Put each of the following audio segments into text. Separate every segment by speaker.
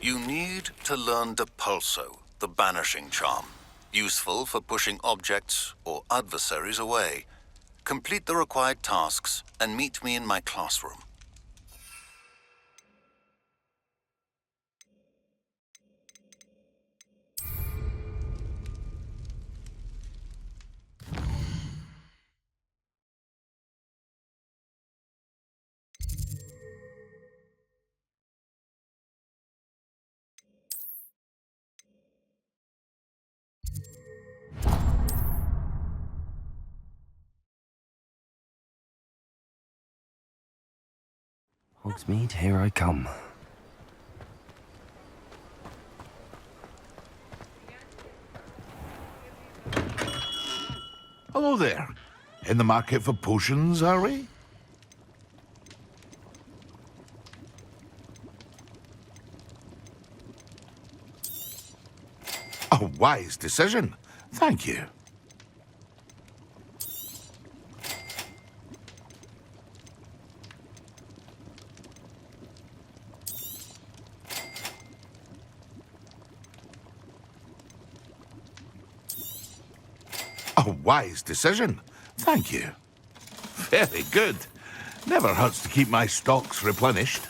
Speaker 1: You need to learn Depulso, the banishing charm. Useful for pushing objects or adversaries away. Complete the required tasks and meet me in my classroom.
Speaker 2: Hogsmeade, here I come.
Speaker 3: Hello there. In the market for potions, are we? A wise decision. Thank you. A wise decision. Thank you. Very good. Never hurts to keep my stocks replenished.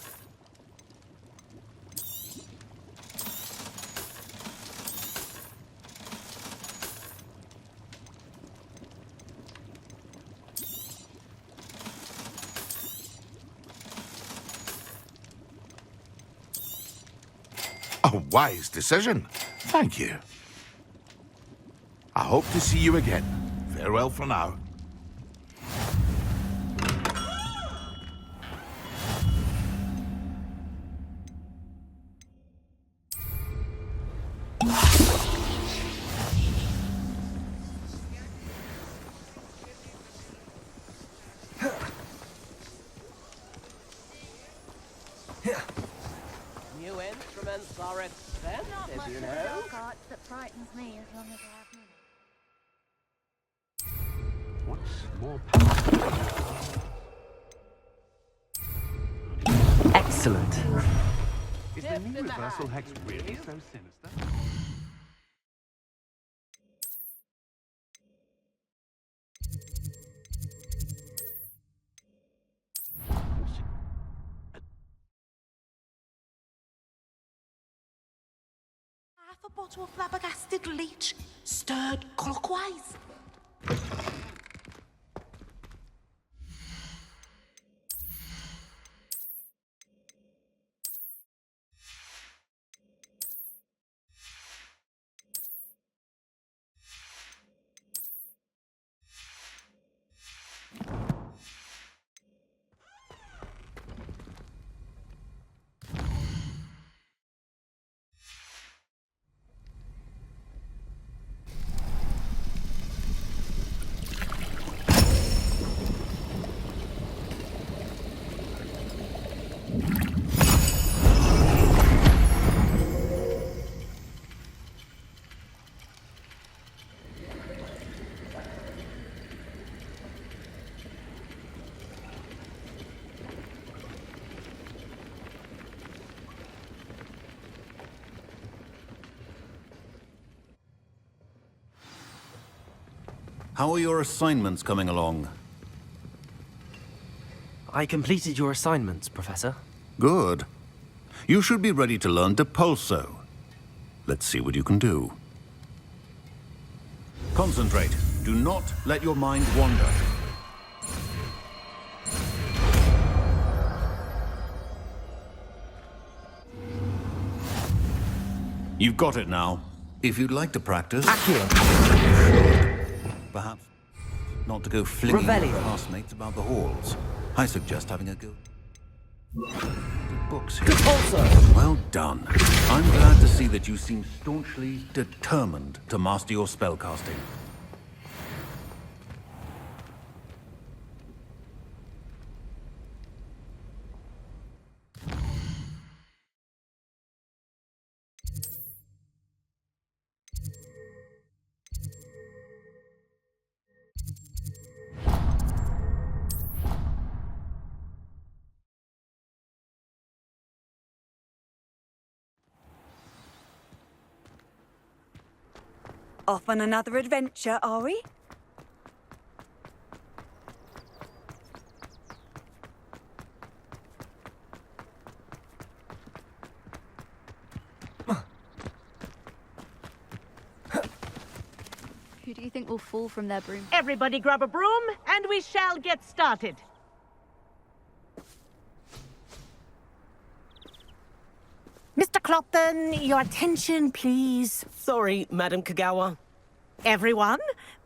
Speaker 3: A wise decision. Thank you. I hope to see you again. Farewell for now.
Speaker 4: New instruments are expensive, you know.
Speaker 5: That frightens me as long as I have money.
Speaker 6: What's more powerful?
Speaker 2: Excellent.
Speaker 6: Is the new reversal hex really so sinister?
Speaker 5: Half a bottle of flabbergasted leech, stirred clockwise.
Speaker 1: How are your assignments coming along?
Speaker 2: I completed your assignments, Professor.
Speaker 1: Good. You should be ready to learn Depulso. Let's see what you can do. Concentrate. Do not let your mind wander. You've got it now. If you'd like to practice... Perhaps not to go flinging your classmates about the halls. I suggest having a go. Books here.
Speaker 2: Depulso!
Speaker 1: Well done. I'm glad to see that you seem staunchly determined to master your spellcasting.
Speaker 7: Off on another adventure, are we?
Speaker 8: Who do you think will fall from their broom?
Speaker 9: Everybody grab a broom, and we shall get started.
Speaker 5: Mr. Clopton, your attention, please.
Speaker 4: Sorry, Madam Kagawa.
Speaker 9: Everyone,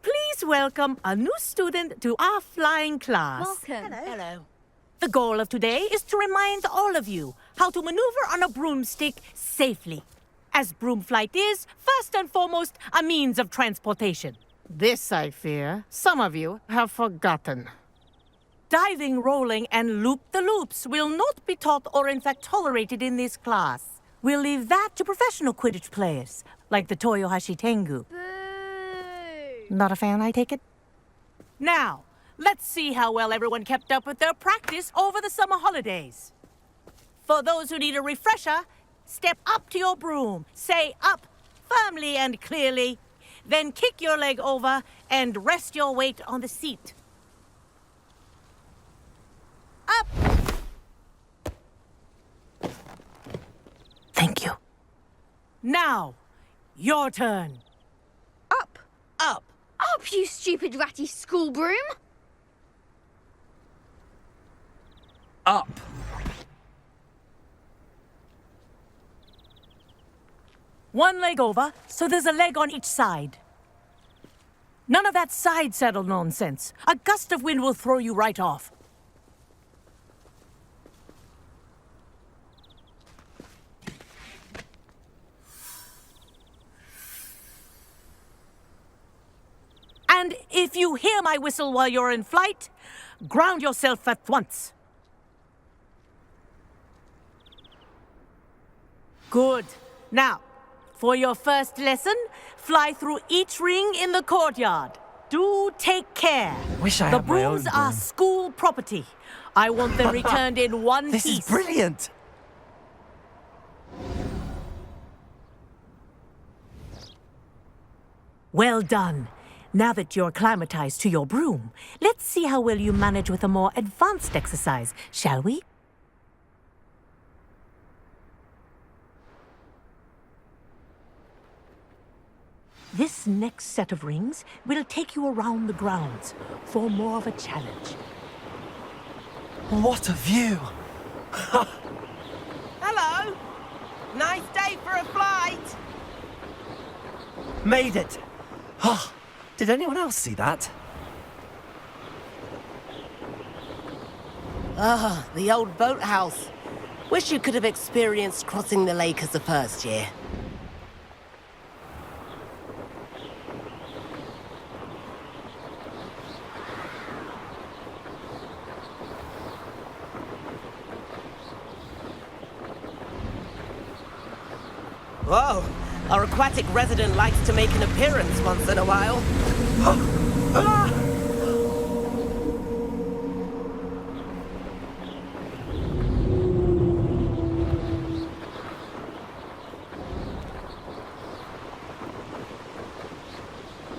Speaker 9: please welcome a new student to our flying class.
Speaker 8: Welcome.
Speaker 5: Hello.
Speaker 9: The goal of today is to remind all of you how to maneuver on a broomstick safely. As broom flight is, first and foremost, a means of transportation.
Speaker 10: This, I fear, some of you have forgotten.
Speaker 9: Diving, rolling, and loop-the-loops will not be taught or in fact tolerated in this class. We'll leave that to professional Quidditch players, like the Toyohashi Tengu.
Speaker 8: Boo!
Speaker 10: Not a fan, I take it?
Speaker 9: Now, let's see how well everyone kept up with their practice over the summer holidays. For those who need a refresher, step up to your broom, say up firmly and clearly, then kick your leg over and rest your weight on the seat. Up!
Speaker 5: Thank you.
Speaker 9: Now, your turn.
Speaker 8: Up!
Speaker 9: Up!
Speaker 8: Up, you stupid ratty school broom!
Speaker 2: Up.
Speaker 9: One leg over, so there's a leg on each side. None of that side saddle nonsense. A gust of wind will throw you right off. And if you hear my whistle while you're in flight, ground yourself at once. Good. Now, for your first lesson, fly through each ring in the courtyard. Do take care.
Speaker 2: Wish I
Speaker 9: the
Speaker 2: had my own
Speaker 9: brooms are
Speaker 2: broom.
Speaker 9: school property. I want them returned in one
Speaker 2: This
Speaker 9: piece.
Speaker 2: is brilliant.
Speaker 9: Well done. Now that you're acclimatized to your broom, let's see how well you manage with a more advanced exercise, shall we? This next set of rings will take you around the grounds for more of a challenge.
Speaker 2: What a view.
Speaker 4: Hello! Nice day for a flight!
Speaker 2: Made it. Oh, did anyone else see that?
Speaker 4: Ah, the old boathouse. Wish you could have experienced crossing the lake as the first year. Whoa, our aquatic resident likes to make an appearance once in a while.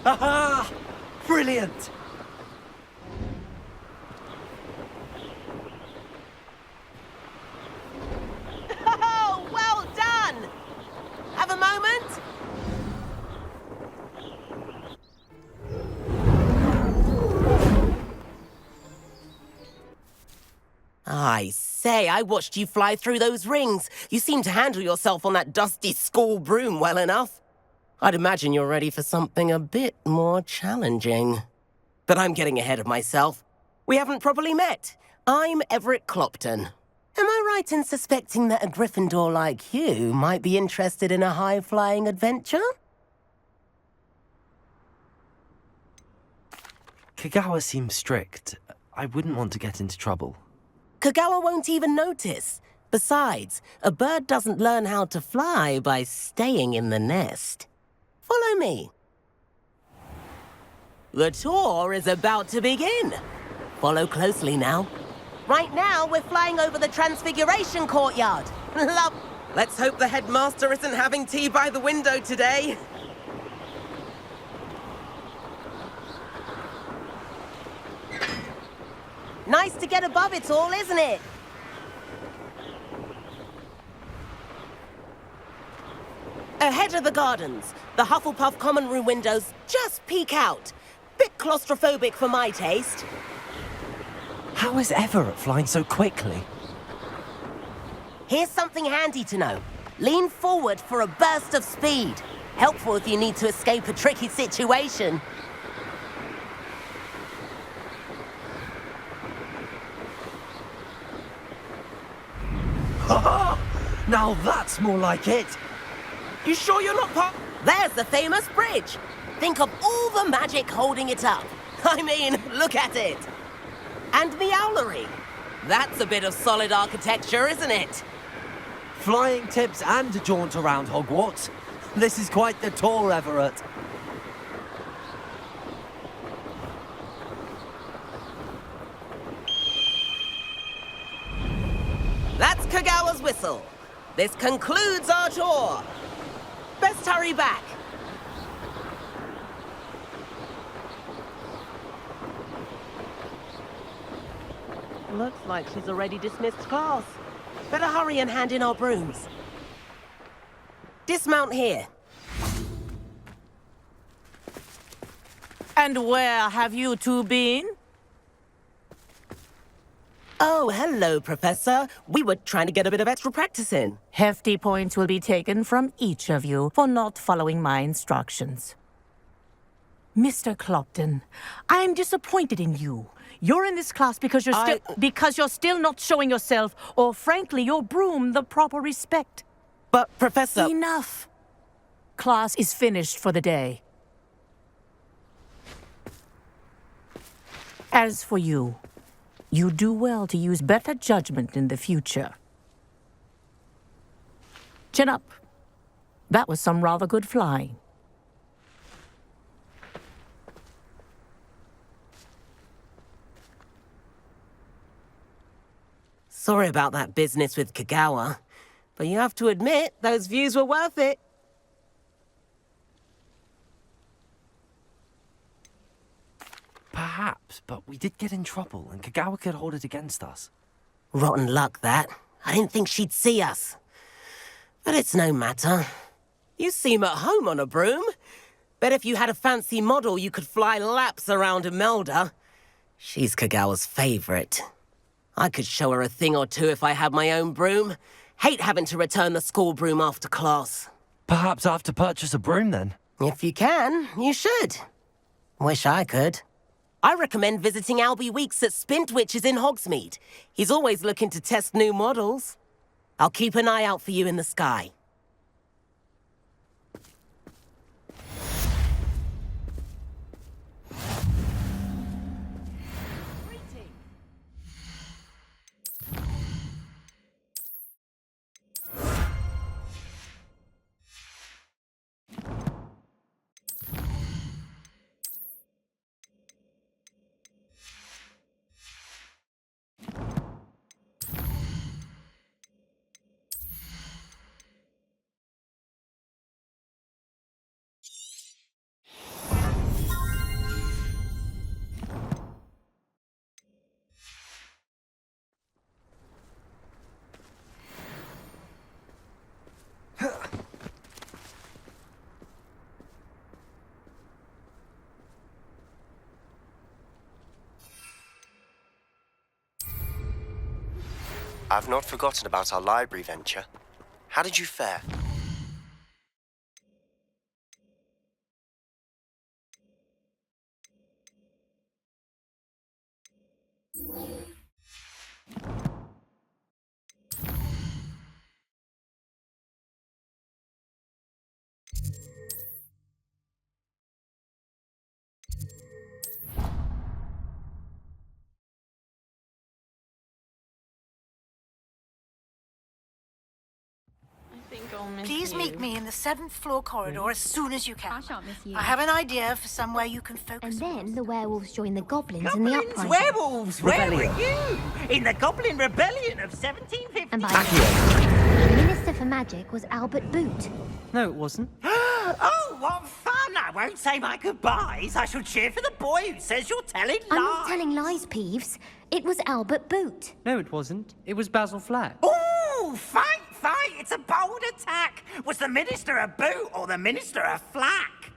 Speaker 2: Aha! Brilliant.
Speaker 4: Oh, well done! Have a moment? I say, I watched you fly through those rings. You seem to handle yourself on that dusty school broom well enough. I'd imagine you're ready for something a bit more challenging. But I'm getting ahead of myself. We haven't properly met. I'm Everett Clopton. Am I right in suspecting that a Gryffindor like you might be interested in a high-flying adventure?
Speaker 2: Kagawa seems strict. I wouldn't want to get into trouble.
Speaker 4: Kagawa won't even notice. Besides, a bird doesn't learn how to fly by staying in the nest. Follow me. The tour is about to begin. Follow closely now. Right now, we're flying over the Transfiguration Courtyard. Love. Let's hope the headmaster isn't having tea by the window today. Nice to get above it all, isn't it? Ahead of the gardens, the Hufflepuff common room windows just peek out. Bit claustrophobic for my taste.
Speaker 2: How is Everett flying so quickly?
Speaker 4: Here's something handy to know. Lean forward for a burst of speed. Helpful if you need to escape a tricky situation.
Speaker 2: Now that's more like it.
Speaker 4: You sure you're not part? There's the famous bridge. Think of all the magic holding it up. I mean, look at it. And the owlery. That's a bit of solid architecture, isn't it?
Speaker 2: Flying tips and a jaunt around Hogwarts. This is quite the tour, Everett.
Speaker 4: That's Kagawa's whistle. This concludes our tour. Best hurry back. Looks like she's already dismissed class. Better hurry and hand in our brooms. Dismount here.
Speaker 9: And where have you two been?
Speaker 4: Oh, hello, Professor. We were trying to get a bit of extra practice in.
Speaker 9: Hefty points will be taken from each of you for not following my instructions. Mr. Clopton, I'm disappointed in you. You're in this class because you're still not showing yourself, or frankly, your broom, the proper respect.
Speaker 4: But, Professor...
Speaker 9: Enough. Class is finished for the day. As for you, you do well to use better judgment in the future. Chin up. That was some rather good flying.
Speaker 4: Sorry about that business with Kagawa, but you have to admit, those views were worth it.
Speaker 2: Perhaps, but we did get in trouble, and Kagawa could hold it against us.
Speaker 4: Rotten luck, that. I didn't think she'd see us. But it's no matter. You seem at home on a broom. Bet if you had a fancy model, you could fly laps around Imelda. She's Kagawa's favorite. I could show her a thing or two if I had my own broom. Hate having to return the school broom after class.
Speaker 2: Perhaps I have to purchase a broom, then?
Speaker 4: If you can, you should. Wish I could. I recommend visiting Albie Weeks at Spintwitches in Hogsmeade. He's always looking to test new models. I'll keep an eye out for you in the sky.
Speaker 11: I've not forgotten about our library venture. How did you fare?
Speaker 5: Please meet me in the 7th floor corridor as soon as you can. I shan't miss you. I have an idea for somewhere you can focus.
Speaker 8: And then the werewolves join the goblins in the uprising.
Speaker 12: Werewolves!
Speaker 2: Rebellion.
Speaker 12: Where were you? In the Goblin Rebellion of 1750.
Speaker 8: And by the Minister for Magic was Albert Boot.
Speaker 2: No, it wasn't.
Speaker 12: Oh, what fun! Come now, I won't say my goodbyes. I shall cheer for the boy who says you're telling lies.
Speaker 8: I'm not telling lies, Peeves. It was Albert Boot.
Speaker 2: No, it wasn't. It was Basil Flack.
Speaker 12: Ooh, fight! It's a bold attack. Was the minister a boot or the minister a flack?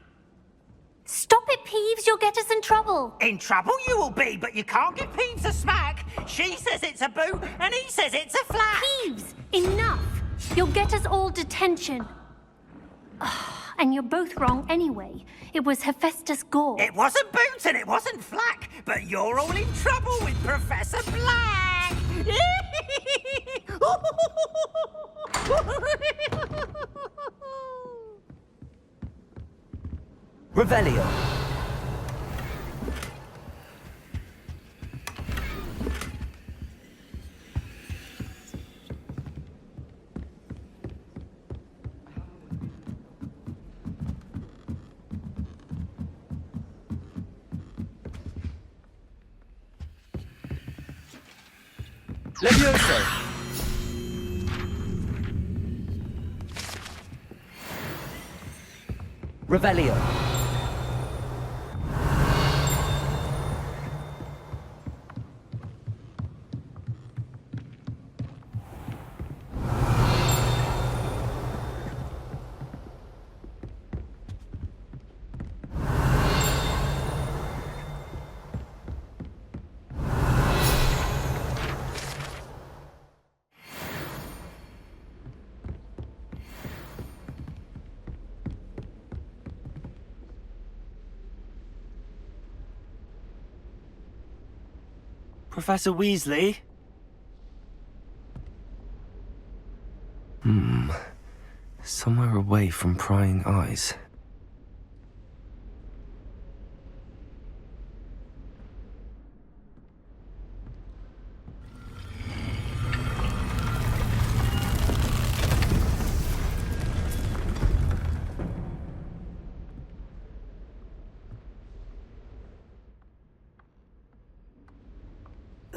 Speaker 8: Stop it, Peeves. You'll get us in trouble.
Speaker 12: In trouble you will be, but you can't give Peeves a smack. She says it's a boot and he says it's a flack.
Speaker 8: Peeves, enough. You'll get us all detention. And you're both wrong anyway. It was Hephaestus Gore.
Speaker 12: It wasn't boot and it wasn't flack, but you're all in trouble with Professor Black.
Speaker 2: Revelio. Levioso. Revelio. Professor Weasley?
Speaker 13: Somewhere away from prying eyes.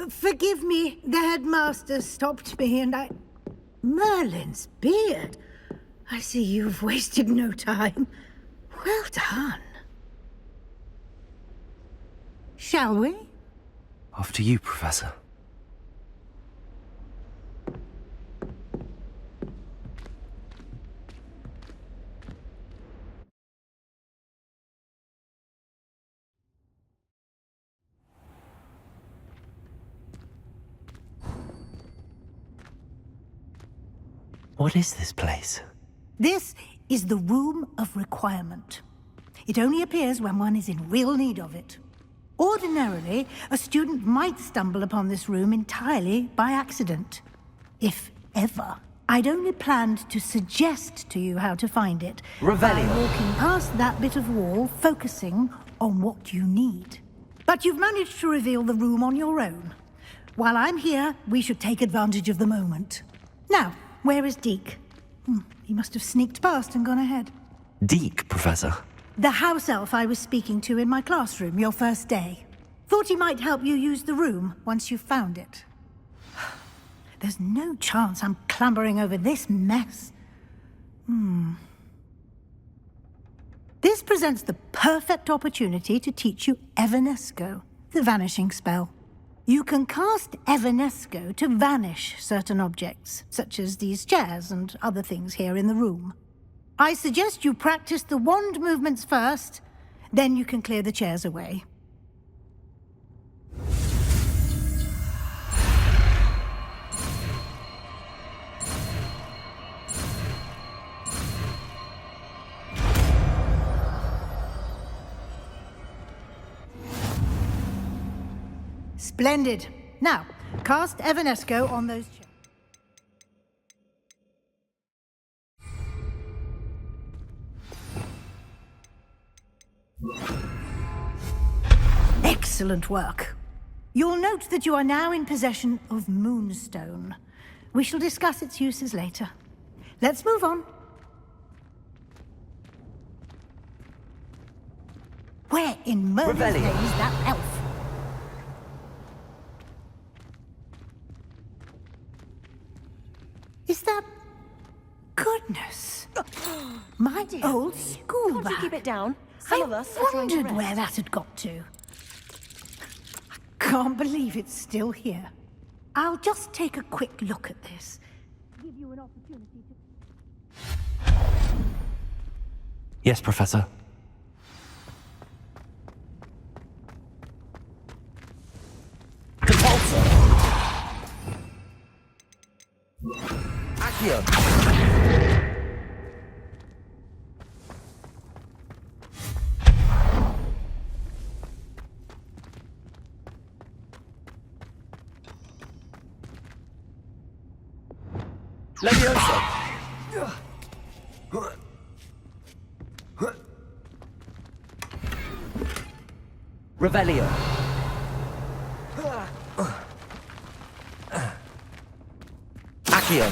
Speaker 5: Forgive me, the headmaster stopped me and I... Merlin's beard. I see you've wasted no time. Well done. Shall we?
Speaker 13: After you, Professor.
Speaker 2: What is this place?
Speaker 5: This is the Room of Requirement. It only appears when one is in real need of it. Ordinarily, a student might stumble upon this room entirely by accident. If ever. I'd only planned to suggest to you how to find it.
Speaker 2: Revelio.
Speaker 5: By walking past that bit of wall, focusing on what you need. But you've managed to reveal the room on your own. While I'm here, we should take advantage of the moment. Now, where is Deke? He must have sneaked past and gone ahead.
Speaker 13: Deke, Professor.
Speaker 5: The house elf I was speaking to in my classroom your first day. Thought he might help you use the room once you've found it. There's no chance I'm clambering over this mess. This presents the perfect opportunity to teach you Evanesco, the vanishing spell. You can cast Evanesco to vanish certain objects, such as these chairs and other things here in the room. I suggest you practice the wand movements first, then you can clear the chairs away. Splendid. Now, cast Evanesco on those chairs. Excellent work. You'll note that you are now in possession of Moonstone. We shall discuss its uses later. Let's move on. Where in Merlin's name is that elf? Is that... Goodness. My old school
Speaker 7: Can't you
Speaker 5: bag.
Speaker 7: keep it down? Some of us are trying to
Speaker 5: wondered where
Speaker 7: rest.
Speaker 5: that had got to. Can't believe it's still here. I'll just take a quick look at this. Give you an opportunity to...
Speaker 13: Yes, Professor.
Speaker 2: Depulso! Accio! Levioso! Revelio! Accio!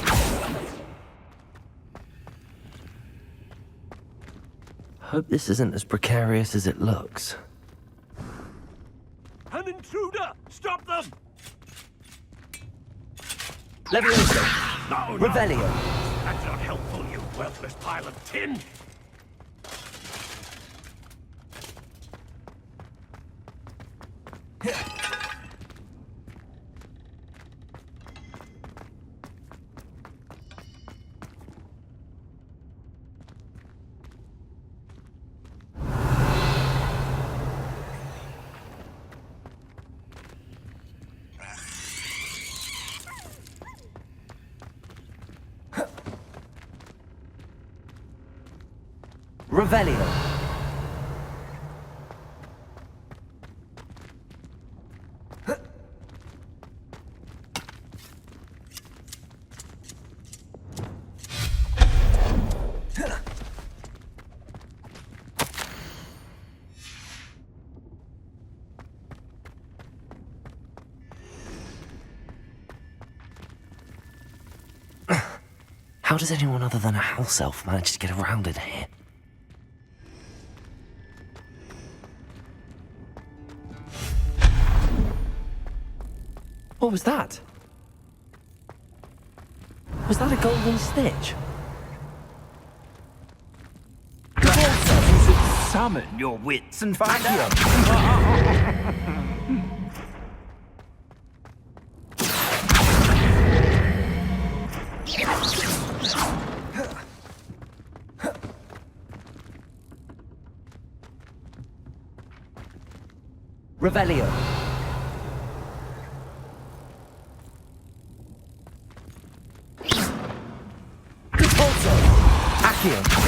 Speaker 13: Hope this isn't as precarious as it looks.
Speaker 6: An intruder! Stop them!
Speaker 2: Levioso!
Speaker 6: No,
Speaker 2: Revelio!
Speaker 6: That's not helpful, you worthless pile of tin!
Speaker 2: Revelio!
Speaker 13: How does anyone other than a house elf manage to get around in here?
Speaker 2: What was that? Was that a golden stitch?
Speaker 12: Summon your wits and find out.
Speaker 2: Revelio! Depulso! Accio!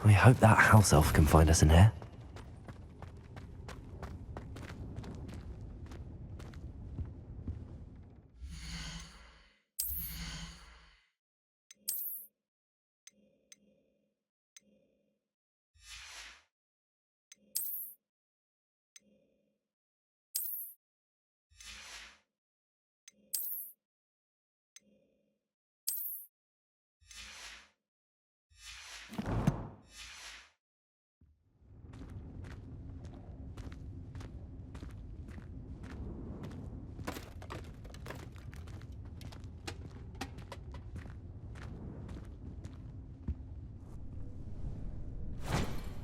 Speaker 13: We hope that house elf can find us in here.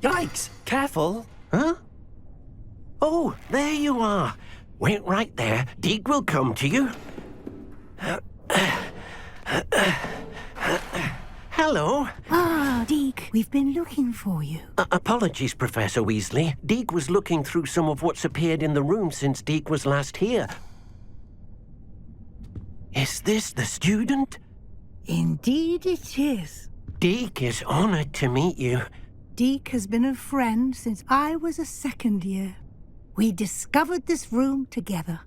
Speaker 14: Yikes!
Speaker 2: Careful!
Speaker 14: Huh? Oh, there you are. Wait right there. Deek will come to you. Hello.
Speaker 5: Ah, Deek, we've been looking for you.
Speaker 14: Apologies, Professor Weasley. Deek was looking through some of what's appeared in the room since Deek was last here. Is this the student?
Speaker 5: Indeed it is.
Speaker 14: Deek is honored to meet you.
Speaker 5: Deek has been a friend since I was a second year. We discovered this room together.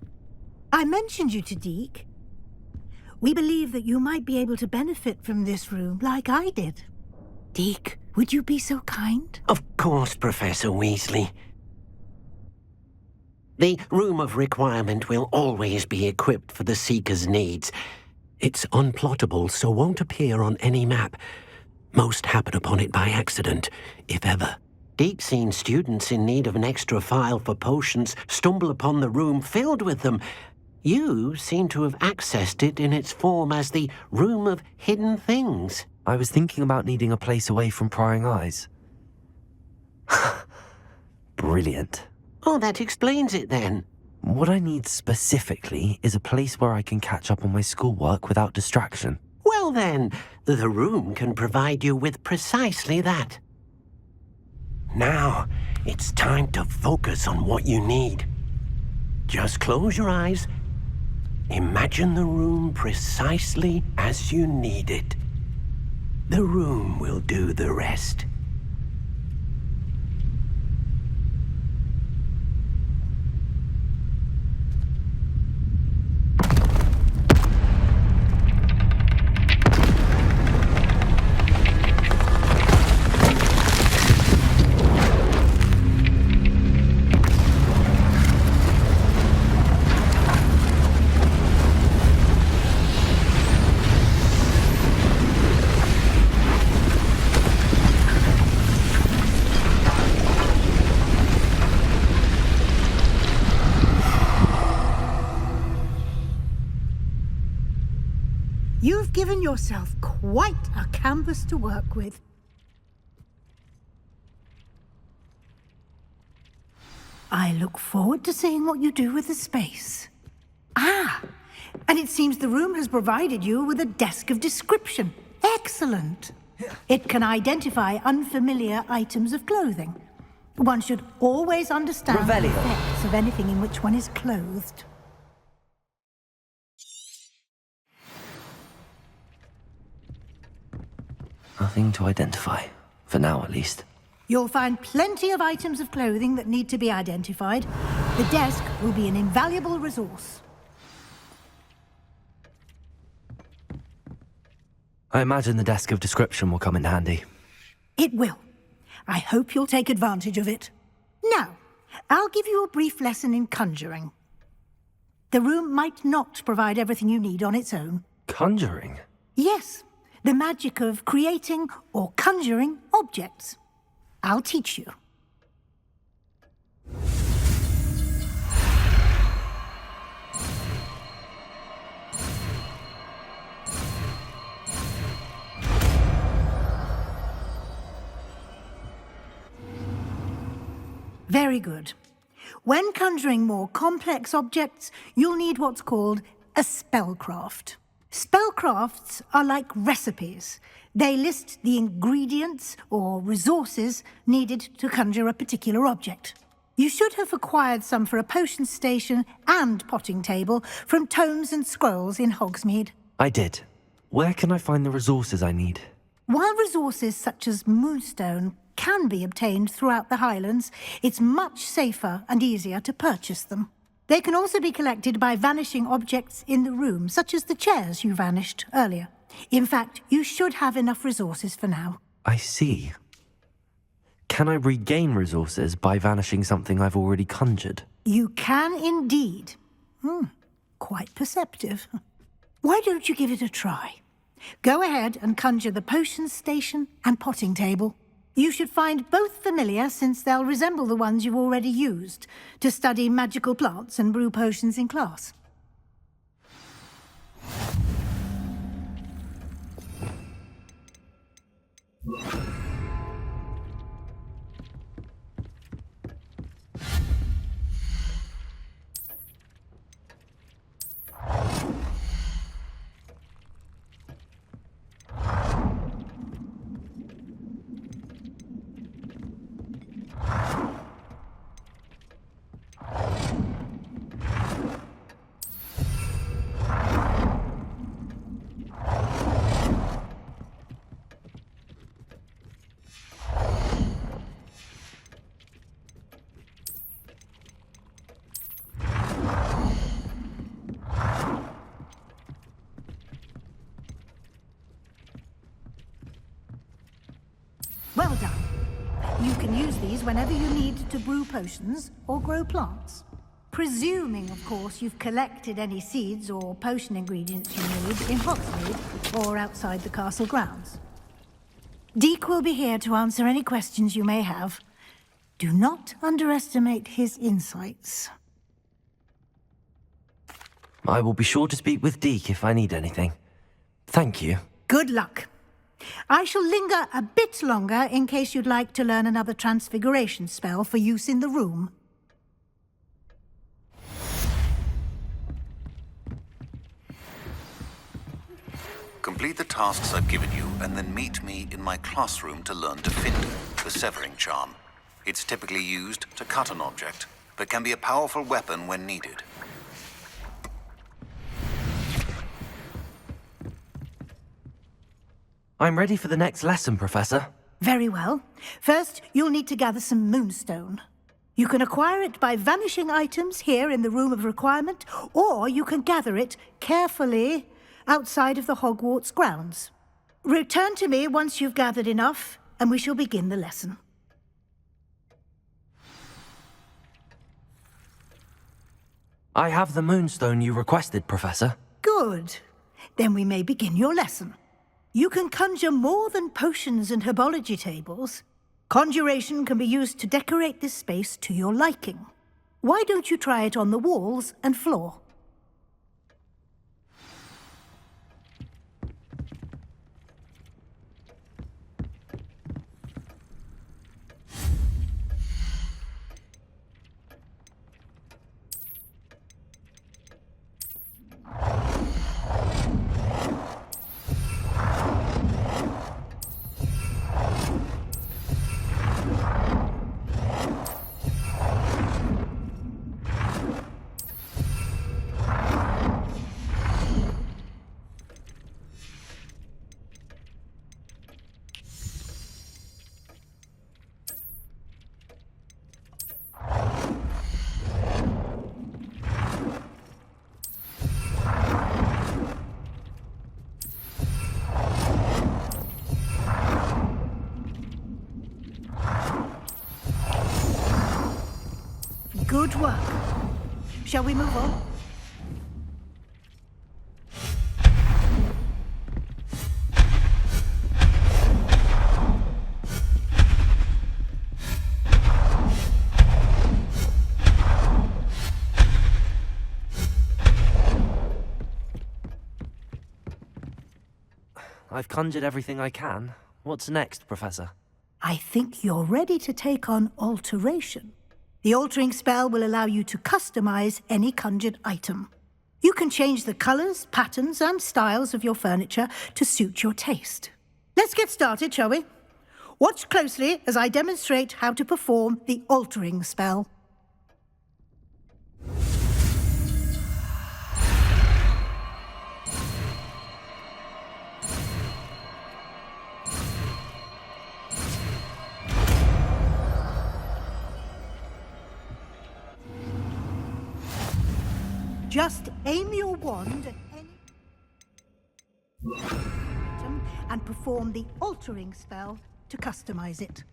Speaker 5: I mentioned you to Deek. We believe that you might be able to benefit from this room like I did. Deke, would you be so kind?
Speaker 14: Of course, Professor Weasley. The Room of Requirement will always be equipped for the Seeker's needs. It's unplottable, so won't appear on any map. Most happen upon it by accident, if ever. Deke's seen students in need of an extra file for potions stumble upon the room filled with them. You seem to have accessed it in its form as the Room of Hidden Things.
Speaker 13: I was thinking about needing a place away from prying eyes. Brilliant.
Speaker 14: Oh, that explains it then.
Speaker 13: What I need specifically is a place where I can catch up on my schoolwork without distraction.
Speaker 14: Well then, the room can provide you with precisely that. Now, it's time to focus on what you need. Just close your eyes. Imagine the room precisely as you need it. The room will do the rest.
Speaker 5: You've given yourself quite a canvas to work with. I look forward to seeing what you do with the space. Ah, and it seems the room has provided you with a desk of description. Excellent. It can identify unfamiliar items of clothing. One should always understand the effects of anything in which one is clothed.
Speaker 13: Nothing to identify. For now, at least.
Speaker 5: You'll find plenty of items of clothing that need to be identified. The desk will be an invaluable resource.
Speaker 13: I imagine the desk of description will come in handy.
Speaker 5: It will. I hope you'll take advantage of it. Now, I'll give you a brief lesson in conjuring. The room might not provide everything you need on its own.
Speaker 13: Conjuring?
Speaker 5: Yes, the magic of creating or conjuring objects. I'll teach you. Very good. When conjuring more complex objects, you'll need what's called a spellcraft. Spellcrafts are like recipes. They list the ingredients or resources needed to conjure a particular object. You should have acquired some for a potion station and potting table from tomes and scrolls in Hogsmeade.
Speaker 13: I did. Where can I find the resources I need?
Speaker 5: While resources such as moonstone can be obtained throughout the Highlands, it's much safer and easier to purchase them. They can also be collected by vanishing objects in the room, such as the chairs you vanished earlier. In fact, you should have enough resources for now.
Speaker 13: I see. Can I regain resources by vanishing something I've already conjured?
Speaker 5: You can indeed. Quite perceptive. Why don't you give it a try? Go ahead and conjure the potion station and potting table. You should find both familiar, since they'll resemble the ones you've already used to study magical plants and brew potions in class. Well done. You can use these whenever you need to brew potions or grow plants. Presuming, of course, you've collected any seeds or potion ingredients you need in Hogsmeade or outside the castle grounds. Deke will be here to answer any questions you may have. Do not underestimate his insights.
Speaker 13: I will be sure to speak with Deke if I need anything. Thank you.
Speaker 5: Good luck. I shall linger a bit longer in case you'd like to learn another transfiguration spell for use in the room.
Speaker 1: Complete the tasks I've given you, and then meet me in my classroom to learn Defender, the Severing Charm. It's typically used to cut an object, but can be a powerful weapon when needed.
Speaker 13: I'm ready for the next lesson, Professor.
Speaker 5: Very well. First, you'll need to gather some moonstone. You can acquire it by vanishing items here in the Room of Requirement, or you can gather it carefully outside of the Hogwarts grounds. Return to me once you've gathered enough, and we shall begin the lesson.
Speaker 13: I have the moonstone you requested, Professor.
Speaker 5: Good. Then we may begin your lesson. You can conjure more than potions and herbology tables. Conjuration can be used to decorate this space to your liking. Why don't you try it on the walls and floor? Good work. Shall we move on?
Speaker 13: I've conjured everything I can. What's next, Professor?
Speaker 5: I think you're ready to take on alteration. The altering spell will allow you to customize any conjured item. You can change the colors, patterns, and styles of your furniture to suit your taste. Let's get started, shall we? Watch closely as I demonstrate how to perform the altering spell. Just aim your wand at any item and perform the altering spell to customize it.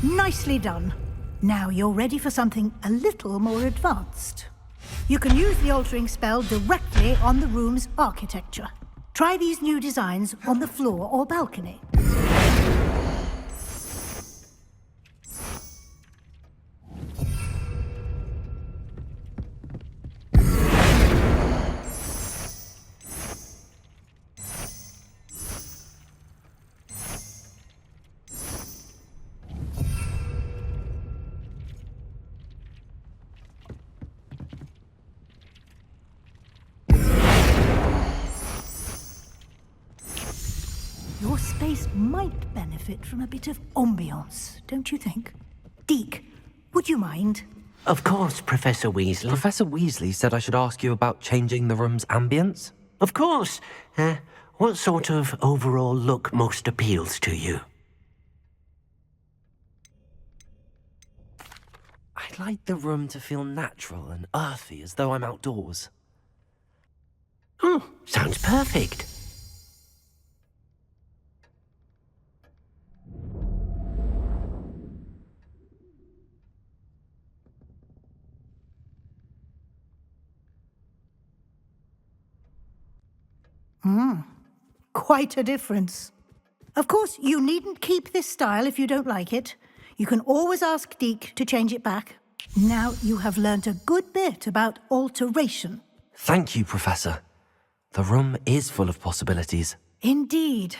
Speaker 5: Nicely done. Now you're ready for something a little more advanced. You can use the altering spell directly on the room's architecture. Try these new designs on the floor or balcony. space might benefit from a bit of ambiance, don't you think? Deke, would you mind?
Speaker 14: Of course, Professor Weasley.
Speaker 13: Professor Weasley said I should ask you about changing the room's ambience?
Speaker 14: Of course. What sort of overall look most appeals to you?
Speaker 13: I'd like the room to feel natural and earthy, as though I'm outdoors.
Speaker 14: Oh, sounds perfect.
Speaker 5: Quite a difference. Of course, you needn't keep this style if you don't like it. You can always ask Deke to change it back. Now you have learnt a good bit about alteration.
Speaker 13: Thank you, Professor. The room is full of possibilities.
Speaker 5: Indeed.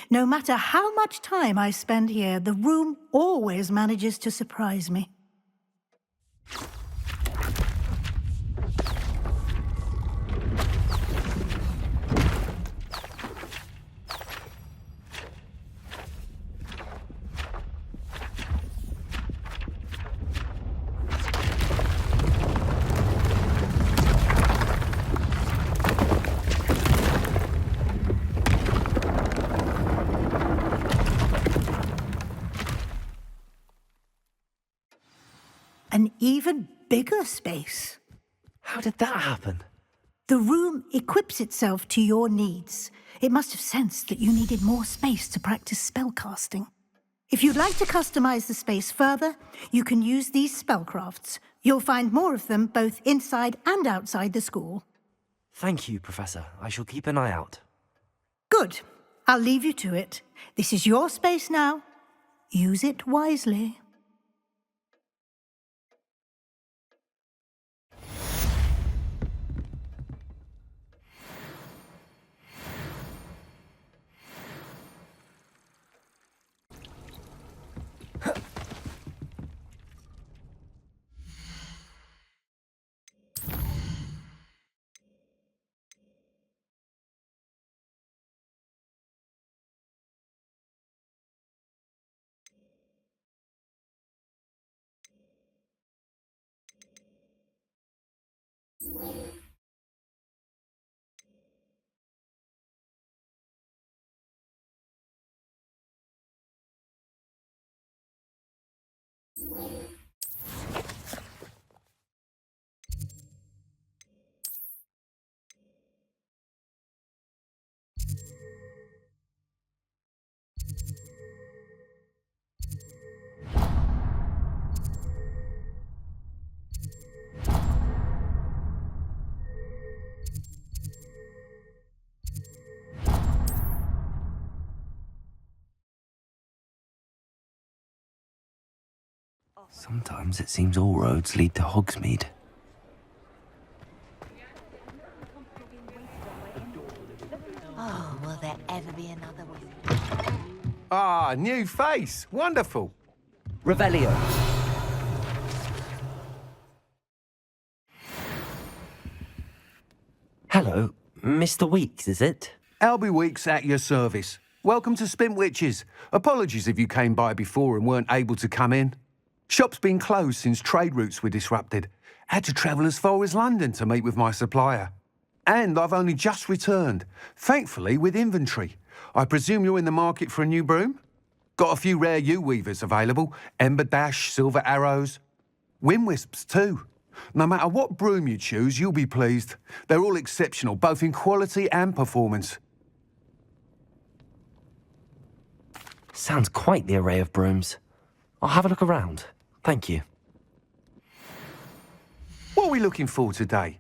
Speaker 5: No matter how much time I spend here, the room always manages to surprise me. An even bigger space.
Speaker 13: How did that happen?
Speaker 5: The room equips itself to your needs. It must have sensed that you needed more space to practice spellcasting. If you'd like to customize the space further, you can use these spellcrafts. You'll find more of them both inside and outside the school.
Speaker 13: Thank you, Professor. I shall keep an eye out.
Speaker 5: Good. I'll leave you to it. This is your space now. Use it wisely.
Speaker 13: Sometimes it seems all roads lead to Hogsmeade.
Speaker 15: Oh, will there ever be another one?
Speaker 6: Ah, new face. Wonderful.
Speaker 2: Revelio.
Speaker 13: Hello, Mr. Weeks, is it?
Speaker 6: Albie Weeks at your service. Welcome to Spintwitches. Apologies if you came by before and weren't able to come in. Shop's been closed since trade routes were disrupted. Had to travel as far as London to meet with my supplier. And I've only just returned, thankfully with inventory. I presume you're in the market for a new broom? Got a few rare yew-weavers available. Ember Dash, Silver Arrows. Windwisps too. No matter what broom you choose, you'll be pleased. They're all exceptional, both in quality and performance.
Speaker 13: Sounds quite the array of brooms. I'll have a look around. Thank you.
Speaker 6: What are we looking for today?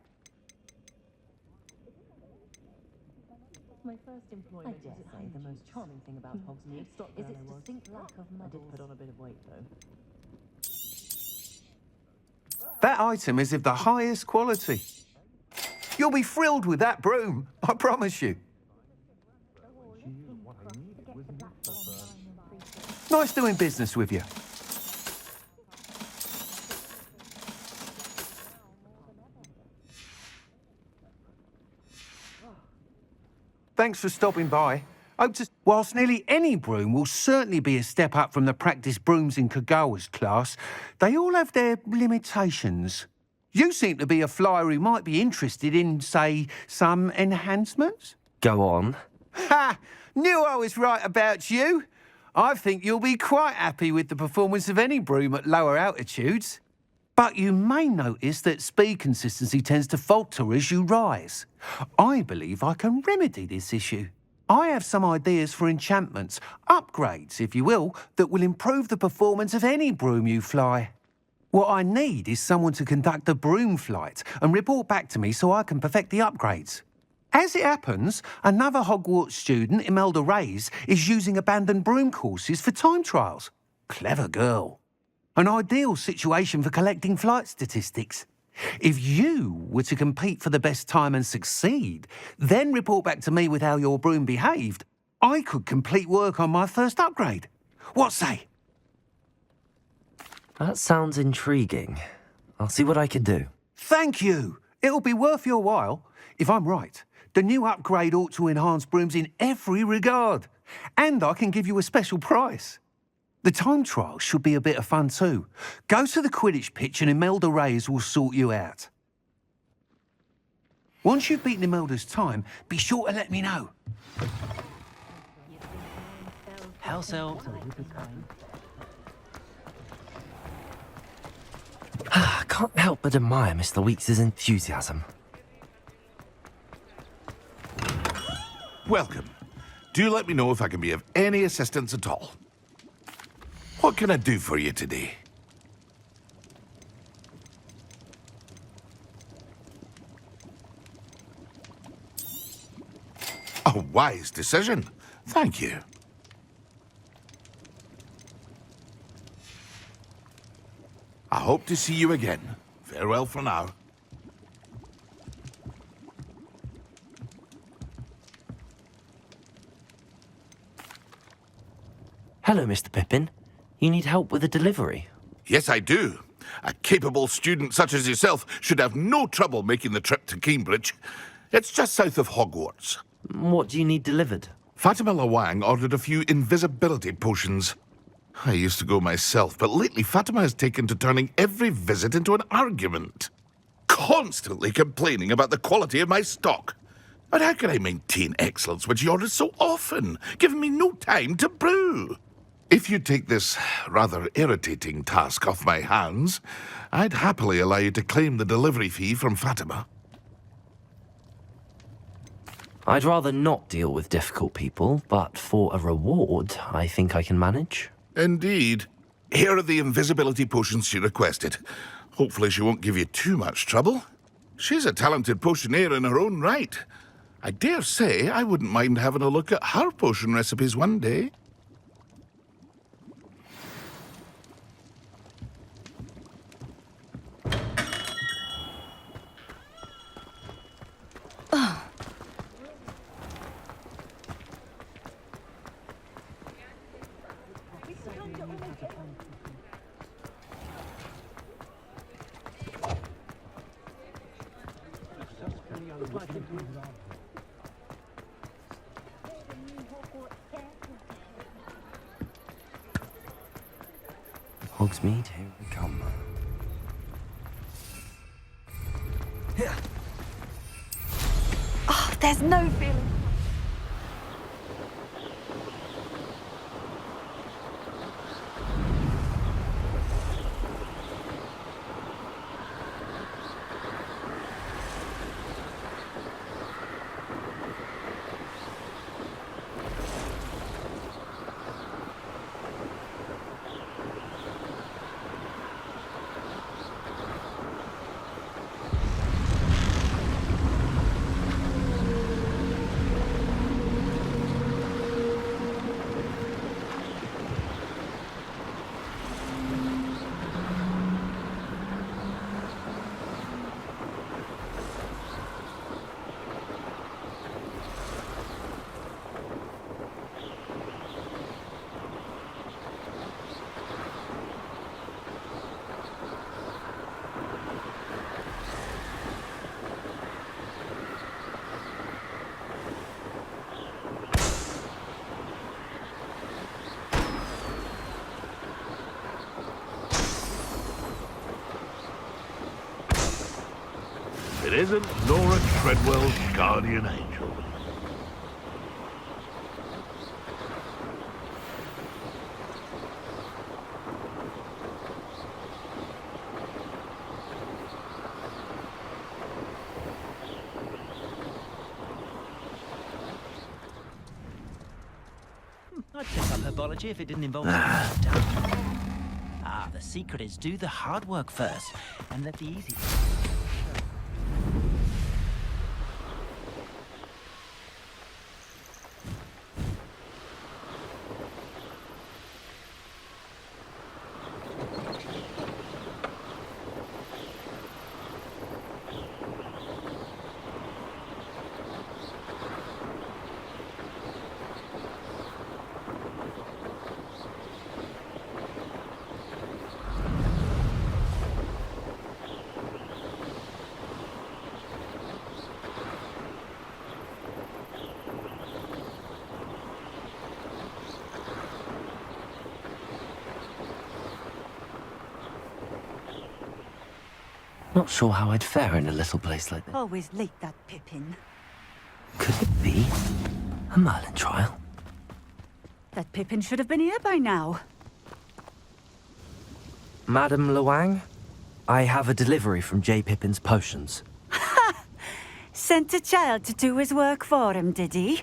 Speaker 7: My first employment, I dare say, the most charming thing about Hogsmeade is its distinct lack of muddles. I did put on a bit of weight, though.
Speaker 6: That item is of the highest quality. You'll be thrilled with that broom, I promise you. Nice doing business with you. Thanks for stopping by. Hope to... Whilst nearly any broom will certainly be a step up from the practice brooms in Kagawa's class, they all have their limitations. You seem to be a flyer who might be interested in, say, some enhancements?
Speaker 13: Go on.
Speaker 6: Ha! Knew I was right about you. I think you'll be quite happy with the performance of any broom at lower altitudes. But you may notice that speed consistency tends to falter as you rise. I believe I can remedy this issue. I have some ideas for enchantments, upgrades, if you will, that will improve the performance of any broom you fly. What I need is someone to conduct a broom flight and report back to me so I can perfect the upgrades. As it happens, another Hogwarts student, Imelda Reyes, is using abandoned broom courses for time trials. Clever girl. An ideal situation for collecting flight statistics. If you were to compete for the best time and succeed, then report back to me with how your broom behaved, I could complete work on my first upgrade. What say?
Speaker 13: That sounds intriguing. I'll see what I can do.
Speaker 6: Thank you. It'll be worth your while. If I'm right, the new upgrade ought to enhance brooms in every regard. And I can give you a special price. The time trial should be a bit of fun too. Go to the Quidditch pitch and Imelda Reyes will sort you out. Once you've beaten Imelda's time, be sure to let me know.
Speaker 2: House elves.
Speaker 13: I can't help but admire Mr. Weeks' enthusiasm.
Speaker 3: Welcome. Do let me know if I can be of any assistance at all. What can I do for you today? A wise decision. Thank you. I hope to see you again. Farewell for now.
Speaker 13: Hello, Mr. Pippin. You need help with a delivery?
Speaker 3: Yes, I do. A capable student such as yourself should have no trouble making the trip to Cambridge. It's just south of Hogwarts.
Speaker 13: What do you need delivered?
Speaker 3: Fatima Lawang ordered a few invisibility potions. I used to go myself, but lately Fatima has taken to turning every visit into an argument. Constantly complaining about the quality of my stock. But how can I maintain excellence when she orders so often, giving me no time to brew? If you take this rather irritating task off my hands, I'd happily allow you to claim the delivery fee from Fatima.
Speaker 13: I'd rather not deal with difficult people, but for a reward, I think I can manage.
Speaker 3: Indeed. Here are the invisibility potions she requested. Hopefully she won't give you too much trouble. She's a talented potioneer in her own right. I dare say I wouldn't mind having a look at her potion recipes one day.
Speaker 13: Hogsmeade, here we come.
Speaker 15: Oh, there's no feeling.
Speaker 3: It isn't Nora Treadwell's guardian angel.
Speaker 16: I'd pick up herbology if it didn't involve the secret is do the hard work first, and let the easy...
Speaker 13: Not sure how I'd fare in a little place like this.
Speaker 17: Always late, that Pippin.
Speaker 13: Could it be a Merlin trial?
Speaker 17: That Pippin should have been here by now.
Speaker 13: Madame Luang, I have a delivery from J. Pippin's potions.
Speaker 17: Sent a child to do his work for him, did he?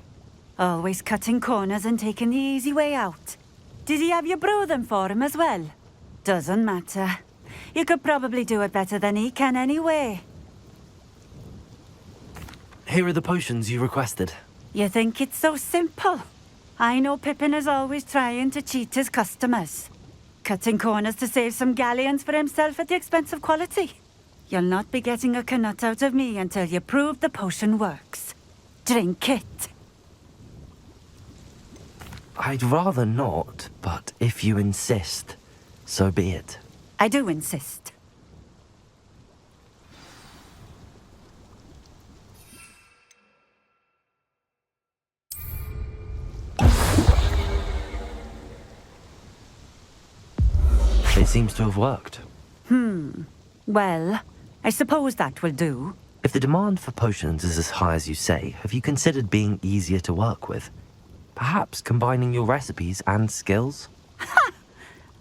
Speaker 17: Always cutting corners and taking the easy way out. Did he have you brew them for him as well? Doesn't matter. You could probably do it better than he can anyway.
Speaker 13: Here are the potions you requested.
Speaker 17: You think it's so simple? I know Pippin is always trying to cheat his customers. Cutting corners to save some galleons for himself at the expense of quality. You'll not be getting a canut out of me until you prove the potion works. Drink it.
Speaker 13: I'd rather not, but if you insist, so be it.
Speaker 17: I do insist.
Speaker 13: It seems to have worked.
Speaker 17: Well, I suppose that will do.
Speaker 13: If the demand for potions is as high as you say, have you considered being easier to work with? Perhaps combining your recipes and skills?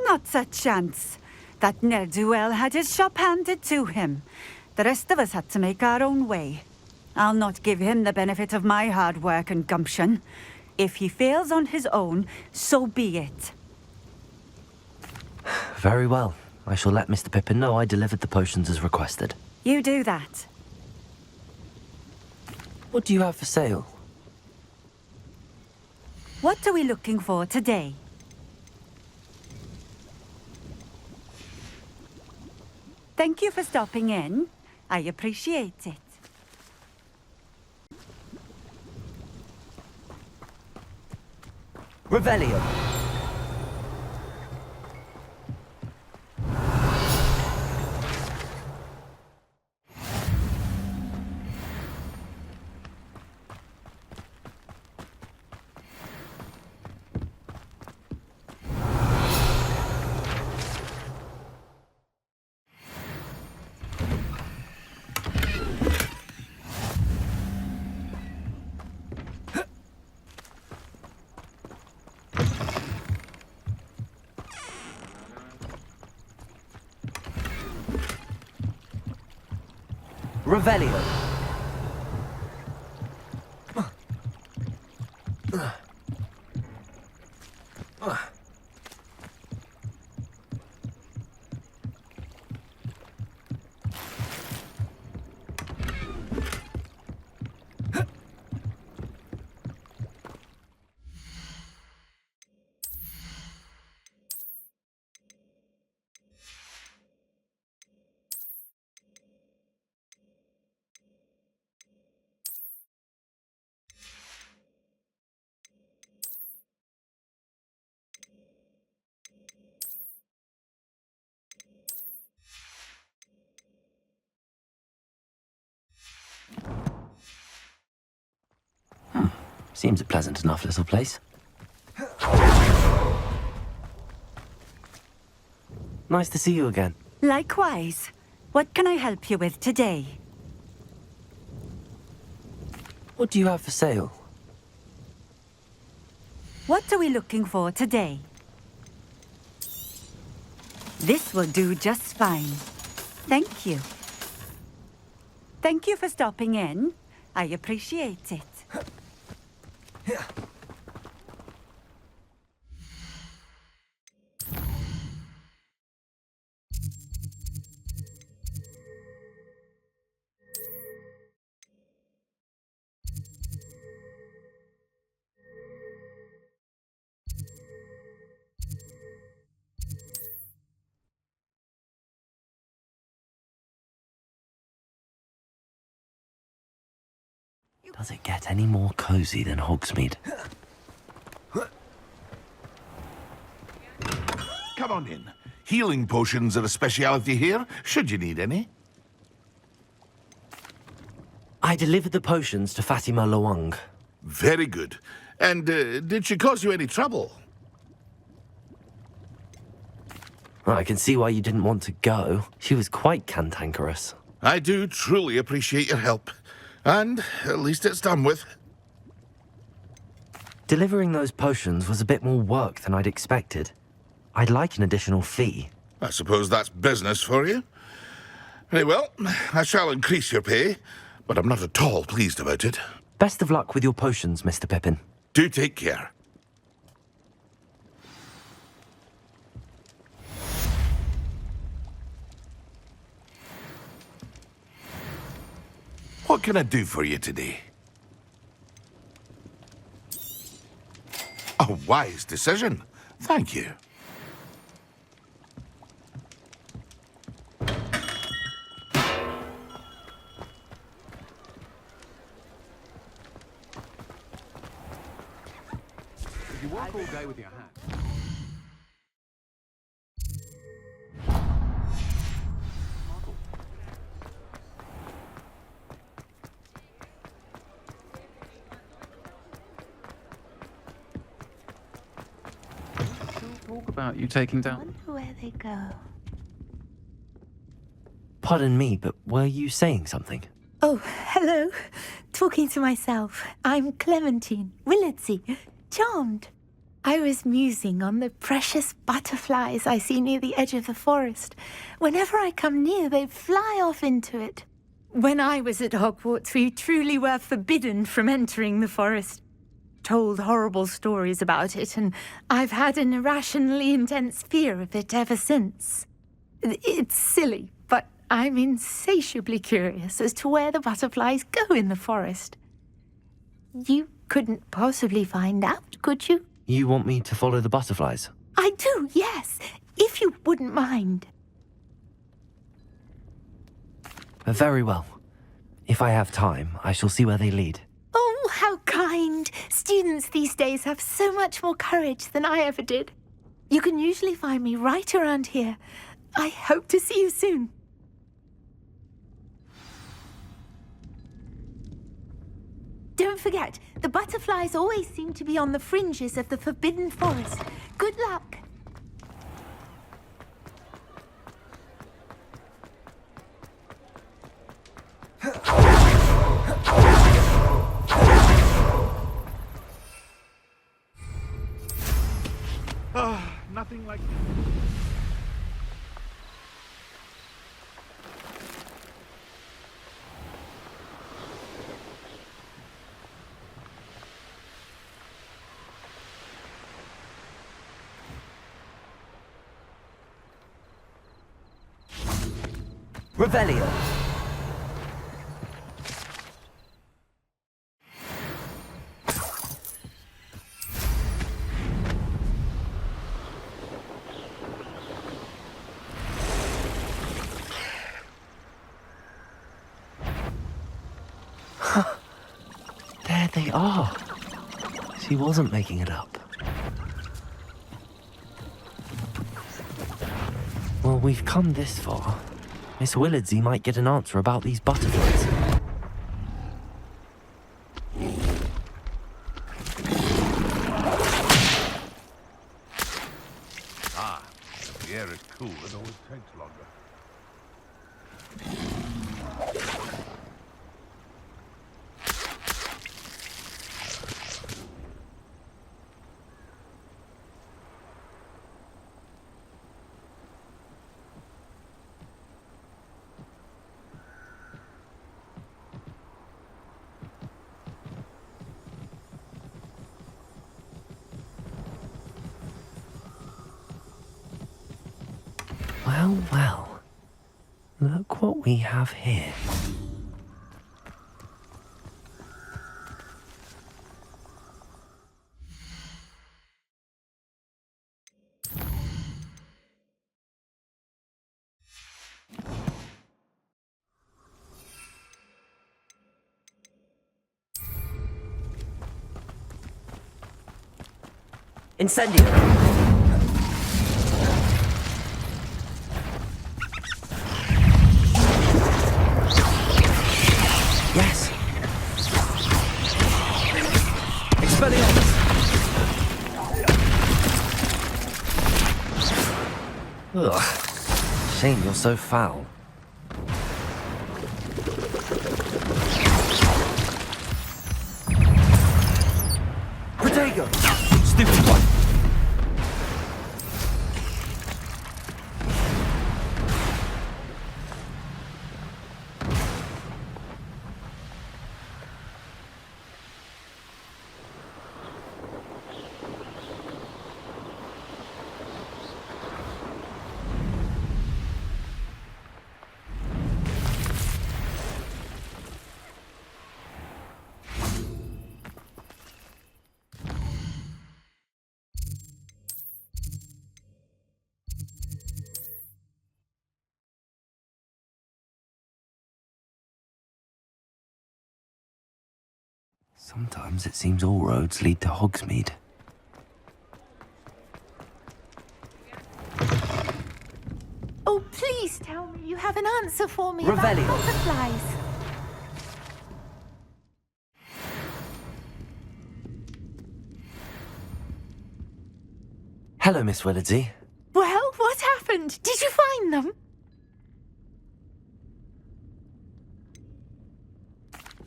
Speaker 17: Not a chance. That ne'er-do-well had his shop handed to him. The rest of us had to make our own way. I'll not give him the benefit of my hard work and gumption. If he fails on his own, so be it.
Speaker 13: Very well. I shall let Mr. Pippin know I delivered the potions as requested.
Speaker 17: You do that.
Speaker 13: What do you have for sale?
Speaker 17: What are we looking for today? Thank you for stopping in. I appreciate it.
Speaker 2: Revelio. Revelio.
Speaker 13: Seems a pleasant enough little place. Nice to see you again.
Speaker 17: Likewise. What can I help you with today?
Speaker 13: What do you have for sale?
Speaker 17: What are we looking for today? This will do just fine. Thank you. Thank you for stopping in. I appreciate it.
Speaker 13: Does it get any more cozy than Hogsmeade?
Speaker 3: Come on in. Healing potions are a speciality here, should you need any.
Speaker 13: I delivered the potions to Fatima Lawang.
Speaker 3: Very good. And did she cause you any trouble?
Speaker 13: Well, I can see why you didn't want to go. She was quite cantankerous.
Speaker 3: I do truly appreciate your help. And at least it's done with.
Speaker 13: Delivering those potions was a bit more work than I'd expected. I'd like an additional fee.
Speaker 3: I suppose that's business for you. Very well, I shall increase your pay, but I'm not at all pleased about it.
Speaker 13: Best of luck with your potions, Mr. Pippin.
Speaker 3: Do take care. What can I do for you today? A wise decision. Thank you.
Speaker 6: You walk all day with your hat.
Speaker 16: Talk about you taking down.
Speaker 15: Wonder where they go.
Speaker 13: Pardon me, but were you saying something?
Speaker 15: Oh, hello. Talking to myself. I'm Clementine Willardsey. Charmed. I was musing on the precious butterflies I see near the edge of the forest. Whenever I come near, they fly off into it. When I was at Hogwarts, we truly were forbidden from entering the forest. Told horrible stories about it, and I've had an irrationally intense fear of it ever since. It's silly, but I'm insatiably curious as to where the butterflies go in the forest. You couldn't possibly find out, could you?
Speaker 13: You want me to follow the butterflies?
Speaker 15: I do, yes, if you wouldn't mind.
Speaker 13: Very well. If I have time, I shall see where they lead.
Speaker 15: Oh, how kind. Students these days have so much more courage than I ever did. You can usually find me right around here. I hope to see you soon. Don't forget, the butterflies always seem to be on the fringes of the Forbidden Forest. Good luck.
Speaker 3: Nothing like...
Speaker 2: Revelio.
Speaker 13: There they are. She wasn't making it up. Well, we've come this far. Miss Willardsey might get an answer about these butterflies.
Speaker 3: Ah, if the air is cool, it always takes longer.
Speaker 13: Well, well. Look what we have here.
Speaker 2: Incendio!
Speaker 13: Yes!
Speaker 2: Expelliarmus!
Speaker 13: Ugh. Shame you're so foul.
Speaker 2: Protego! Stupid one!
Speaker 13: Sometimes it seems all roads lead to Hogsmeade.
Speaker 15: Oh, please tell me you have an answer for me
Speaker 2: Revelio.
Speaker 15: about butterflies.
Speaker 13: Hello, Miss Willardsey.
Speaker 15: Well, what happened? Did you find them?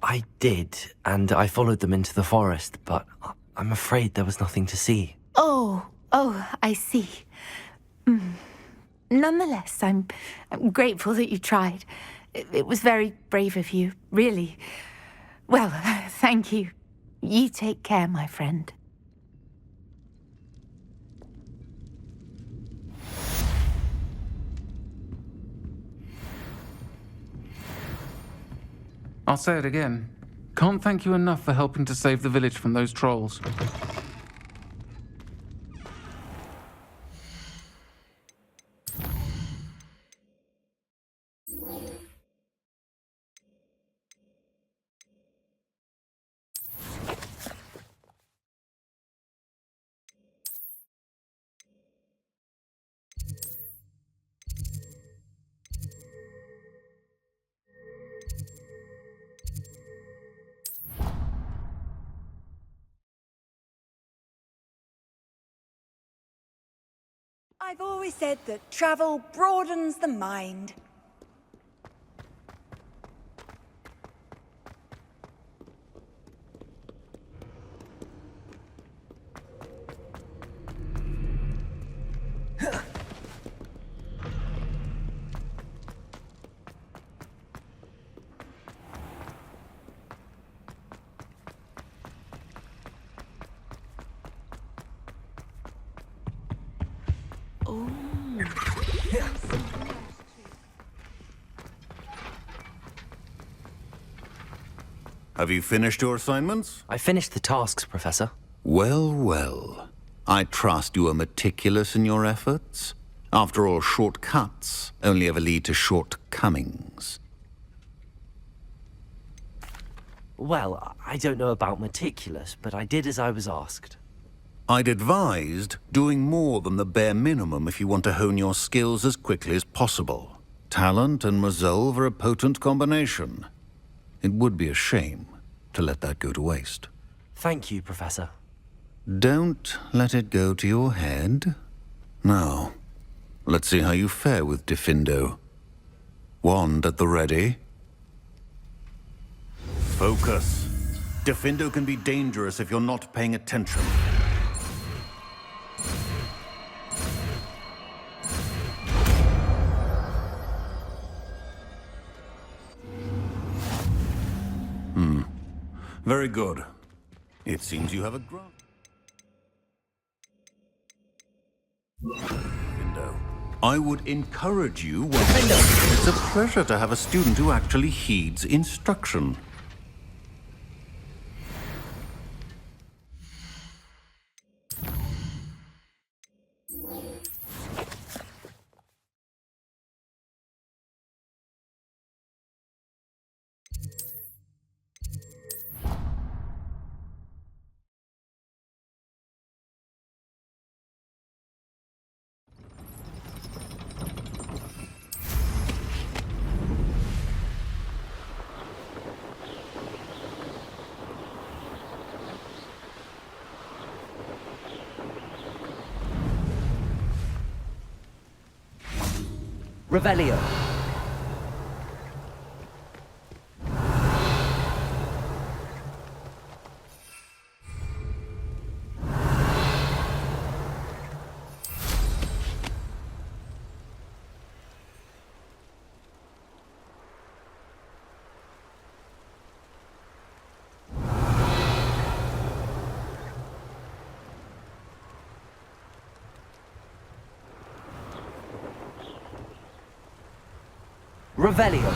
Speaker 13: I did, and I followed them into the forest, but I'm afraid there was nothing to see.
Speaker 15: Oh, I see. Nonetheless, I'm grateful that you tried. It was very brave of you, really. Well, thank you. You take care, my friend.
Speaker 18: I'll say it again. Can't thank you enough for helping to save the village from those trolls.
Speaker 19: I've always said that travel broadens the mind.
Speaker 1: Have you finished your assignments?
Speaker 13: I finished the tasks, Professor.
Speaker 1: Well, well. I trust you are meticulous in your efforts. After all, shortcuts only ever lead to shortcomings.
Speaker 13: Well, I don't know about meticulous, but I did as I was asked.
Speaker 1: I'd advised doing more than the bare minimum if you want to hone your skills as quickly as possible. Talent and resolve are a potent combination. It would be a shame to let that go to waste.
Speaker 13: Thank you, Professor.
Speaker 1: Don't let it go to your head. Now, let's see how you fare with Diffindo. Wand at the ready. Focus. Diffindo can be dangerous if you're not paying attention. Very good. It seems you have a grant. Diffindo, I would encourage you. It's a pleasure to have a student who actually heeds instruction.
Speaker 2: Revelio. Revelio.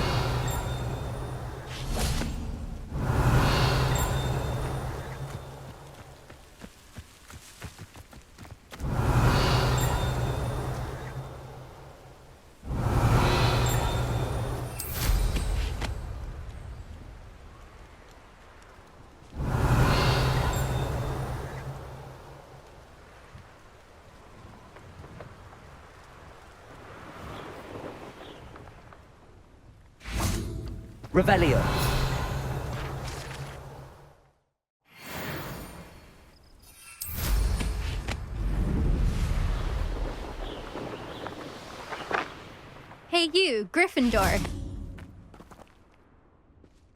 Speaker 2: Revelio.
Speaker 20: Hey you, Gryffindor.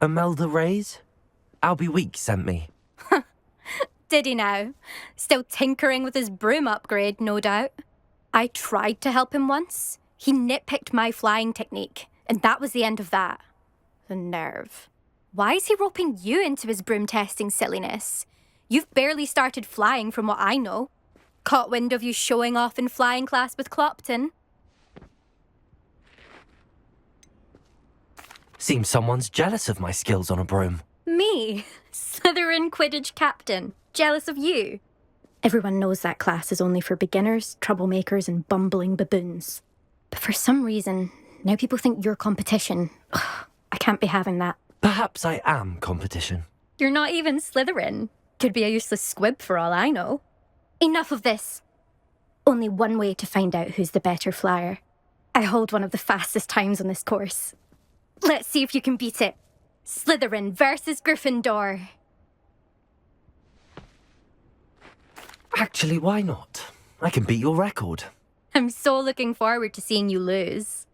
Speaker 13: Imelda Reyes? Albie Week sent me.
Speaker 20: Did he now? Still tinkering with his broom upgrade, no doubt. I tried to help him once. He nitpicked my flying technique, and that was the end of that. The nerve. Why is he roping you into his broom testing silliness? You've barely started flying from what I know. Caught wind of you showing off in flying class with Clopton.
Speaker 13: Seems someone's jealous of my skills on a broom.
Speaker 20: Me? Slytherin Quidditch captain. Jealous of you? Everyone knows that class is only for beginners, troublemakers, and bumbling baboons. But for some reason, now people think you're competition. Ugh, I can't be having that.
Speaker 13: Perhaps I am competition.
Speaker 20: You're not even Slytherin. Could be a useless squib for all I know. Enough of this. Only one way to find out who's the better flyer. I hold one of the fastest times on this course. Let's see if you can beat it. Slytherin versus Gryffindor.
Speaker 13: Actually, why not? I can beat your record.
Speaker 20: I'm so looking forward to seeing you lose.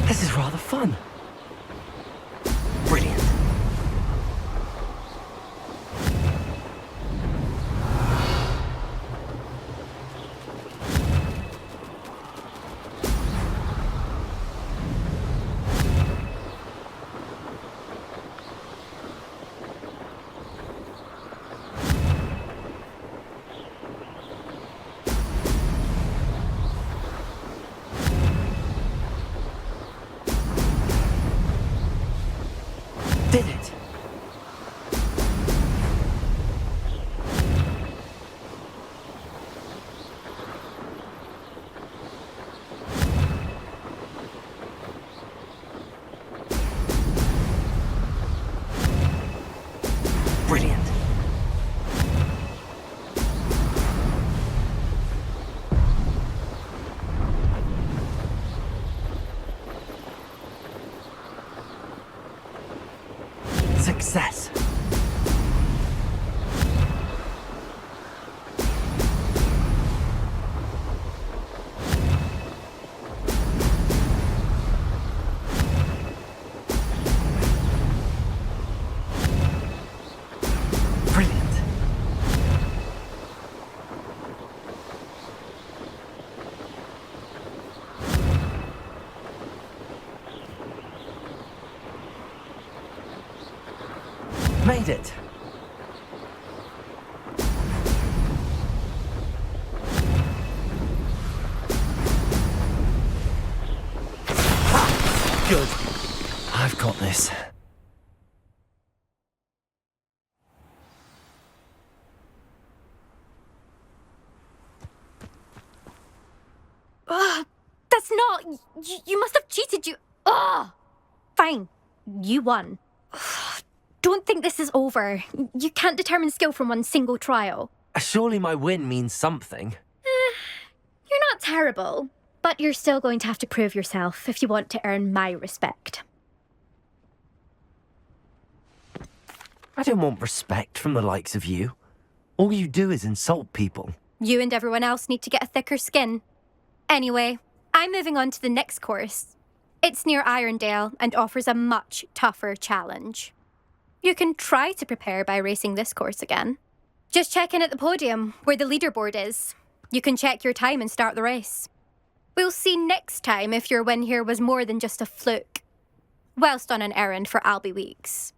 Speaker 13: This is rather fun. Brilliant.
Speaker 2: made it. Ha! Good. I've got this.
Speaker 20: Ugh, that's not... You must have cheated, you... Ugh! Fine. You won. Ugh, don't think this is over. You can't determine skill from one single trial.
Speaker 2: Surely my win means something.
Speaker 20: You're not terrible, but you're still going to have to prove yourself if you want to earn my respect.
Speaker 2: I don't want respect from the likes of you. All you do is insult people.
Speaker 20: You and everyone else need to get a thicker skin. Anyway, I'm moving on to the next course. It's near Irondale and offers a much tougher challenge. You can try to prepare by racing this course again. Just check in at the podium, where the leaderboard is. You can check your time and start the race. We'll see next time if your win here was more than just a fluke. Whilst on an errand for Albie Weeks.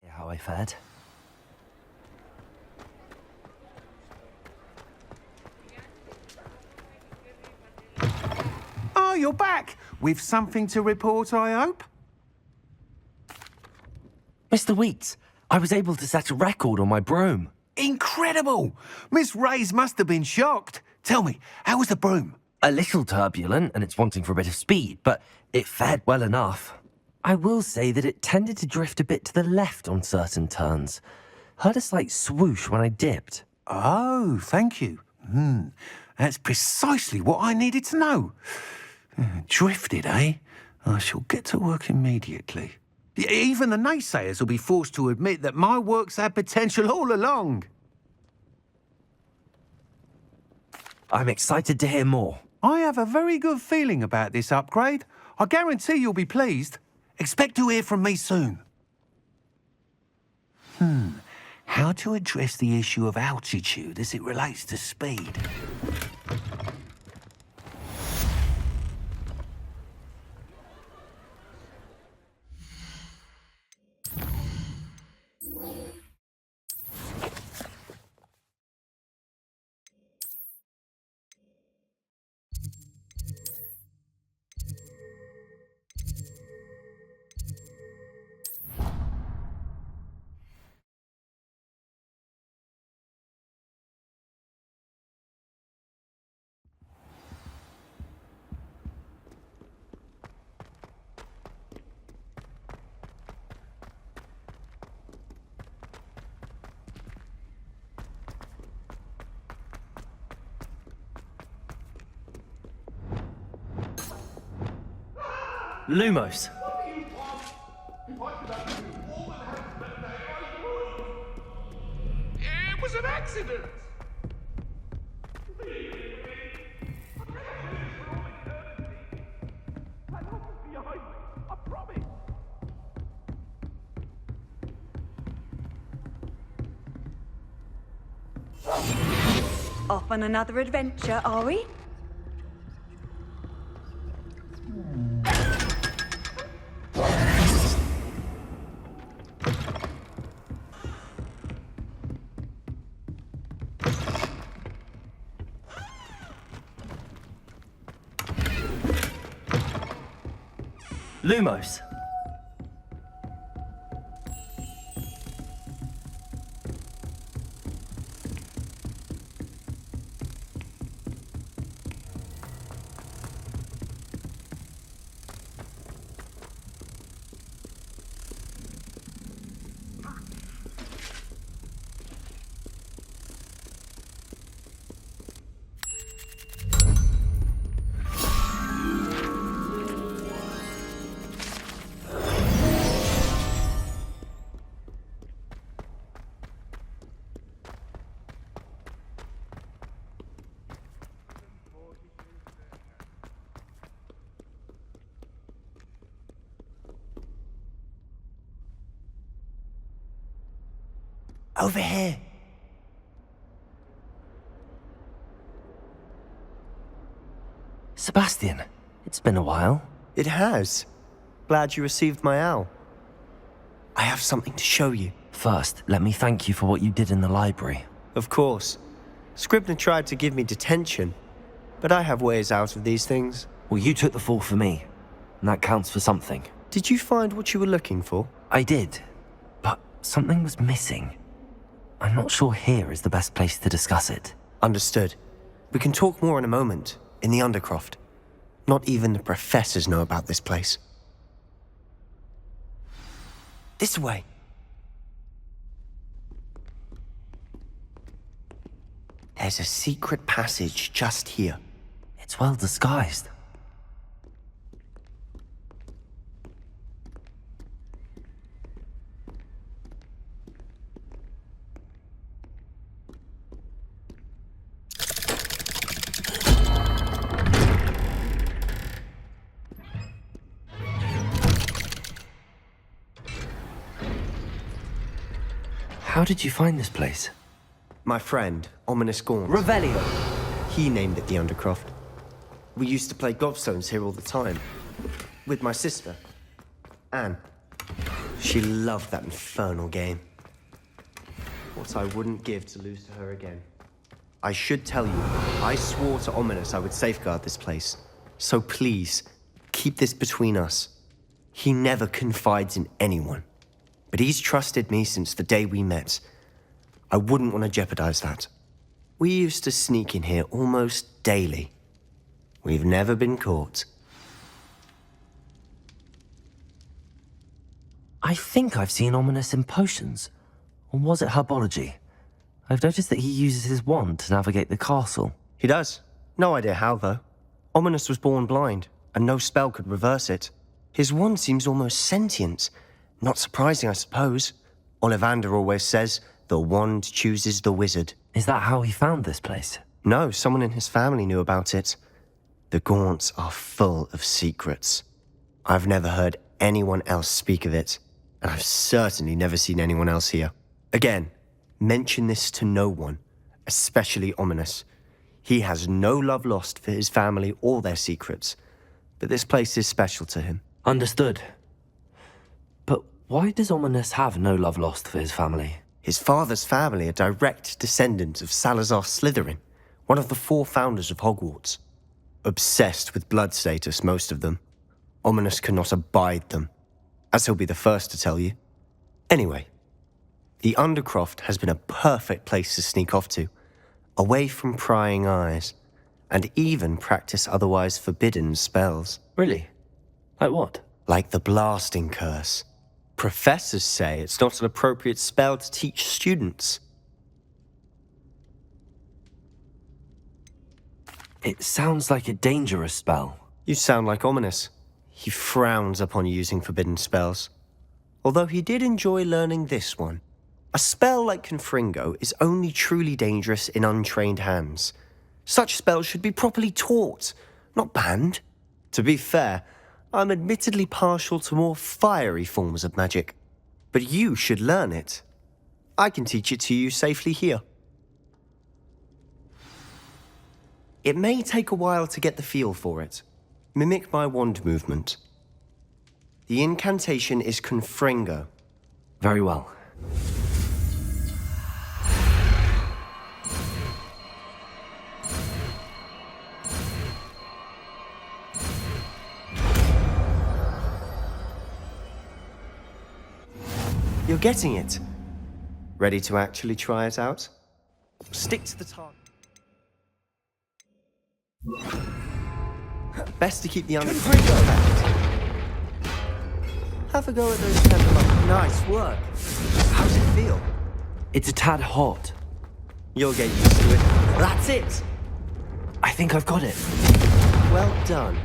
Speaker 2: How I fared.
Speaker 6: Oh, you're back! With something to report, I hope?
Speaker 2: Mr. Wheats, I was able to set a record on my broom.
Speaker 6: Incredible! Miss Reyes must have been shocked. Tell me, how was the broom?
Speaker 2: A little turbulent, and it's wanting for a bit of speed, but it fared well enough. I will say that it tended to drift a bit to the left on certain turns. Heard a slight swoosh when I dipped.
Speaker 6: Oh, thank you. That's precisely what I needed to know. Drifted, eh? I shall get to work immediately. Even the naysayers will be forced to admit that my work's had potential all along.
Speaker 2: I'm excited to hear more.
Speaker 6: I have a very good feeling about this upgrade. I guarantee you'll be pleased. Expect to hear from me soon. How to address the issue of altitude as it relates to speed?
Speaker 2: Lumos.
Speaker 3: It was an accident.
Speaker 19: Off on another adventure, are we?
Speaker 2: Lumos.
Speaker 11: Over here.
Speaker 2: Sebastian, it's been a while.
Speaker 11: It has. Glad you received my owl. I have something to show you.
Speaker 2: First, let me thank you for what you did in the library.
Speaker 11: Of course. Scribner tried to give me detention, but I have ways out of these things.
Speaker 2: Well, you took the fall for me, and that counts for something.
Speaker 11: Did you find what you were looking for?
Speaker 2: I did, but something was missing. I'm not sure here is the best place to discuss it.
Speaker 11: Understood. We can talk more in a moment, in the Undercroft. Not even the professors know about this place. This way. There's a secret passage just here.
Speaker 2: It's well disguised. How did you find this place?
Speaker 11: My friend, Ominous Gaunt.
Speaker 2: Revelio!
Speaker 11: He named it the Undercroft. We used to play gobstones here all the time. With my sister, Anne. She loved that infernal game. What I wouldn't give to lose to her again. I should tell you, I swore to Ominous I would safeguard this place. So please, keep this between us. He never confides in anyone. But he's trusted me since the day we met. I wouldn't want to jeopardize that. We used to sneak in here almost daily. We've never been caught.
Speaker 2: I think I've seen Ominous in potions. Or was it herbology? I've noticed that he uses his wand to navigate the castle.
Speaker 11: He does. No idea how, though. Ominous was born blind, and no spell could reverse it. His wand seems almost sentient. Not surprising, I suppose. Ollivander always says, the wand chooses the wizard.
Speaker 2: Is that how he found this place?
Speaker 11: No, someone in his family knew about it. The Gaunts are full of secrets. I've never heard anyone else speak of it, and I've certainly never seen anyone else here. Again, mention this to no one, especially Ominous. He has no love lost for his family or their secrets, but this place is special to him.
Speaker 2: Understood. But why does Ominous have no love lost for his family?
Speaker 11: His father's family are direct descendants of Salazar Slytherin, one of the 4 founders of Hogwarts. Obsessed with blood status, most of them. Ominous cannot abide them, as he'll be the first to tell you. Anyway, the Undercroft has been a perfect place to sneak off to, away from prying eyes, and even practice otherwise forbidden spells.
Speaker 2: Really? Like what?
Speaker 11: Like the blasting curse. Professors say it's not an appropriate spell to teach students.
Speaker 2: It sounds like a dangerous spell.
Speaker 11: You sound like Ominous. He frowns upon using forbidden spells. Although he did enjoy learning this one. A spell like Confringo is only truly dangerous in untrained hands. Such spells should be properly taught, not banned. To be fair, I'm admittedly partial to more fiery forms of magic. But you should learn it. I can teach it to you safely here. It may take a while to get the feel for it. Mimic my wand movement. The incantation is Confringo.
Speaker 2: Very well.
Speaker 11: You're getting it. Ready to actually try it out? Stick to the target. Best to keep the Undercroft. Have a go at those tendrils. Nice work. How does it feel?
Speaker 2: It's a tad hot.
Speaker 11: You'll get used to it. That's it.
Speaker 2: I think I've got it.
Speaker 11: Well done.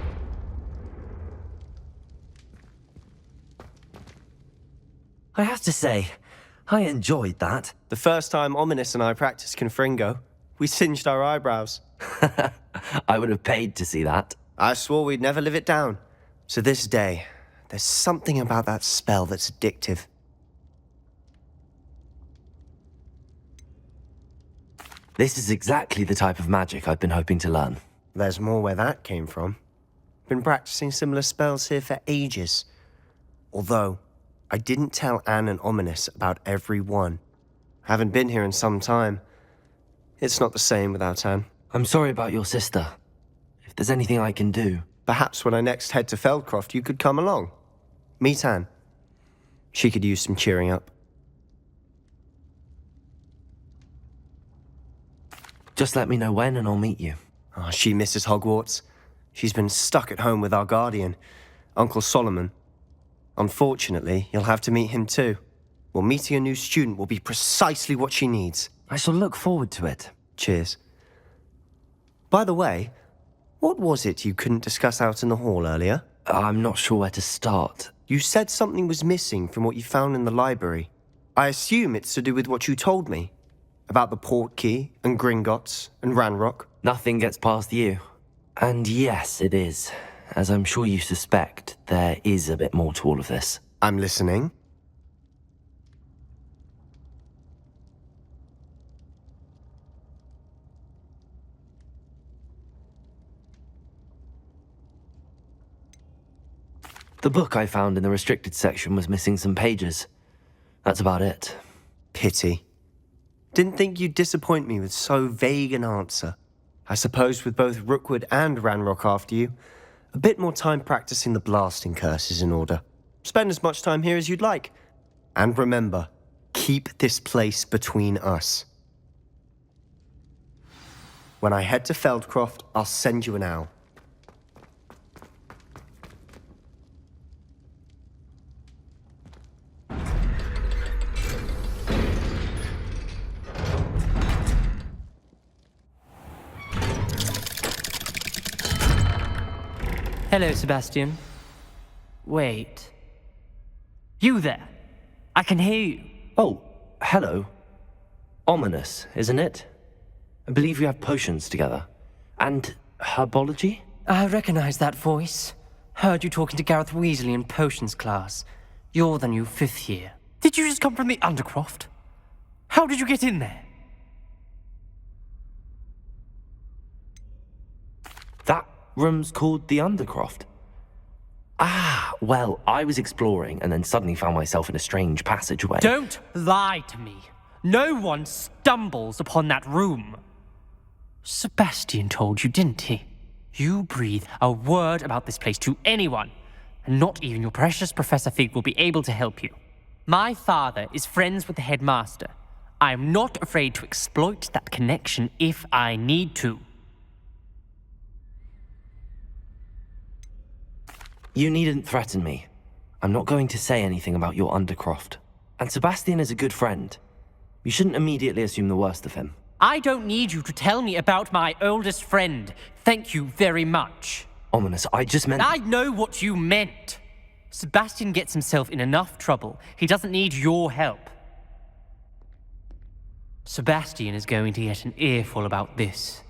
Speaker 2: I have to say, I enjoyed that.
Speaker 11: The first time Ominous and I practiced Confringo, we singed our eyebrows.
Speaker 2: I would have paid to see that.
Speaker 11: I swore we'd never live it down. To this day, there's something about that spell that's addictive.
Speaker 2: This is exactly the type of magic I've been hoping to learn.
Speaker 11: There's more where that came from. Been practicing similar spells here for ages. Although, I didn't tell Anne and Ominous about every one. Haven't been here in some time. It's not the same without Anne.
Speaker 2: I'm sorry about your sister. If there's anything I can do...
Speaker 11: Perhaps when I next head to Feldcroft, you could come along. Meet Anne. She could use some cheering up.
Speaker 2: Just let me know when and I'll meet you.
Speaker 11: Oh, she misses Hogwarts. She's been stuck at home with our guardian, Uncle Solomon. Unfortunately, you'll have to meet him too. Well, meeting a new student will be precisely what she needs.
Speaker 2: I shall look forward to it.
Speaker 11: Cheers. By the way, what was it you couldn't discuss out in the hall earlier?
Speaker 2: I'm not sure where to start.
Speaker 11: You said something was missing from what you found in the library. I assume it's to do with what you told me. About the Portkey, and Gringotts, and Ranrock.
Speaker 2: Nothing gets past you. And yes, it is. As I'm sure you suspect, there is a bit more to all of this.
Speaker 11: I'm listening.
Speaker 2: The book I found in the restricted section was missing some pages. That's about it.
Speaker 11: Pity. Didn't think you'd disappoint me with so vague an answer. I suppose with both Rookwood and Ranrock after you, a bit more time practicing the blasting curse is in order. Spend as much time here as you'd like. And remember, keep this place between us. When I head to Feldcroft, I'll send you an owl.
Speaker 21: Hello, Sebastian. Wait. You there? I can hear you.
Speaker 2: Oh, hello. Ominous, isn't it? I believe we have potions together. And herbology?
Speaker 21: I recognize that voice. Heard you talking to Gareth Weasley in potions class. You're the new 5th year. Did you just come from the Undercroft? How did you get in there?
Speaker 2: That room's called the Undercroft. Ah, well, I was exploring and then suddenly found myself in a strange passageway.
Speaker 21: Don't lie to me. No one stumbles upon that room. Sebastian told you, didn't he? You breathe a word about this place to anyone, and not even your precious Professor Fig will be able to help you. My father is friends with the headmaster. I am not afraid to exploit that connection if I need to.
Speaker 2: You needn't threaten me. I'm not going to say anything about your Undercroft. And Sebastian is a good friend. You shouldn't immediately assume the worst of him.
Speaker 21: I don't need you to tell me about my oldest friend. Thank you very much.
Speaker 2: Ominous, I just meant...
Speaker 21: I know what you meant. Sebastian gets himself in enough trouble. He doesn't need your help. Sebastian is going to get an earful about this.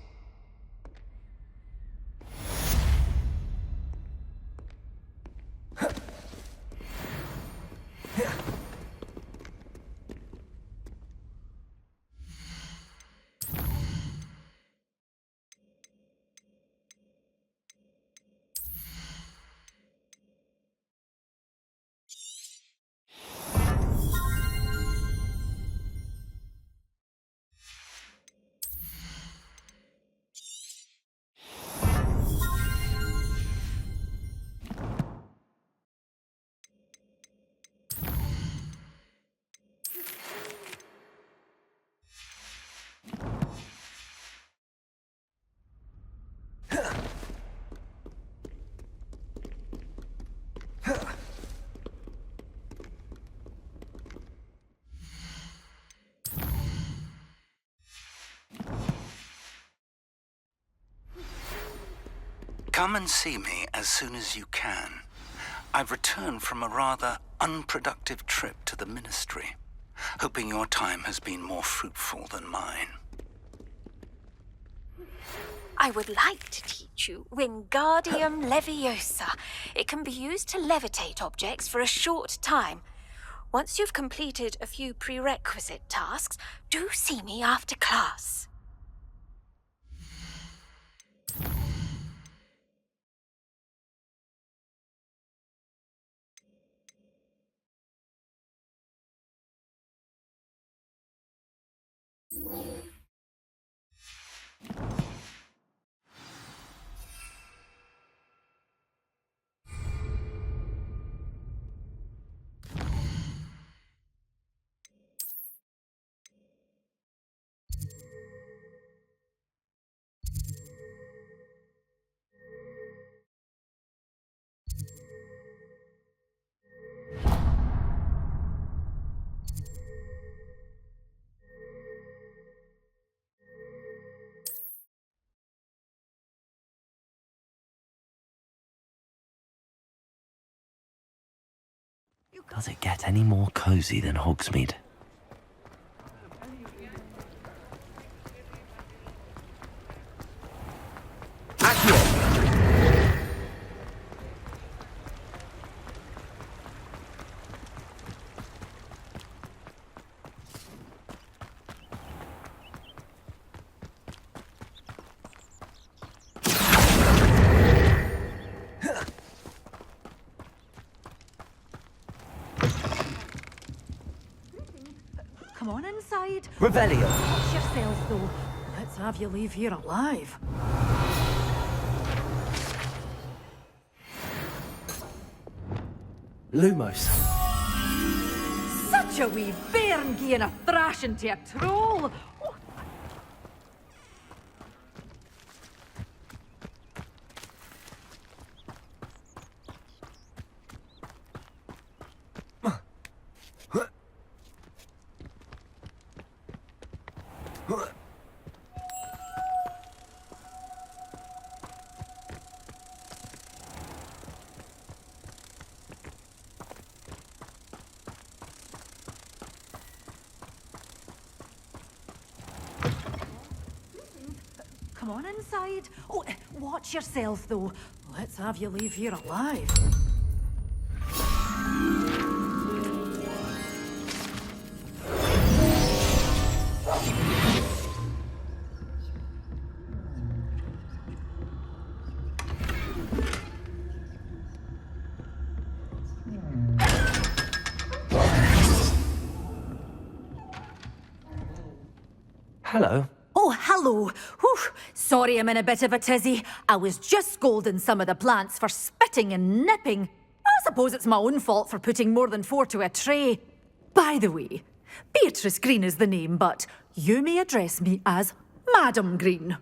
Speaker 22: Come and see me as soon as you can. I've returned from a rather unproductive trip to the Ministry, hoping your time has been more fruitful than mine.
Speaker 15: I would like to teach you Wingardium Leviosa. It can be used to levitate objects for a short time. Once you've completed a few prerequisite tasks, do see me after class.
Speaker 13: Does it get any more cozy than Hogsmeade?
Speaker 7: Come on inside.
Speaker 2: Revelio.
Speaker 7: Watch yourself, though. Let's have you leave here alive.
Speaker 2: Lumos.
Speaker 7: Such a wee bairn gieing a thrashing to a troll. Oh. Come on inside. Oh, watch yourself, though. Let's have you leave here alive.
Speaker 2: Hello.
Speaker 7: Oh, hello. Whew. Sorry I'm in a bit of a tizzy. I was just scolding some of the plants for spitting and nipping. I suppose it's my own fault for putting more than 4 to a tray. By the way, Beatrice Green is the name, but you may address me as Madam Green.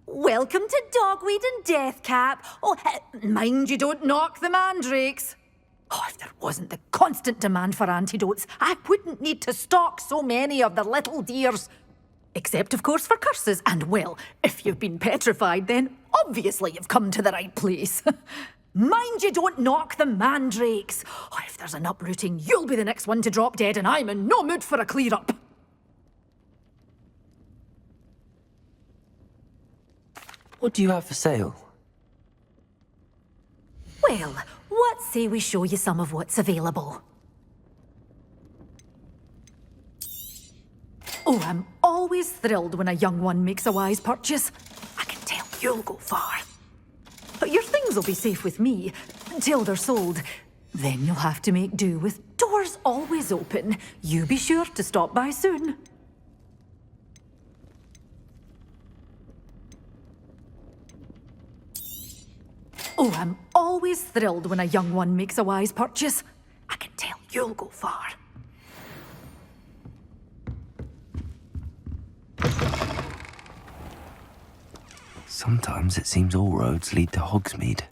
Speaker 7: Welcome to Dogweed and Deathcap. Oh, mind you don't knock the mandrakes. Oh, if there wasn't the constant demand for antidotes, I wouldn't need to stock so many of the little dears. Except, of course, for curses. And, well, if you've been petrified, then obviously you've come to the right place. Mind you don't knock the mandrakes. Oh, if there's an uprooting, you'll be the next one to drop dead, and I'm in no mood for a clear-up.
Speaker 2: What do you have for sale?
Speaker 7: Well, what say we show you some of what's available? Oh, I'm always thrilled when a young one makes a wise purchase. I can tell you'll go far. But your things will be safe with me until they're sold. Then you'll have to make do with doors always open. You be sure to stop by soon. Oh, I'm always thrilled when a young one makes a wise purchase. I can tell you'll go far.
Speaker 13: Sometimes it seems all roads lead to Hogsmeade.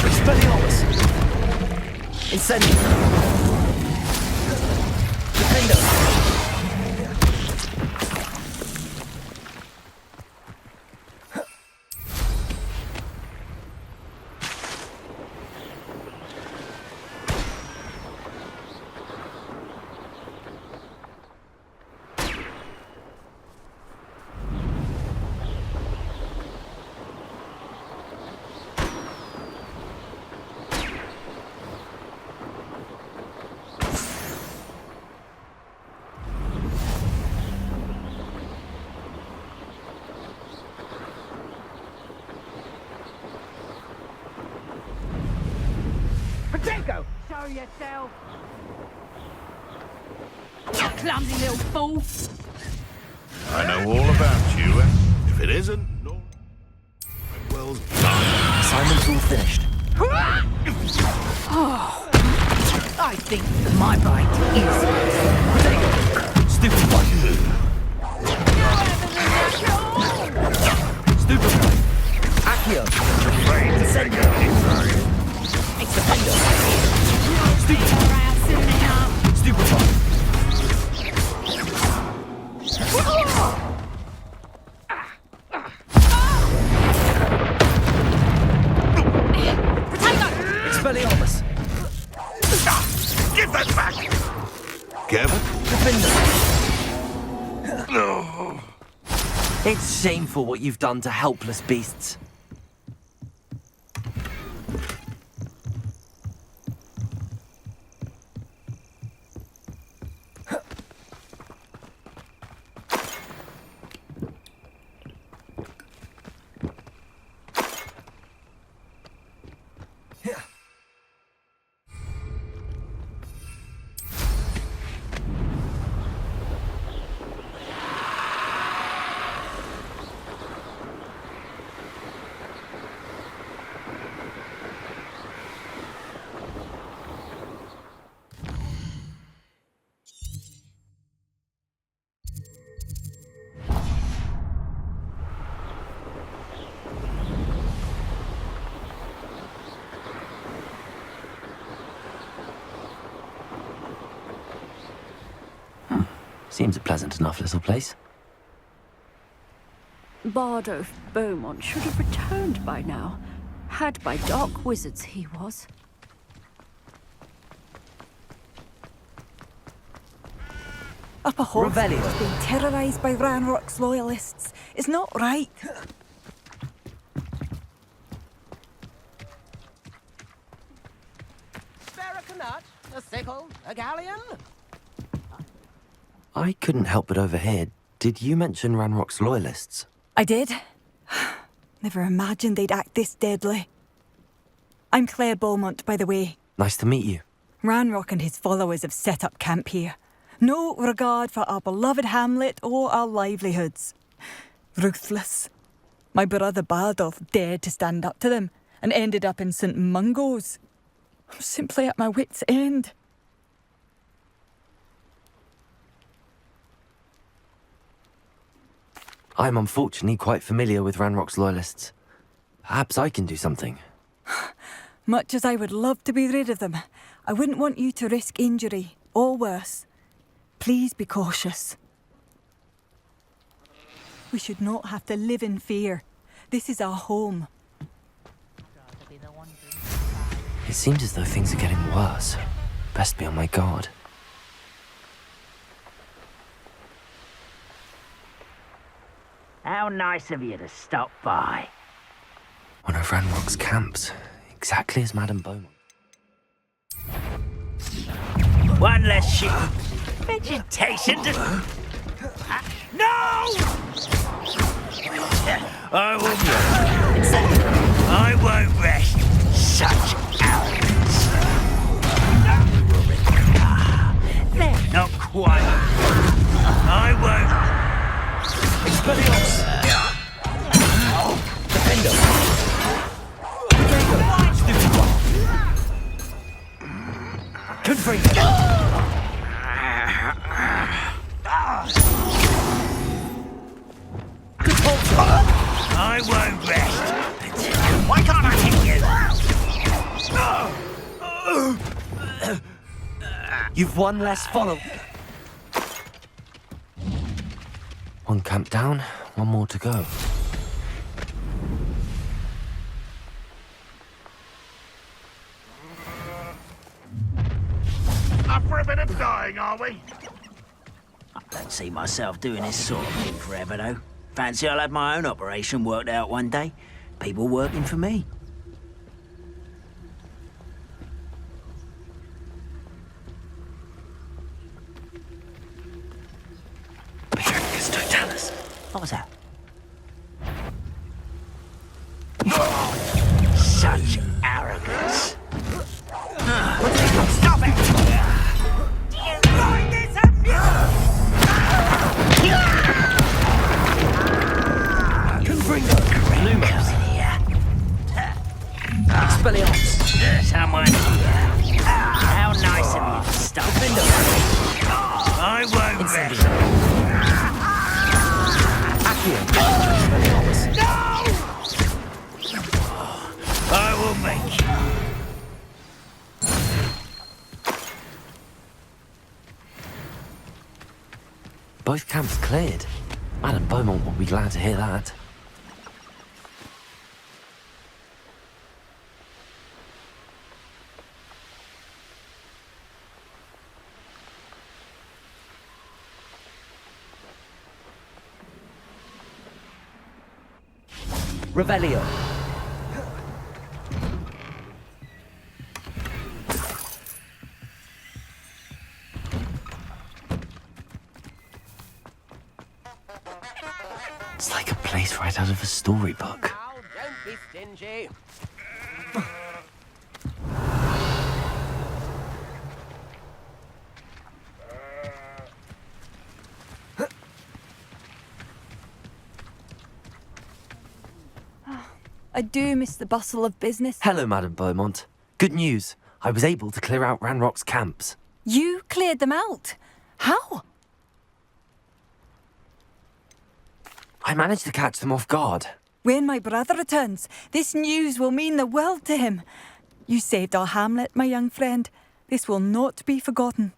Speaker 2: Expelliarmus! Incendium!
Speaker 17: Potato! Show yourself! You clumsy little fool!
Speaker 3: I know all about you, and if it isn't, no. Well done.
Speaker 2: Assignment's all finished.
Speaker 17: Oh, I think my bite is
Speaker 2: Stupid one. Stupid one. Accio. Incendio. Extendo. Stupid one. Stupid one. Expelliarmus!
Speaker 3: Give that back! Kevin?
Speaker 2: No. It's shameful what you've done to helpless beasts.
Speaker 13: Seems a pleasant enough little place.
Speaker 17: Bardo Beaumont should have returned by now. Had by dark wizards he was.
Speaker 19: Upper Hogwarts
Speaker 2: Revelio.
Speaker 19: has been terrorised by Ranrock's loyalists. It's not right.
Speaker 4: Spare a nut, a sickle, a galleon?
Speaker 13: I couldn't help but overhear. Did you mention Ranrock's loyalists?
Speaker 19: I did. Never imagined they'd act this deadly. I'm Claire Beaumont, by the way.
Speaker 13: Nice to meet you.
Speaker 19: Ranrock and his followers have set up camp here. No regard for our beloved hamlet or our livelihoods. Ruthless. My brother Bardolph dared to stand up to them and ended up in St. Mungo's. I'm simply at my wit's end.
Speaker 13: I'm unfortunately quite familiar with Ranrock's loyalists. Perhaps I can do something.
Speaker 19: Much as I would love to be rid of them, I wouldn't want you to risk injury, or worse. Please be cautious. We should not have to live in fear. This is our home.
Speaker 13: It seems as though things are getting worse. Best be on my guard.
Speaker 12: How nice of you to stop by.
Speaker 13: One of Ranrock's camps. Exactly as Madame Beaumont.
Speaker 12: One less ship. Vegetation to... No! I won't rest. Such arrogance. They're not quite. I won't.
Speaker 2: Expelliarmus! Defendo! Stupid one! Confringo! Depulso!
Speaker 12: I won't rest. Why can't I hit you?
Speaker 2: You've one less follow. One camp down, one more to go.
Speaker 9: Up for a bit of dying, are we?
Speaker 16: I don't see myself doing this sort of thing forever, though. Fancy I'll have my own operation worked out one day. People working for me. What was that? Such arrogance. Stop it! Do you find this
Speaker 2: Can bring the
Speaker 16: Lumos here.
Speaker 2: Spellions.
Speaker 16: Someone here. How nice of you to stop. I won't rest.
Speaker 2: No!
Speaker 16: I will make you.
Speaker 2: Both camps cleared. Madame Beaumont will be glad to hear that. Revelio. It's like a place right out of a storybook.
Speaker 4: Now, don't be stingy.
Speaker 19: I do miss the bustle of business.
Speaker 2: Hello, Madame Beaumont. Good news. I was able to clear out Ranrock's camps.
Speaker 19: You cleared them out? How?
Speaker 2: I managed to catch them off guard.
Speaker 19: When my brother returns, this news will mean the world to him. You saved our hamlet, my young friend. This will not be forgotten.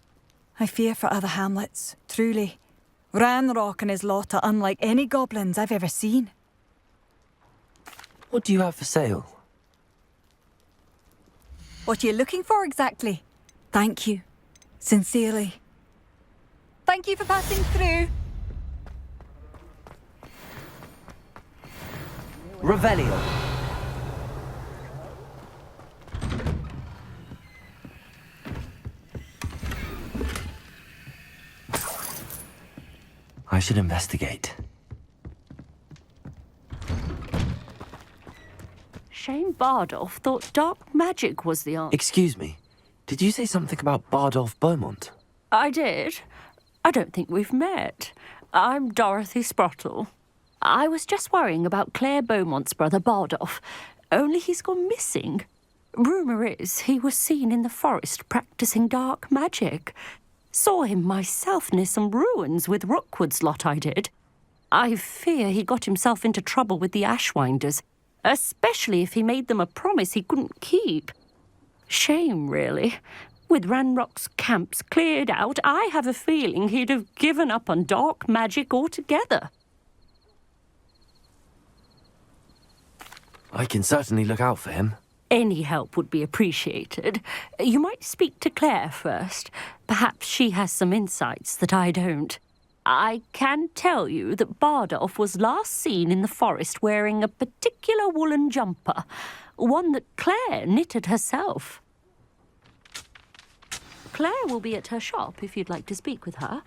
Speaker 19: I fear for other hamlets, truly. Ranrock and his lot are unlike any goblins I've ever seen.
Speaker 2: What do you have for sale?
Speaker 19: What are you looking for exactly? Thank you. Sincerely. Thank you for passing through.
Speaker 2: Revelio. I should investigate.
Speaker 10: Shame Bardolph thought dark magic was the answer.
Speaker 2: Excuse me. Did you say something about Bardolph Beaumont?
Speaker 10: I did. I don't think we've met. I'm Dorothy Sprottle. I was just worrying about Claire Beaumont's brother Bardolph, only he's gone missing. Rumour is he was seen in the forest practising dark magic. Saw him myself near some ruins with Rookwood's lot I did. I fear he got himself into trouble with the Ashwinders, especially if he made them a promise he couldn't keep. Shame, really. With Ranrock's camps cleared out, I have a feeling he'd have given up on dark magic altogether.
Speaker 2: I can certainly look out for him.
Speaker 10: Any help would be appreciated. You might speak to Claire first. Perhaps she has some insights that I don't. I can tell you that Bardolph was last seen in the forest wearing a particular woolen jumper, one that Claire knitted herself. Claire will be at her shop if you'd like to speak with her.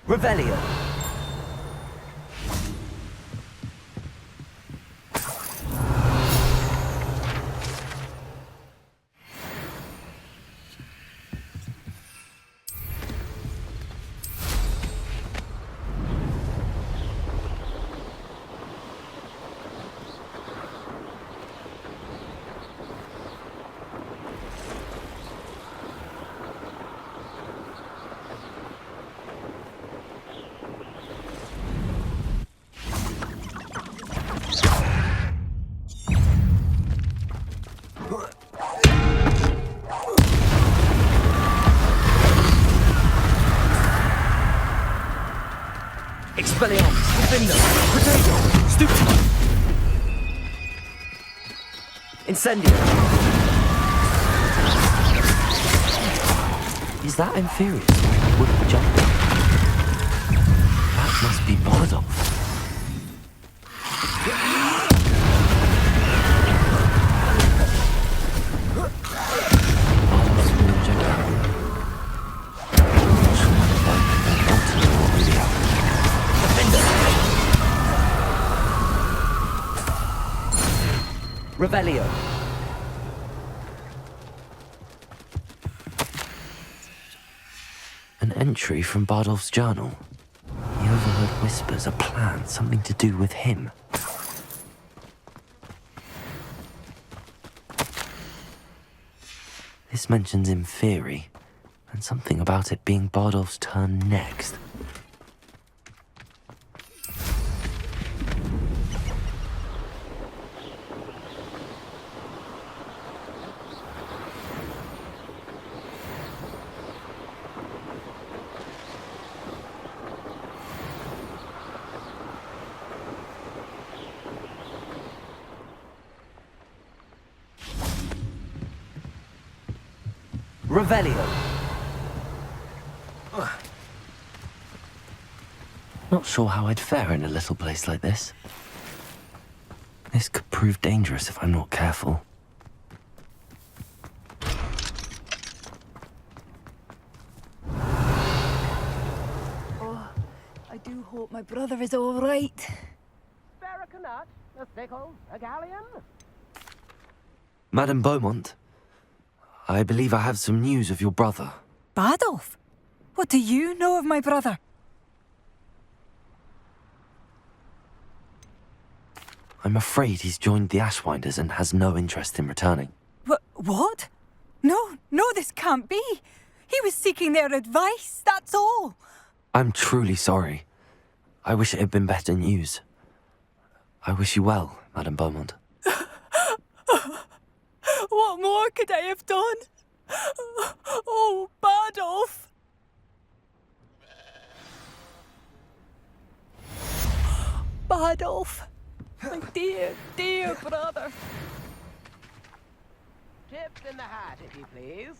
Speaker 2: Revelio. Expelliarmus, Gryffindor, Potato, Stupefy. Incendio. Is that Inferius? Wouldn't jump. That must be Bardolph. Revelio. An entry from Bardolph's journal. He overheard whispers, a plan, something to do with him. This mentions Inferi, and something about it being Bardolph's turn next. Revelio. Not sure how I'd fare in a little place like this. This could prove dangerous if I'm not careful.
Speaker 19: Oh, I do hope my brother is all right.
Speaker 4: Barracanut, a sickle, a galleon.
Speaker 2: Madame Beaumont, I believe I have some news of your brother.
Speaker 19: Bardolph? What do you know of my brother?
Speaker 2: I'm afraid he's joined the Ashwinders and has no interest in returning.
Speaker 19: What? No, this can't be. He was seeking their advice, that's all.
Speaker 2: I'm truly sorry. I wish it had been better news. I wish you well, Madame Beaumont.
Speaker 19: What more could I have done? Oh, Bardolph! Bardolph! My dear, dear brother!
Speaker 4: Tips in the hat, if you please.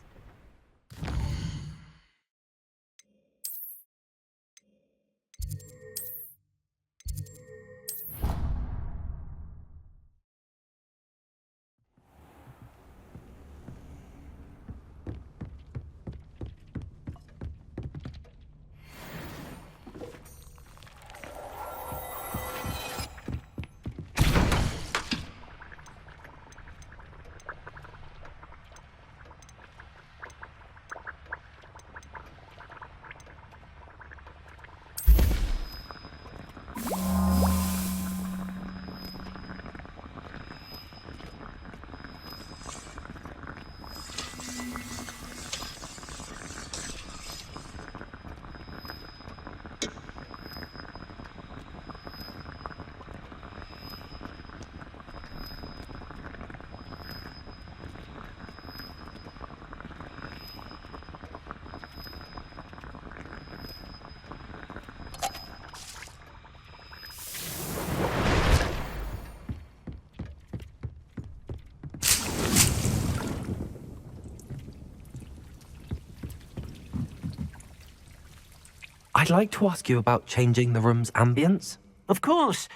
Speaker 2: I'd like to ask you about changing the room's ambience.
Speaker 8: Of course.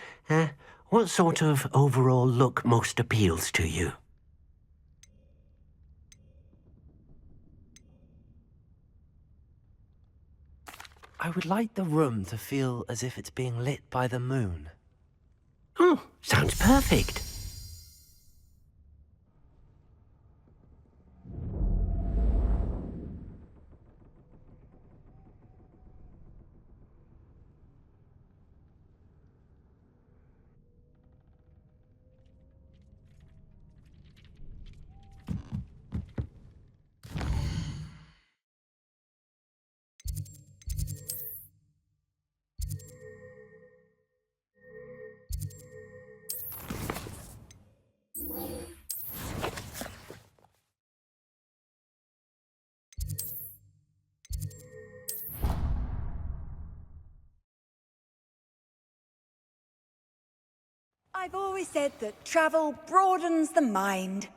Speaker 8: What sort of overall look most appeals to you?
Speaker 2: I would like the room to feel as if it's being lit by the moon.
Speaker 8: Oh, sounds perfect.
Speaker 19: I've always said that travel broadens the mind.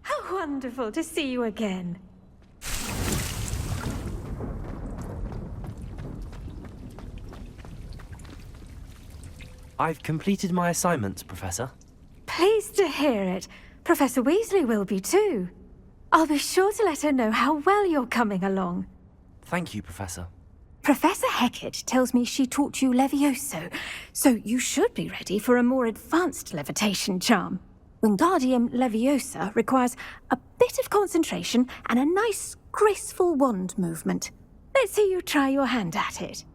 Speaker 7: How wonderful to see you again.
Speaker 2: I've completed my assignments, Professor.
Speaker 7: Pleased to hear it. Professor Weasley will be too. I'll be sure to let her know how well you're coming along.
Speaker 2: Thank you, Professor.
Speaker 7: Professor Hecat tells me she taught you Levioso, so you should be ready for a more advanced levitation charm. Wingardium Leviosa requires a bit of concentration and a nice, graceful wand movement. Let's see you try your hand at it.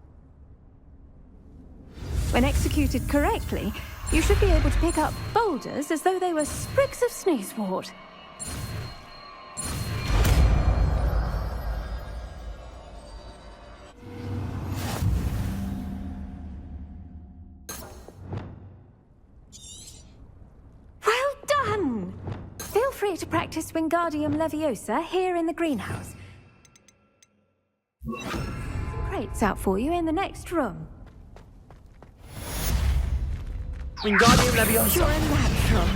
Speaker 7: When executed correctly, you should be able to pick up boulders as though they were sprigs of sneezewort. Well done! Feel free to practice Wingardium Leviosa here in the greenhouse. Crates out for you in the next room.
Speaker 2: Wingardium Leviosa!
Speaker 7: You're a natural.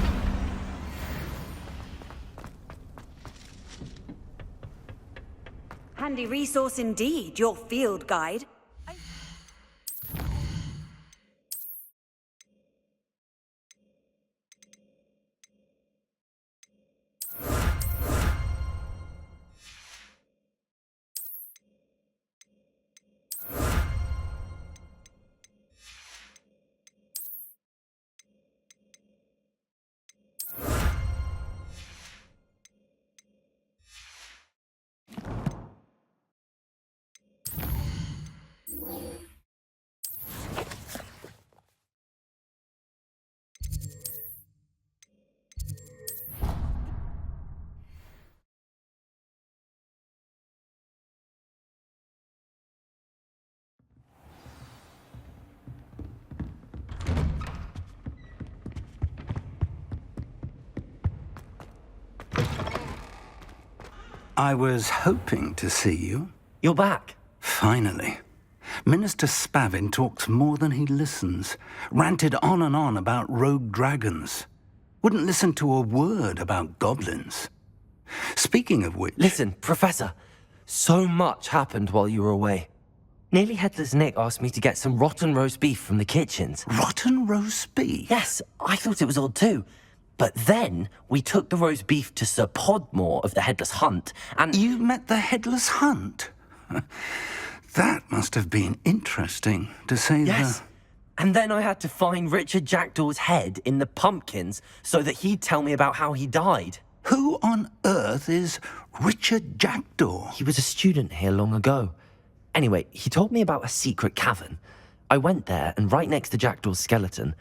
Speaker 19: Handy resource indeed, your field guide.
Speaker 22: I was hoping to see you.
Speaker 2: You're back.
Speaker 22: Finally. Minister Spavin talks more than he listens. Ranted on and on about rogue dragons. Wouldn't listen to a word about goblins. Speaking of which...
Speaker 2: Listen, Professor. So much happened while you were away. Nearly Headless Nick asked me to get some rotten roast beef from the kitchens.
Speaker 22: Rotten roast beef?
Speaker 2: Yes, I thought it was odd too. But then we took the roast beef to Sir Podmore of the Headless Hunt, and...
Speaker 22: You met the Headless Hunt? That must have been interesting, to say the...
Speaker 2: Yes. And then I had to find Richard Jackdaw's head in the pumpkins so that he'd tell me about how he died.
Speaker 22: Who on earth is Richard Jackdaw?
Speaker 2: He was a student here long ago. Anyway, he told me about a secret cavern. I went there, and right next to Jackdaw's skeleton,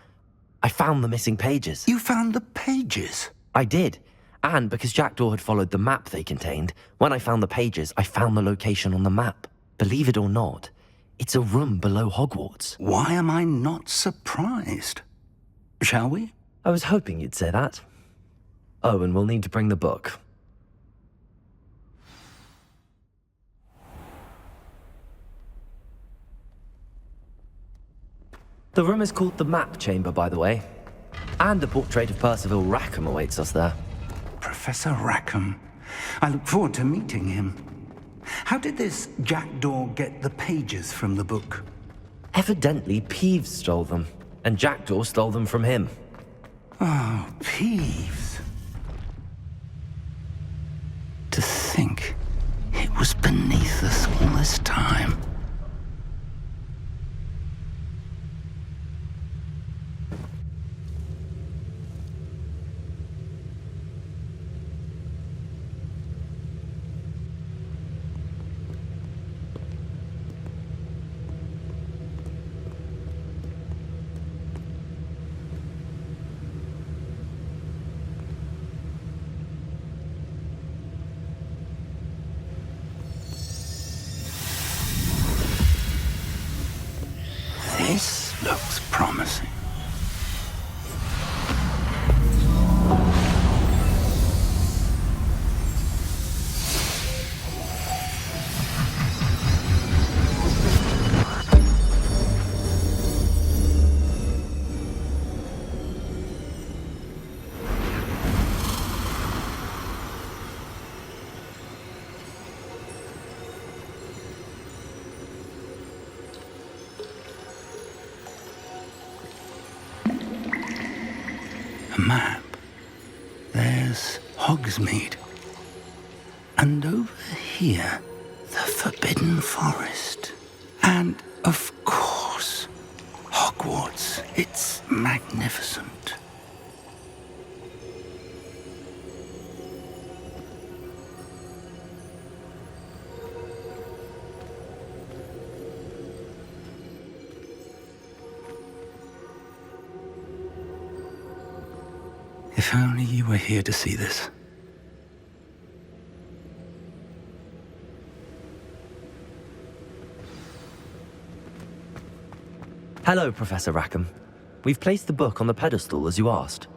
Speaker 2: I found the missing pages.
Speaker 22: You found the pages?
Speaker 2: I did. And because Jackdaw had followed the map they contained, when I found the pages, I found the location on the map. Believe it or not, it's a room below Hogwarts.
Speaker 22: Why am I not surprised? Shall we?
Speaker 2: I was hoping you'd say that. Oh, and we'll need to bring the book. The room is called the Map Chamber, by the way. And a portrait of Percival Rackham awaits us there.
Speaker 22: Professor Rackham. I look forward to meeting him. How did this Jackdaw get the pages from the book?
Speaker 2: Evidently, Peeves stole them, and Jackdaw stole them from him.
Speaker 22: Oh, Peeves. To think, was beneath us all this time. This looks promising. A map. There's Hogsmeade. And over here, the Forbidden Forest. And, of course, Hogwarts. It's magnificent. If only you were here to see this.
Speaker 2: Hello, Professor Rackham. We've placed the book on the pedestal as you asked.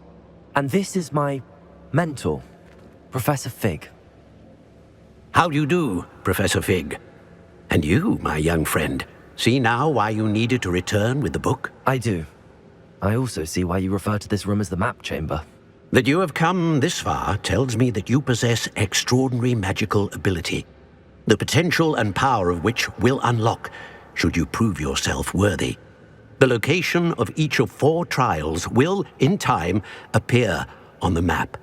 Speaker 2: And this is my mentor, Professor Fig.
Speaker 5: How do you do, Professor Fig? And you, my young friend, see now why you needed to return with the book?
Speaker 2: I do. I also see why you refer to this room as the map chamber.
Speaker 5: That you have come this far tells me that you possess extraordinary magical ability, the potential and power of which will unlock should you prove yourself worthy. The location of each of 4 trials will, in time, appear on the map.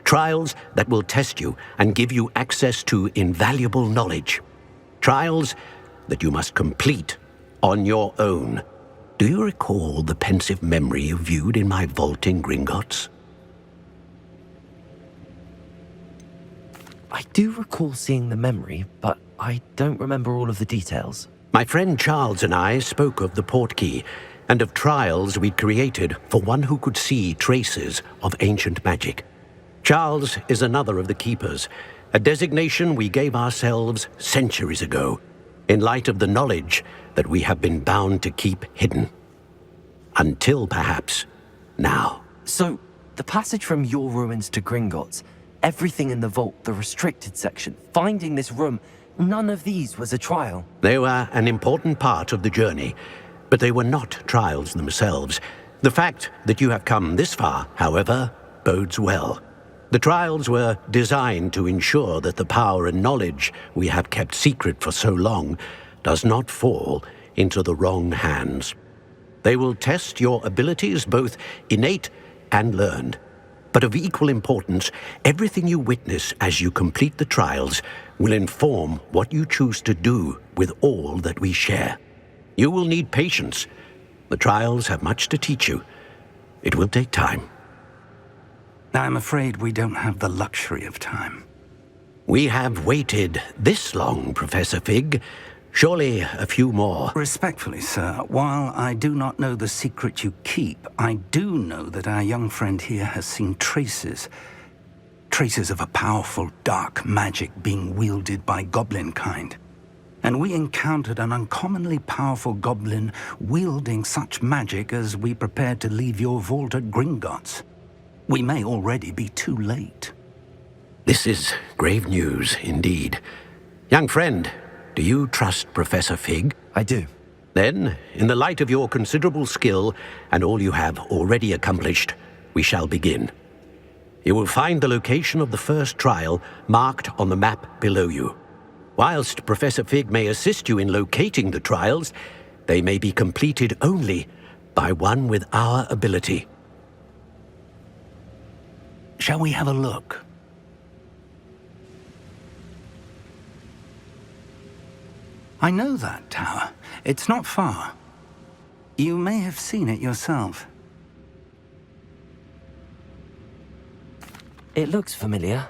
Speaker 5: Trials that will test you and give you access to invaluable knowledge. Trials that you must complete on your own. Do you recall the pensive memory you viewed in my vault in Gringotts?
Speaker 2: I do recall seeing the memory, but I don't remember all of the details.
Speaker 5: My friend Charles and I spoke of the portkey and of trials we'd created for one who could see traces of ancient magic. Charles is another of the keepers, a designation we gave ourselves centuries ago, in light of the knowledge that we have been bound to keep hidden. Until, perhaps, now.
Speaker 2: So, the passage from your ruins to Gringotts, everything in the vault, the restricted section, finding this room, none of these was a trial.
Speaker 5: They were an important part of the journey, but they were not trials themselves. The fact that you have come this far, however, bodes well. The trials were designed to ensure that the power and knowledge we have kept secret for so long does not fall into the wrong hands. They will test your abilities, both innate and learned. But of equal importance, everything you witness as you complete the trials will inform what you choose to do with all that we share. You will need patience. The trials have much to teach you. It will take time.
Speaker 22: I'm afraid we don't have the luxury of time.
Speaker 5: We have waited this long, Professor Fig. Surely a few more.
Speaker 22: Respectfully, sir, while I do not know the secret you keep, I do know that our young friend here has seen traces of a powerful dark magic being wielded by goblin kind. And we encountered an uncommonly powerful goblin wielding such magic as we prepared to leave your vault at Gringotts. We may already be too late.
Speaker 5: This is grave news indeed. Young friend, do you trust Professor Fig?
Speaker 2: I do.
Speaker 5: Then, in the light of your considerable skill and all you have already accomplished, we shall begin. You will find the location of the first trial marked on the map below you. Whilst Professor Fig may assist you in locating the trials, they may be completed only by one with our ability.
Speaker 22: Shall we have a look? I know that tower. It's not far. You may have seen it yourself.
Speaker 2: It looks familiar.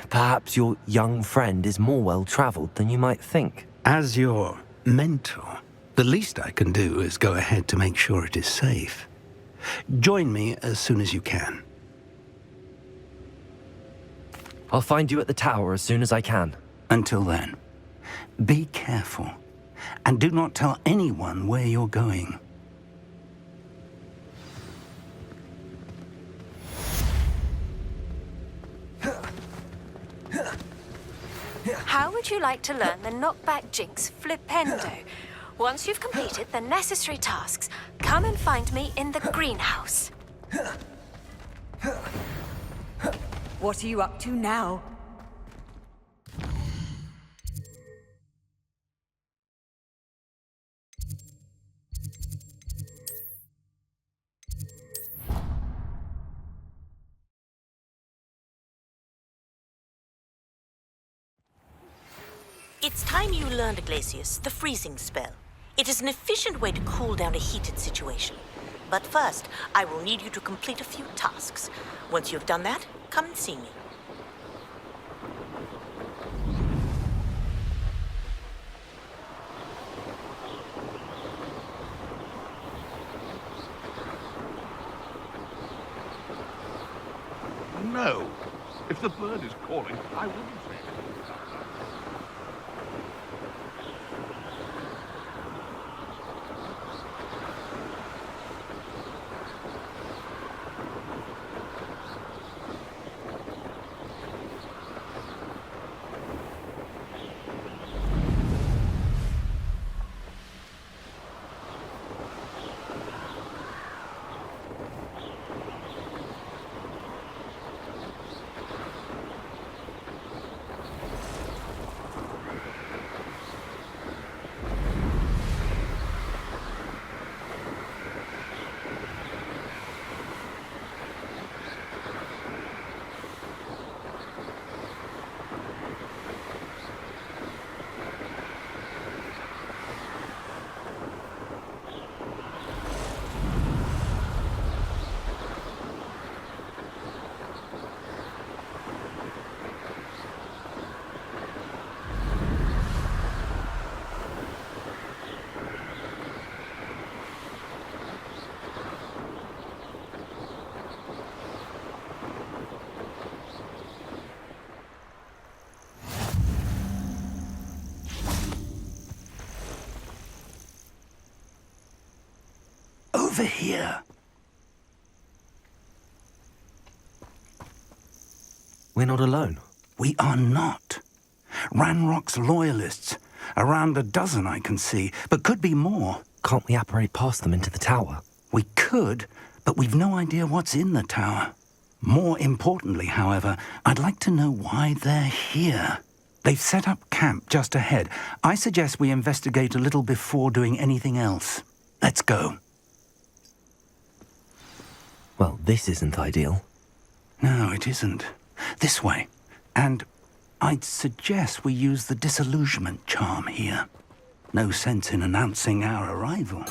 Speaker 2: Perhaps your young friend is more well-traveled than you might think.
Speaker 22: As your mentor, the least I can do is go ahead to make sure it is safe. Join me as soon as you can.
Speaker 2: I'll find you at the tower as soon as I can.
Speaker 22: Until then, be careful, and do not tell anyone where you're going.
Speaker 14: How would you like to learn the knockback jinx flipendo? Once you've completed the necessary tasks, come and find me in the greenhouse.
Speaker 19: What are you up to now?
Speaker 18: It's time you learned, Glacius, the freezing spell. It is an efficient way to cool down a heated situation. But first, I will need you to complete a few tasks. Once you've done that, come and see me.
Speaker 3: No. If the bird is calling, I wouldn't say it.
Speaker 22: Over here.
Speaker 2: We're not alone.
Speaker 22: We are not. Ranrock's loyalists. Around a dozen I can see, but could be more.
Speaker 2: Can't we apparate past them into the tower?
Speaker 22: We could, but we've no idea what's in the tower. More importantly, however, I'd like to know why they're here. They've set up camp just ahead. I suggest we investigate a little before doing anything else. Let's go.
Speaker 2: Well, this isn't ideal.
Speaker 22: No, it isn't. This way. And I'd suggest we use the disillusionment charm here. No sense in announcing our arrival.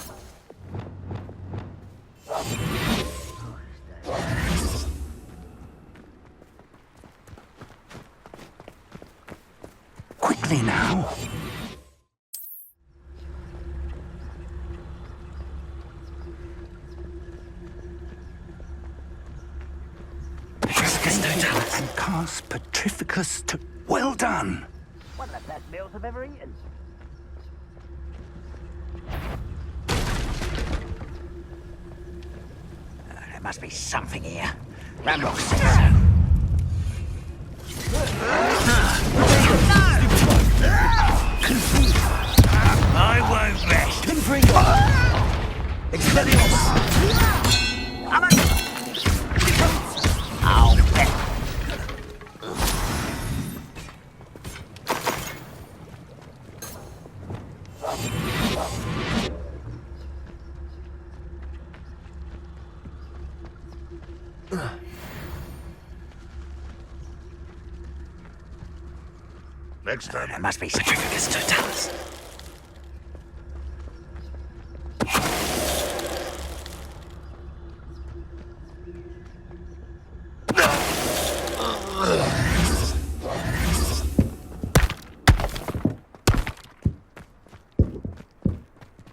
Speaker 22: Quickly now. And cast Petrificus to... Well done!
Speaker 16: One of the best meals I've ever eaten. There must be something here. Ramrock says so. I won't rest. I'll bet.
Speaker 9: Next time.
Speaker 16: There must be some.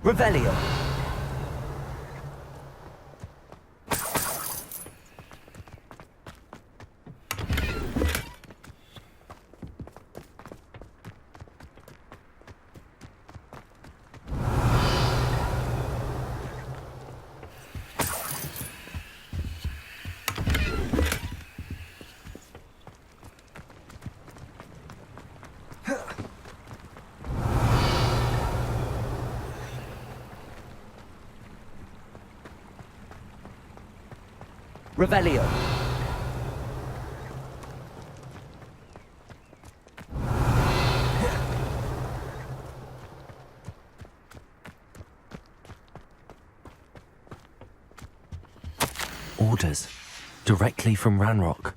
Speaker 2: Revelio. Revelio. Orders. Directly from Ranrock.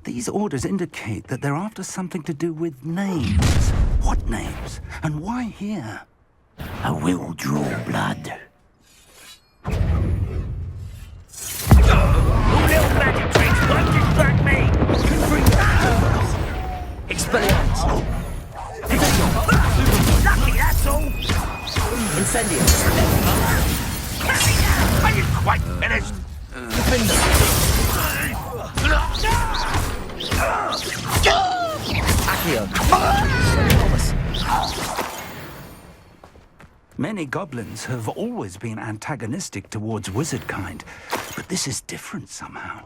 Speaker 22: These orders indicate that they're after something to do with names. What names? And why here?
Speaker 16: I will draw blood.
Speaker 12: Little magic tricks won't distract me!
Speaker 2: Expelliarmus.
Speaker 12: Lucky, that's all!
Speaker 2: Incendio.
Speaker 12: Carry down! Are you quite finished?
Speaker 22: Many goblins have always been antagonistic towards wizard kind, but this is different somehow.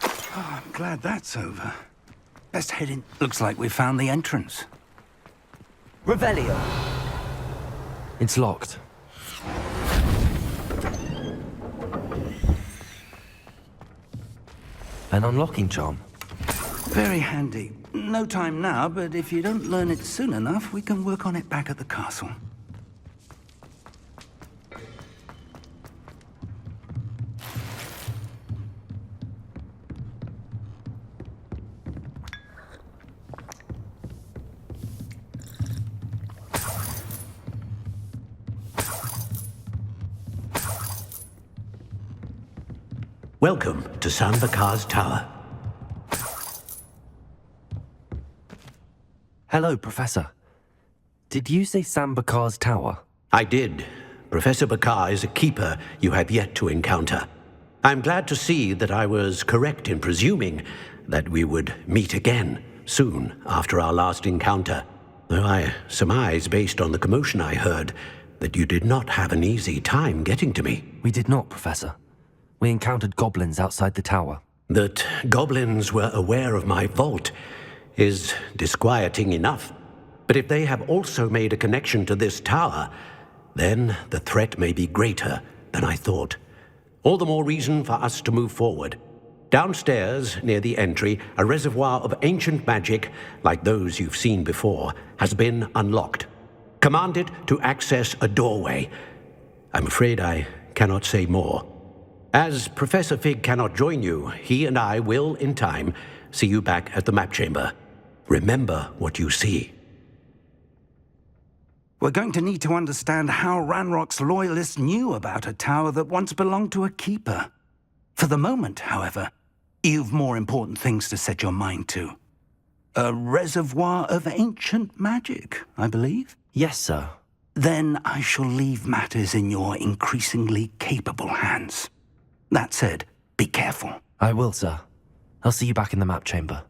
Speaker 22: Oh, I'm glad that's over. Best head in. Looks like we found the entrance.
Speaker 2: Revelio. It's locked. An unlocking charm.
Speaker 22: Very handy. No time now, but if you don't learn it soon enough, we can work on it back at the castle.
Speaker 5: Welcome to Sambakar's Tower.
Speaker 2: Hello, Professor. Did you say Sambakar's Tower?
Speaker 5: I did. Professor Bakar is a keeper you have yet to encounter. I'm glad to see that I was correct in presuming that we would meet again soon after our last encounter. Though I surmise, based on the commotion I heard, that you did not have an easy time getting to me.
Speaker 2: We did not, Professor. We encountered goblins outside the tower.
Speaker 5: That goblins were aware of my vault is disquieting enough. But if they have also made a connection to this tower, then the threat may be greater than I thought. All the more reason for us to move forward. Downstairs, near the entry, a reservoir of ancient magic, like those you've seen before, has been unlocked. Command it to access a doorway. I'm afraid I cannot say more. As Professor Fig cannot join you, he and I will, in time, see you back at the map chamber. Remember what you see.
Speaker 22: We're going to need to understand how Ranrock's loyalists knew about a tower that once belonged to a keeper. For the moment, however, you've more important things to set your mind to. A reservoir of ancient magic, I believe?
Speaker 2: Yes, sir.
Speaker 22: Then I shall leave matters in your increasingly capable hands. That said, be careful.
Speaker 2: I will, sir. I'll see you back in the map chamber.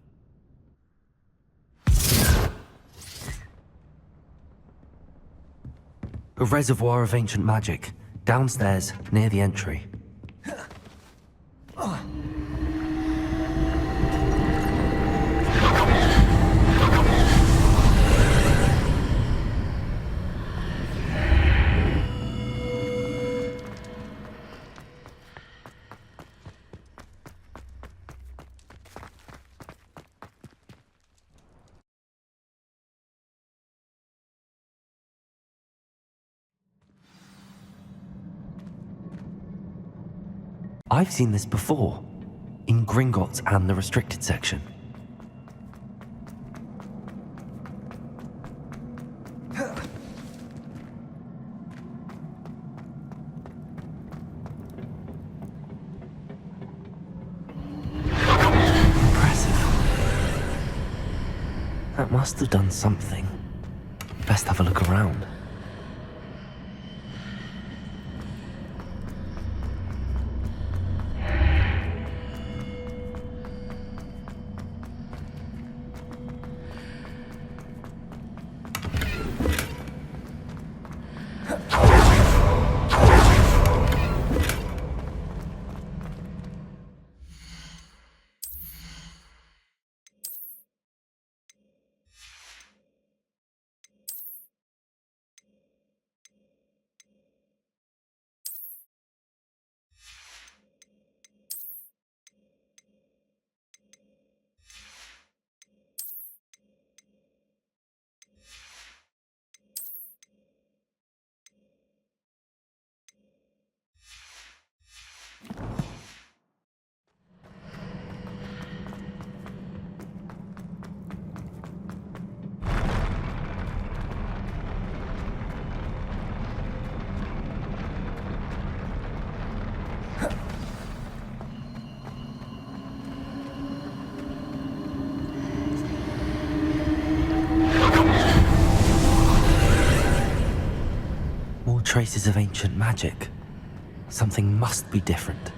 Speaker 2: A reservoir of ancient magic, downstairs, near the entry. I've seen this before, in Gringotts and the restricted section. That must have done something. Best have a look around. Traces of ancient magic. Something must be different.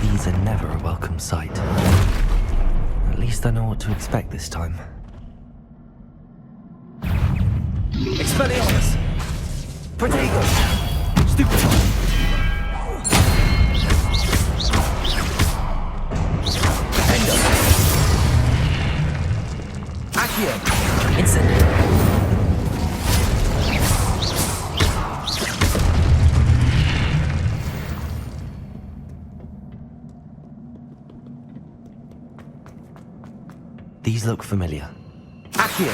Speaker 2: These are never a welcome sight. At least I know what to expect this time. Expelliarmus! Protego! Stupefy! Defender! Accio! Incendio! These look familiar. Accio!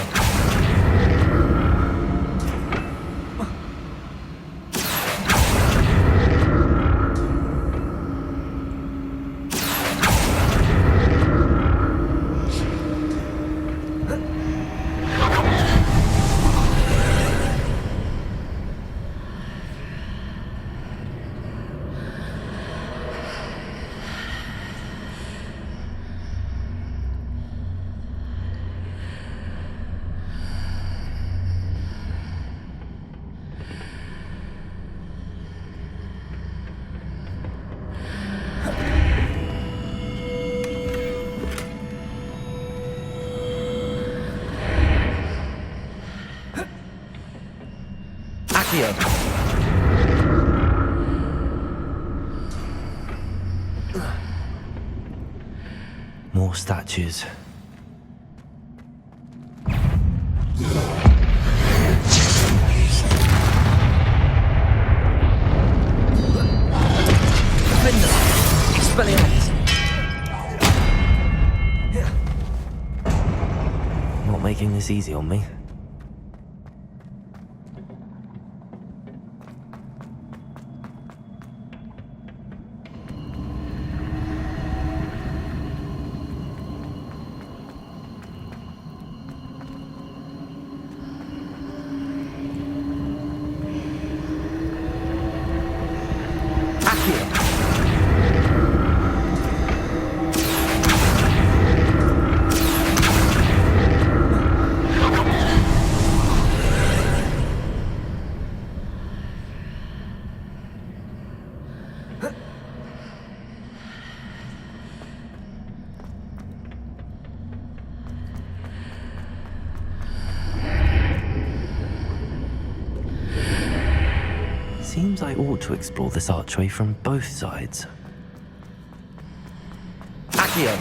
Speaker 2: More statues. Defender! Expelliarmus! Not making this easy on me. Seems I ought to explore this archway from both sides. Accio!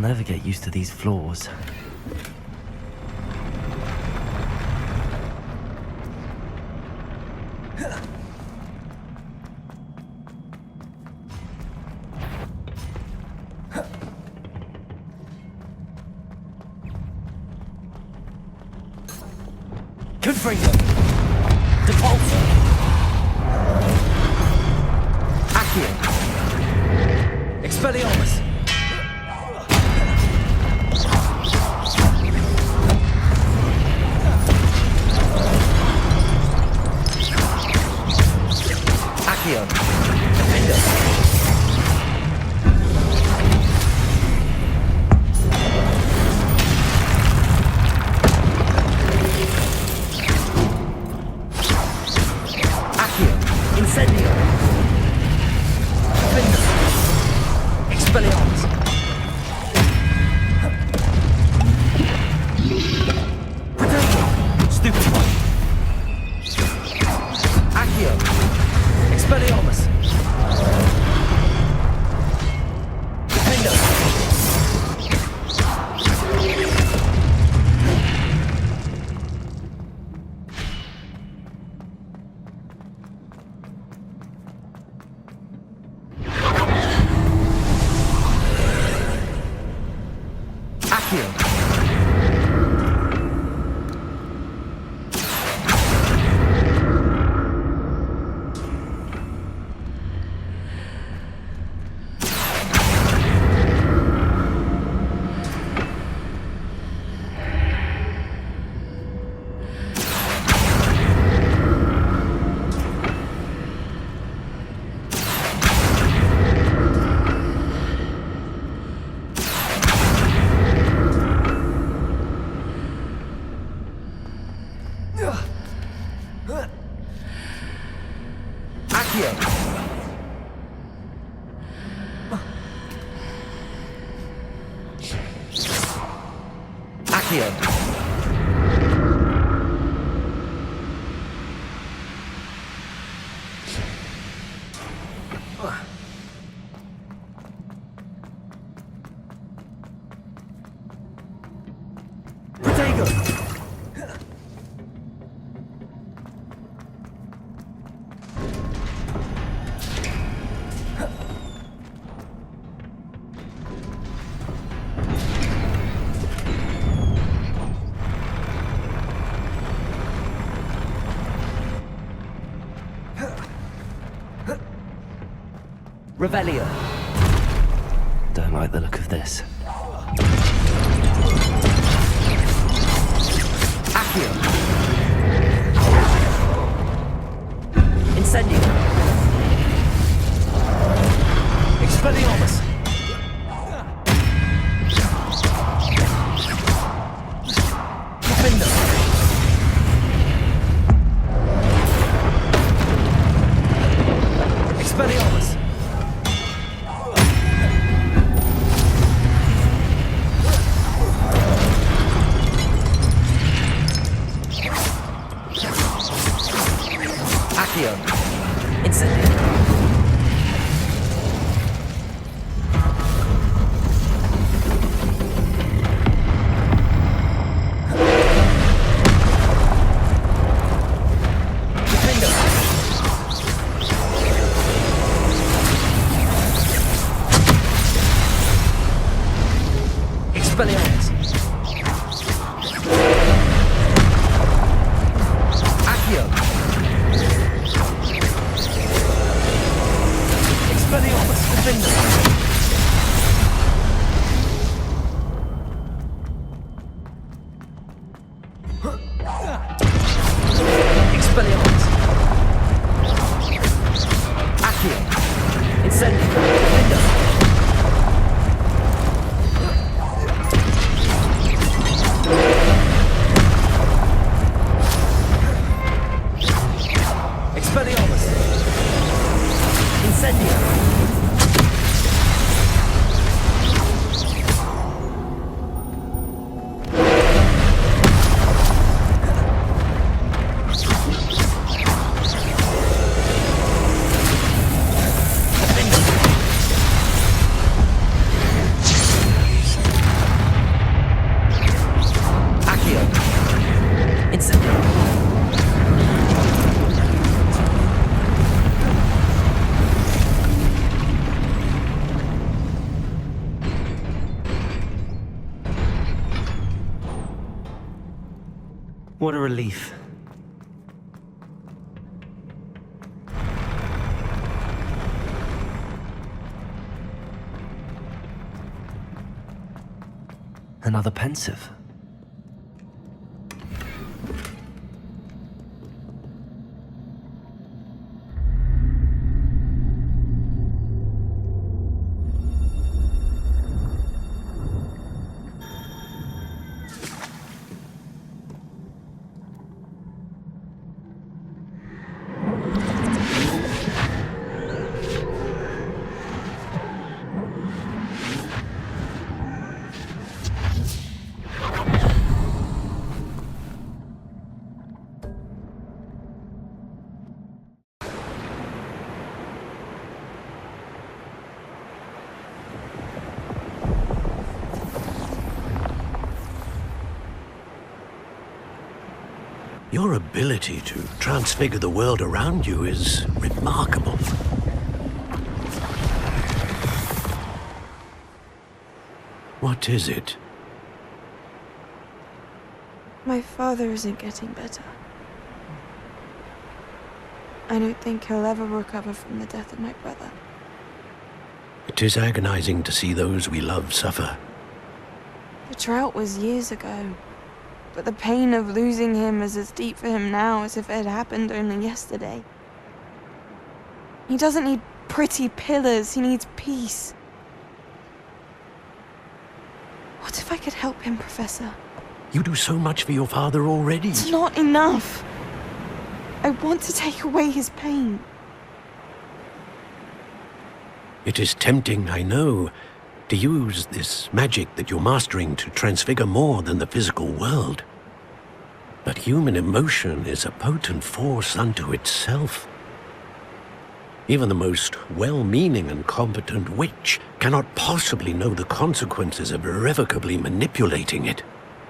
Speaker 13: never get used to these floors.
Speaker 2: Gryffindor! Depulso! Accio! Expelliarmus! Accio! Defender! Incendio! Defender! Expelliarmus! Potato! Stupefy! Accio! Expelliarmus! Defender! Accio! Accio! Accio! Potato! Revelio.
Speaker 13: Don't like the look of this.
Speaker 2: Accio. Incendio. Expelliarmus. Defender. Expelliarmus. Accio. Incendio. Defender. Expelliarmus. Accio. Expelliarmus, Defender. Expelliarmus. Accio. Incendio. Defender. Expelliarmus. Incendio. What a relief. Another pensive.
Speaker 5: Your ability to transfigure the world around you is remarkable. What is it?
Speaker 1: My father isn't getting better. I don't think he'll ever recover from the death of my brother.
Speaker 5: It is agonizing to see those we love suffer.
Speaker 1: The drought was years ago, but the pain of losing him is as deep for him now as if it had happened only yesterday. He doesn't need pretty pillars, he needs peace. What if I could help him, Professor?
Speaker 5: You do so much for your father already.
Speaker 1: It's not enough. I want to take away his pain.
Speaker 5: It is tempting, I know, to use this magic that you're mastering to transfigure more than the physical world. But human emotion is a potent force unto itself. Even the most well-meaning and competent witch cannot possibly know the consequences of irrevocably manipulating it.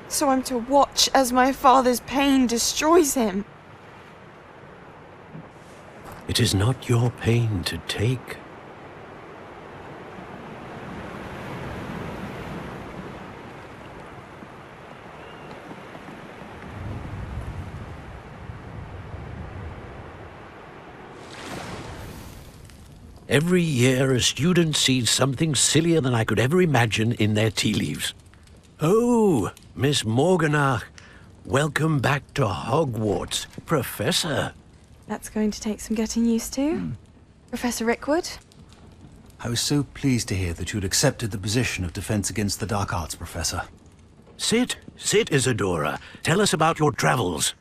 Speaker 1: So I'm to watch as my father's pain destroys him.
Speaker 5: It is not your pain to take. Every year, a student sees something sillier than I could ever imagine in their tea leaves. Oh, Miss Morganach, welcome back to Hogwarts, Professor.
Speaker 1: That's going to take some getting used to. Professor Rickwood?
Speaker 20: I was so pleased to hear that you'd accepted the position of Defense Against the Dark Arts, Professor.
Speaker 5: Sit, Isadora. Tell us about your travels.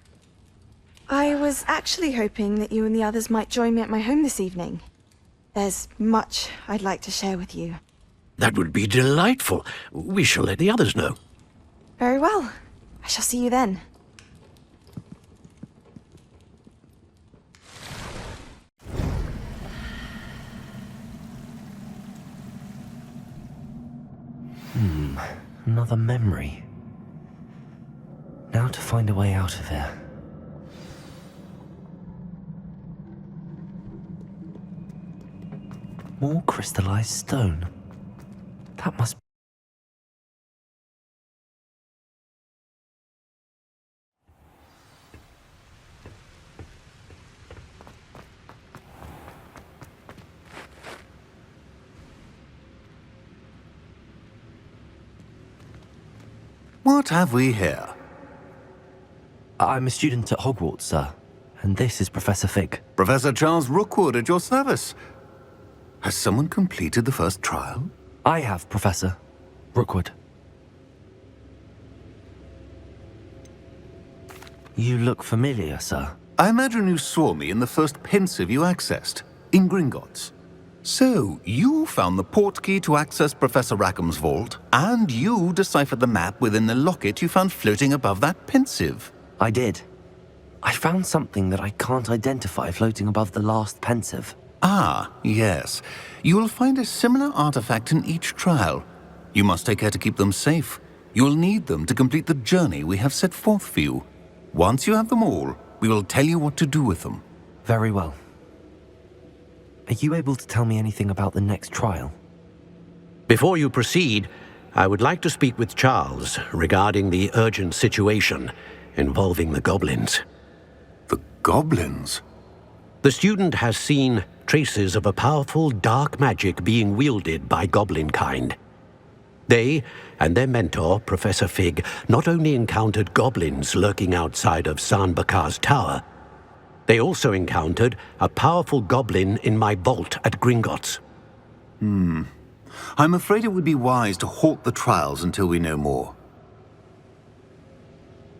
Speaker 1: I was actually hoping that you and the others might join me at my home this evening. There's much I'd like to share with you.
Speaker 5: That would be delightful. We shall let the others know.
Speaker 1: Very well. I shall see you then.
Speaker 2: Another memory. Now to find a way out of here. More crystallized stone. That must be...
Speaker 20: What have we here?
Speaker 2: I'm a student at Hogwarts, sir. And this is Professor Fig.
Speaker 20: Professor Charles Rookwood at your service. Has someone completed the first trial?
Speaker 2: I have, Professor Rookwood. You look familiar, sir.
Speaker 20: I imagine you saw me in the first pensive you accessed, in Gringotts. So, you found the portkey to access Professor Rackham's vault, and you deciphered the map within the locket you found floating above that pensive.
Speaker 2: I did. I found something that I can't identify floating above the last pensive.
Speaker 20: Ah, yes. You will find a similar artifact in each trial. You must take care to keep them safe. You will need them to complete the journey we have set forth for you. Once you have them all, we will tell you what to do with them.
Speaker 2: Very well. Are you able to tell me anything about the next trial?
Speaker 5: Before you proceed, I would like to speak with Charles regarding the urgent situation. involving the goblins.
Speaker 20: The goblins?
Speaker 5: The student has seen traces of a powerful dark magic being wielded by goblin kind. They and their mentor, Professor Fig, not only encountered goblins lurking outside of Sanbakar's tower, they also encountered a powerful goblin in my vault at Gringotts.
Speaker 20: I'm afraid it would be wise to halt the trials until we know more.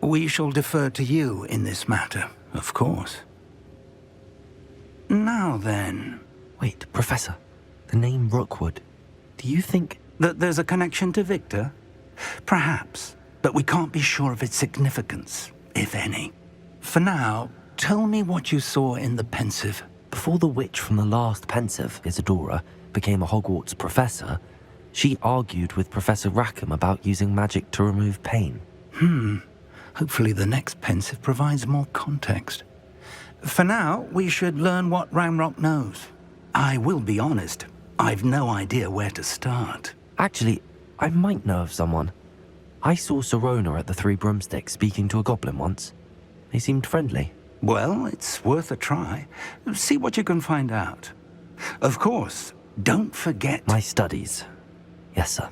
Speaker 22: We shall defer to you in this matter, of course. Now then...
Speaker 2: Wait, Professor. The name Rookwood. Do you think...
Speaker 22: that there's a connection to Victor? Perhaps, but we can't be sure of its significance, if any. For now, tell me what you saw in the pensive.
Speaker 2: Before the witch from the last pensive, Isadora, became a Hogwarts professor, she argued with Professor Rackham about using magic to remove pain.
Speaker 22: Hopefully the next pensive provides more context. For now, we should learn what Ranrock knows. I will be honest, I've no idea where to start.
Speaker 2: Actually, I might know of someone. I saw Serona at the Three Broomsticks speaking to a goblin once. They seemed friendly.
Speaker 22: Well, it's worth a try. See what you can find out. Of course, don't forget...
Speaker 2: My studies. Yes, sir.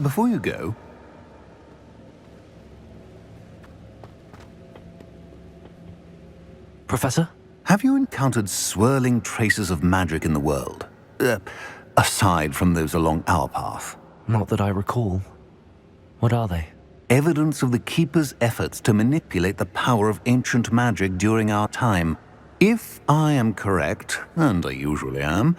Speaker 20: Before you go...
Speaker 2: Professor?
Speaker 20: Have you encountered swirling traces of magic in the world? Aside from those along our path?
Speaker 2: Not that I recall. What are they?
Speaker 20: Evidence of the Keeper's efforts to manipulate the power of ancient magic during our time. If I am correct, and I usually am,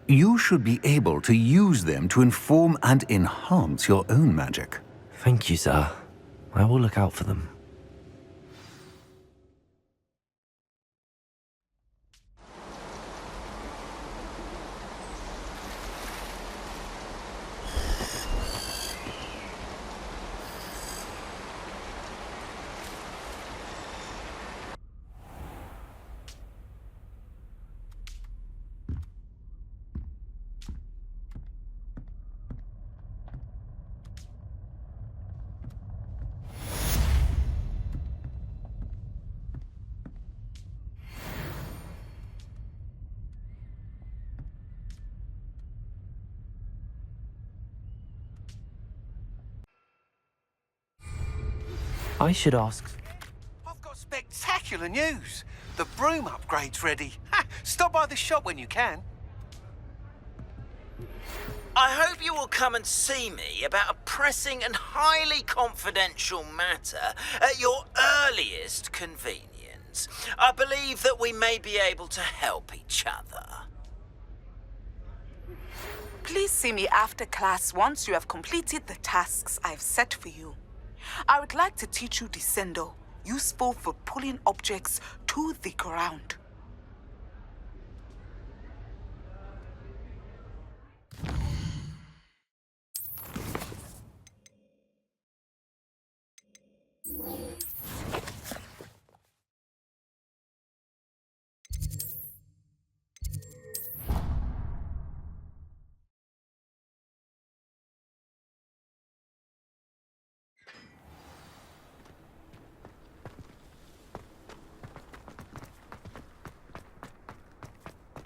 Speaker 20: you should be able to use them to inform and enhance your own magic.
Speaker 2: Thank you, sir. I will look out for them. I should ask...
Speaker 6: I've got spectacular news. The broom upgrade's ready. Ha! Stop by the shop when you can.
Speaker 16: I hope you will come and see me about a pressing and highly confidential matter at your earliest convenience. I believe that we may be able to help each other.
Speaker 11: Please see me after class once you have completed the tasks I've set for you. I would like to teach you Descendo, useful for pulling objects to the ground.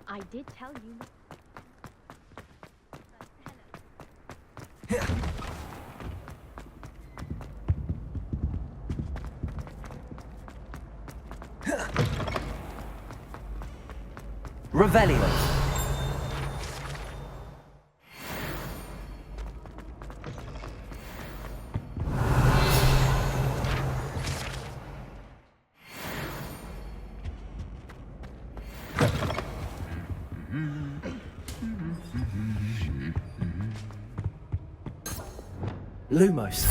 Speaker 23: I did tell you.
Speaker 2: Revelio. Lumos.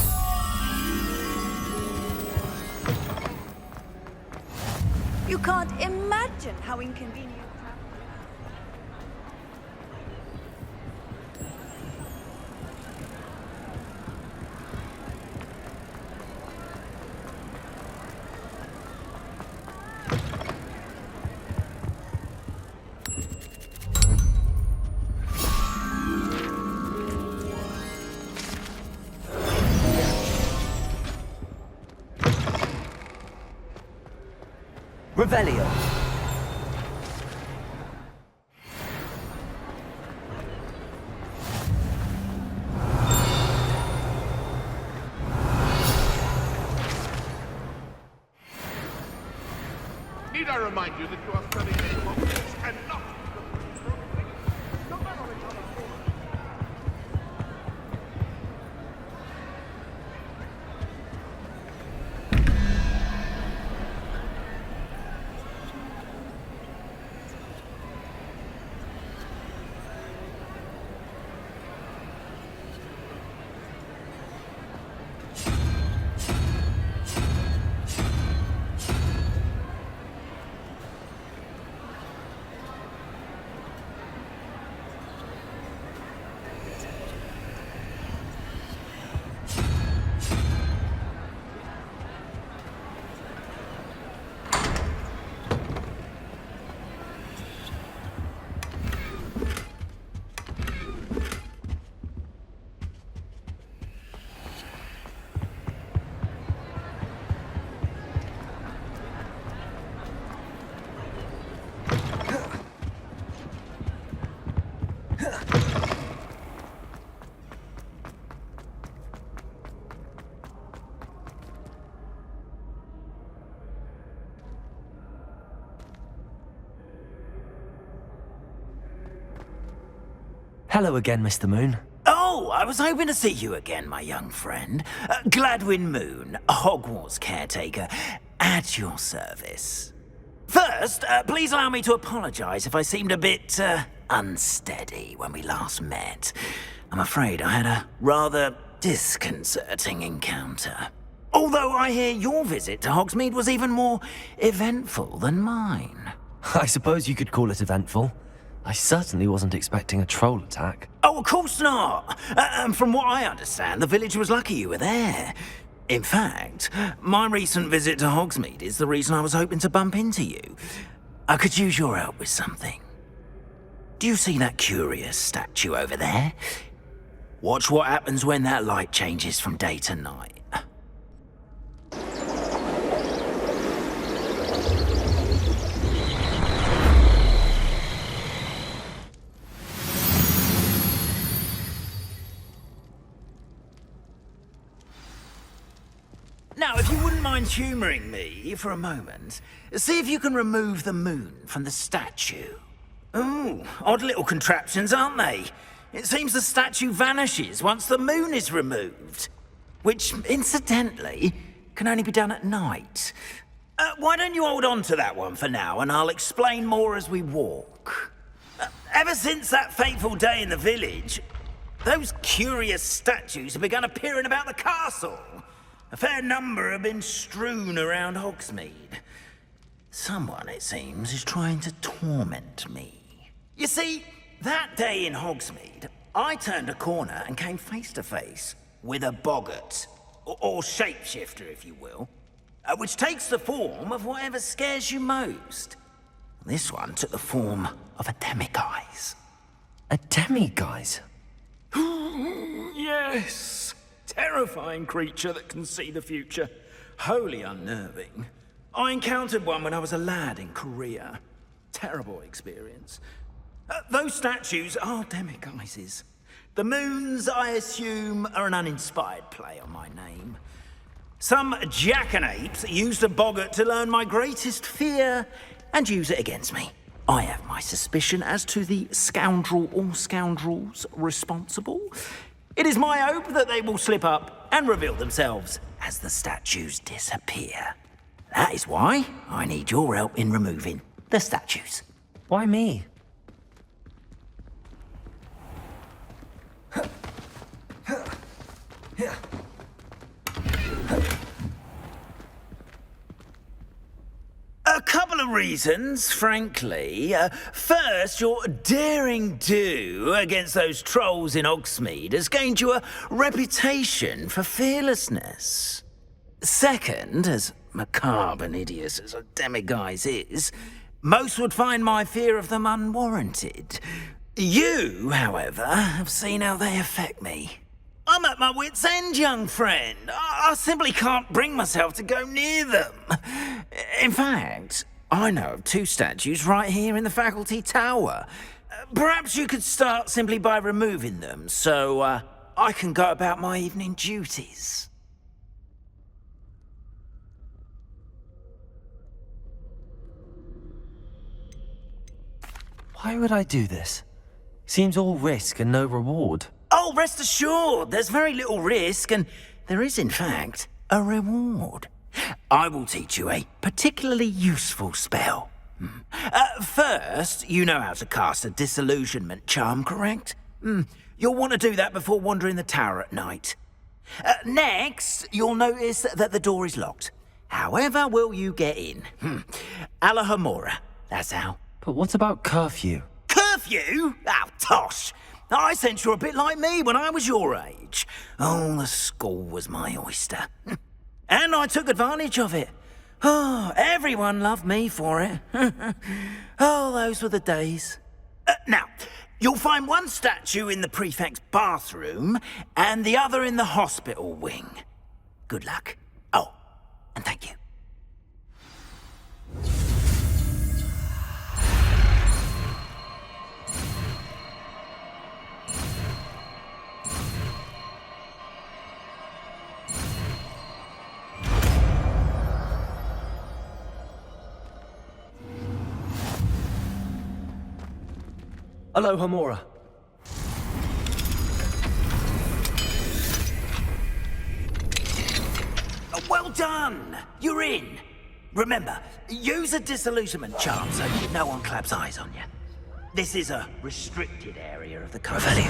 Speaker 7: You can't imagine how inconvenient.
Speaker 2: Revelio.
Speaker 9: Need I remind you that you are studying Hogwarts and not...
Speaker 2: Hello again, Mr. Moon.
Speaker 16: Oh, I was hoping to see you again, my young friend. Gladwin Moon, Hogwarts caretaker, at your service. First, please allow me to apologize if I seemed a bit, unsteady when we last met. I'm afraid I had a rather disconcerting encounter. Although I hear your visit to Hogsmeade was even more eventful than mine.
Speaker 2: I suppose you could call it eventful. I certainly wasn't expecting a troll attack.
Speaker 16: Oh, of course not. And from what I understand, the village was lucky you were there. In fact, my recent visit to Hogsmeade is the reason I was hoping to bump into you. I could use your help with something. Do you see that curious statue over there? Watch what happens when that light changes from day to night. Now, if you wouldn't mind humouring me for a moment, see if you can remove the moon from the statue. Ooh, odd little contraptions, aren't they? It seems the statue vanishes once the moon is removed. Which, incidentally, can only be done at night. Why don't you hold on to that one for now, and I'll explain more as we walk. Ever since that fateful day in the village, those curious statues have begun appearing about the castle. A fair number have been strewn around Hogsmeade. Someone, it seems, is trying to torment me. You see, that day in Hogsmeade, I turned a corner and came face to face with a boggart, or shapeshifter, if you will, which takes the form of whatever scares you most. This one took the form of a demiguise.
Speaker 2: A demiguise?
Speaker 16: Yes! Terrifying creature that can see the future. Wholly unnerving. I encountered one when I was a lad in Korea. Terrible experience. Those statues are demiguises. The moons, I assume, are an uninspired play on my name. Some jackanapes used a boggart to learn my greatest fear and use it against me. I have my suspicion as to the scoundrel or scoundrels responsible. It is my hope that they will slip up and reveal themselves as the statues disappear. That is why I need your help in removing the statues.
Speaker 2: Why me?
Speaker 16: A couple of reasons, frankly. First, your daring do against those trolls in Hogsmeade has gained you a reputation for fearlessness. Second, as macabre and hideous as a demiguise is, most would find my fear of them unwarranted. You, however, have seen how they affect me. I'm at my wit's end, young friend. I simply can't bring myself to go near them. In fact, I know of 2 statues right here in the faculty tower. Perhaps you could start simply by removing them, so I can go about my evening duties.
Speaker 2: Why would I do this? Seems all risk and no reward.
Speaker 16: Oh, rest assured, there's very little risk, and there is, in fact, a reward. I will teach you a particularly useful spell. First, you know how to cast a disillusionment charm, correct? You'll want to do that before wandering the tower at night. Next, you'll notice that the door is locked. However will you get in? Alahomora, that's how.
Speaker 2: But what about curfew?
Speaker 16: Curfew? Oh, tosh! I sense you're a bit like me when I was your age. Oh, the school was my oyster. And I took advantage of it. Oh, everyone loved me for it. Oh, those were the days. Now, you'll find one statue in the prefect's bathroom and the other in the hospital wing. Good luck. Oh, and thank you.
Speaker 2: Alohomora.
Speaker 16: Well done! You're in. Remember, use a disillusionment charm so no one claps eyes on you. This is a restricted area of the country.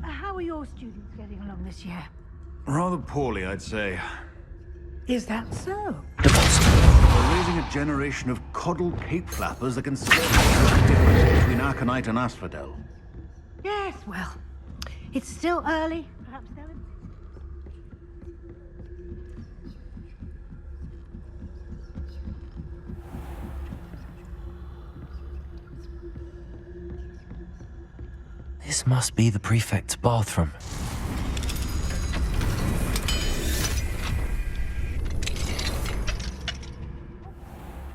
Speaker 15: How are your students getting along this year?
Speaker 21: Rather poorly, I'd say.
Speaker 15: Is that so?
Speaker 21: We're raising a generation of coddled cape flappers that can still tell the difference between Aconite and Asphodel.
Speaker 15: Yes, well, it's still early. Perhaps they'll...
Speaker 2: This must be the prefect's bathroom.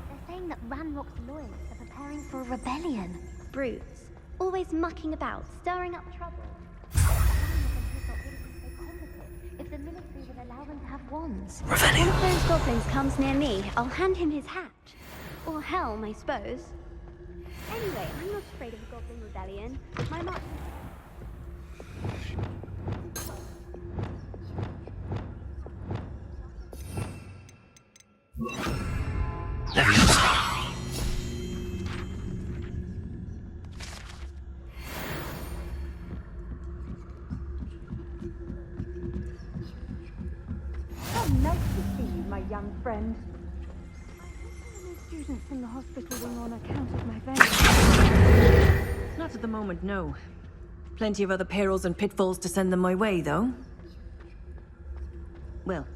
Speaker 23: They're saying that Ranrock's lawyers are preparing for a rebellion. Brutes, always mucking about, stirring up trouble. If the ministry would allow them to have wands.
Speaker 2: Revelio.
Speaker 23: If one of those goblins comes near me, I'll hand him his hat. Or Helm, I suppose. Anyway, I'm not afraid of a goblin rebellion. My march...
Speaker 15: How nice to see you, my young friend. Students in the hospital wing on account of my vengeance.
Speaker 24: Not at the moment, no. Plenty of other perils and pitfalls to send them my way, though. Well.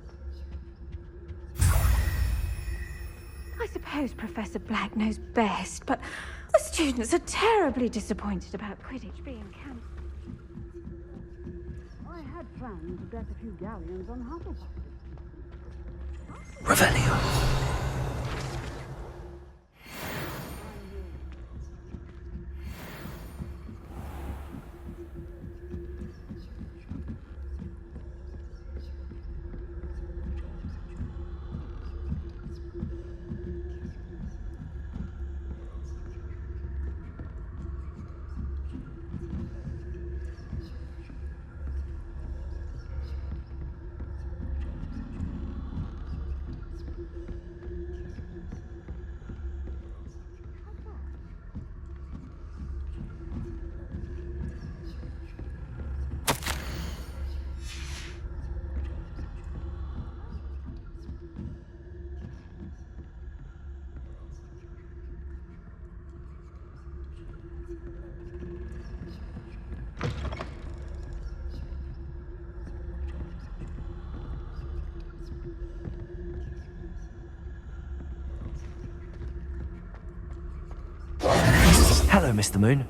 Speaker 15: I suppose Professor Black knows best, but the students are terribly disappointed about Quidditch being cancelled. I had planned to bet a few galleons on Hufflepuff.
Speaker 2: Revelio.
Speaker 13: Hello, Mr. Moon.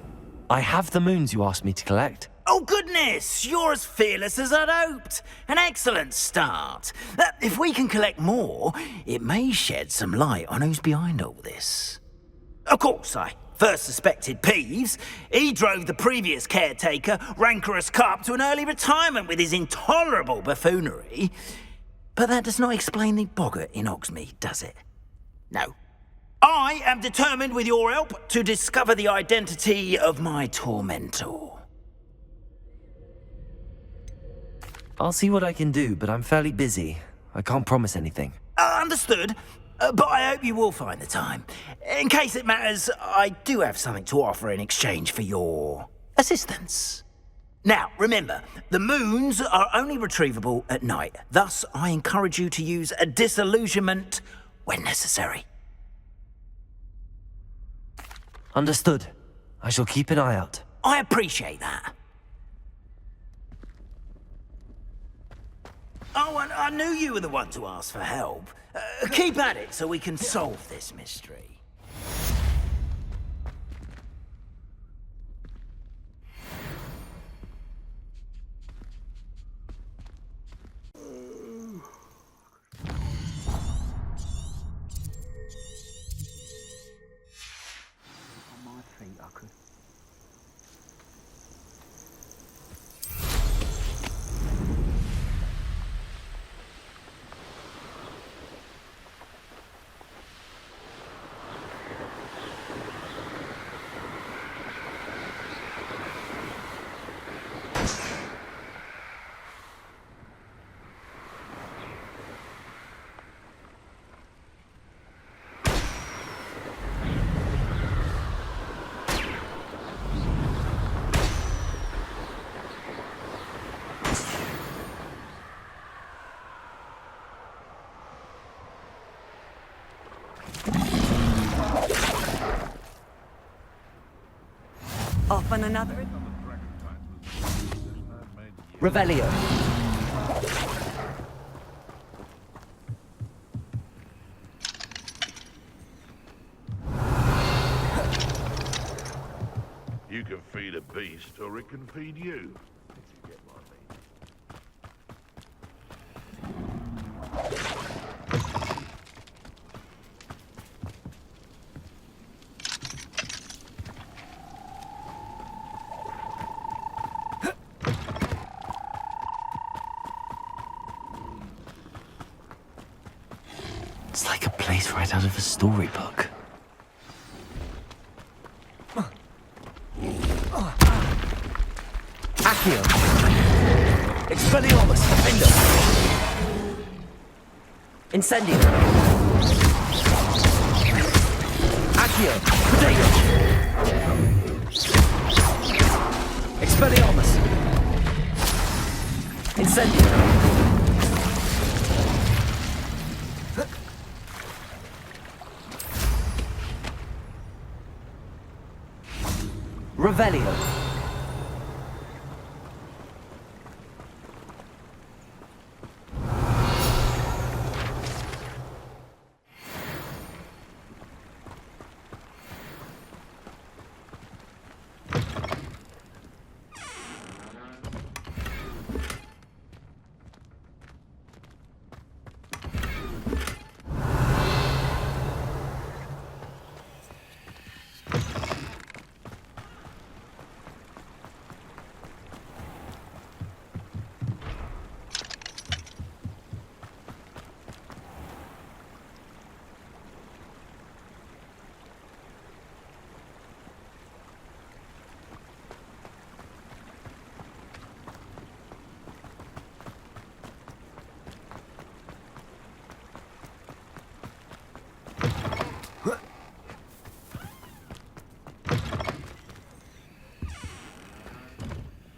Speaker 13: I have the moons you asked me to collect.
Speaker 16: Oh, goodness! You're as fearless as I'd hoped. An excellent start. If we can collect more, it may shed some light on who's behind all this. Of course, I first suspected Peeves. He drove the previous caretaker, Rancorous Carp, to an early retirement with his intolerable buffoonery. But that does not explain the boggart in Hogsmeade, does it? No. I am determined, with your help, to discover the identity of my tormentor.
Speaker 13: I'll see what I can do, but I'm fairly busy. I can't promise anything.
Speaker 16: Understood. But I hope you will find the time. In case it matters, I do have something to offer in exchange for your assistance. Now, remember, the moons are only retrievable at night. Thus, I encourage you to use a disillusionment when necessary.
Speaker 13: Understood. I shall keep an eye out.
Speaker 16: I appreciate that. Oh, and I knew you were the one to ask for help. Keep at it so we can solve this mystery.
Speaker 19: Off on another.
Speaker 13: Revelio.
Speaker 9: You can feed a beast, or it can feed you. If you get what
Speaker 13: It's like a place right out of a storybook. Accio! Expelliarmus! Defender! Incendio! Accio! Potato! Expelliarmus! Incendio! Revelio.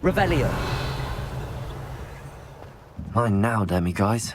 Speaker 13: Revelio. Mine now, Demiguise.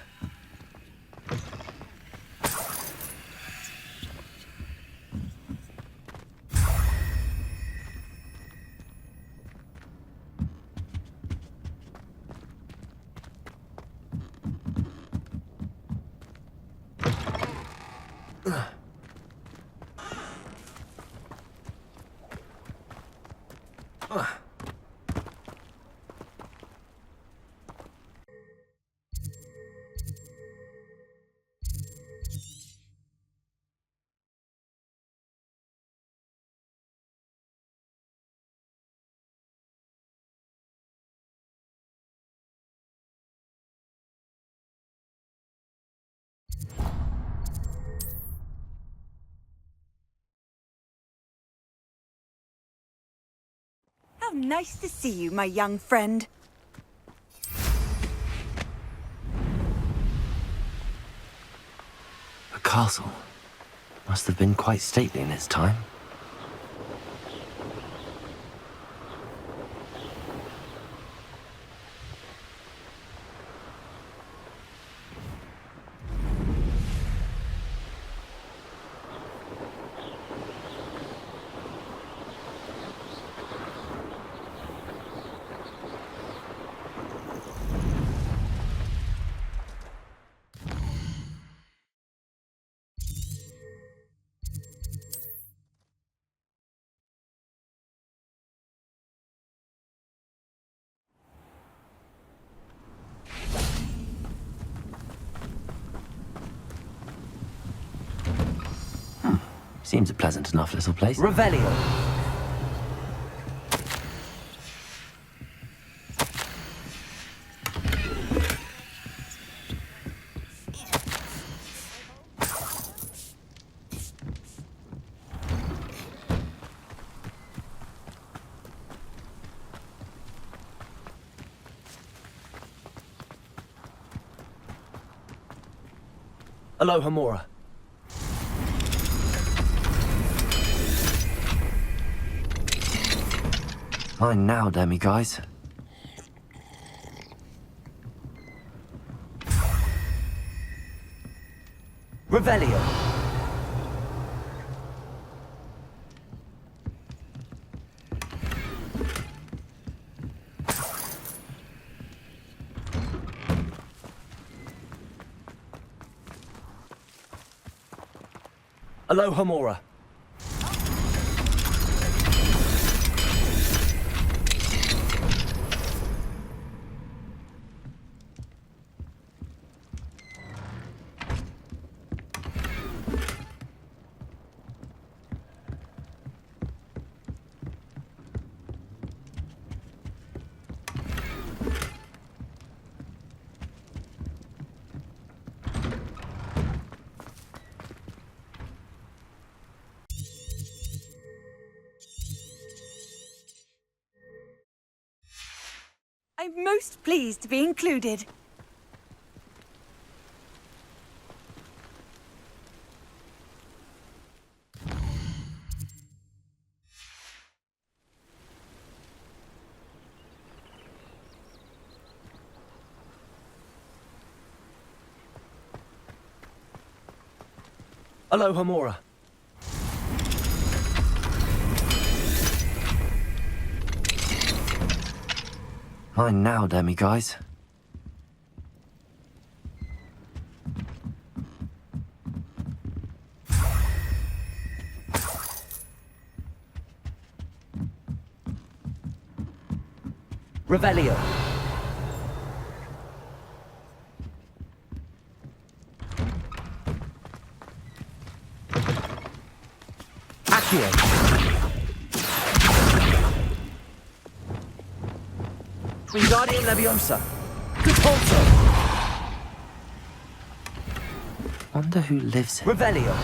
Speaker 19: nice to see you, my young friend.
Speaker 13: A castle. Must have been quite stately in its time. Seems a pleasant enough little place. Revelio! Aloha Mora. Mine now, Demiguise. Revelio. Aloha Mora.
Speaker 19: I'm most pleased to be included.
Speaker 13: Aloha Mora. Mine now, Demiguise. Revelio. Accio. Wingardium Leviosa. Depulso. Wonder who lives here. Revelio.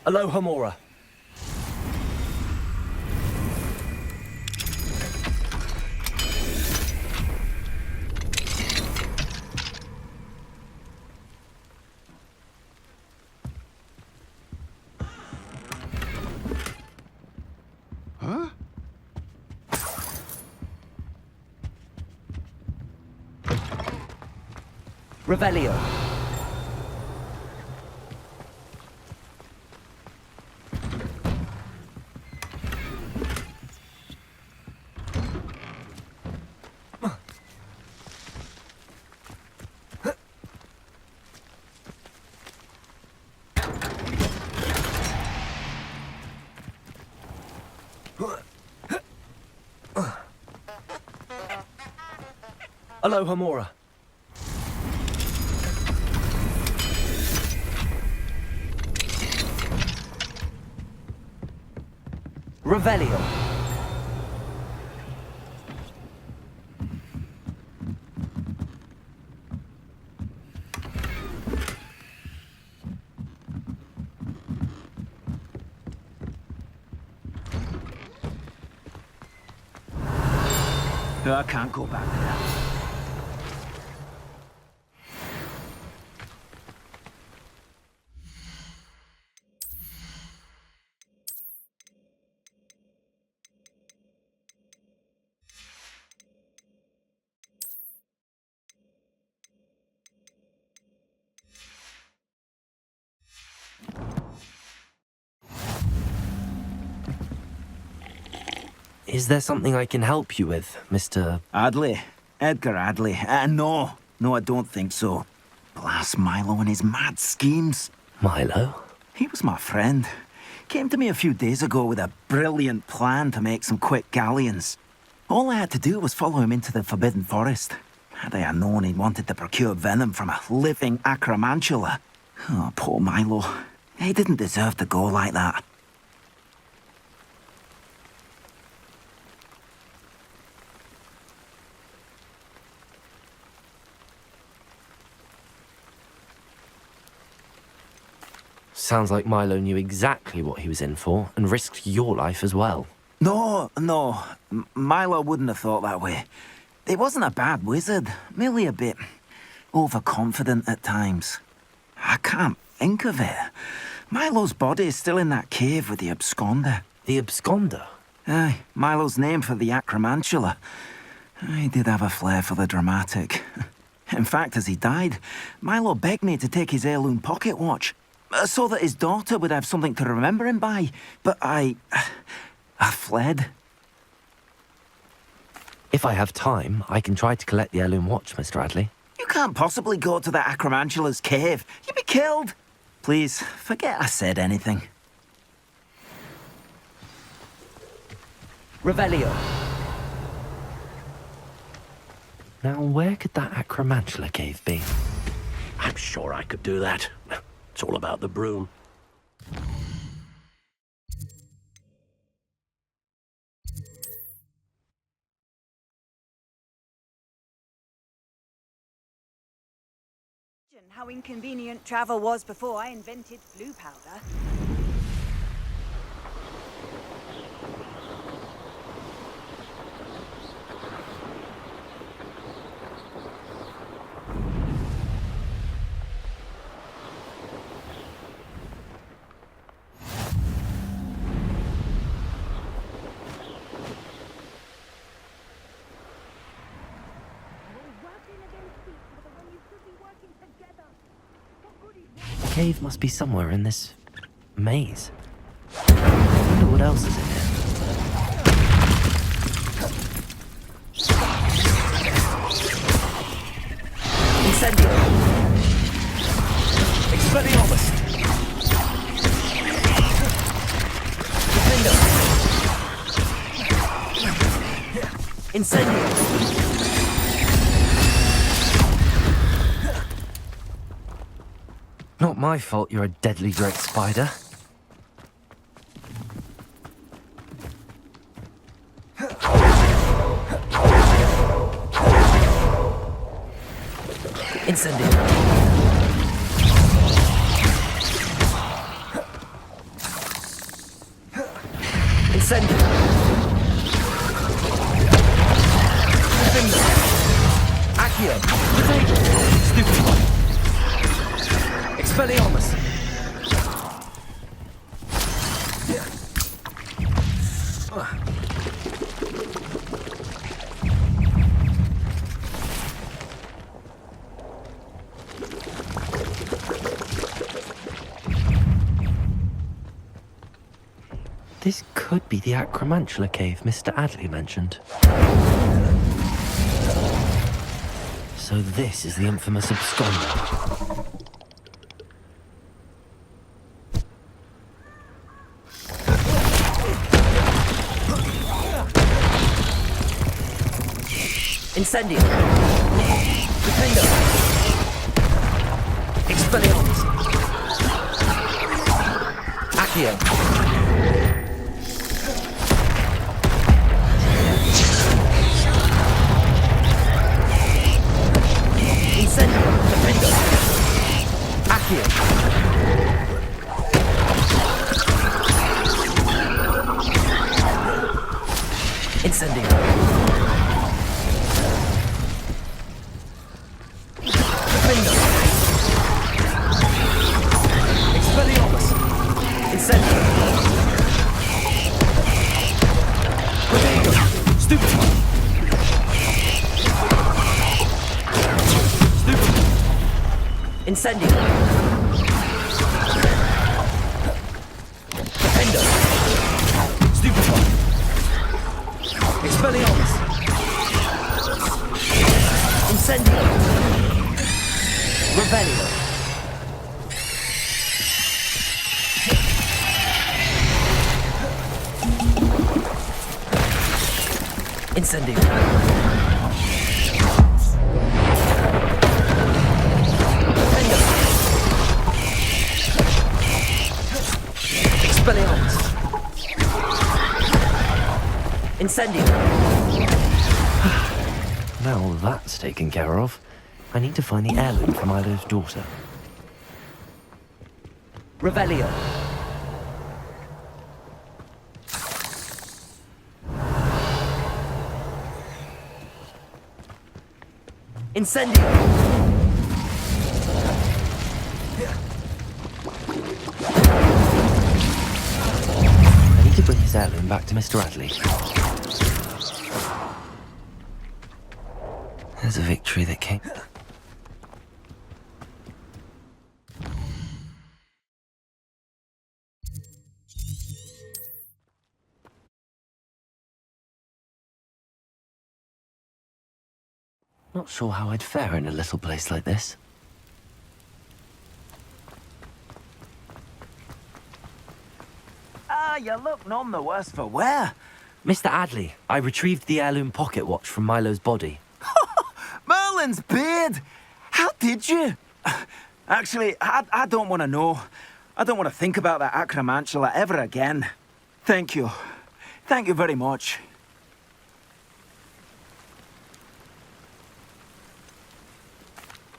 Speaker 13: Aloha Mora.
Speaker 3: Huh?
Speaker 13: Revelio. Aloha Mora. Revelio.
Speaker 4: I can't go back there.
Speaker 13: Is there something I can help you with, Mr.
Speaker 4: Adley? Edgar Adley? No, I don't think so. Blast Milo and his mad schemes.
Speaker 13: Milo?
Speaker 4: He was my friend. Came to me a few days ago with a brilliant plan to make some quick galleons. All I had to do was follow him into the Forbidden Forest. Had I known he wanted to procure venom from a living acromantula. Oh, poor Milo. He didn't deserve to go like that.
Speaker 13: Sounds like Milo knew exactly what he was in for and risked your life as well.
Speaker 4: No. Milo wouldn't have thought that way. He wasn't a bad wizard, merely a bit overconfident at times. I can't think of it. Milo's body is still in that cave with the absconder.
Speaker 13: The absconder?
Speaker 4: Aye, Milo's name for the acromantula. He did have a flair for the dramatic. In fact, as he died, Milo begged me to take his heirloom pocket watch, so that his daughter would have something to remember him by. But I fled.
Speaker 13: If I have time, I can try to collect the heirloom watch, Mr. Adley.
Speaker 4: You can't possibly go to the acromantula's cave. You'd be killed. Please, forget I said anything.
Speaker 13: Revelio. Now, where could that acromantula cave be?
Speaker 5: I'm sure I could do that. It's all about the broom.
Speaker 19: How inconvenient travel was before I invented blue powder.
Speaker 13: The cave must be somewhere in this maze. I wonder what else is in here.
Speaker 4: Incendio! Expelliarmus! Incendio!
Speaker 13: Not my fault you're a deadly great spider.
Speaker 4: Incendio! Incendio! Accio! Stupid one! Expelliarmus!
Speaker 13: This could be the acromantula cave Mr. Adley mentioned. So this is the infamous absconder.
Speaker 4: Incendio! Defendo! Expelliarmus! Accio! Incendio! Defendo! Accio! Incendio!
Speaker 2: Incendio. Defendo. Stupefy. Expelliarmus. Incendio. Revelio. Incendio. Defendo. Expelliarmus. Incendio. Now that's taken care of, I need to find the heirloom for Milo's daughter. Revelio. Incendio. I need to bring his heirloom back to Mr. Adley. There's a victory that came... Not sure how I'd fare in a little place like this.
Speaker 4: Ah, you look none the worse for wear.
Speaker 2: Mr. Adley, I retrieved the heirloom pocket watch from Milo's body.
Speaker 4: Merlin's beard! How did you? Actually, I don't want to know. I don't want to think about that acromantula ever again. Thank you. Thank you very much.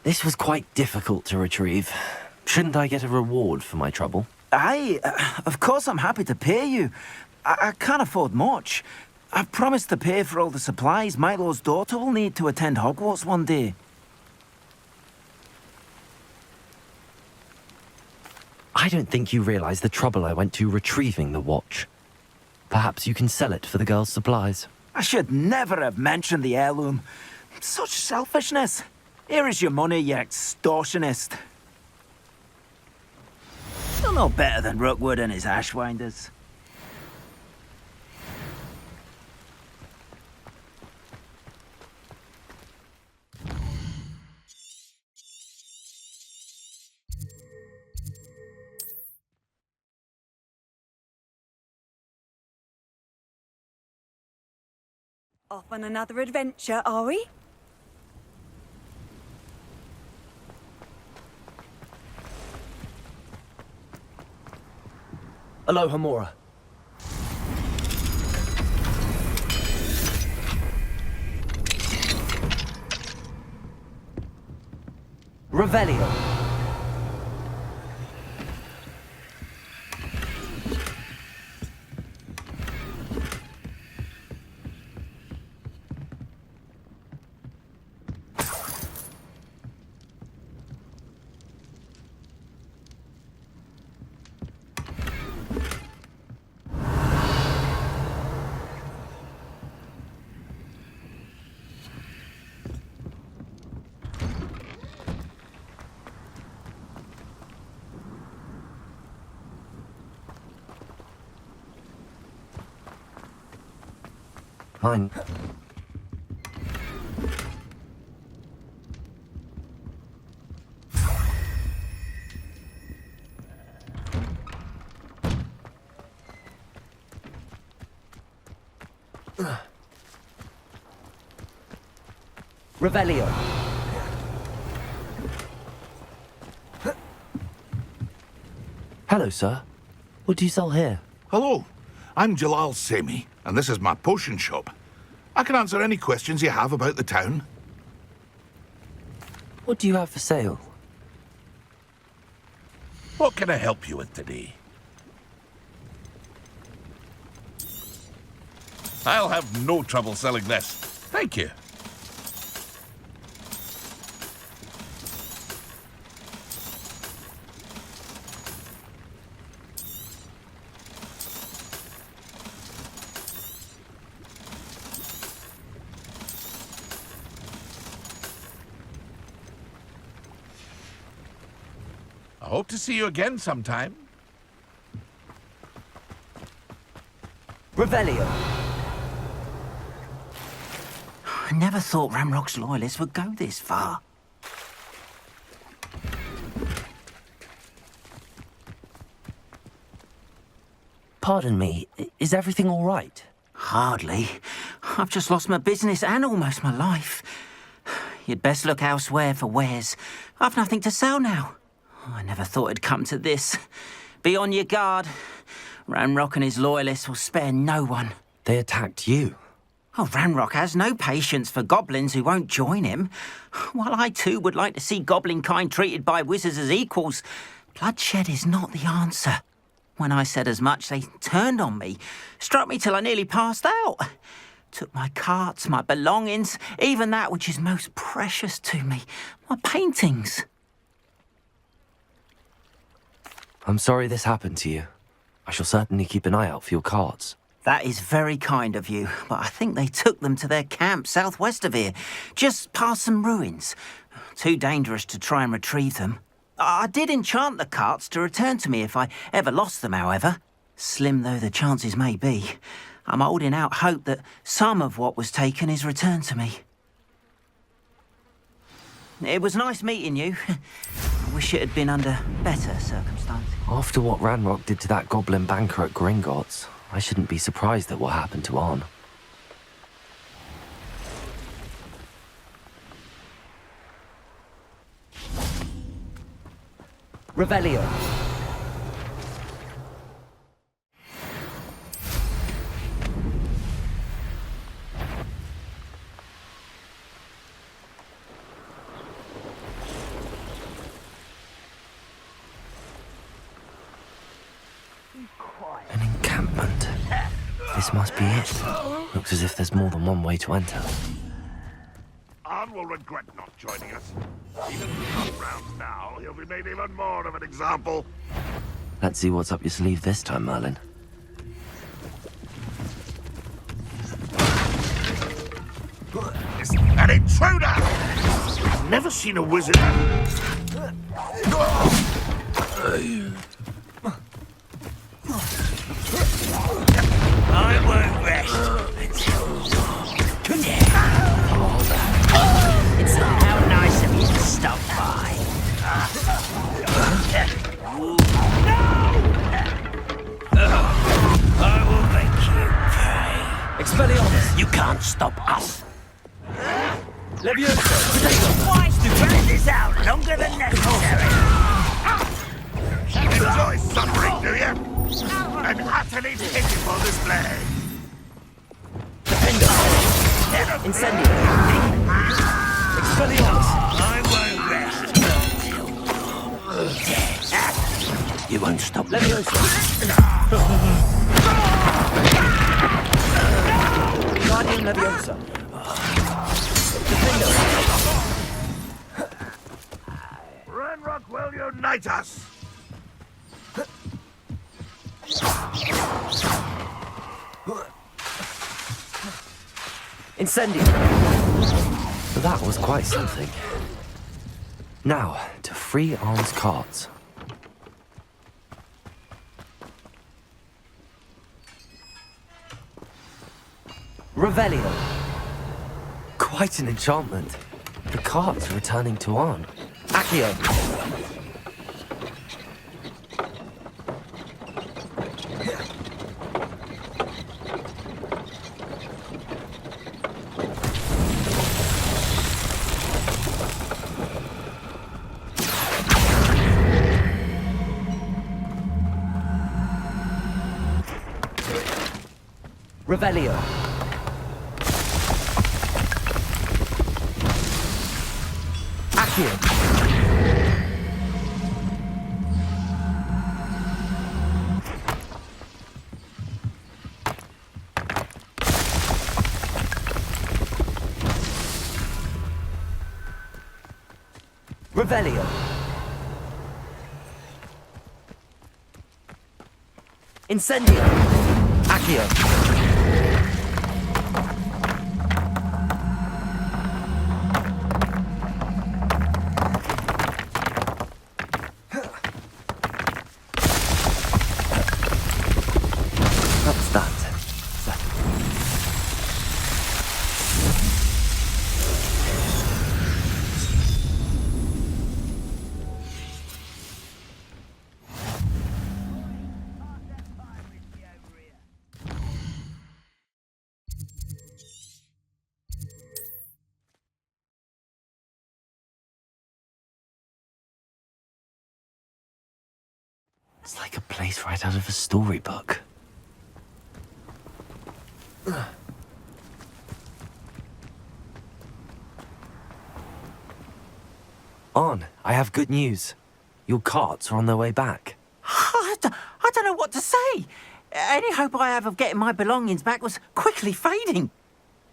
Speaker 2: This was quite difficult to retrieve. Shouldn't I get a reward for my trouble?
Speaker 4: Of course I'm happy to pay you. I can't afford much. I've promised to pay for all the supplies Milo's daughter will need to attend Hogwarts one day.
Speaker 2: I don't think you realize the trouble I went to retrieving the watch. Perhaps you can sell it for the girl's supplies.
Speaker 4: I should never have mentioned the heirloom. Such selfishness. Here is your money, you extortionist. You're no better than Rookwood and his ashwinders.
Speaker 19: Off on another adventure, are we?
Speaker 2: Aloha Mora. Revelio. Fine. Revelio. Hello, sir. What do you sell here?
Speaker 3: Hello, I'm Jalal Semi, and this is my potion shop. I can answer any questions you have about the town.
Speaker 2: What do you have for sale?
Speaker 9: What can I help you with today? I'll have no trouble selling this. Thank you.
Speaker 3: I hope to see you again sometime.
Speaker 13: Revelio.
Speaker 4: I never thought Ranrock's loyalists would go this far.
Speaker 13: Pardon me, is everything all right?
Speaker 4: Hardly. I've just lost my business and almost my life. You'd best look elsewhere for wares. I've nothing to sell now. I never thought it'd come to this. Be on your guard. Ranrock and his loyalists will spare no one.
Speaker 13: They attacked you.
Speaker 4: Oh, Ranrock has no patience for goblins who won't join him. While I too would like to see goblin kind treated by wizards as equals, bloodshed is not the answer. When I said as much, they turned on me, struck me till I nearly passed out. Took my carts, my belongings, even that which is most precious to me, my paintings.
Speaker 13: I'm sorry this happened to you. I shall certainly keep an eye out for your carts.
Speaker 4: That is very kind of you, but I think they took them to their camp southwest of here, just past some ruins. Too dangerous to try and retrieve them. I did enchant the carts to return to me if I ever lost them, however. Slim though the chances may be, I'm holding out hope that some of what was taken is returned to me. It was nice meeting you. I wish it had been under better circumstances.
Speaker 13: After what Ranrock did to that goblin banker at Gringotts, I shouldn't be surprised at what happened to Arn. Revelio. An encampment. This must be it. Looks as if there's more than one way to enter.
Speaker 9: Arn will regret not joining us. Even if he comes round now, he'll be made even more of an example.
Speaker 13: Let's see what's up your sleeve this time, Merlin.
Speaker 9: An intruder! I've never seen a wizard.
Speaker 12: I won't rest until it's how nice of you to stop by. I will make you pay.
Speaker 13: Expelliarmus!
Speaker 12: You can't stop us.
Speaker 13: Levioso!
Speaker 12: Wise to drag this out longer than necessary.
Speaker 9: Enjoy suffering, do you? An utterly pitiful display.
Speaker 13: Incendio! Expelliarmus!
Speaker 12: I won't rest until death. You won't stop.
Speaker 13: Levioso! Guardian Leviosa!
Speaker 9: Ranrock will unite us.
Speaker 13: Incendio! That was quite something. Now, to free Arn's carts. Revelio! Quite an enchantment. The carts are returning to Arn. Accio! Revelio. Accio. Revelio. Incendio. Accio. It's like a place right out of a storybook. On, I have good news. Your carts are on their way back.
Speaker 4: I don't know what to say. Any hope I have of getting my belongings back was quickly fading.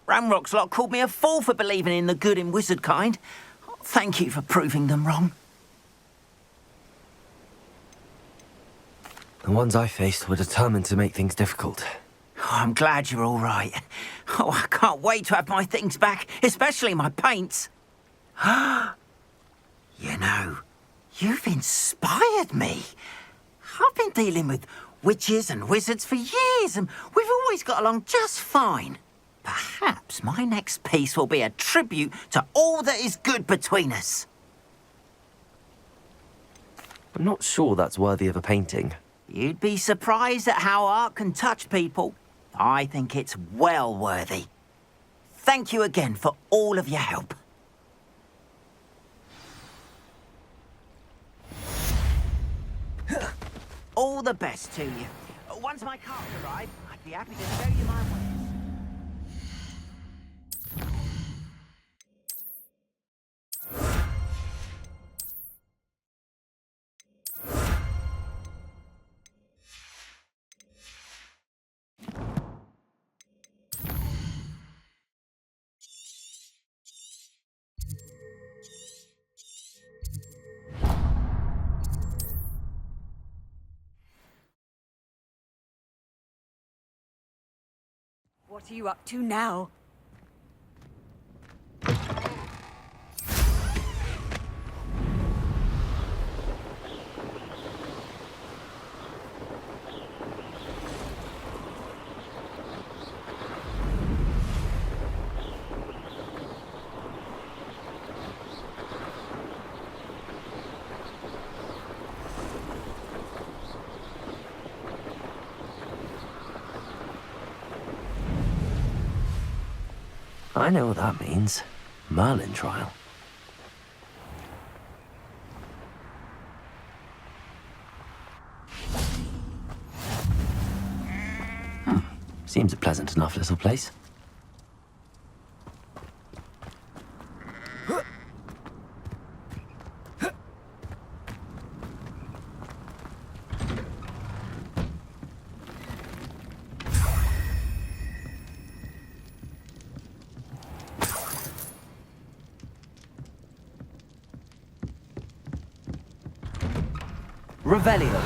Speaker 4: Ramrock's lot called me a fool for believing in the good in wizard kind. Thank you for proving them wrong.
Speaker 13: The ones I faced were determined to make things difficult.
Speaker 4: Oh, I'm glad you're all right. Oh, I can't wait to have my things back, especially my paints. You know, you've inspired me. I've been dealing with witches and wizards for years, and we've always got along just fine. Perhaps my next piece will be a tribute to all that is good between us.
Speaker 13: I'm not sure that's worthy of a painting.
Speaker 4: You'd be surprised at how art can touch people. I think it's well worthy. Thank you again for all of your help. All the best to you. Once my carts arrive, I'd be happy to show you my wares.
Speaker 19: What are you up to now?
Speaker 13: I know what that means. Merlin trial. Seems a pleasant enough little place. Revelio.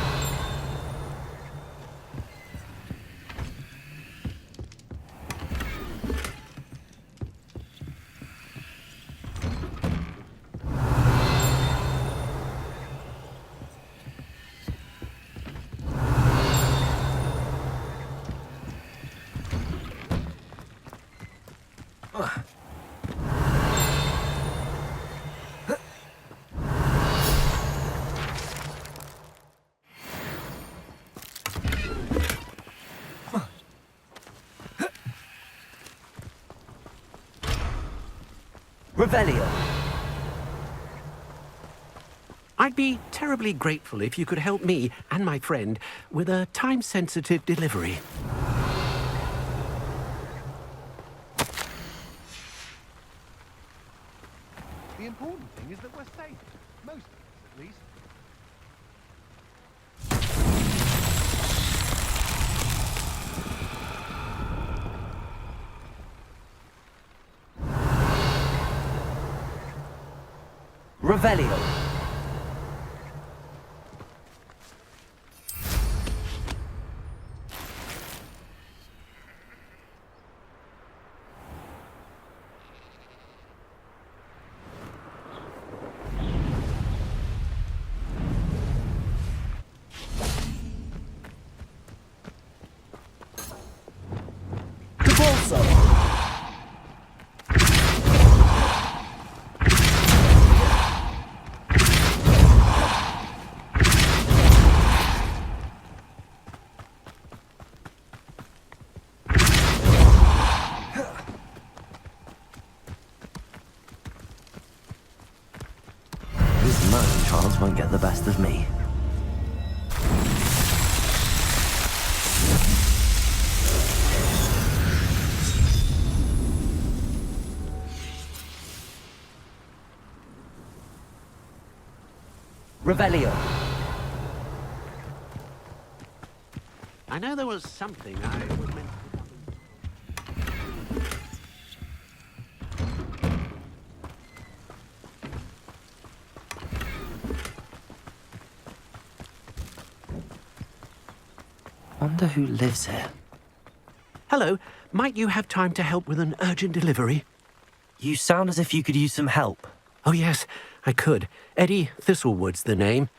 Speaker 13: Revelio.
Speaker 5: I'd be terribly grateful if you could help me and my friend with a time-sensitive delivery.
Speaker 21: The important thing is that we're safe. Most of us, at least.
Speaker 13: Revelio. Depulso. These Merlin trials won't get the best of me.
Speaker 2: Revelio.
Speaker 5: I know there was something I was meant
Speaker 2: Wonder who lives here.
Speaker 5: Hello, might you have time to help with an urgent delivery?
Speaker 2: You sound as if you could use some help.
Speaker 5: Oh yes, I could. Eddie Thistlewood's the name.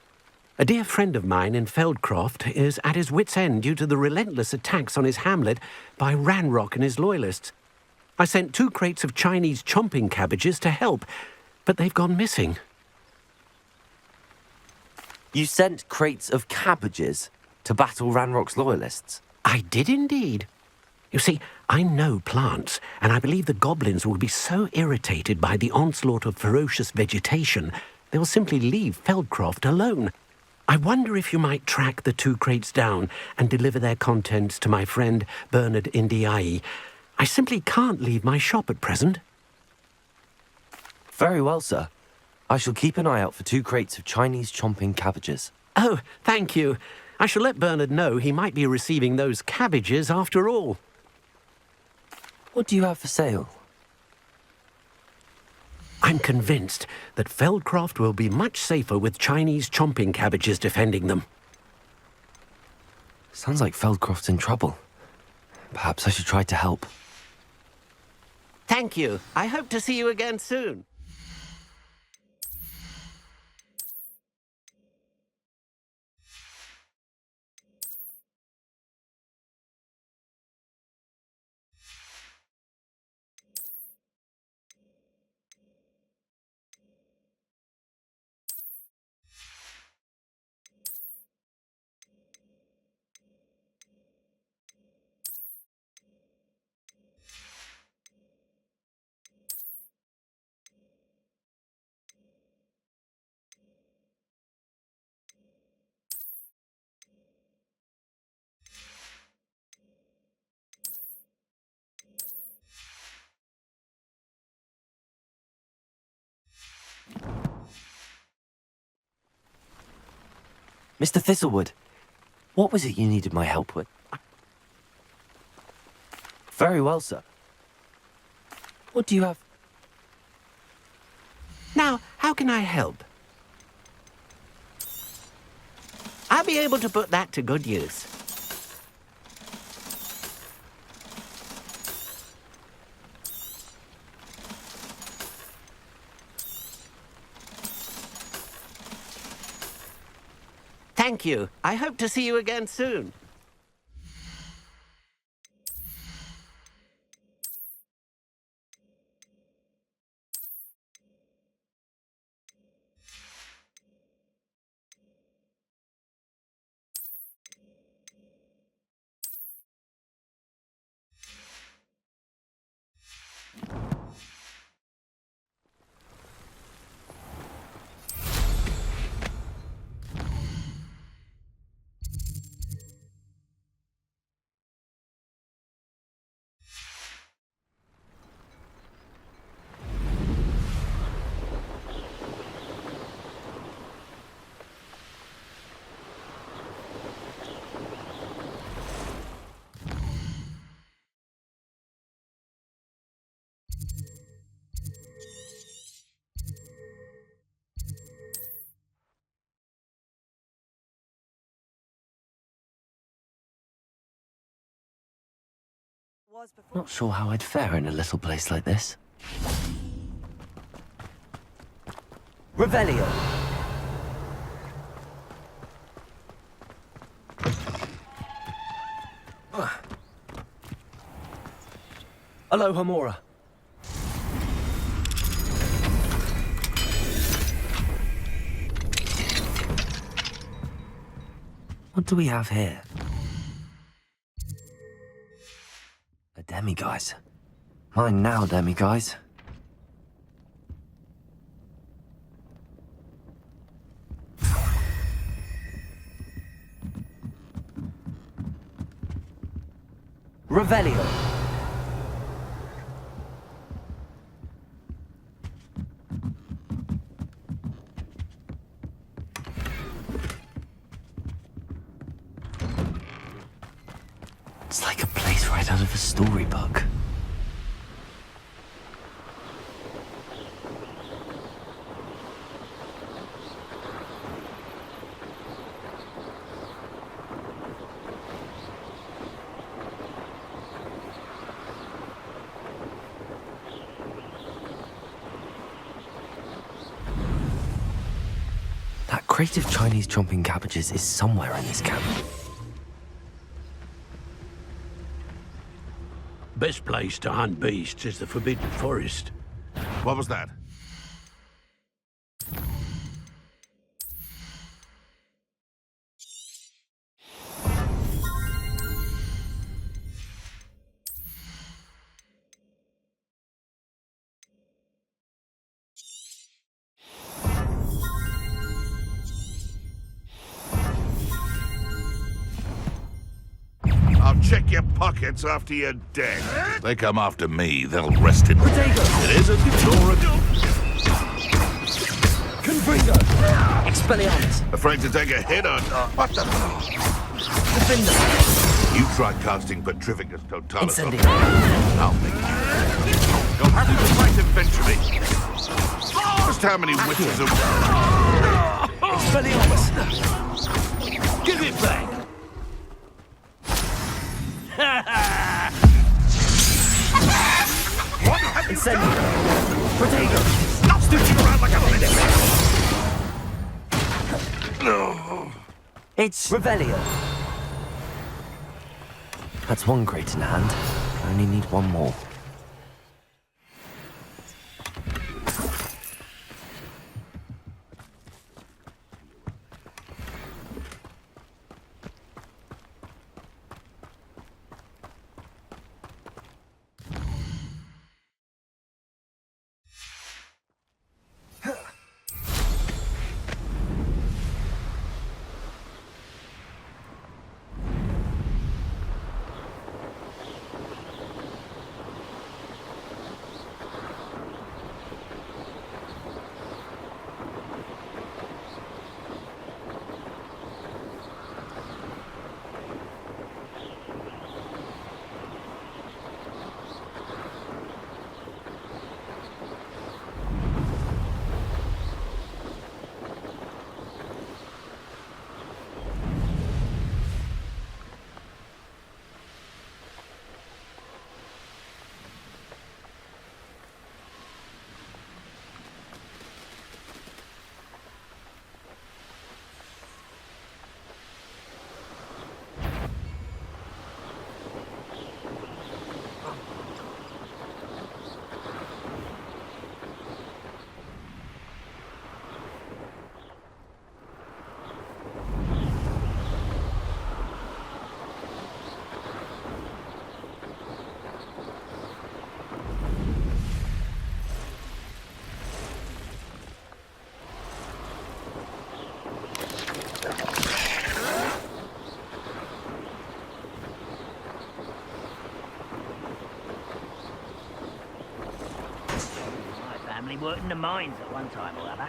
Speaker 5: A dear friend of mine in Feldcroft is at his wit's end due to the relentless attacks on his hamlet by Ranrock and his loyalists. I sent 2 crates of Chinese chomping cabbages to help, but they've gone missing.
Speaker 2: You sent crates of cabbages to battle Ranrock's loyalists?
Speaker 5: I did indeed. You see, I know plants, and I believe the goblins will be so irritated by the onslaught of ferocious vegetation, they will simply leave Feldcroft alone. I wonder if you might track the 2 crates down and deliver their contents to my friend Bernard Indiai. I simply can't leave my shop at present.
Speaker 2: Very well, sir. I shall keep an eye out for 2 crates of Chinese chomping cabbages.
Speaker 5: Oh, thank you. I shall let Bernard know he might be receiving those cabbages after all.
Speaker 2: What do you have for sale?
Speaker 5: I'm convinced that Feldcroft will be much safer with Chinese chomping cabbages defending them.
Speaker 2: Sounds like Feldcroft's in trouble. Perhaps I should try to help.
Speaker 5: Thank you. I hope to see you again soon.
Speaker 2: Mr. Thistlewood, what was it you needed my help with? Very well, sir. What do you have?
Speaker 5: Now, how can I help? I'll be able to put that to good use. Thank you. I hope to see you again soon.
Speaker 2: Not sure how I'd fare in a little place like this. Revelio! Aloha Mora. What do we have here? A Demiguise. Mine now, Demiguise. Revelio.
Speaker 13: It's like a place right out of a storybook. That crate of Chinese chomping cabbages is somewhere in this camp.
Speaker 5: Best place to hunt beasts is the Forbidden Forest.
Speaker 3: What was that? I'll check your pockets after you're dead. If they come after me, they'll rest in It isn't Laura.
Speaker 2: Confringo! Expelliarmus!
Speaker 3: Afraid to take a hit on... What the...
Speaker 2: Defender!
Speaker 3: You tried casting Petrificus Totalis.
Speaker 2: Incendio!
Speaker 3: I'll make you. You'll have to fight eventually. Just how many witches are...
Speaker 2: Expelliarmus! Give it back!
Speaker 3: What?
Speaker 2: Incendio! Protego!
Speaker 3: Stop stooching around like a minute!
Speaker 2: It's Revelio.
Speaker 13: That's one crate in hand. I only need one more.
Speaker 12: Family worked in the mines at one time or other.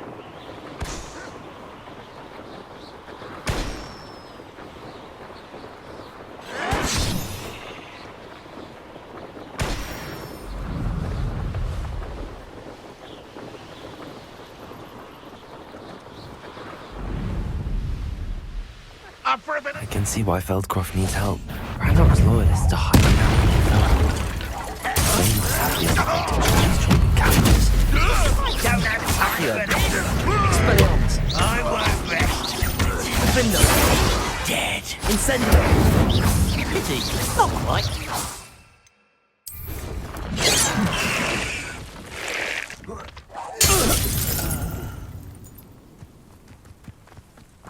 Speaker 13: I can see why Feldcroft needs help. Randolph's loyalists are hiding out in Feldcroft. They must have the underrated Chinese chomping cabbages.
Speaker 2: Expelliarmus!
Speaker 12: I won't rest.
Speaker 2: Defender!
Speaker 12: Dead.
Speaker 2: Incendio! Pity, not quite.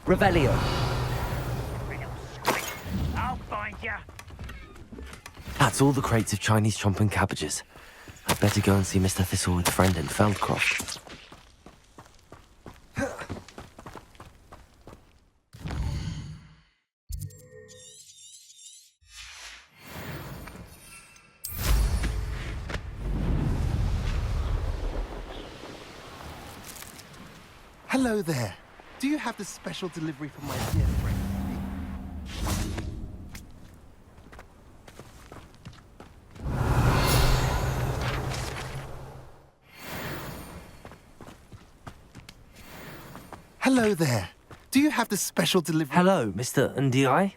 Speaker 2: Revelio!
Speaker 12: I'll find you.
Speaker 13: That's all the crates of Chinese chomping cabbages. I'd better go and see Mr. Thistlewood's friend in Feldcroft.
Speaker 8: Hello there. Do you have the special delivery for my dear friend? Hello there. Do you have the special delivery?
Speaker 2: Hello, Mr. Ndi?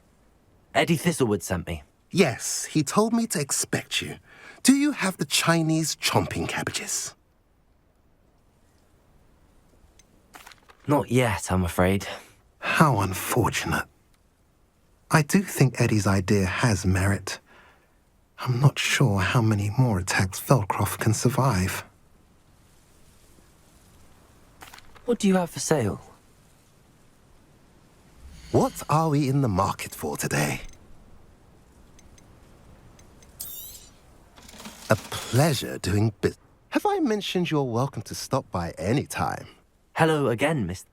Speaker 2: Eddie Thistlewood sent me.
Speaker 10: Yes, he told me to expect you. Do you have the Chinese chomping cabbages?
Speaker 2: Not yet, I'm afraid.
Speaker 10: How unfortunate. I do think Eddie's idea has merit. I'm not sure how many more attacks Feldcroft can survive.
Speaker 2: What do you have for sale?
Speaker 10: What are we in the market for today? A pleasure doing business. Have I mentioned you're welcome to stop by any time?
Speaker 2: Hello again, Miss...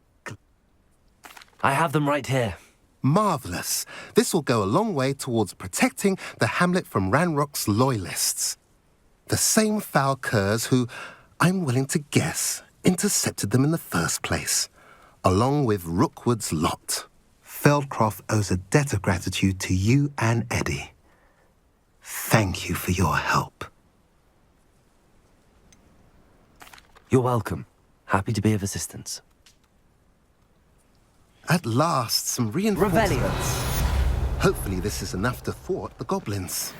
Speaker 2: I have them right here.
Speaker 10: Marvellous. This will go a long way towards protecting the hamlet from Ranrock's loyalists. The same foul curs who, I'm willing to guess, intercepted them in the first place, along with Rookwood's lot. Feldcroft owes a debt of gratitude to you and Eddie. Thank you for your help.
Speaker 2: You're welcome. Happy to be of assistance.
Speaker 10: At last, some reinforcements.
Speaker 2: Revellions.
Speaker 10: Hopefully this is enough to thwart the goblins.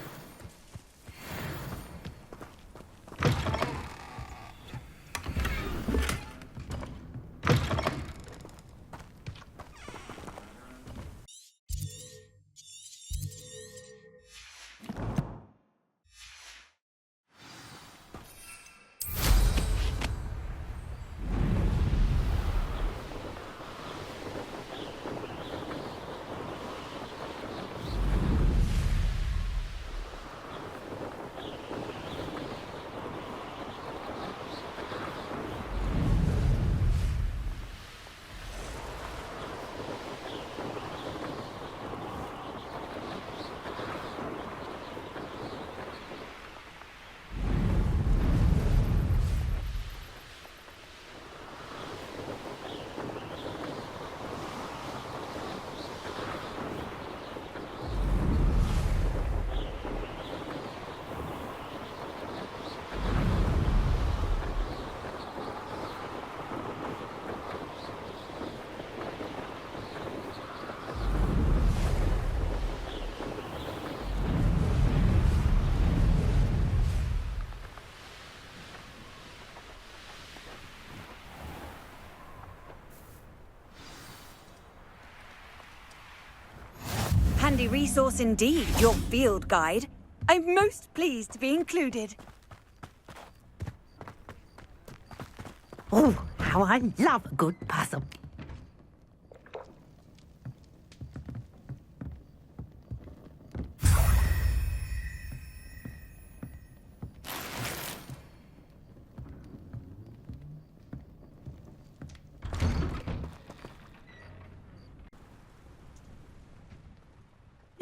Speaker 19: Handy resource indeed, your field guide. I'm most pleased to be included.
Speaker 14: Oh, how I love a good puzzle.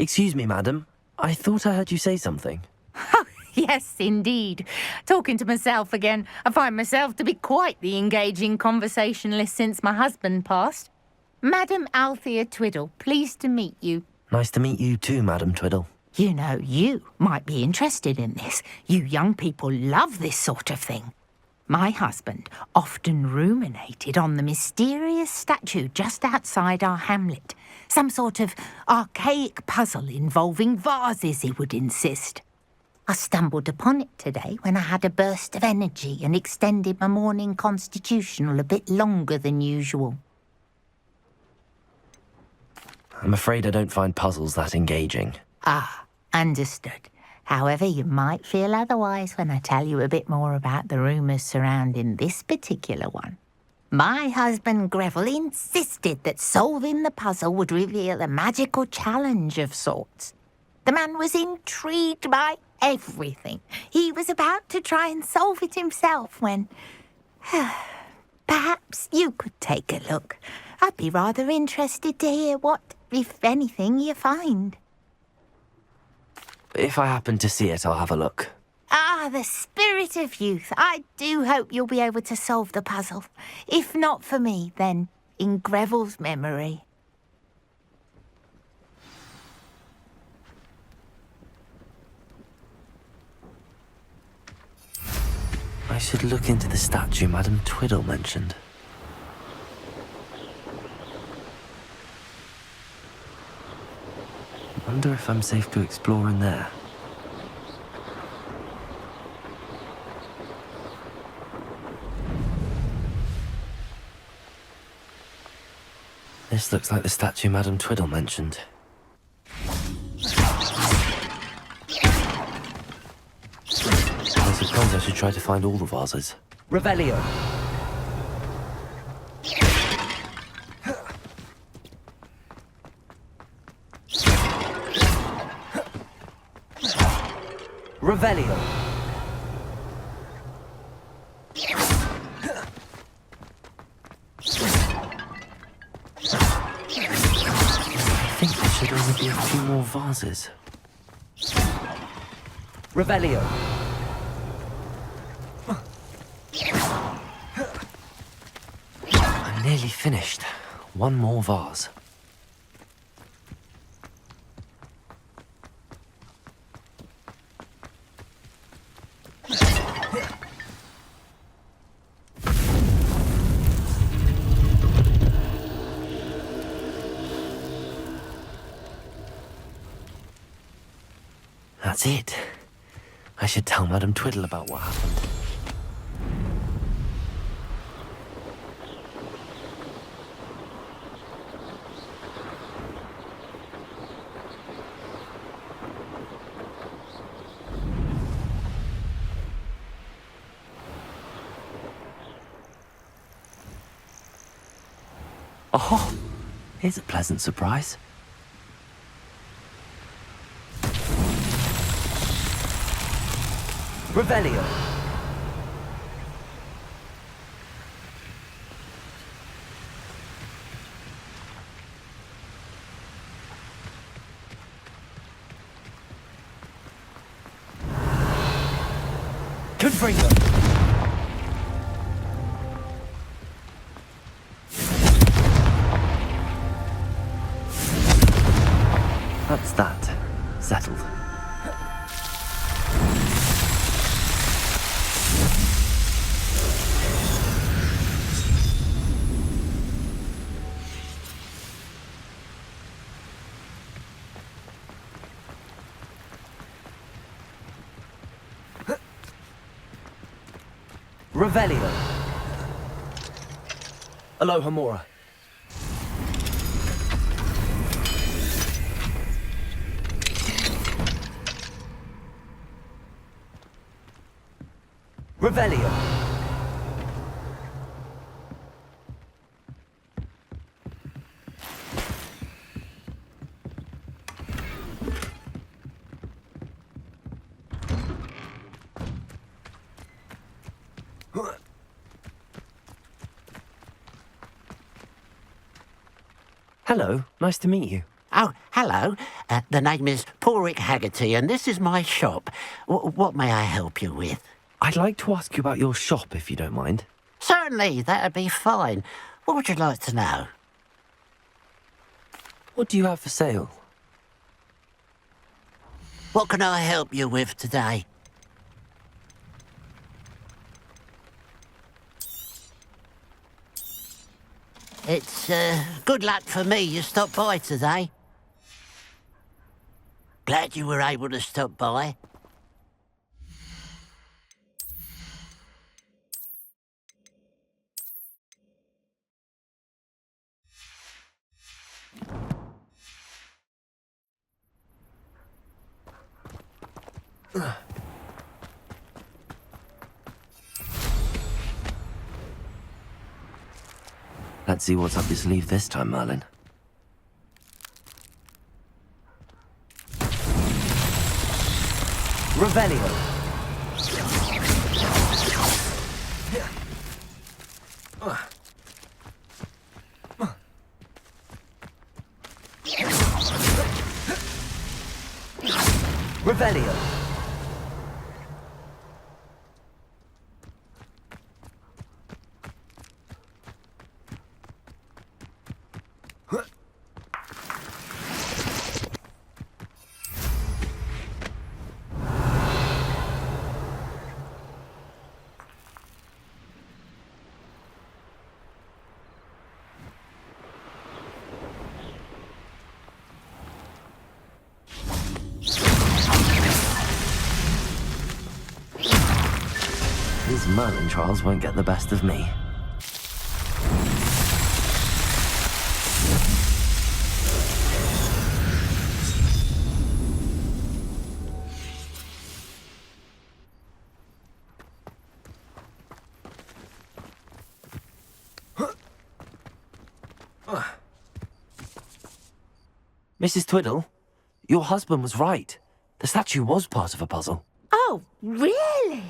Speaker 2: Excuse me, madam. I thought I heard you say something.
Speaker 14: Yes, indeed. Talking to myself again. I find myself to be quite the engaging conversationalist since my husband passed. Madam Althea Twiddle, pleased to meet you.
Speaker 2: Nice to meet you too, Madam Twiddle.
Speaker 14: You know, you might be interested in this. You young people love this sort of thing. My husband often ruminated on the mysterious statue just outside our hamlet. Some sort of archaic puzzle involving vases, he would insist. I stumbled upon it today when I had a burst of energy and extended my morning constitutional a bit longer than usual.
Speaker 2: I'm afraid I don't find puzzles that engaging.
Speaker 14: Ah, understood. However, you might feel otherwise when I tell you a bit more about the rumours surrounding this particular one. My husband Greville insisted that solving the puzzle would reveal a magical challenge of sorts. The man was intrigued by everything. He was about to try and solve it himself when... Perhaps you could take a look. I'd be rather interested to hear what, if anything, you find.
Speaker 2: If I happen to see it, I'll have a look.
Speaker 14: Ah, the spirit of youth. I do hope you'll be able to solve the puzzle. If not for me, then in Greville's memory.
Speaker 2: I should look into the statue Madam Twiddle mentioned. Wonder if I'm safe to explore in there. This looks like the statue Madame Twiddle mentioned. I suppose I should try to find all the vases.
Speaker 13: Revelio. Revelio.
Speaker 2: I think there should only be a few more vases.
Speaker 13: Revelio.
Speaker 2: I'm nearly finished. One more vase. That's it. I should tell Madame Twiddle about what happened. Oh, here's a pleasant surprise.
Speaker 13: Revelio. Confringo.
Speaker 2: That's that. Settled.
Speaker 13: Revelio. Aloha Mora. Revelio.
Speaker 2: Hello, nice to meet you.
Speaker 5: Oh, hello. The name is Porrick Haggerty, and this is my shop. What may I help you with?
Speaker 2: I'd like to ask you about your shop, if you don't mind.
Speaker 5: Certainly, that'd be fine. What would you like to know?
Speaker 2: What do you have for sale?
Speaker 5: What can I help you with today? It's good luck for me you stopped by today. Glad you were able to stop by.
Speaker 2: Let's see what's up your sleeve this time, Merlin.
Speaker 13: Revelio. Revelio.
Speaker 2: his Merlin trials won't get the best of me. Mrs. Twiddle, your husband was right. The statue was part of a puzzle.
Speaker 14: Oh, really?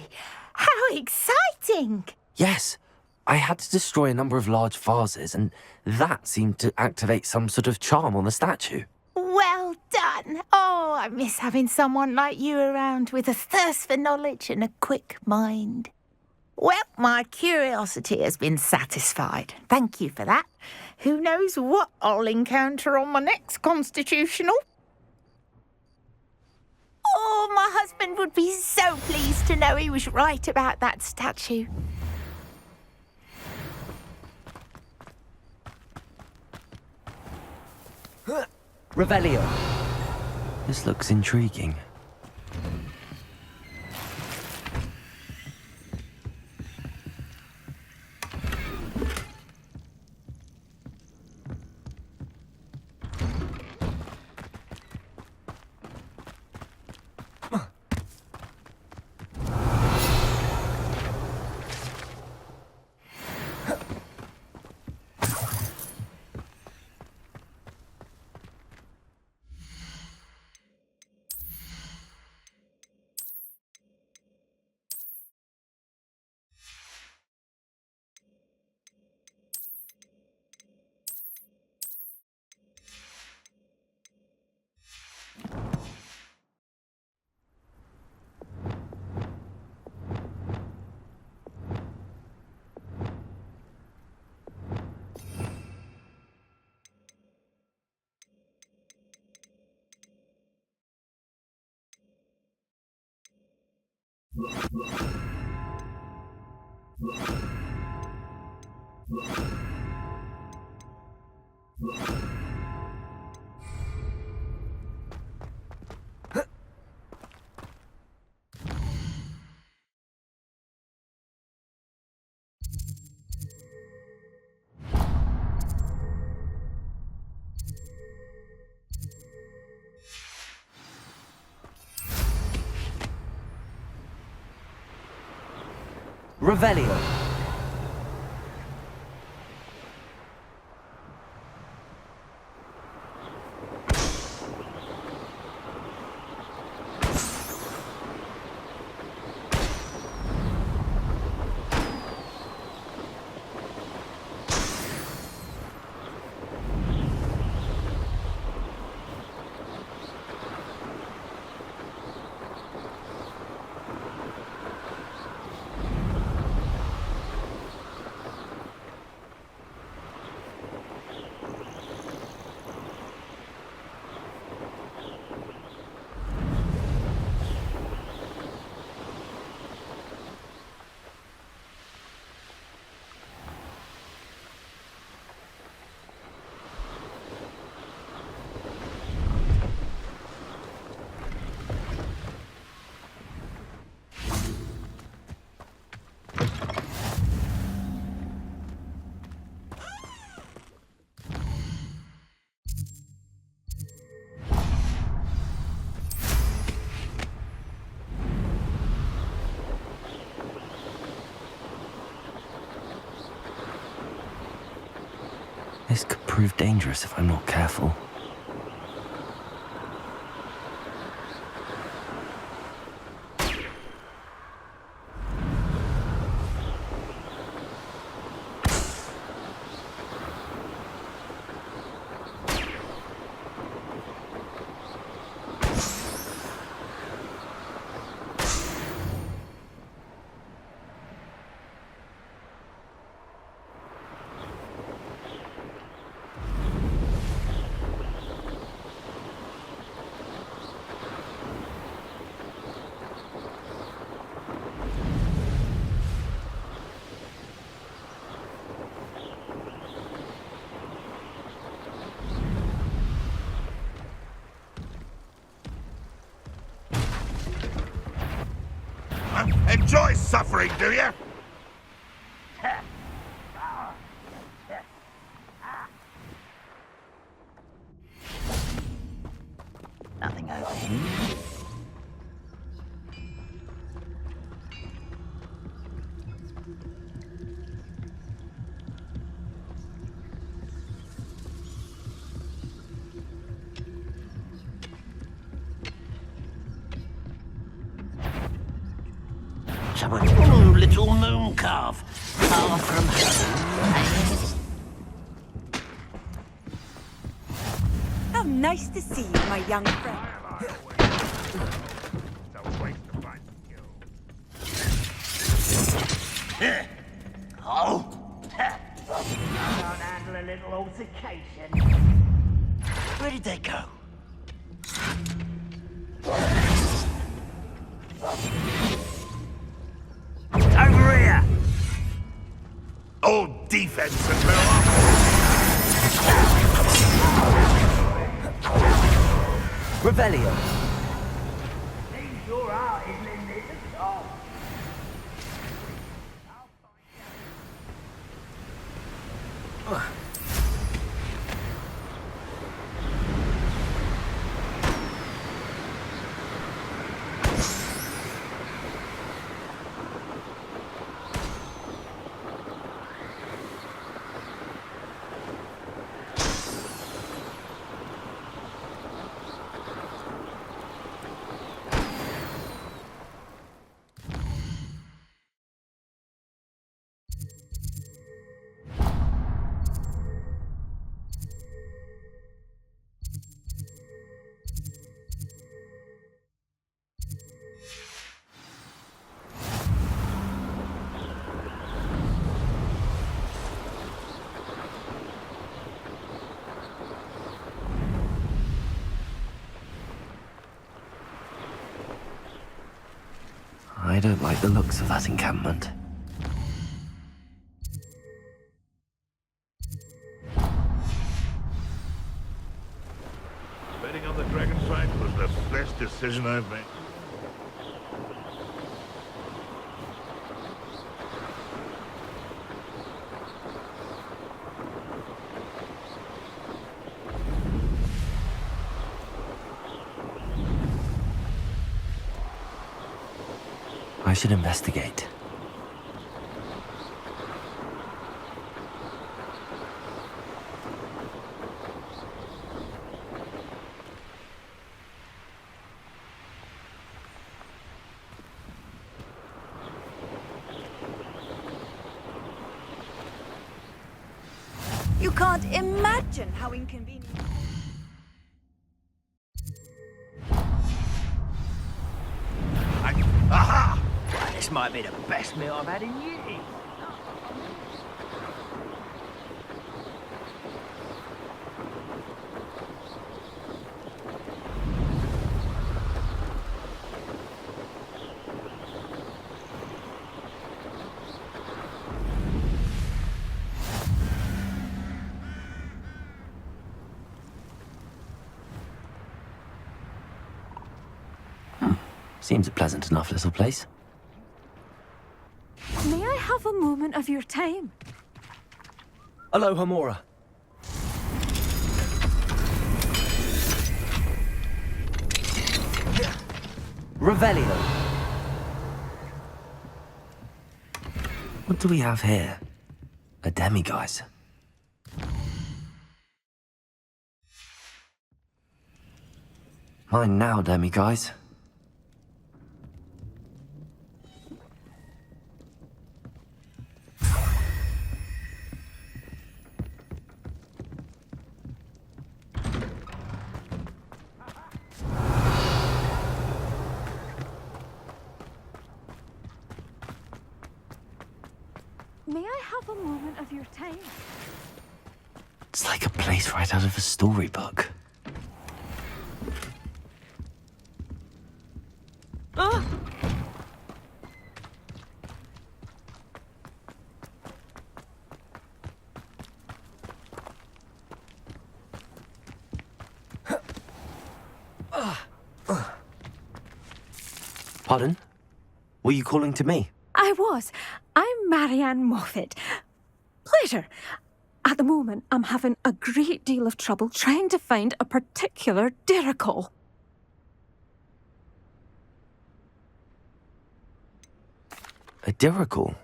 Speaker 14: How exciting!
Speaker 2: Yes, I had to destroy a number of large vases, and that seemed to activate some sort of charm on the statue.
Speaker 14: Well done. Oh, I miss having someone like you around with a thirst for knowledge and a quick mind. Well, my curiosity has been satisfied. Thank you for that. Who knows what I'll encounter on my next constitutional? Oh, my husband would be so pleased to know he was right about that statue.
Speaker 2: Revelio. This looks intriguing. Revelio. This could prove dangerous if I'm not careful.
Speaker 9: enjoy suffering, do you?
Speaker 12: Nothing over here.
Speaker 5: Some little moon calf, far from home.
Speaker 19: How nice to see you, my young friend.
Speaker 12: Oh! Can't handle a little altercation. Where did they go? Over here!
Speaker 9: Old defense and middle up.
Speaker 2: Revelio.
Speaker 12: Seems your heart isn't in this at all.
Speaker 2: I don't like the looks of that encampment.
Speaker 9: Betting on the dragon fight was the best decision I've made.
Speaker 2: I should investigate.
Speaker 19: You can't imagine how inconvenient.
Speaker 9: Aha!
Speaker 12: This might be the best meal I've had in years.
Speaker 2: Seems a pleasant enough little place.
Speaker 15: May I have a moment of your time?
Speaker 2: Aloha, Mora. Revelio. What do we have here? A demiguise. Mine now, demiguise.
Speaker 15: May I have a moment of your time?
Speaker 2: It's like a place right out of a storybook.
Speaker 19: Ah!
Speaker 2: Pardon? Were you calling to me?
Speaker 15: I was. I'm Marianne Moffat. Pleasure. At the moment, I'm having a great deal of trouble trying to find a particular diricol.
Speaker 2: A diricol?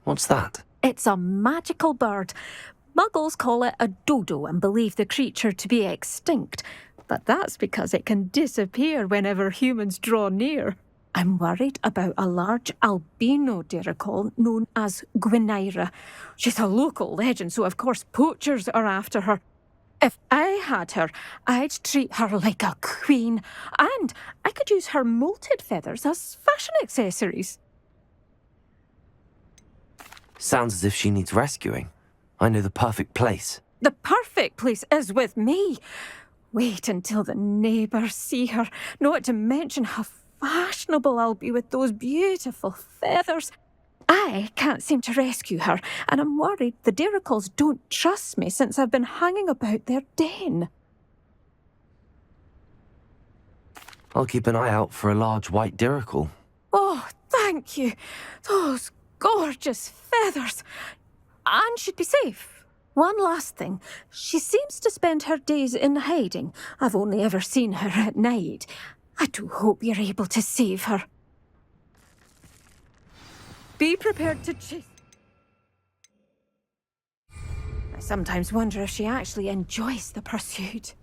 Speaker 2: What's that?
Speaker 15: It's a magical bird. Muggles call it a dodo and believe the creature to be extinct. But that's because it can disappear whenever humans draw near. I'm worried about a large albino diricol known as Gwynaira. She's a local legend, so of course poachers are after her. If I had her, I'd treat her like a queen. And I could use her molted feathers as fashion accessories.
Speaker 2: Sounds as if she needs rescuing. I know the perfect place.
Speaker 15: The perfect place is with me. Wait until the neighbours see her, not to mention how fashionable I'll be with those beautiful feathers. I can't seem to rescue her, and I'm worried the diricols don't trust me since I've been hanging about their den.
Speaker 2: I'll keep an eye out for a large white diricol.
Speaker 15: Oh, thank you. Those gorgeous feathers. And she'd be safe. One last thing. She seems to spend her days in hiding. I've only ever seen her at night. I do hope you're able to save her. Be prepared to chase. I sometimes wonder if she actually enjoys the pursuit.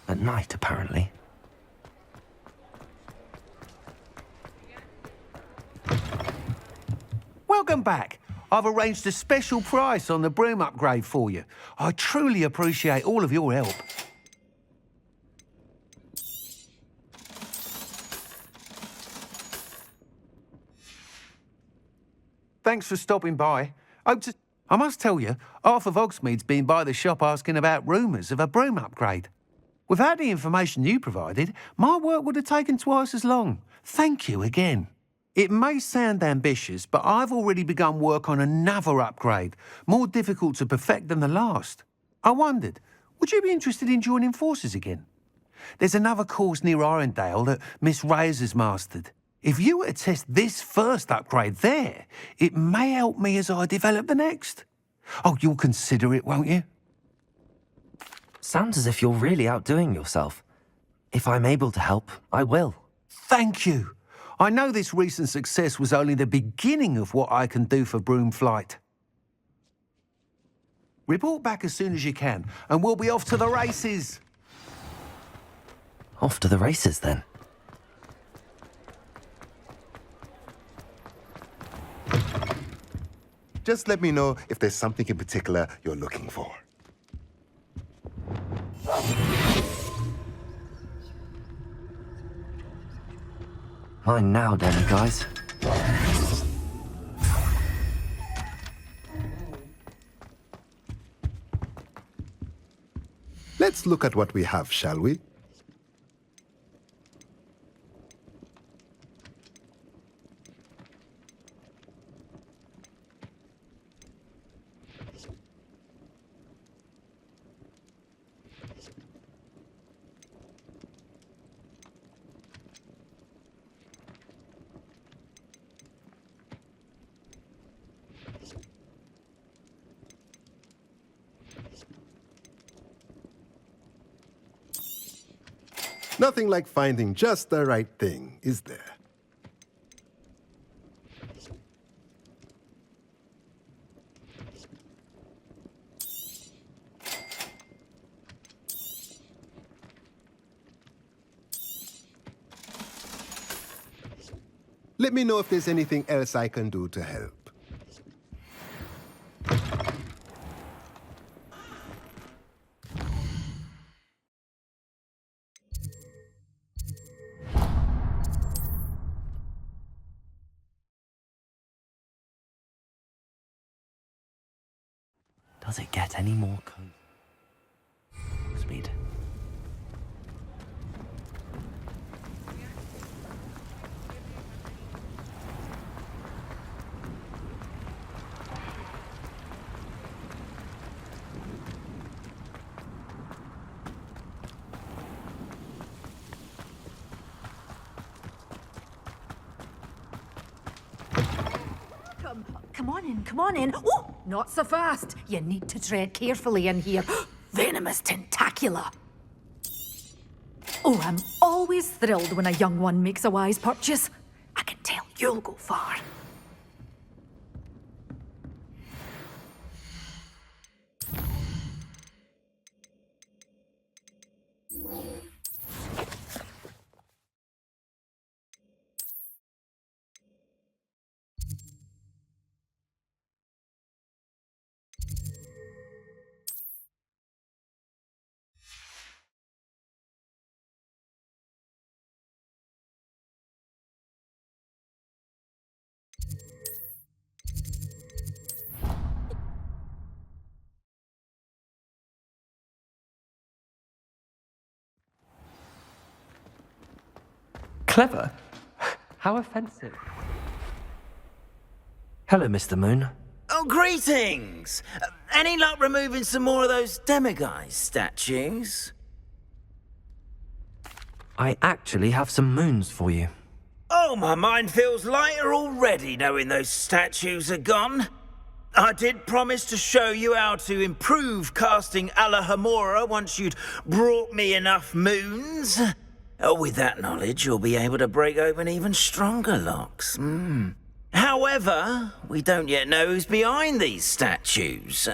Speaker 2: At night, apparently.
Speaker 1: Welcome back. I've arranged a special price on the broom upgrade for you. I truly appreciate all of your help. Thanks for stopping by. I must tell you, half of Hogsmeade's been by the shop asking about rumours of a broom upgrade. Without the information you provided, my work would have taken twice as long. Thank you again. It may sound ambitious, but I've already begun work on another upgrade, more difficult to perfect than the last. I wondered, would you be interested in joining forces again? There's another course near Arendelle that Miss Reyes has mastered. If you were to test this first upgrade there, it may help me as I develop the next. Oh, you'll consider it, won't you?
Speaker 2: Sounds as if you're really outdoing yourself. If I'm able to help, I will.
Speaker 1: Thank you. I know this recent success was only the beginning of what I can do for Broomflight. Report back as soon as you can, and we'll be off to the races.
Speaker 2: Off to the races, then.
Speaker 10: Just let me know if there's something in particular you're looking for.
Speaker 2: Mine now, Demiguise.
Speaker 10: Let's look at what we have, shall we? Nothing like finding just the right thing, is there? Let me know if there's anything else I can do to help.
Speaker 13: Does it get any more cozy? Hogsmeade.
Speaker 7: Come on in. Oh, not so fast. You need to tread carefully in here. Venomous tentacula. Oh, I'm always thrilled when a young one makes a wise purchase. I can tell you'll go far.
Speaker 13: Clever? How offensive. Hello, Mr. Moon.
Speaker 16: Oh, greetings! Any luck removing some more of those Demiguise statues?
Speaker 13: I actually have some moons for you.
Speaker 16: Oh, my mind feels lighter already knowing those statues are gone. I did promise to show you how to improve casting Alohomora once you'd brought me enough moons. With that knowledge, you'll be able to break open even stronger locks. However, we don't yet know who's behind these statues.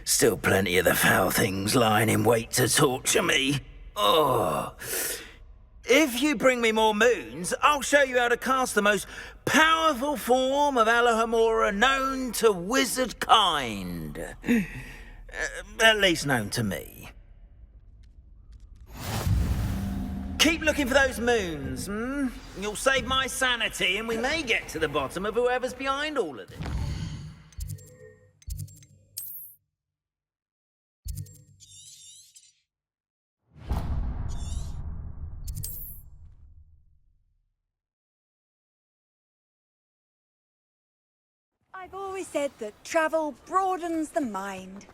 Speaker 16: Still plenty of the foul things lying in wait to torture me. Oh. If you bring me more moons, I'll show you how to cast the most powerful form of Alohomora known to wizard kind. At least known to me. Keep looking for those moons, You'll save my sanity and we may get to the bottom of whoever's behind all of this.
Speaker 17: I've always said that travel broadens the mind.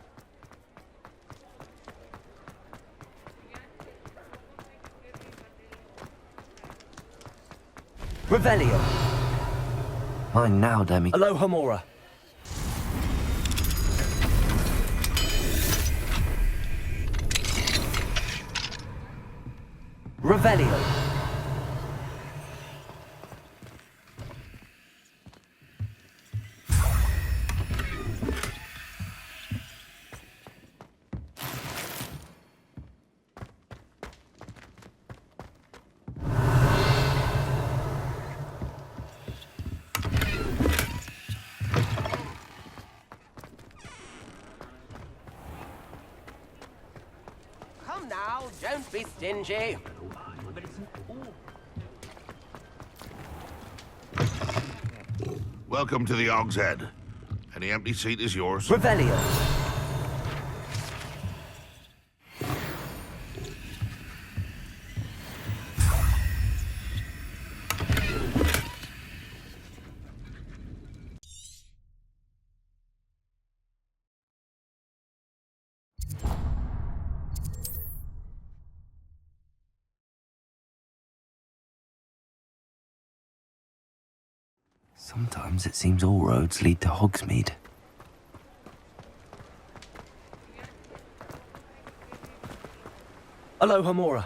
Speaker 13: Revelio. Mine now, Demi. Alohomora. Revelio.
Speaker 18: Now, don't be stingy.
Speaker 3: Welcome to the Hogshead. Any empty seat is yours.
Speaker 13: Revelio. Sometimes it seems all roads lead to Hogsmeade. Alohomora.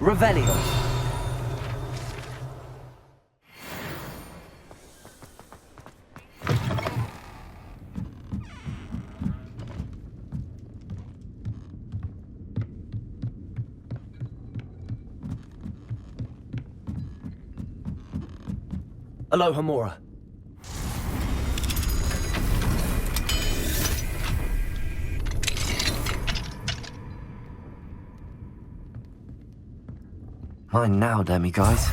Speaker 13: Revelio.
Speaker 2: Alohomora.
Speaker 13: Mine now, Demiguise.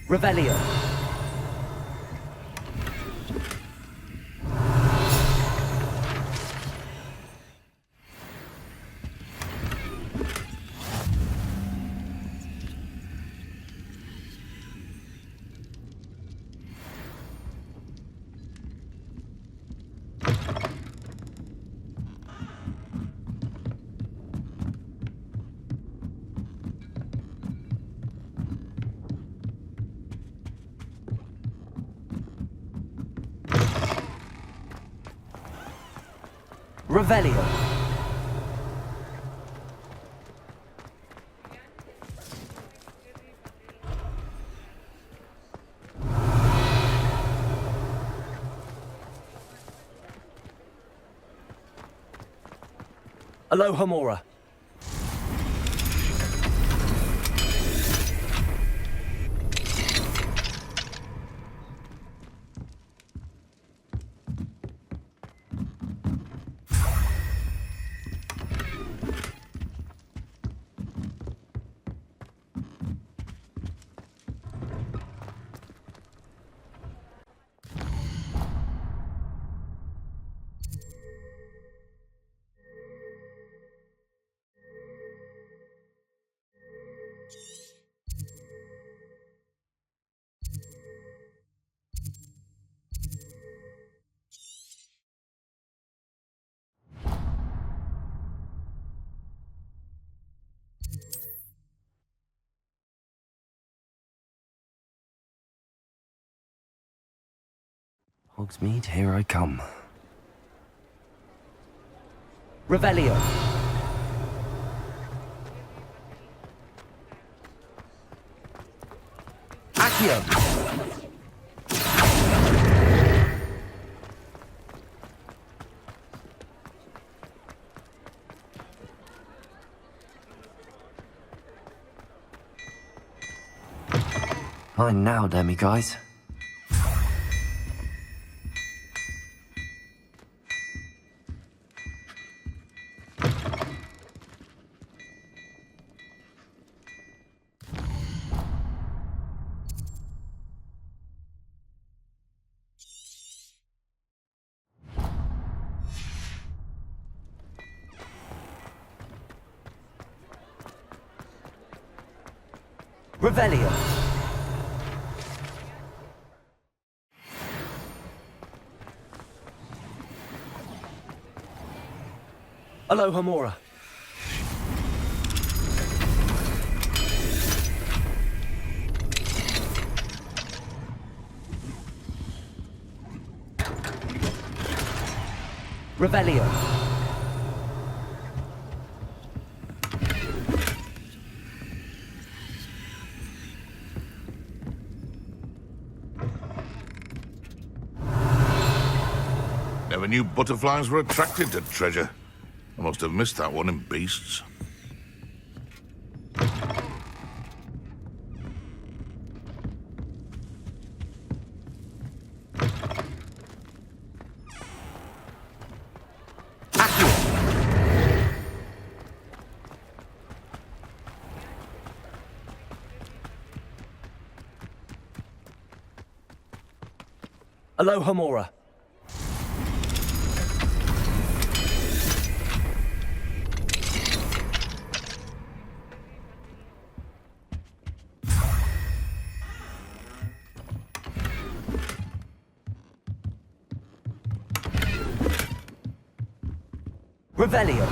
Speaker 2: Revelio. Revelio. Alohomora.
Speaker 13: Hogsmeade, here I come.
Speaker 2: Revelio. Accio.
Speaker 13: Mine now, Demiguise.
Speaker 2: Revelio. Alohomora. Revelio.
Speaker 3: Never knew butterflies were attracted to treasure. I must have missed that one in Beasts.
Speaker 2: Alohomora. Revelio.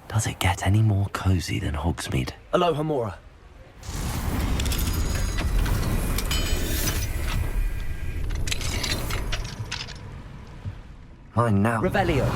Speaker 13: Does it get any more cozy than Hogsmeade?
Speaker 2: Alohomora.
Speaker 13: Mine now.
Speaker 2: Revelio.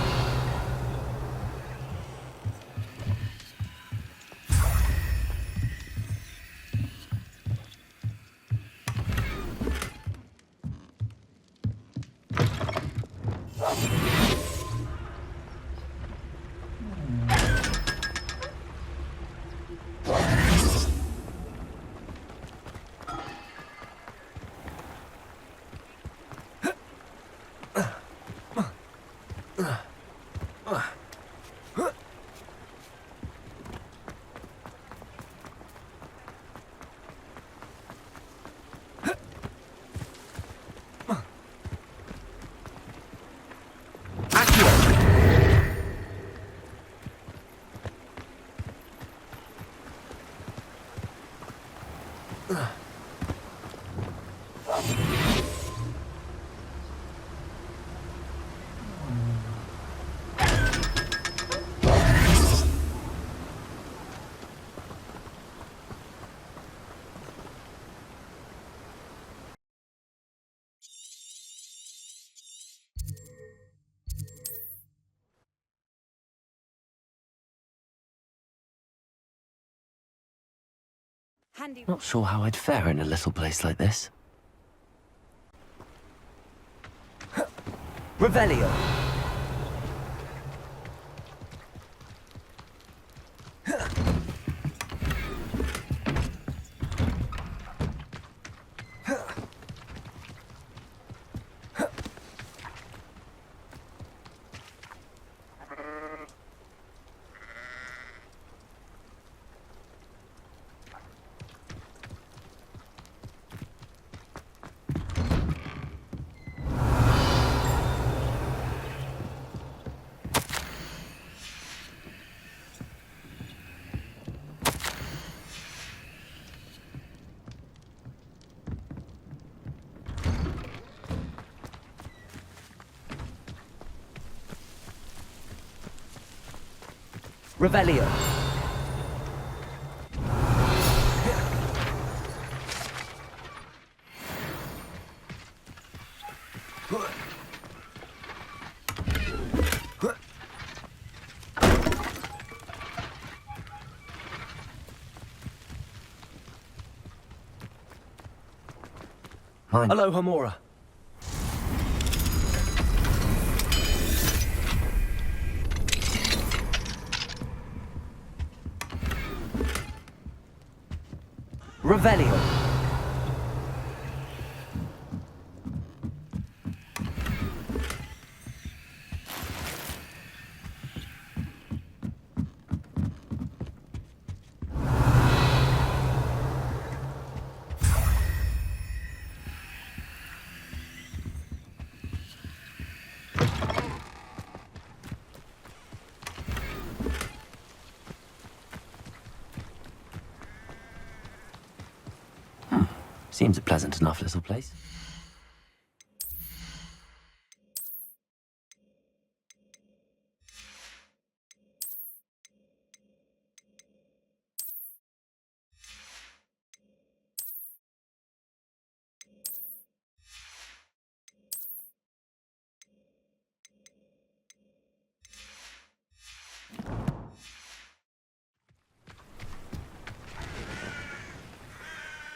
Speaker 2: Not sure how I'd fare in a little place like this. Revelio! Revelio. Hello, Hamora. Revelio. Seems a pleasant enough little place.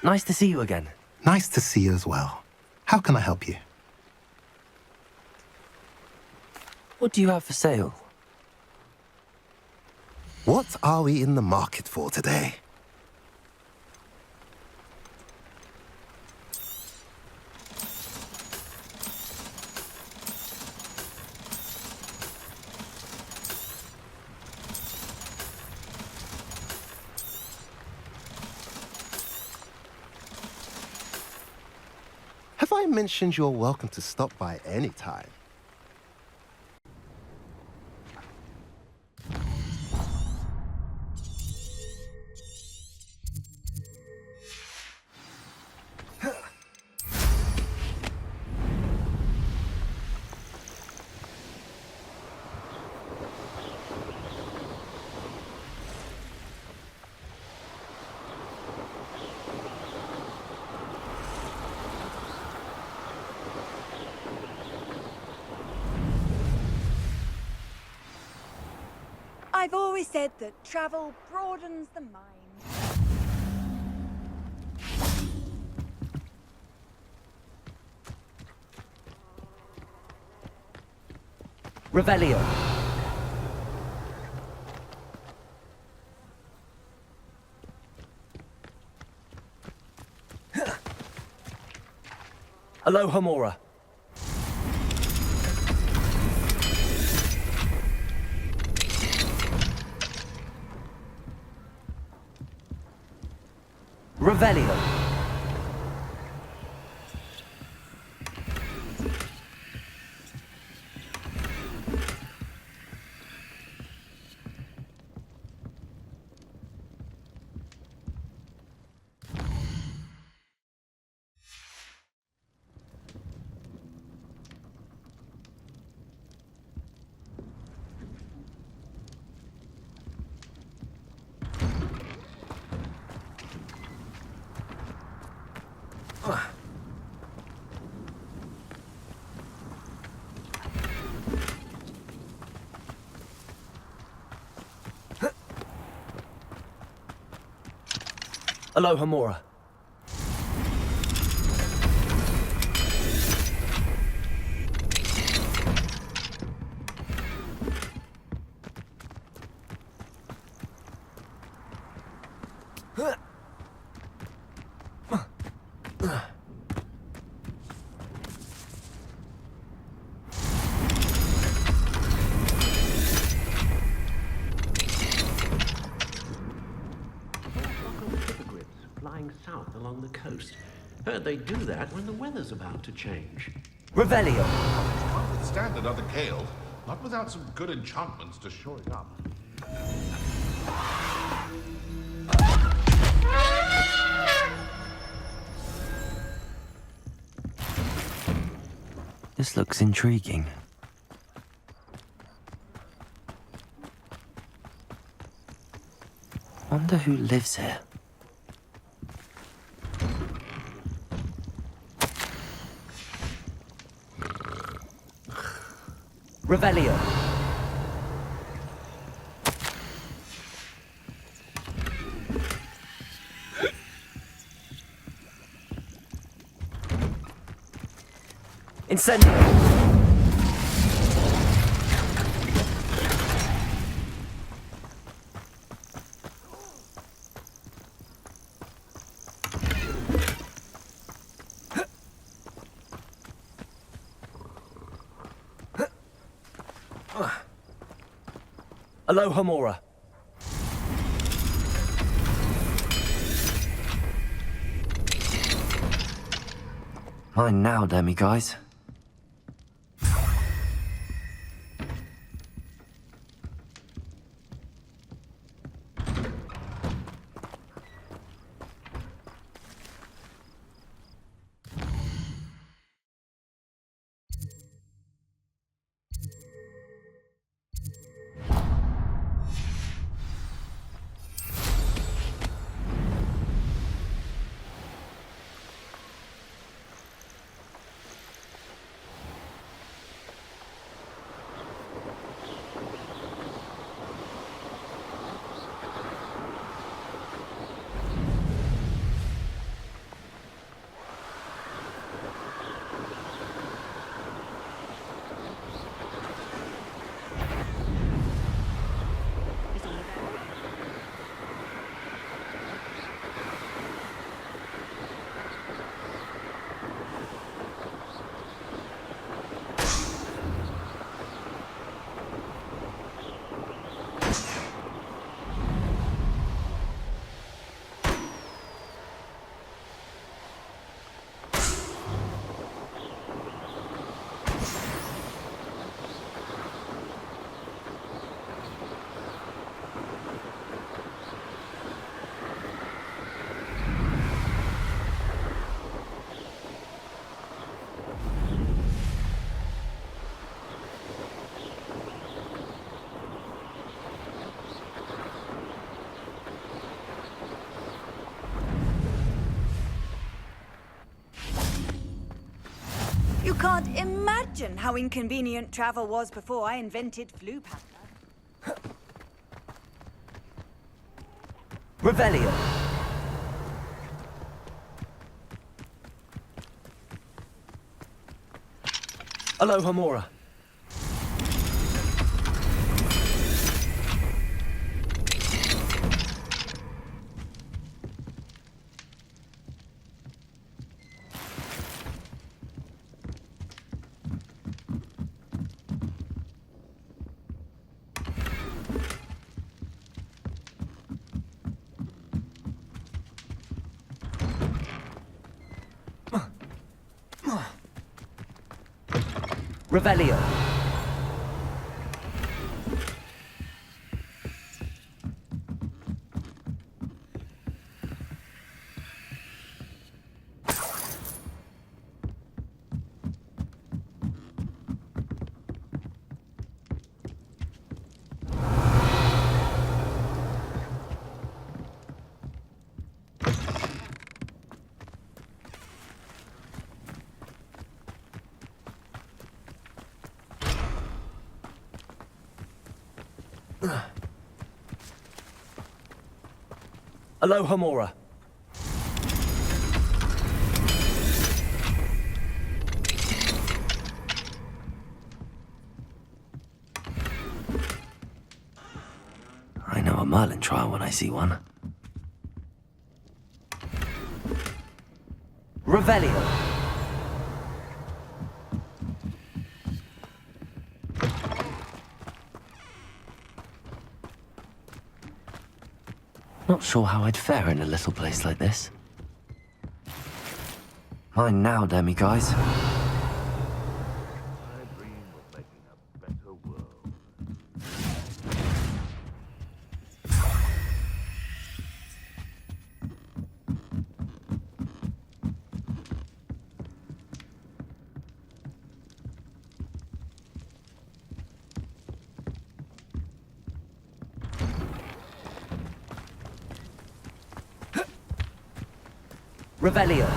Speaker 2: Nice to see you again.
Speaker 10: Nice to see you as well. How can I help you?
Speaker 2: What do you have for sale?
Speaker 10: What are we in the market for today? Have I mentioned you're welcome to stop by any time?
Speaker 17: I've always said that travel broadens the mind.
Speaker 2: Revelio. Hello, Hamora. Revelio. Aloha Mora.
Speaker 5: Flying south along the coast. Heard they do that when the weather's about to change.
Speaker 2: Revelio.
Speaker 9: Can't withstand another gale, not without some good enchantments to shore it up.
Speaker 13: This looks intriguing. Wonder who lives here.
Speaker 2: Revelio. Incendio. Aloha Mora.
Speaker 13: Mine now, Demiguise.
Speaker 17: You can't imagine how inconvenient travel was before I invented Flu Panda.
Speaker 2: Revelio. Aloha Mora. Revelio. Aloha Mora.
Speaker 13: Merlin trial when I see one. Revelio. Not sure how I'd fare in a little place like this. Mine now, Demiguise. Revelio.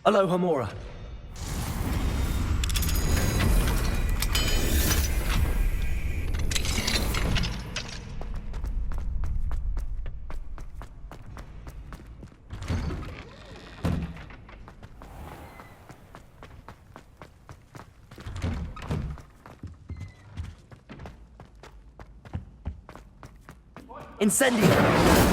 Speaker 13: Aloha Mora. Incendio!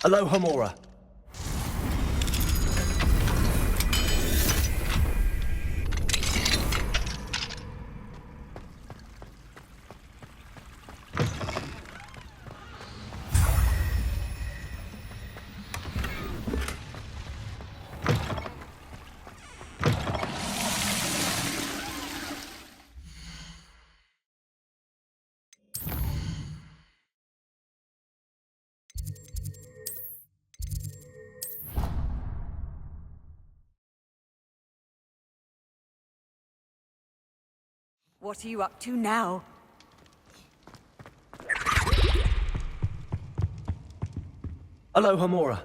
Speaker 13: Aloha Mora.
Speaker 19: What are you up to now?
Speaker 2: Aloha Mora.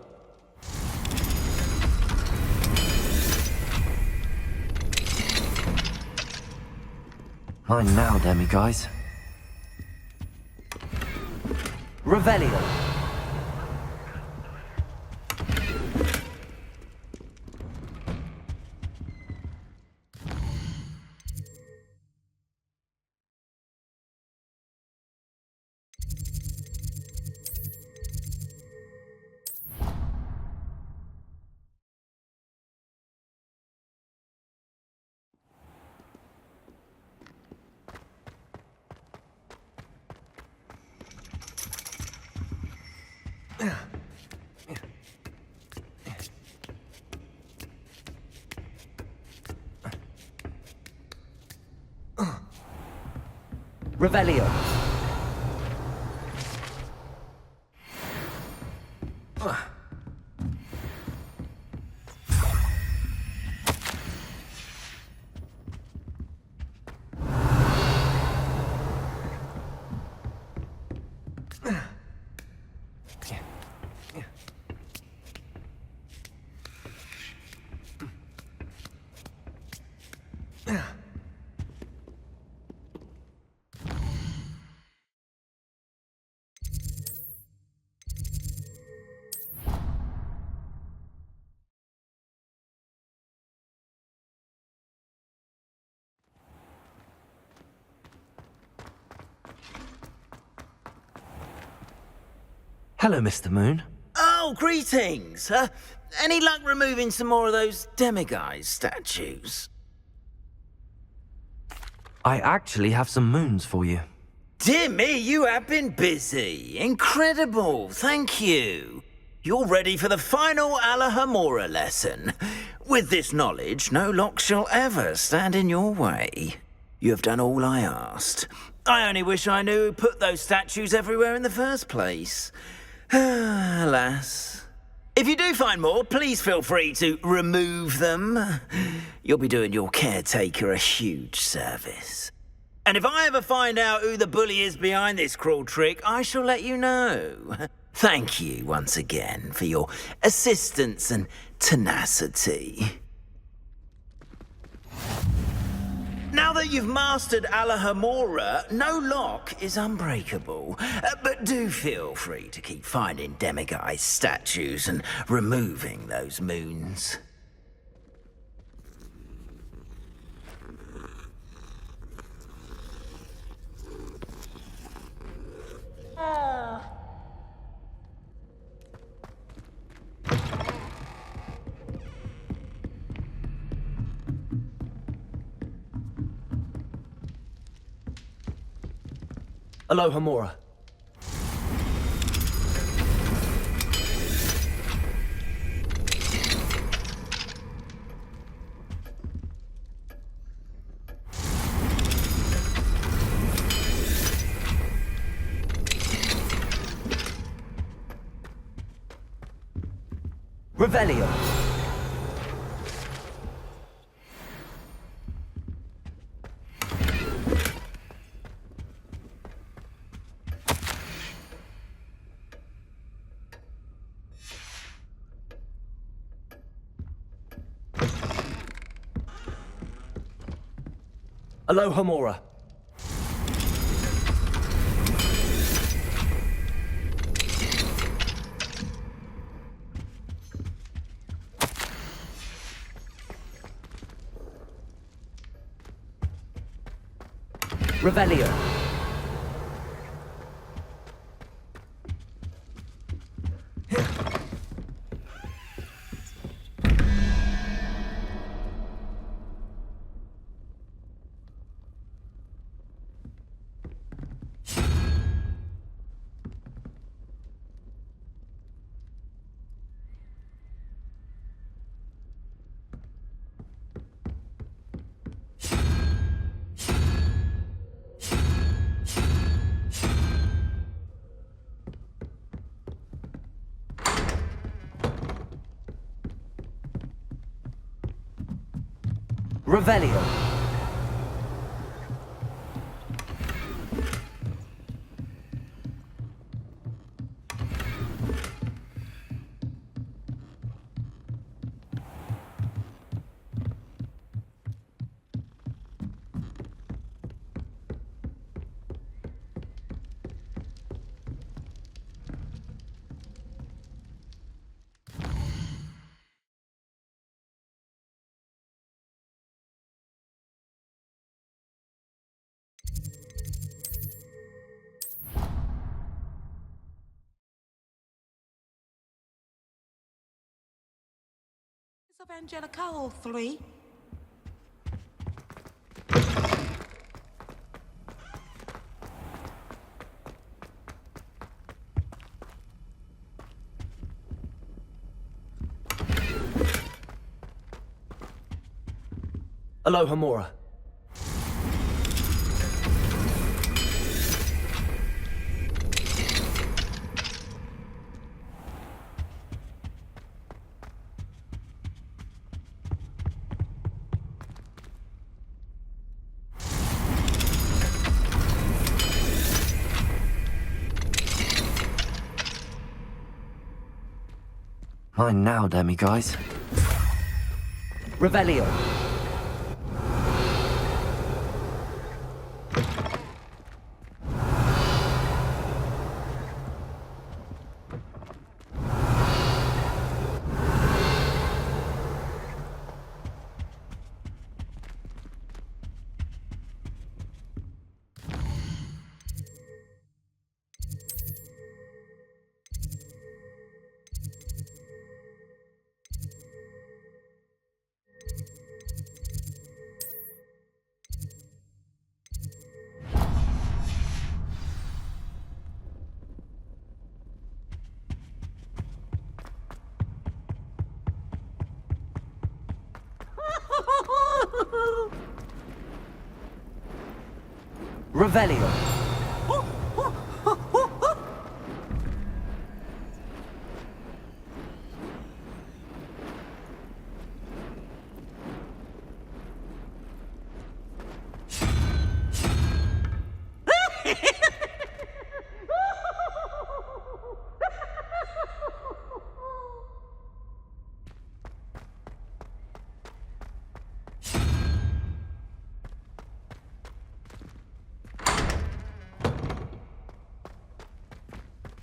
Speaker 2: Mine now, Demiguise. Revelio. Revelio. Hello, Mr. Moon.
Speaker 16: Oh, greetings! Any luck removing some more of those Demiguise statues?
Speaker 2: I actually have some moons for you.
Speaker 16: Dear me, you have been busy. Incredible, thank you. You're ready for the final Alahomora lesson. With this knowledge, no lock shall ever stand in your way. You have done all I asked. I only wish I knew who put those statues everywhere in the first place. Alas. If you do find more, please feel free to remove them. You'll be doing your caretaker a huge service. And if I ever find out who the bully is behind this cruel trick, I shall let you know. Thank you once again for your assistance and tenacity. Now that you've mastered Alahomora, no lock is unbreakable. But do feel free to keep finding Demiguise statues and removing those moons.
Speaker 2: Aloha Mora. Revelio. Aloha Mora. Revelio. Revelio.
Speaker 12: of Angelica 3.
Speaker 2: Aloha Mora. Mine now, Demiguise. Revelio. Revelio.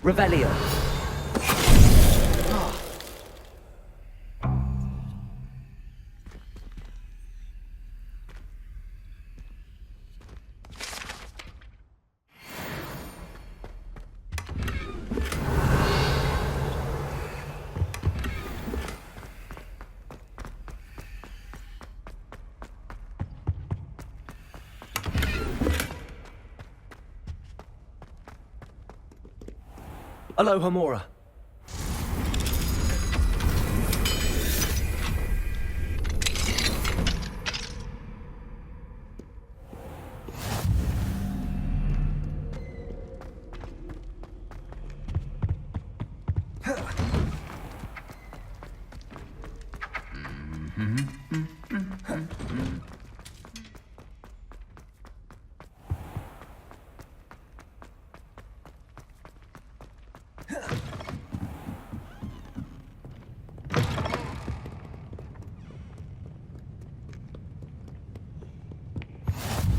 Speaker 2: Revelio. Aloha Mora.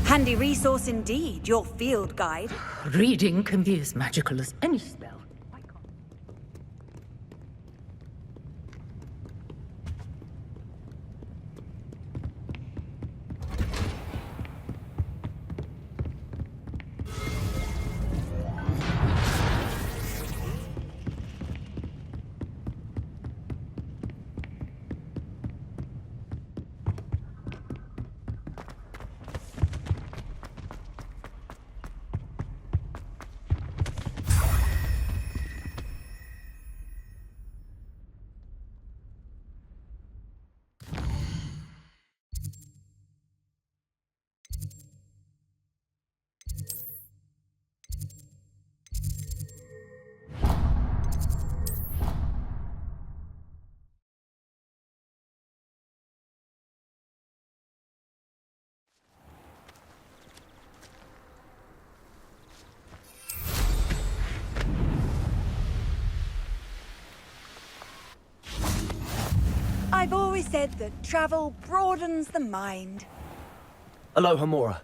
Speaker 17: Handy resource indeed, your field guide.
Speaker 14: Reading can be as magical as any spell.
Speaker 17: I've always said that travel broadens the mind.
Speaker 2: Aloha Mora.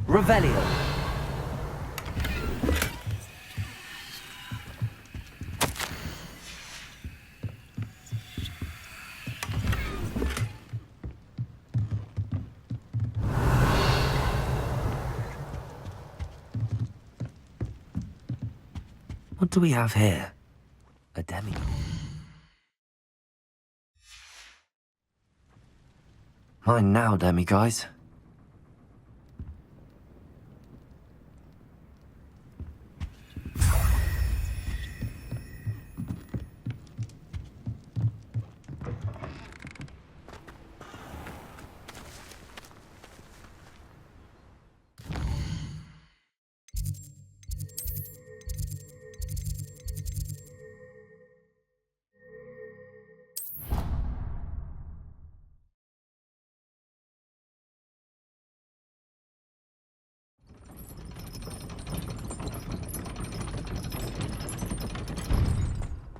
Speaker 2: Revelio. What do we have here? A demiguise. Mine now, demiguise.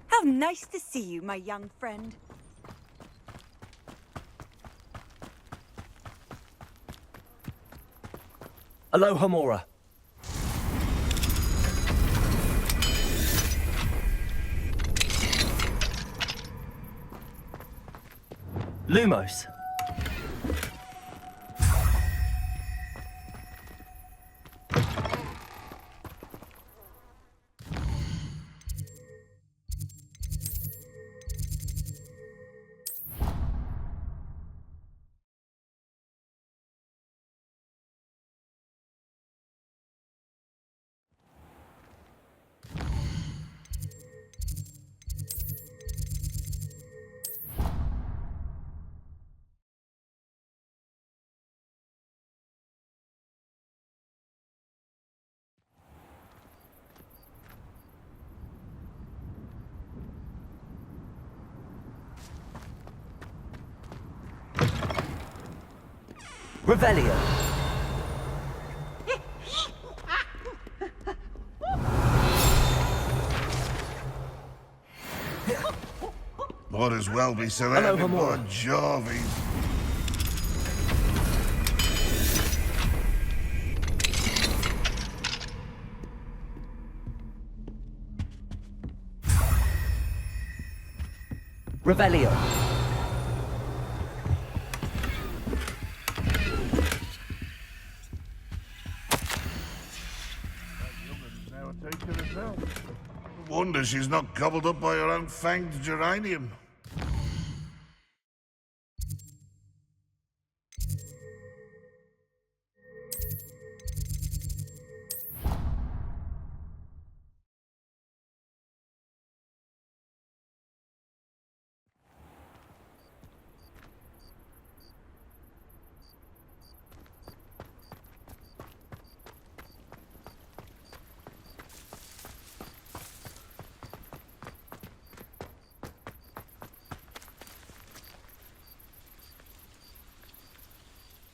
Speaker 17: How nice to see you, my young friend.
Speaker 2: Aloha, Mora. Lumos. Revelio.
Speaker 9: Might as well be surrounded by
Speaker 2: Hamora.
Speaker 9: Jarvies.
Speaker 2: Revelio.
Speaker 9: Wonder she's not gobbled up by her own fanged geranium.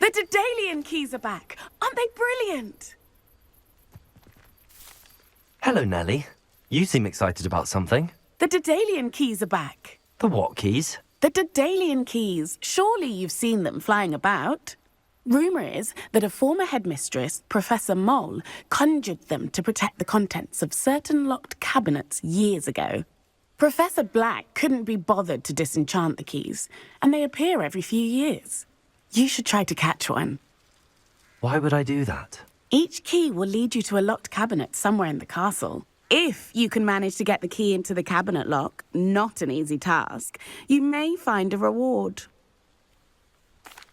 Speaker 6: The Daedalian Keys are back. Aren't they brilliant?
Speaker 2: Hello, Nellie. You seem excited about something.
Speaker 6: The Daedalian Keys are back.
Speaker 2: The what keys?
Speaker 6: The Daedalian Keys. Surely you've seen them flying about. Rumour is that a former headmistress, Professor Moll, conjured them to protect the contents of certain locked cabinets years ago. Professor Black couldn't be bothered to disenchant the keys, and they appear every few years. You should try to catch one.
Speaker 2: Why would I do that?
Speaker 6: Each key will lead you to a locked cabinet somewhere in the castle. If you can manage to get the key into the cabinet lock, not an easy task, you may find a reward.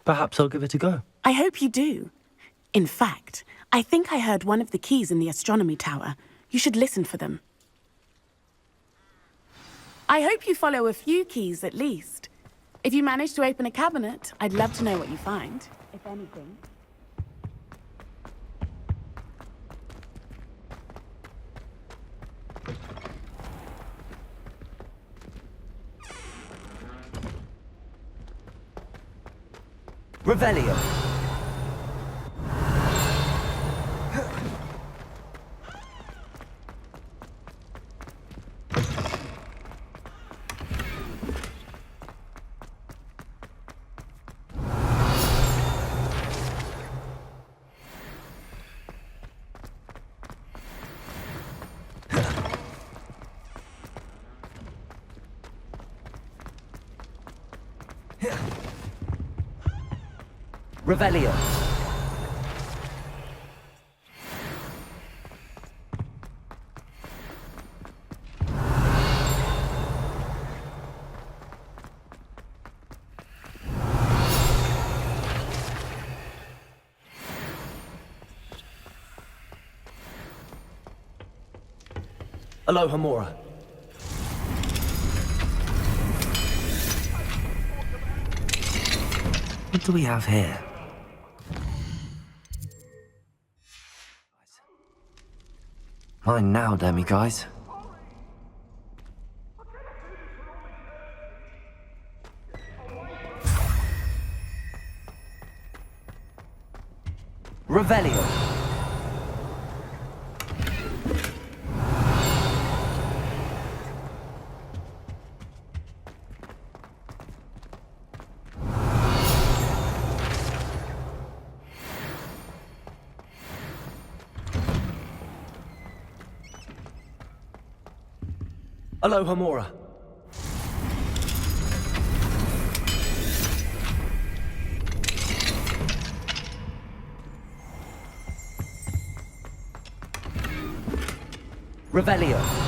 Speaker 2: Perhaps I'll give it a go.
Speaker 6: I hope you do. In fact, I think I heard one of the keys in the astronomy tower. You should listen for them. I hope you follow a few keys at least. If you manage to open a cabinet, I'd love to know what you find, if anything.
Speaker 2: Revelio. Revelio. Aloha Mora. What do we have here? Mine now, Demiguise. Revelio. Aloha Mora. Revelio.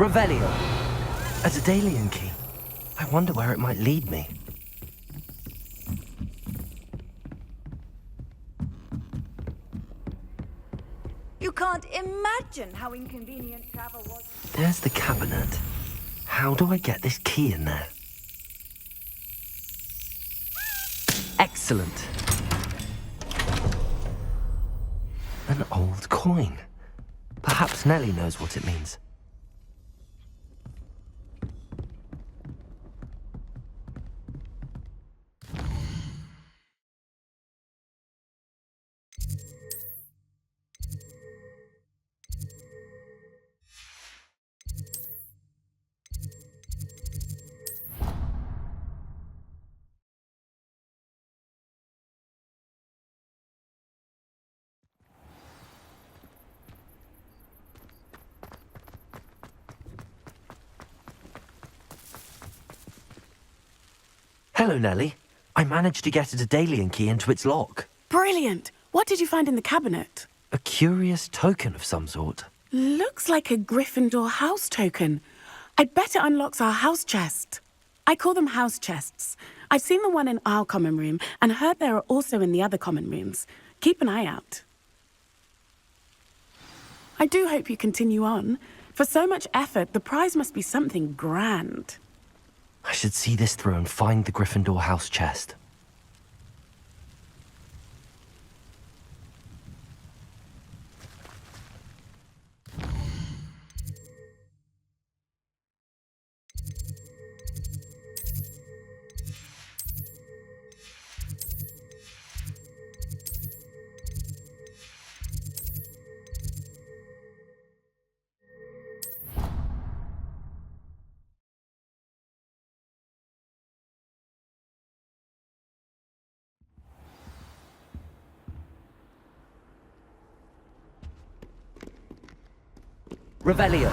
Speaker 2: Revelio. A Daedalian Key. I wonder where it might lead me.
Speaker 17: You can't imagine how inconvenient travel was.
Speaker 2: There's the cabinet. How do I get this key in there? Excellent. An old coin. Perhaps Nellie knows what it means. Hello, Nellie. I managed to get a Daedalian key into its lock.
Speaker 6: Brilliant! What did you find in the cabinet?
Speaker 2: A curious token of some sort.
Speaker 6: Looks like a Gryffindor house token. I'd bet it unlocks our house chest. I call them house chests. I've seen the one in our common room and heard there are also in the other common rooms. Keep an eye out. I do hope you continue on. For so much effort, the prize must be something grand.
Speaker 2: I should see this through and find the Gryffindor house chest. Revelio.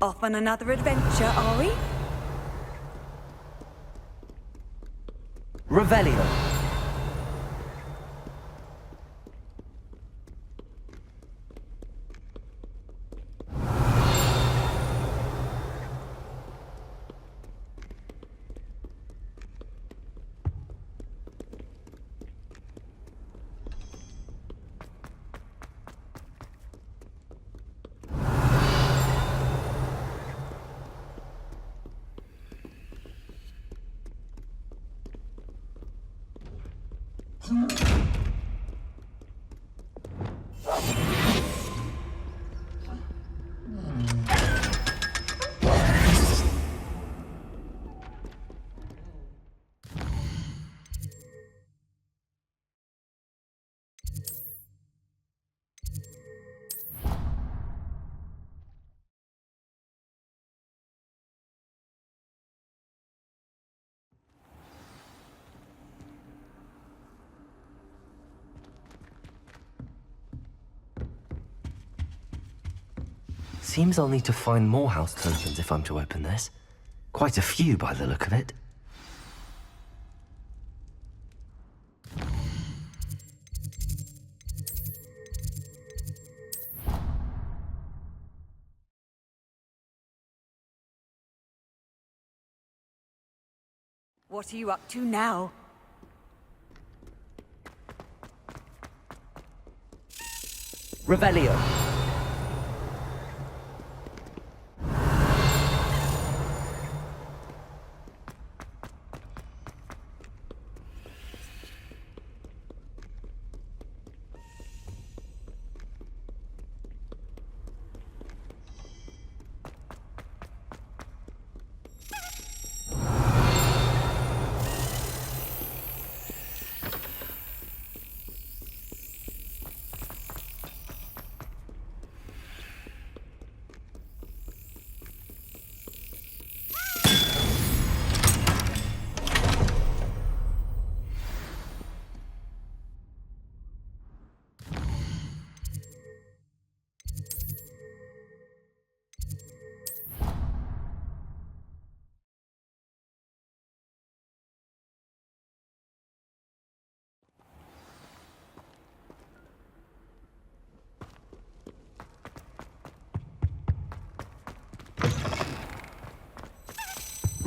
Speaker 17: Off on another adventure, are we?
Speaker 2: Revelio. Seems I'll need to find more house tokens if I'm to open this. Quite a few by the look of it.
Speaker 17: What are you up to now?
Speaker 2: Revelio.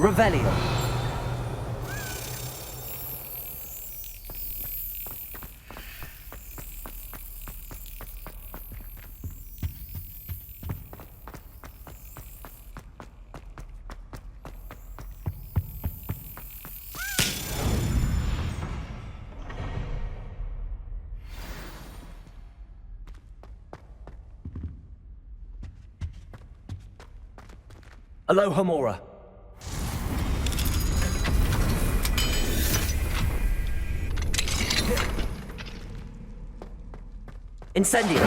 Speaker 2: Revelio. Aloha Mora. Incendio.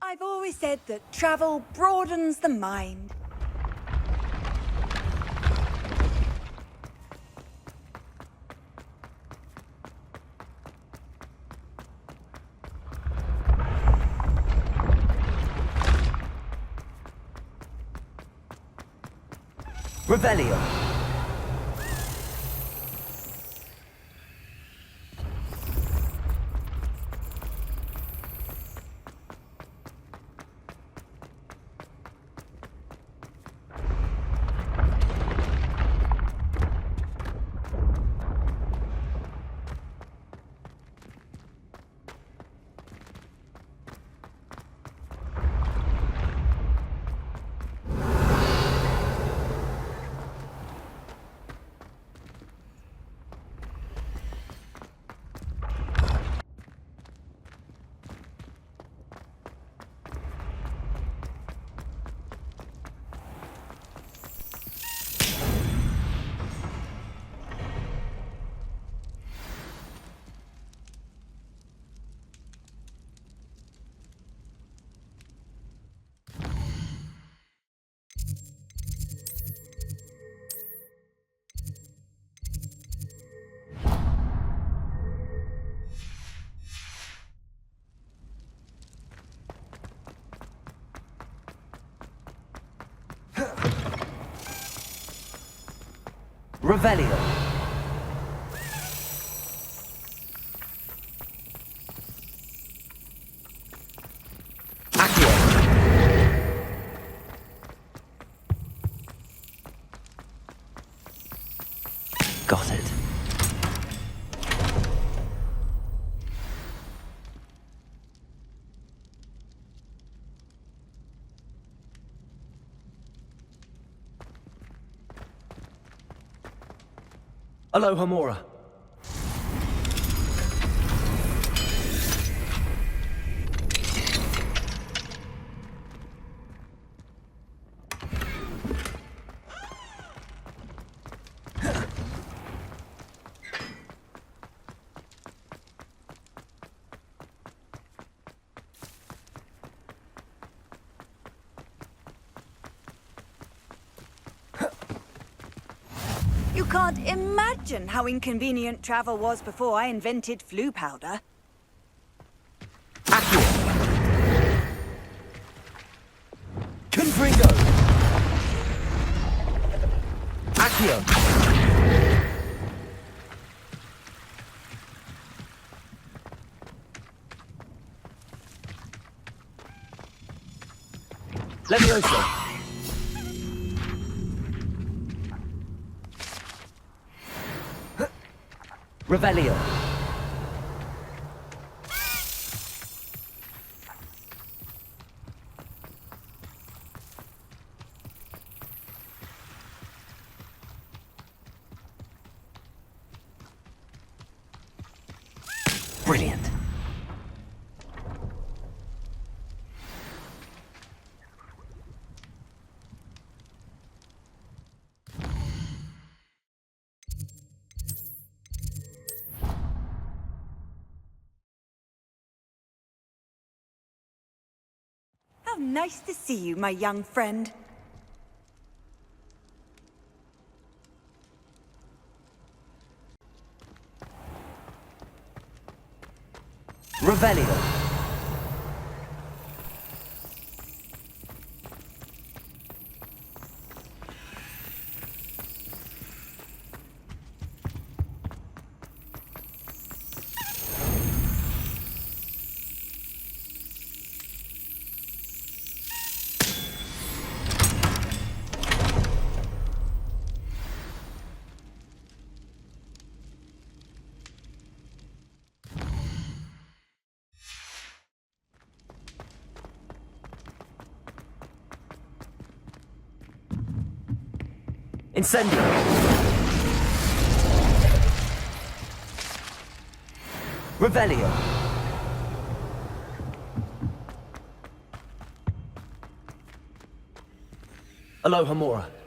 Speaker 17: I've always said that travel broadens the mind.
Speaker 2: Revelio. Revelio. Accio. Got it. Aloha Mora.
Speaker 17: You can't imagine how inconvenient travel was before I invented flu powder.
Speaker 2: Confringo. Accio. Levioso. Revelio. Brilliant.
Speaker 17: How nice to see you, my young friend.
Speaker 2: Revelio. Incendio. Revelio. Aloha Mora.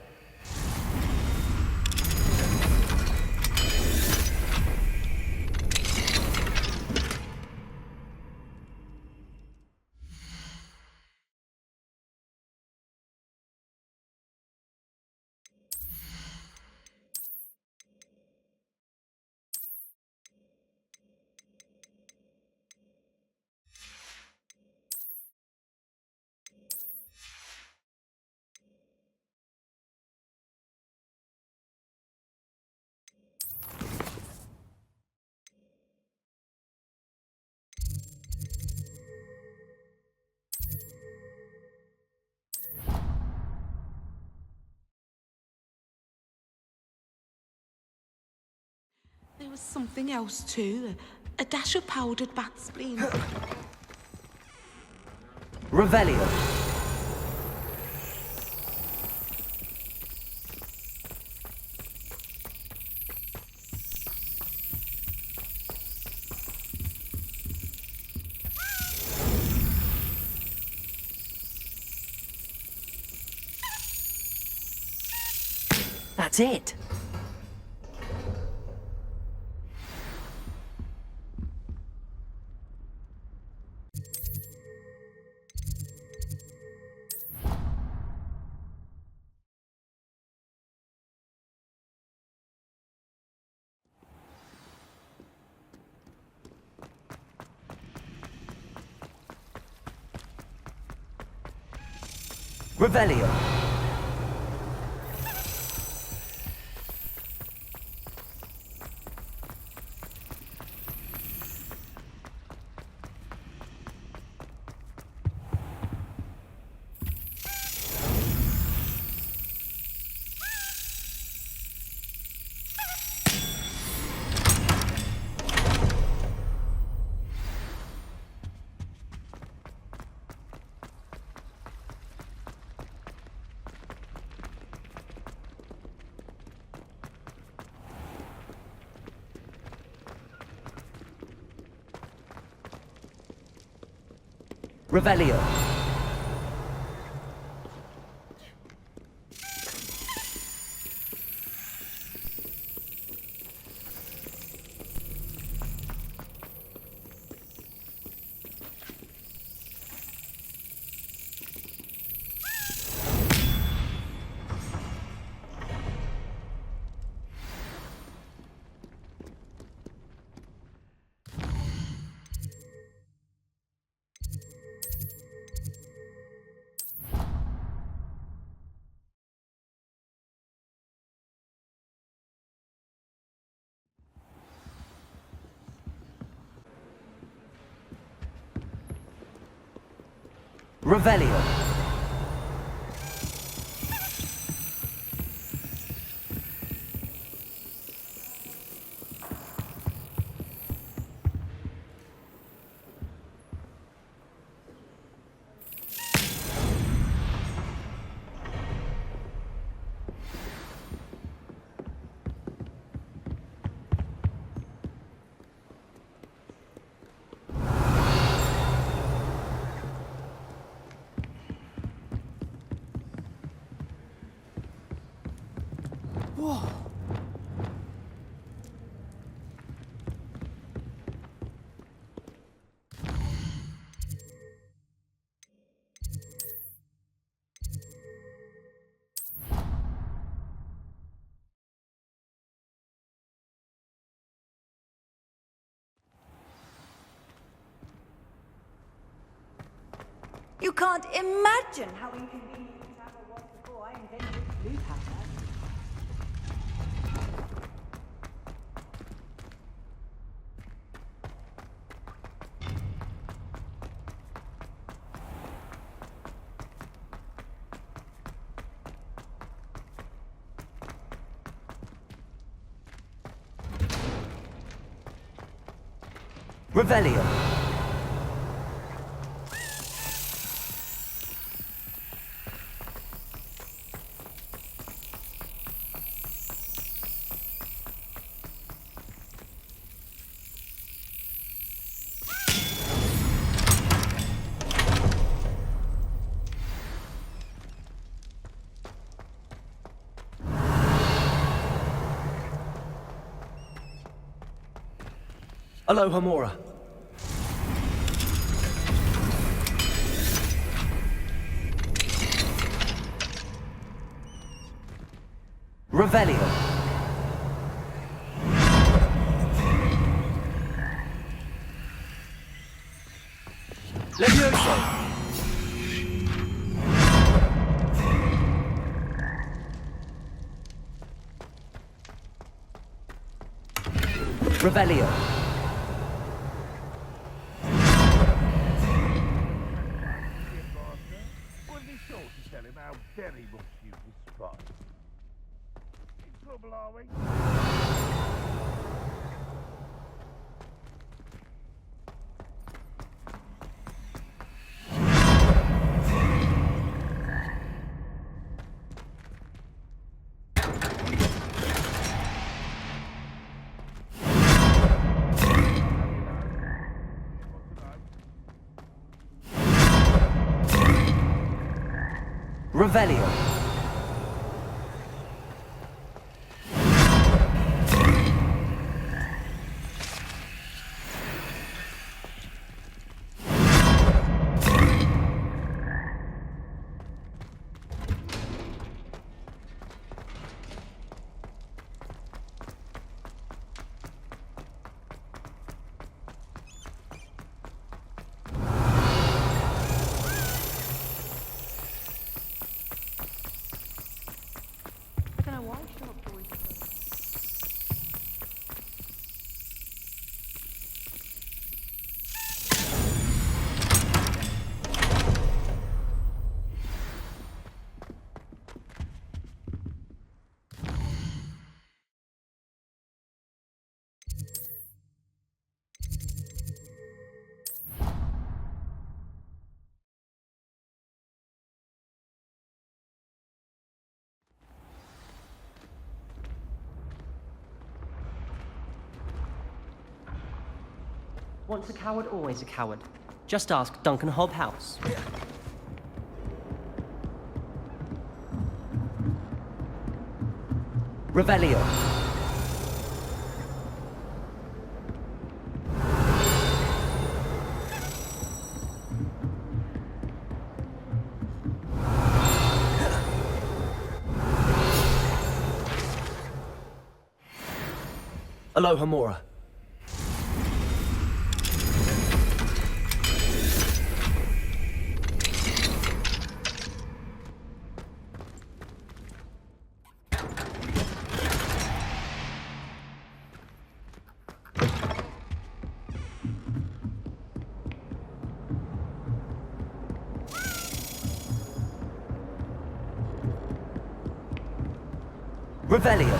Speaker 11: was something else too. A dash of powdered bat spleen.
Speaker 2: Revelio. That's it. Revelio. Revelio. Revelio.
Speaker 11: Whoa.
Speaker 17: You can't imagine how inconvenient the travel was before I invented blue powder.
Speaker 2: Revelio. Aloha Mora. Revelio. Levioso. Revelio.
Speaker 9: Would be sure to tell him how very much you despise. In trouble, are we?
Speaker 2: Revelio.
Speaker 20: Once a coward, always a coward. Just ask Duncan Hobhouse.
Speaker 2: Revelio. Aloha Mora. Revelio.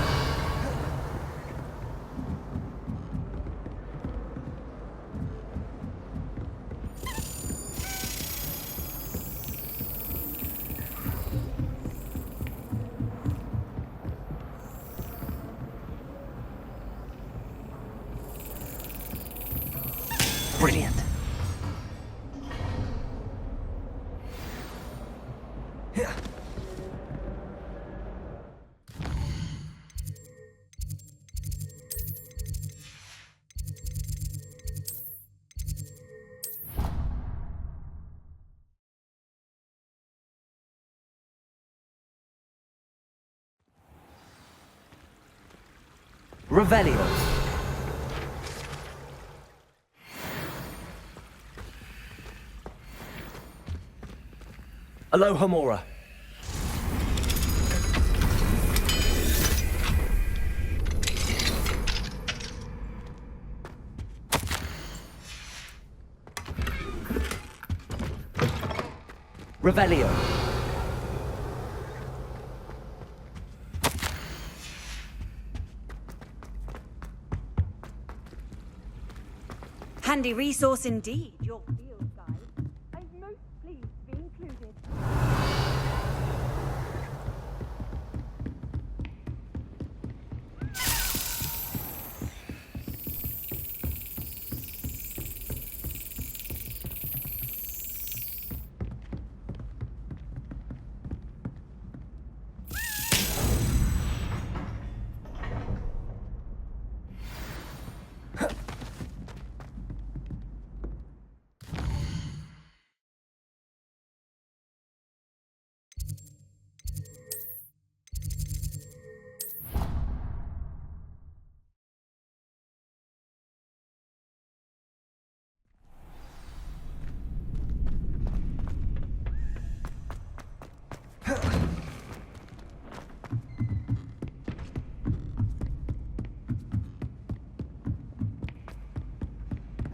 Speaker 2: Brilliant. Revelio. Aloha Mora. Revelio.
Speaker 17: Handy resource indeed, your field guide. I'm most pleased to be included.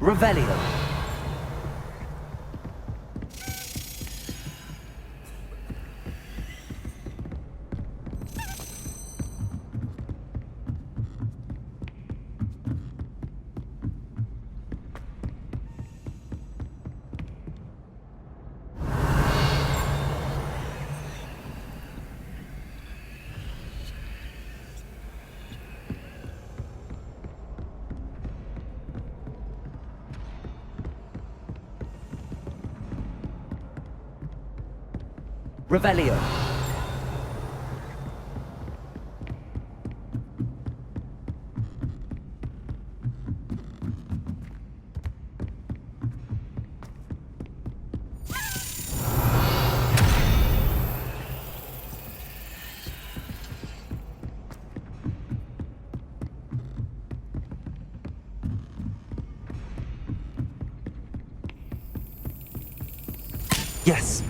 Speaker 17: Revelio.
Speaker 2: Revelio. Yes.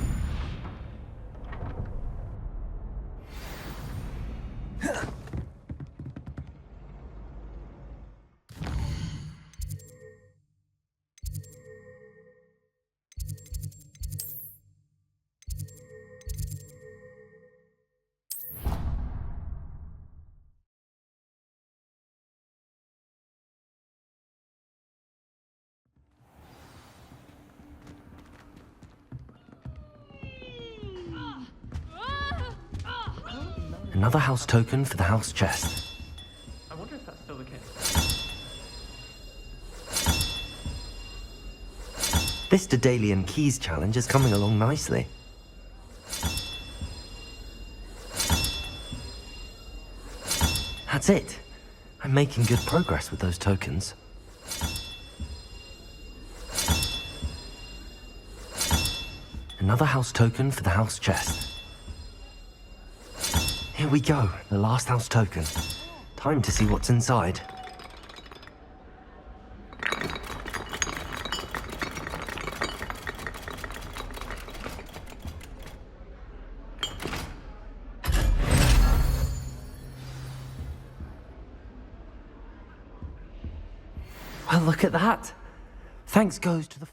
Speaker 2: Another house token for the house chest.
Speaker 20: I wonder if that's still the case.
Speaker 2: This Daedalian Keys challenge is coming along nicely. That's it. I'm making good progress with those tokens. Another house token for the house chest. Here we go, the last house token. Time to see what's inside. Well, look at that. Thanks goes to the...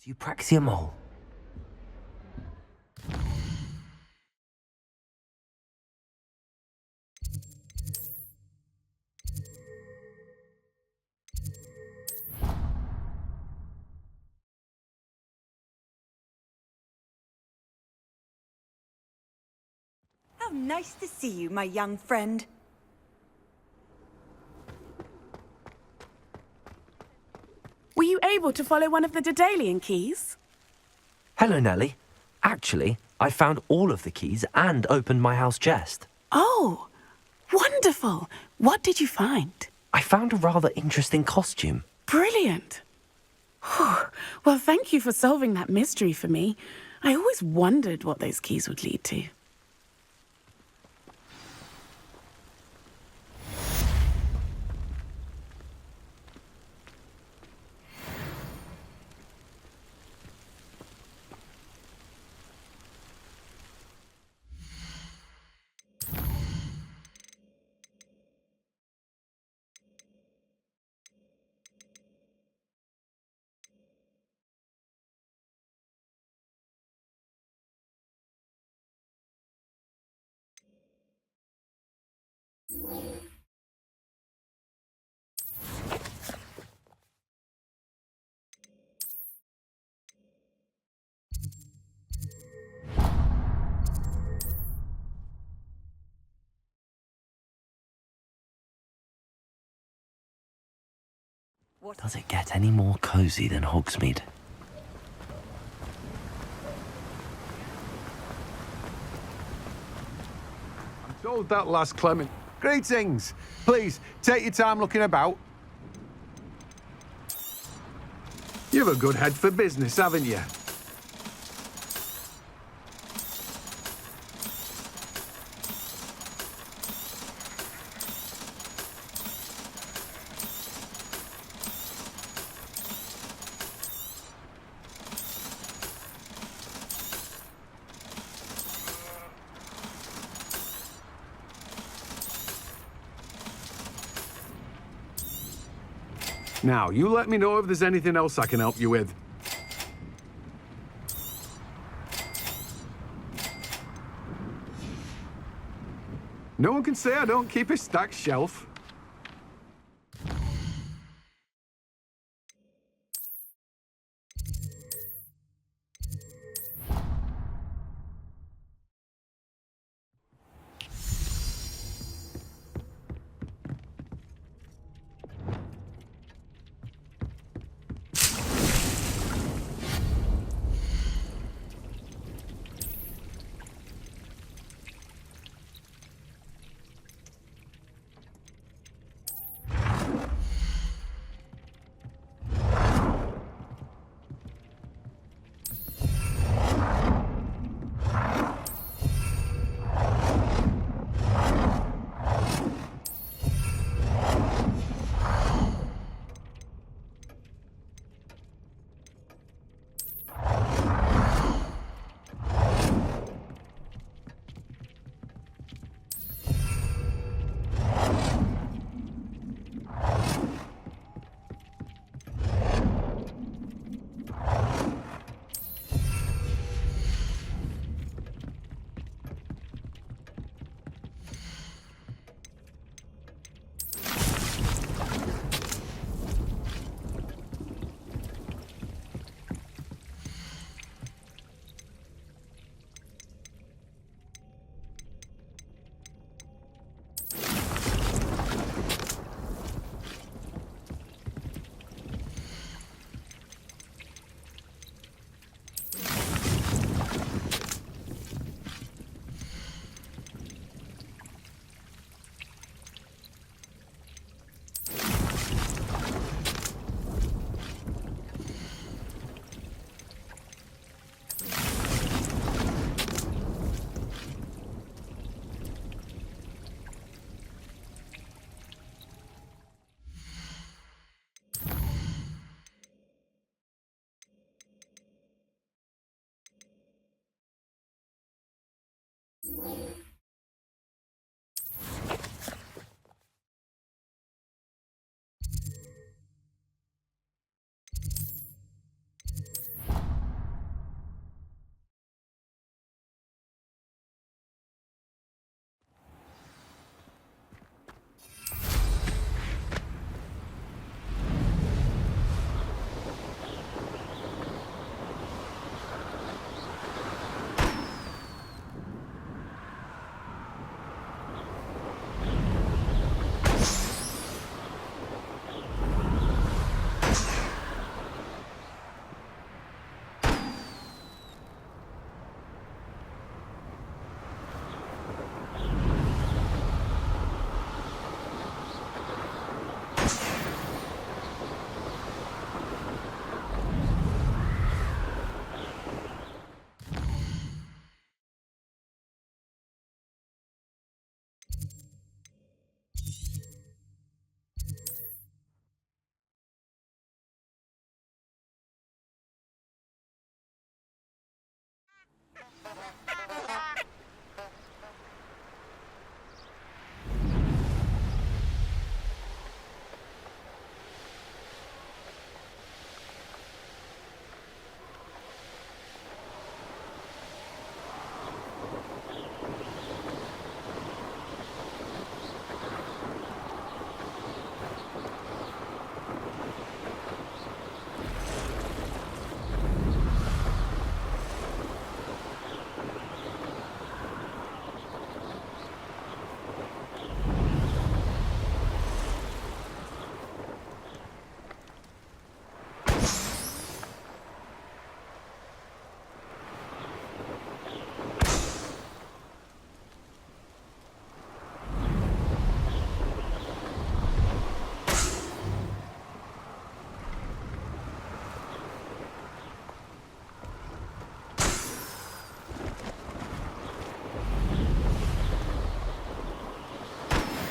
Speaker 2: Eupraxia mole.
Speaker 17: How nice to see you, my young friend.
Speaker 6: Were you able to follow one of the Daedalian Keys?
Speaker 2: Hello, Nellie. Actually, I found all of the keys and opened my house chest.
Speaker 6: Oh, wonderful. What did you find?
Speaker 2: I found a rather interesting costume.
Speaker 6: Brilliant. Well, thank you for solving that mystery for me. I always wondered what those keys would lead to.
Speaker 2: Does it get any more cozy than Hogsmeade?
Speaker 1: I'm told that last Clement. Greetings. Please, take your time looking about. You've a good head for business, haven't you?
Speaker 4: Now, you let me know if there's anything else I can help you with. No one can say I don't keep a stacked shelf.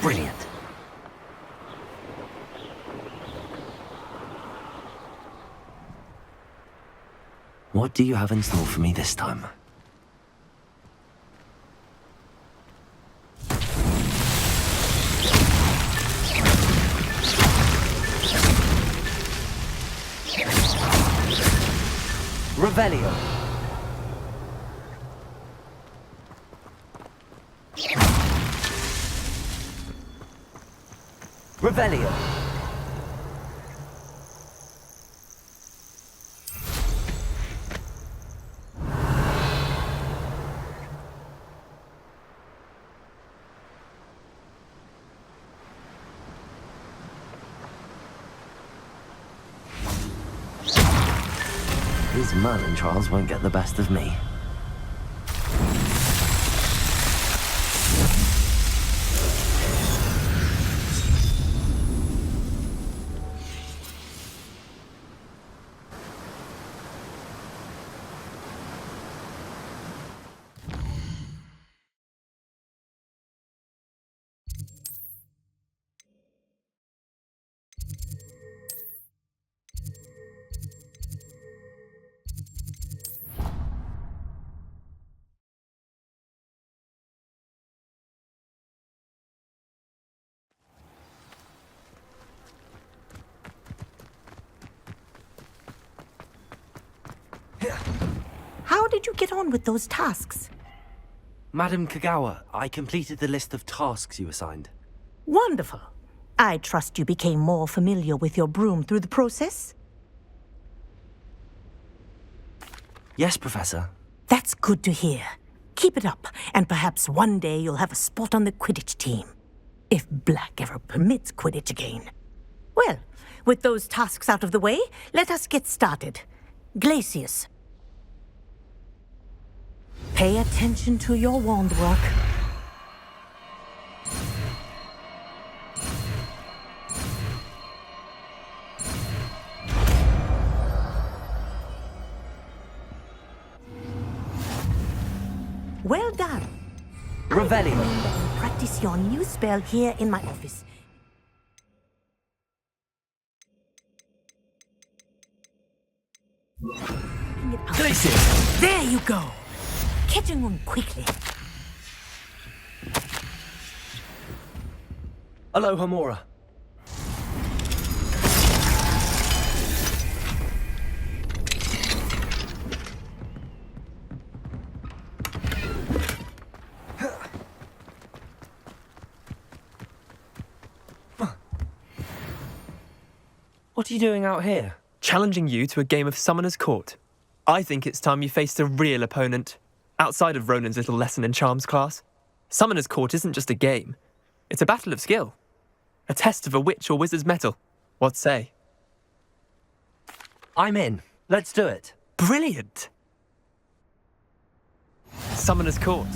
Speaker 2: Brilliant. What do you have in store for me this time? Revelio. Revelio. These Merlin trials won't get the best of me.
Speaker 14: How did you get on with those tasks?
Speaker 2: Madam Kagawa, I completed the list of tasks you assigned.
Speaker 14: Wonderful. I trust you became more familiar with your broom through the process?
Speaker 2: Yes, Professor.
Speaker 14: That's good to hear. Keep it up, and perhaps one day you'll have a spot on the Quidditch team. If Black ever permits Quidditch again. Well, with those tasks out of the way, let us get started. Glacius. Pay attention to your wand work. Well done.
Speaker 2: Revelio.
Speaker 14: Practice your new spell here in my office.
Speaker 2: Glacius.
Speaker 14: There you go. Catching on quickly.
Speaker 2: Aloha Mora. What are you doing out here?
Speaker 21: Challenging you to a game of Summoner's Court. I think it's time you faced a real opponent. Outside of Ronan's little lesson in charms class. Summoner's Court isn't just a game. It's a battle of skill. A test of a witch or wizard's mettle. What say?
Speaker 2: I'm in. Let's do it.
Speaker 21: Brilliant! Summoner's Court.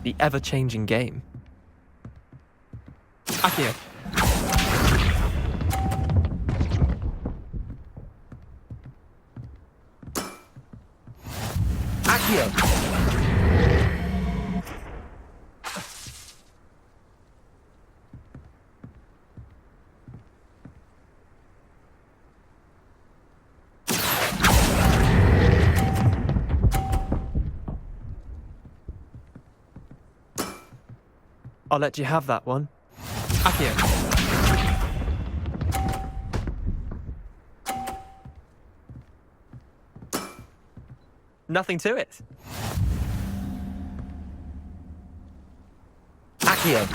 Speaker 21: The ever-changing game. Akio.
Speaker 2: Akio.
Speaker 21: I'll let you have that one. Akio. Nothing to it.
Speaker 2: Akio.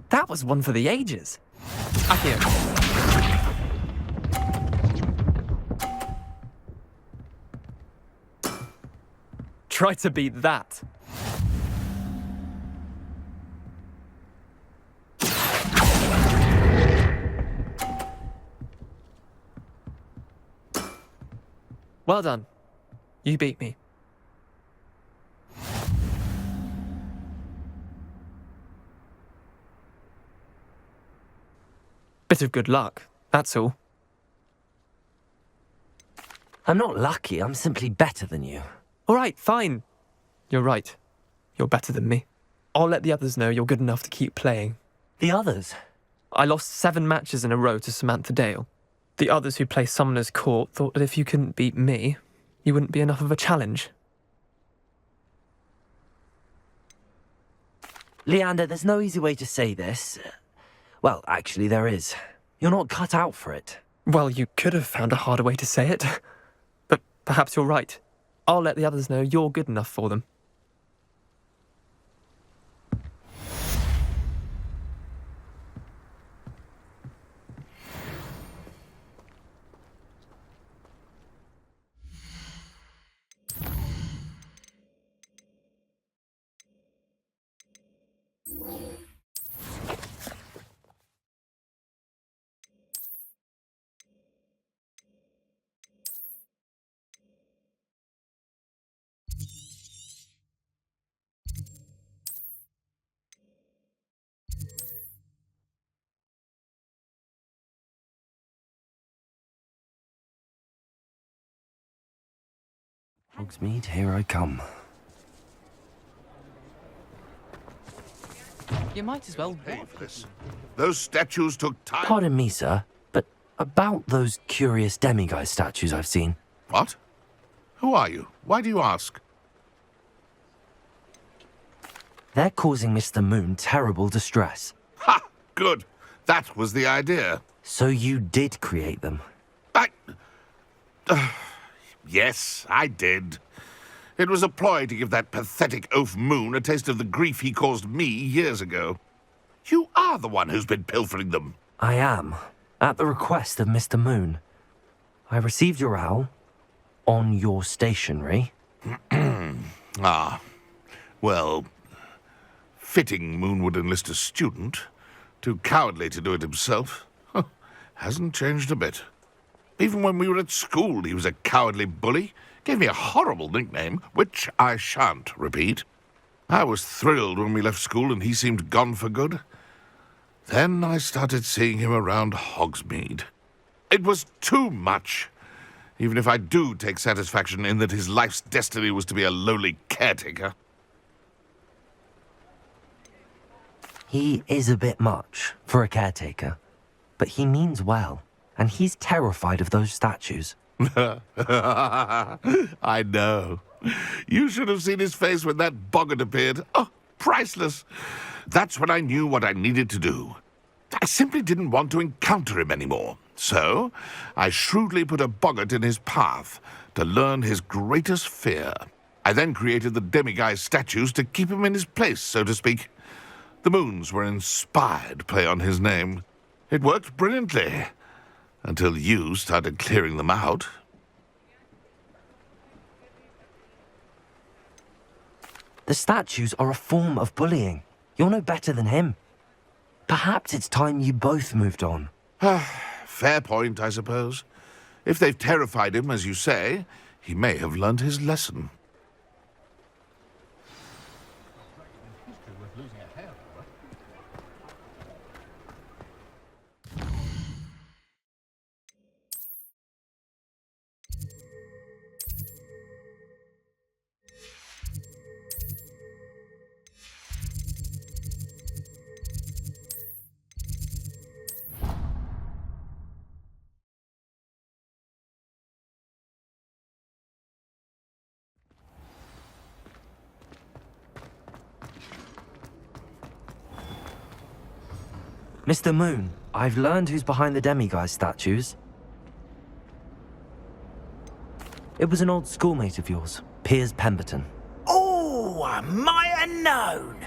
Speaker 21: That was one for the ages. Akio. Try to beat that. Well done. You beat me. Bit of good luck, that's all.
Speaker 2: I'm not lucky, I'm simply better than you.
Speaker 21: All right, fine. You're right. You're better than me. I'll let the others know you're good enough to keep playing.
Speaker 2: The others?
Speaker 21: I lost 7 matches in a row to Samantha Dale. The others who play Summoner's Court thought that if you couldn't beat me, you wouldn't be enough of a challenge.
Speaker 2: Leander, there's no easy way to say this. Well, actually, there is. You're not cut out for it.
Speaker 21: Well, you could have found a harder way to say it. But perhaps you're right. I'll let the others know you're good enough for them.
Speaker 2: Hogsmeade, here I come.
Speaker 20: You might as well
Speaker 3: pay for this. Those statues took time.
Speaker 2: Pardon me, sir, but about those curious Demiguise statues I've seen.
Speaker 3: What? Who are you? Why do you ask?
Speaker 2: They're causing Mr. Moon terrible distress.
Speaker 3: Ha! Good. That was the idea.
Speaker 2: So you did create them?
Speaker 3: Yes, I did. It was a ploy to give that pathetic oaf Moon a taste of the grief he caused me years ago. You are the one who's been pilfering them.
Speaker 2: I am, at the request of Mr. Moon. I received your owl on your stationery.
Speaker 3: Ah, well, fitting Moon would enlist a student. Too cowardly to do it himself. Hasn't changed a bit. Even when we were at school, he was a cowardly bully. Gave me a horrible nickname, which I shan't repeat. I was thrilled when we left school and he seemed gone for good. Then I started seeing him around Hogsmeade. It was too much. Even if I do take satisfaction in that his life's destiny was to be a lowly caretaker.
Speaker 2: He is a bit much for a caretaker, but he means well. And he's terrified of those statues.
Speaker 3: I know. You should have seen his face when that boggart appeared. Oh, priceless. That's when I knew what I needed to do. I simply didn't want to encounter him anymore. So, I shrewdly put a boggart in his path to learn his greatest fear. I then created the Demiguise statues to keep him in his place, so to speak. The moons were an inspired play on his name. It worked brilliantly. Until you started clearing them out.
Speaker 2: The statues are a form of bullying. You're no better than him. Perhaps it's time you both moved on.
Speaker 3: Fair point, I suppose. If they've terrified him, as you say, he may have learned his lesson.
Speaker 2: Mr. Moon, I've learned who's behind the Demiguise statues. It was an old schoolmate of yours, Piers Pemberton.
Speaker 16: Oh, I might have known.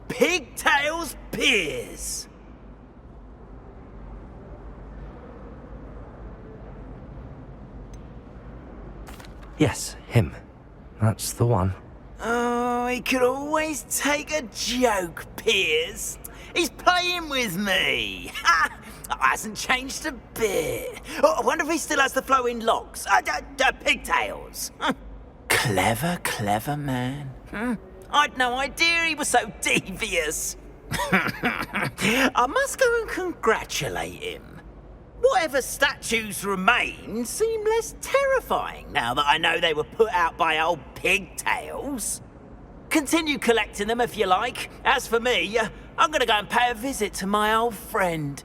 Speaker 16: Pigtails Piers.
Speaker 2: Yes, him. That's the one.
Speaker 16: Oh, he could always take a joke, Piers. He's playing with me. Ha! Hasn't changed a bit. Oh, I wonder if he still has the flowing locks. Pigtails. Clever, clever man. I'd no idea he was so devious. I must go and congratulate him. Whatever statues remain seem less terrifying now that I know they were put out by old Pigtails. Continue collecting them if you like. As for me, I'm gonna go and pay a visit to my old friend.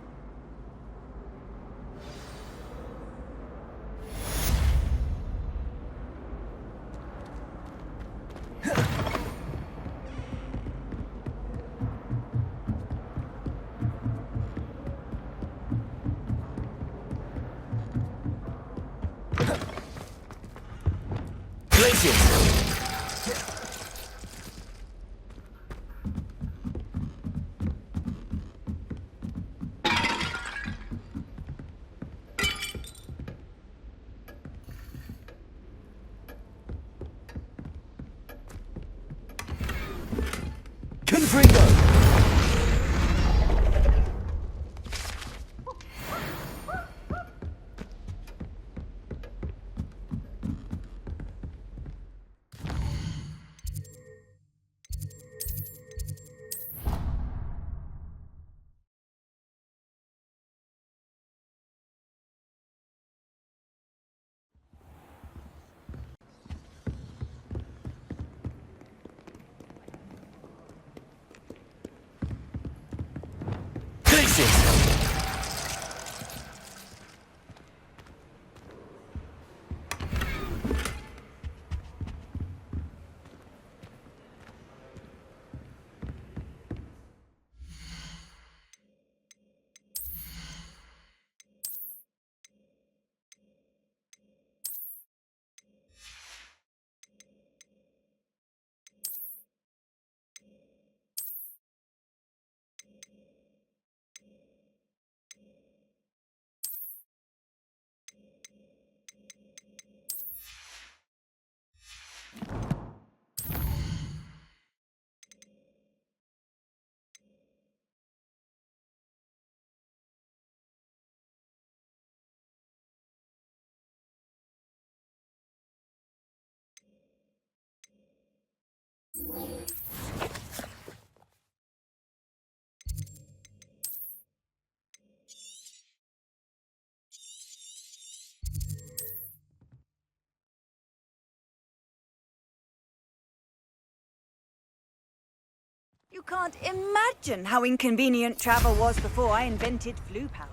Speaker 2: Glacius! Confringo!
Speaker 17: You can't imagine how inconvenient travel was before I invented flu powder.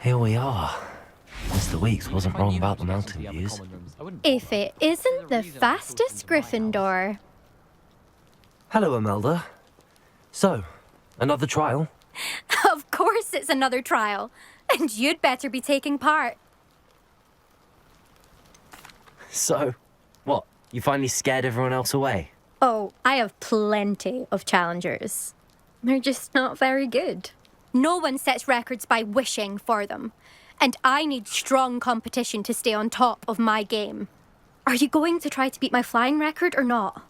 Speaker 2: Here we are. Mr. Weeks wasn't wrong about the mountain views.
Speaker 8: If it isn't the fastest Gryffindor.
Speaker 2: Hello, Imelda. So, another trial?
Speaker 8: Of course it's another trial. And you'd better be taking part.
Speaker 2: So, what? You finally scared everyone else away?
Speaker 8: Oh, I have plenty of challengers. They're just not very good. No one sets records by wishing for them. And I need strong competition to stay on top of my game. Are you going to try to beat my flying record or not?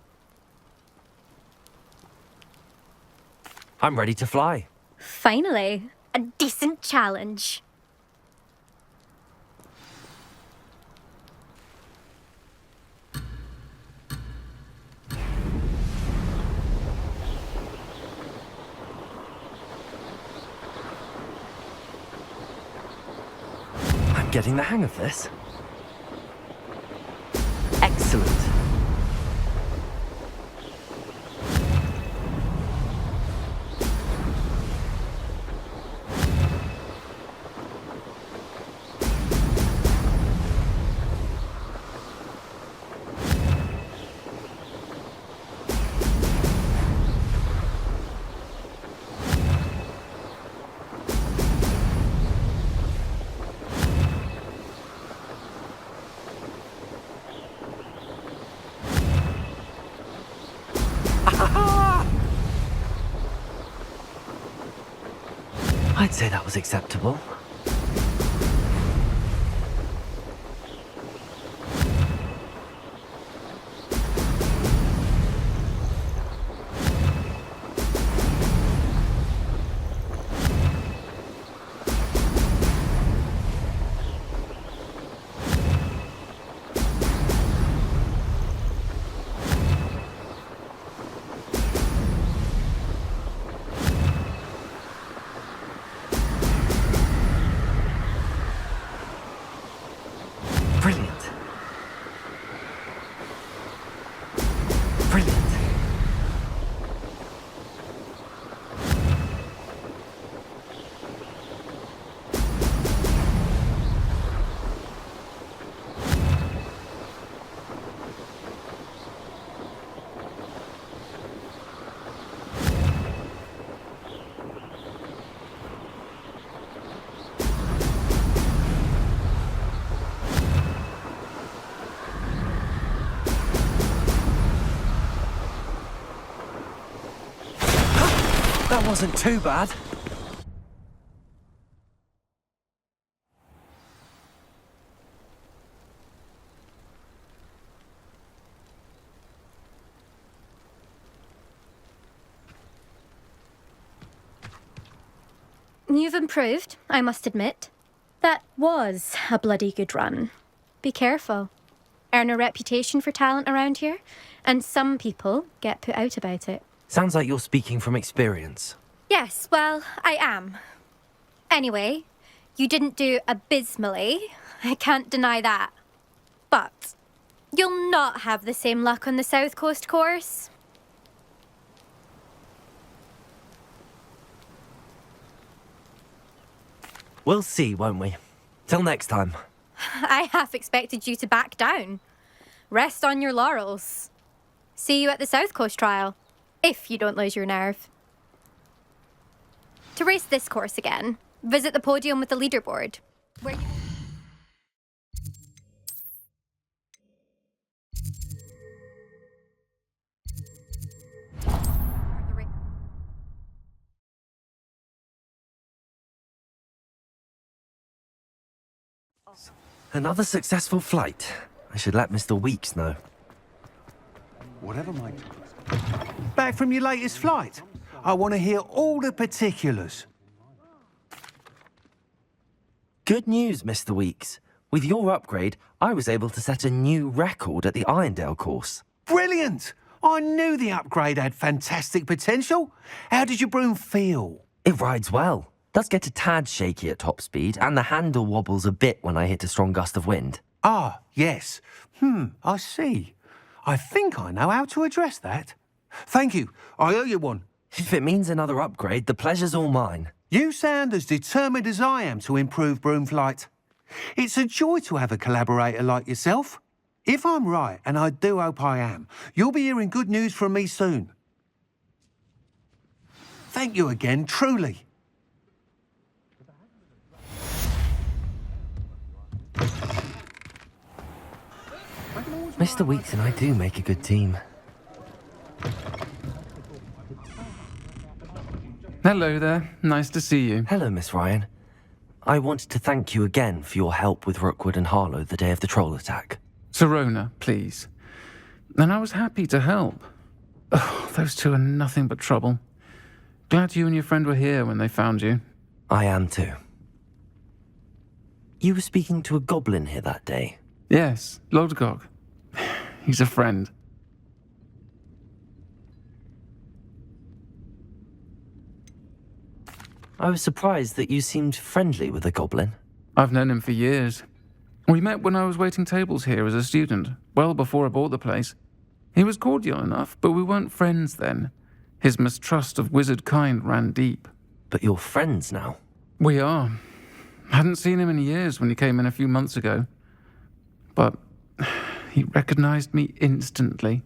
Speaker 2: I'm ready to fly.
Speaker 8: Finally, a decent challenge.
Speaker 2: I'm getting the hang of this. Excellent. I'd say that was acceptable. That wasn't too bad.
Speaker 8: You've improved, I must admit. That was a bloody good run. Be careful. Earn a reputation for talent around here, and some people get put out about it.
Speaker 2: Sounds like you're speaking from experience.
Speaker 8: Yes, well, I am. Anyway, you didn't do abysmally. I can't deny that. But you'll not have the same luck on the South Coast course.
Speaker 2: We'll see, won't we? Till next time.
Speaker 8: I half expected you to back down. Rest on your laurels. See you at the South Coast trial, if you don't lose your nerve. To race this course again, visit the podium with the leaderboard, where you...
Speaker 2: Another successful flight. I should let Mr. Weeks know.
Speaker 1: Whatever my... Back from your latest flight? I want to hear all the particulars.
Speaker 2: Good news, Mr. Weeks. With your upgrade, I was able to set a new record at the Irondale course.
Speaker 1: Brilliant! I knew the upgrade had fantastic potential. How did your broom feel?
Speaker 2: It rides well. Does get a tad shaky at top speed, and the handle wobbles a bit when I hit a strong gust of wind.
Speaker 1: Ah, yes. I see. I think I know how to address that. Thank you. I owe you one.
Speaker 2: If it means another upgrade, the pleasure's all mine.
Speaker 1: You sound as determined as I am to improve broom flight. It's a joy to have a collaborator like yourself. If I'm right, and I do hope I am, you'll be hearing good news from me soon. Thank you again, truly.
Speaker 2: Mr. Weeks and I do make a good team.
Speaker 15: Hello there. Nice to see you.
Speaker 2: Hello, Miss Ryan. I wanted to thank you again for your help with Rookwood and Harlow the day of the troll attack.
Speaker 15: Sirona, please. And I was happy to help. Oh, those two are nothing but trouble. Glad you and your friend were here when they found you.
Speaker 2: I am too. You were speaking to a goblin here that day?
Speaker 15: Yes, Lodgok. He's a friend.
Speaker 2: I was surprised that you seemed friendly with the goblin.
Speaker 15: I've known him for years. We met when I was waiting tables here as a student, well before I bought the place. He was cordial enough, but we weren't friends then. His mistrust of wizard kind ran deep.
Speaker 2: But you're friends now?
Speaker 15: We are. Hadn't seen him in years when he came in a few months ago. But he recognized me instantly,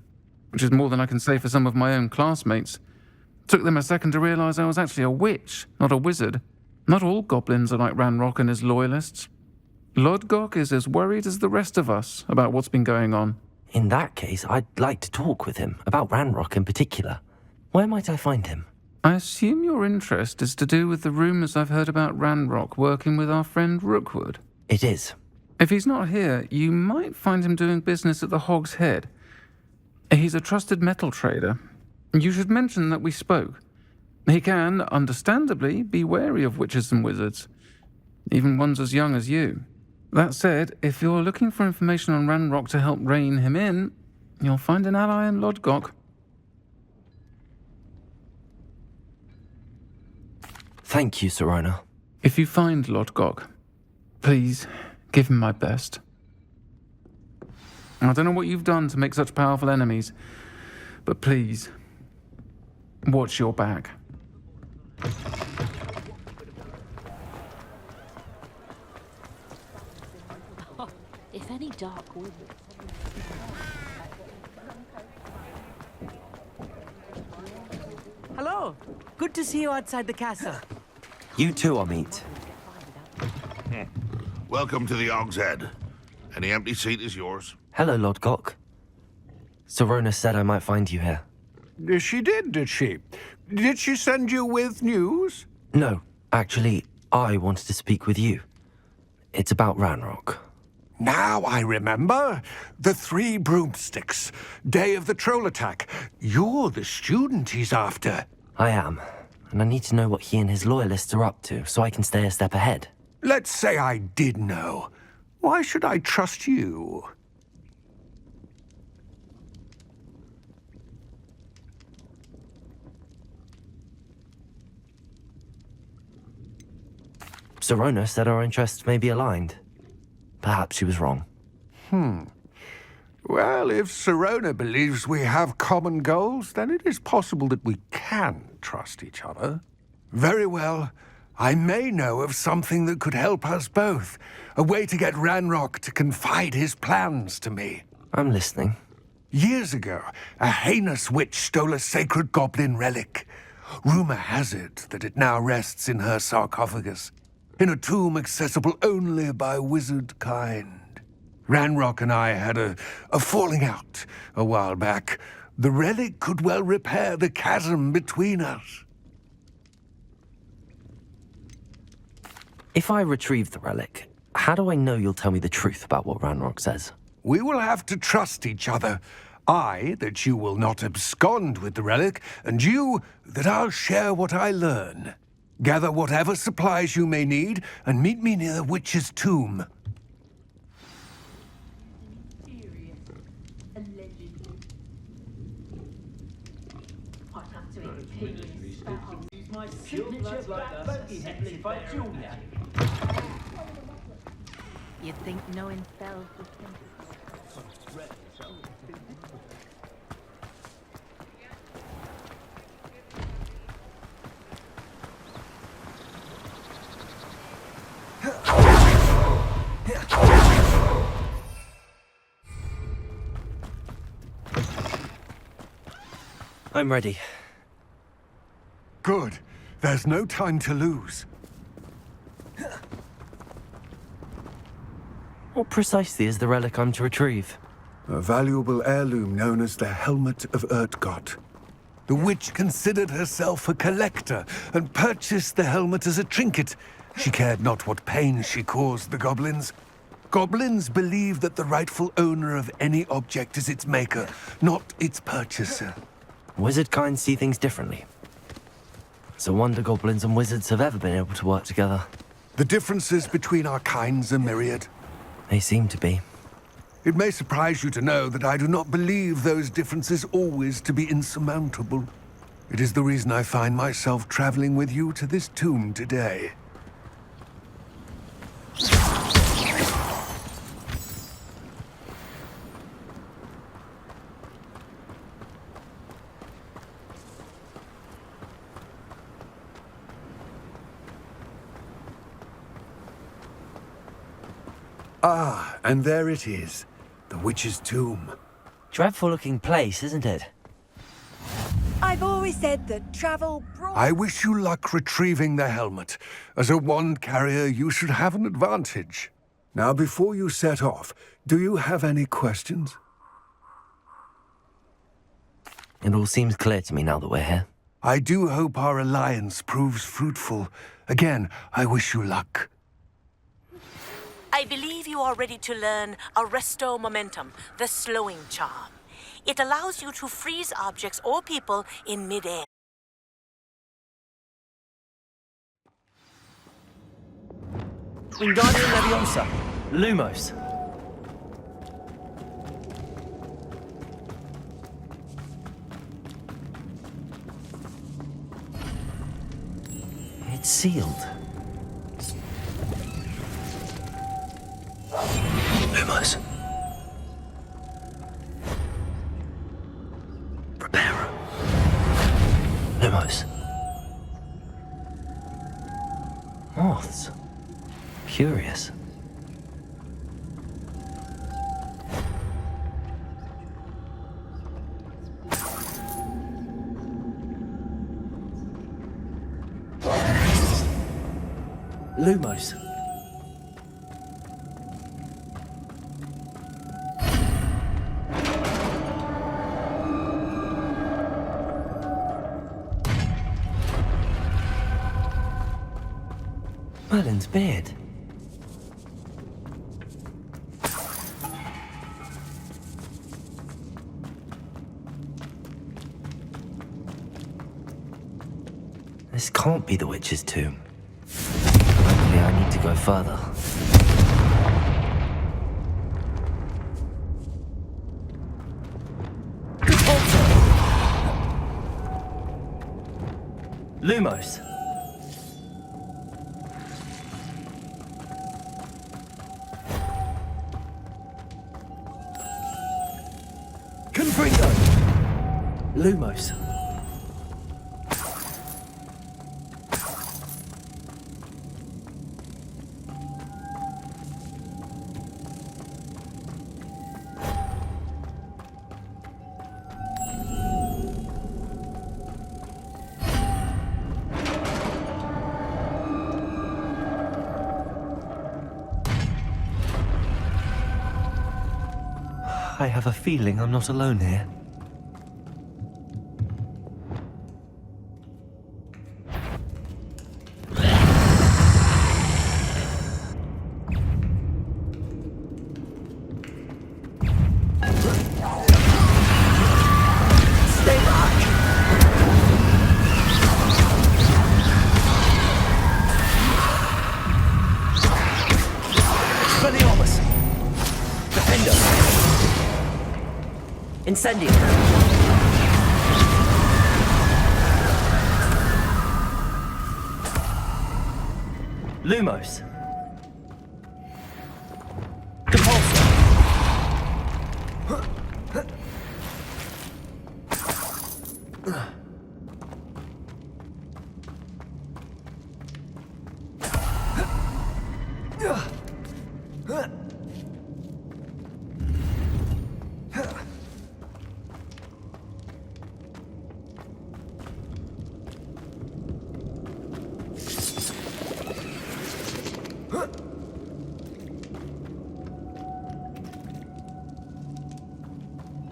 Speaker 15: which is more than I can say for some of my own classmates. Took them a second to realize I was actually a witch, not a wizard. Not all goblins are like Ranrock and his loyalists. Lodgok is as worried as the rest of us about what's been going on.
Speaker 2: In that case, I'd like to talk with him, about Ranrock in particular. Where might I find him?
Speaker 15: I assume your interest is to do with the rumors I've heard about Ranrock working with our friend Rookwood.
Speaker 2: It is.
Speaker 15: If he's not here, you might find him doing business at the Hog's Head. He's a trusted metal trader. You should mention that we spoke. He can, understandably, be wary of witches and wizards, even ones as young as you. That said, if you're looking for information on Ranrock to help rein him in, you'll find an ally in Lodgok.
Speaker 2: Thank you, Sirona.
Speaker 15: If you find Lodgok, please give him my best. I don't know what you've done to make such powerful enemies, but please, watch your back.
Speaker 22: If any dark wizard...
Speaker 23: Hello. Good to see you outside the castle.
Speaker 2: You too, Amit.
Speaker 9: Welcome to the Hog's Head. Any empty seat is yours.
Speaker 2: Hello, Lodgok. Sirona said I might find you here.
Speaker 1: She did she? Did she send you with news?
Speaker 2: No, actually, I wanted to speak with you. It's about Ranrock.
Speaker 1: Now I remember. The 3 broomsticks. Day of the troll attack. You're the student he's after.
Speaker 2: I am, and I need to know what he and his loyalists are up to so I can stay a step ahead.
Speaker 1: Let's say I did know. Why should I trust you?
Speaker 2: Sirona said our interests may be aligned. Perhaps she was wrong.
Speaker 1: Well, if Sirona believes we have common goals, then it is possible that we can trust each other. Very well. I may know of something that could help us both. A way to get Ranrock to confide his plans to me.
Speaker 2: I'm listening.
Speaker 1: Years ago, a heinous witch stole a sacred goblin relic. Rumor has it that it now rests in her sarcophagus, in a tomb accessible only by wizard kind. Ranrock and I had a falling out a while back. The relic could well repair the chasm between us.
Speaker 2: If I retrieve the relic, how do I know you'll tell me the truth about what Ranrock says?
Speaker 1: We will have to trust each other. I, that you will not abscond with the relic, and you, that I'll share what I learn. Gather whatever supplies you may need, and meet me near the witch's tomb.
Speaker 14: You'd think knowing spells was
Speaker 2: I'm ready.
Speaker 1: Good. There's no time to lose.
Speaker 2: What precisely is the relic I'm to retrieve?
Speaker 1: A valuable heirloom known as the Helmet of Urtkot. The witch considered herself a collector and purchased the helmet as a trinket. She cared not what pain she caused the goblins. Goblins believe that the rightful owner of any object is its maker, not its purchaser.
Speaker 2: Wizard kind see things differently. It's a wonder goblins and wizards have ever been able to work together.
Speaker 1: The differences between our kinds are myriad.
Speaker 2: They seem to be.
Speaker 1: It may surprise you to know that I do not believe those differences always to be insurmountable. It is the reason I find myself traveling with you to this tomb today. Ah, and there it is. The witch's tomb.
Speaker 2: Dreadful-looking place, isn't it?
Speaker 17: I've always said that travel brought...
Speaker 1: I wish you luck retrieving the helmet. As a wand carrier, you should have an advantage. Now, before you set off, do you have any questions?
Speaker 2: It all seems clear to me now that we're here.
Speaker 1: I do hope our alliance proves fruitful. Again, I wish you luck.
Speaker 7: I believe you are ready to learn Arresto Momentum, the slowing charm. It allows you to freeze objects or people in mid-air.
Speaker 2: Wingardium Leviosa. Lumos. It's sealed. Lumos. Preparo. Lumos. Moths. Curious. Lumos. Merlin's beard. This can't be the witch's tomb. Likely I need to go further. Lumos. Confringo. Lumos. I have a feeling I'm not alone here. Stay back! Expelliarmus! Defender! Incendio! Lumos! Depulso!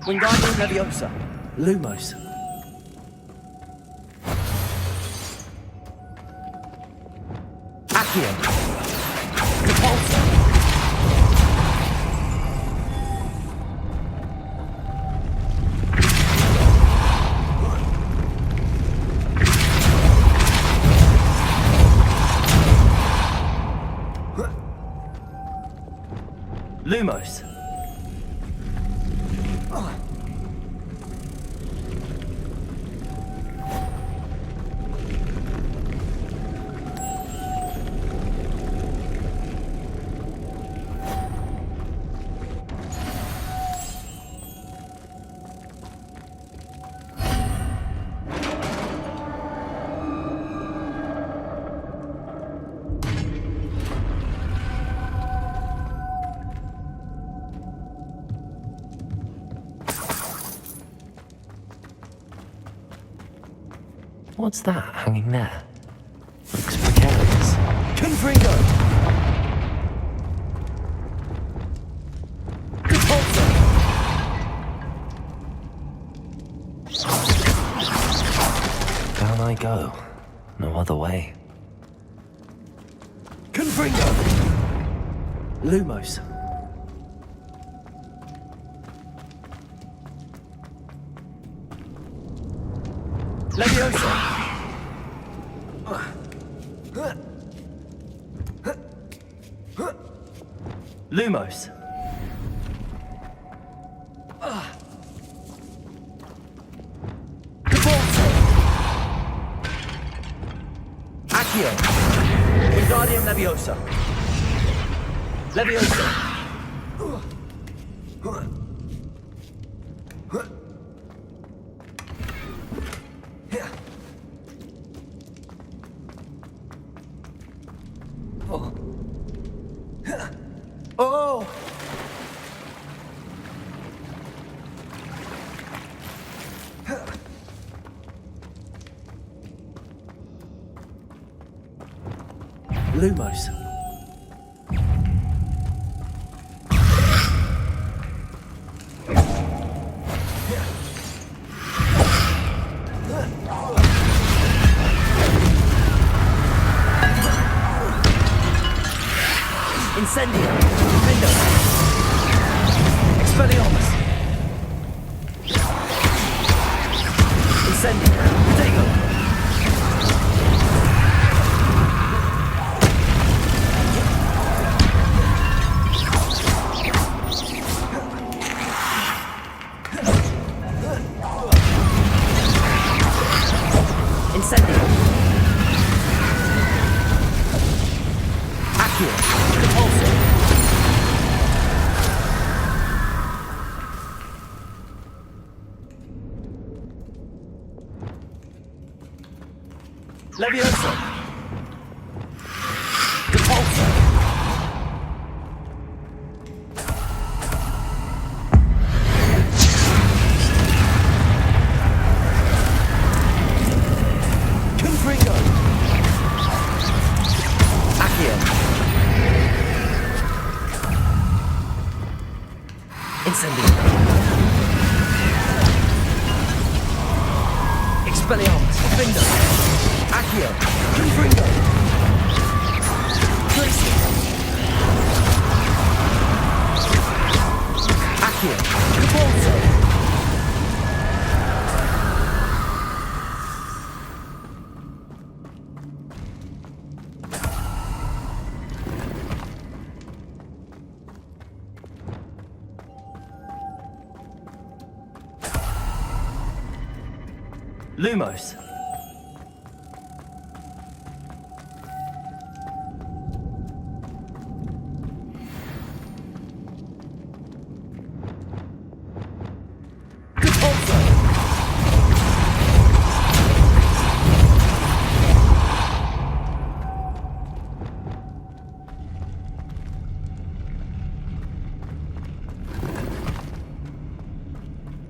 Speaker 2: Wingardium Leviosa. Lumos. Accio. Depulso. Lumos. What's that hanging there? Looks precarious. Confringo! Depulso! Down I go. No other way. Confringo! Lumos. Leviosa! Lumos. Depulso. Accio. Wingardium Leviosa. Leviosa. Oh! Lumos. Incendio! Window! Expelliarmus! Incendio! Protego! Incendio! Accio! Depulso! Levioso! Depulso! Confringo! Accio! Incendio! Expelliarmus! Findo! Accio! Confringo! Tracy! Accio! Depulso! Lumos. Depulso.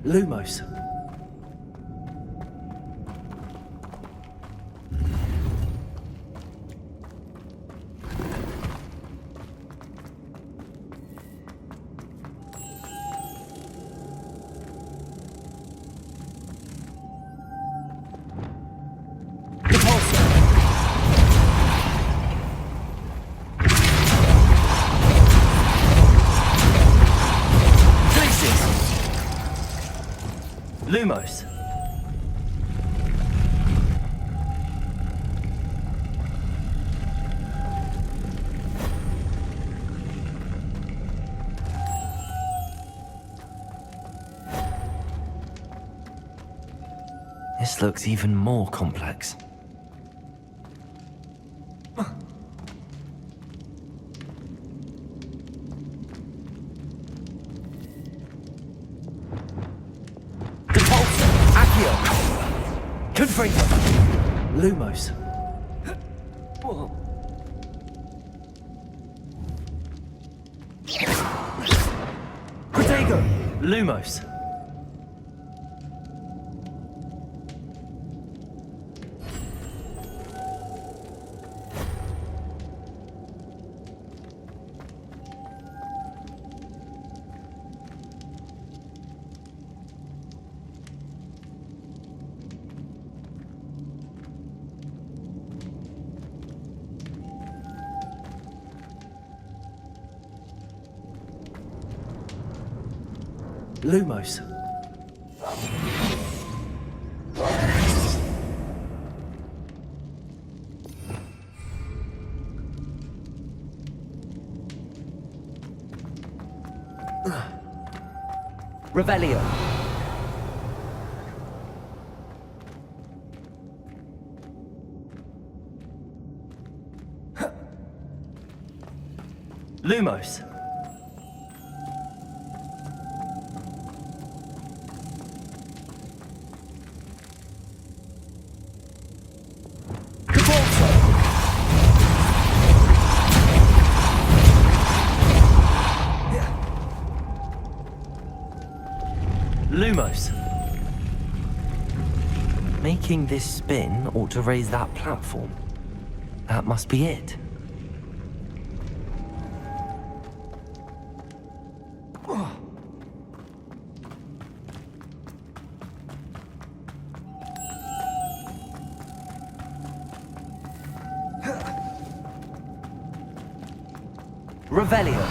Speaker 2: Lumos. Lumos. This looks even more complex. Confringo! Lumos. Protego! Lumos. Lumos. Revelio. Lumos. Lumos. Making this spin ought to raise that platform. That must be it. Revelio.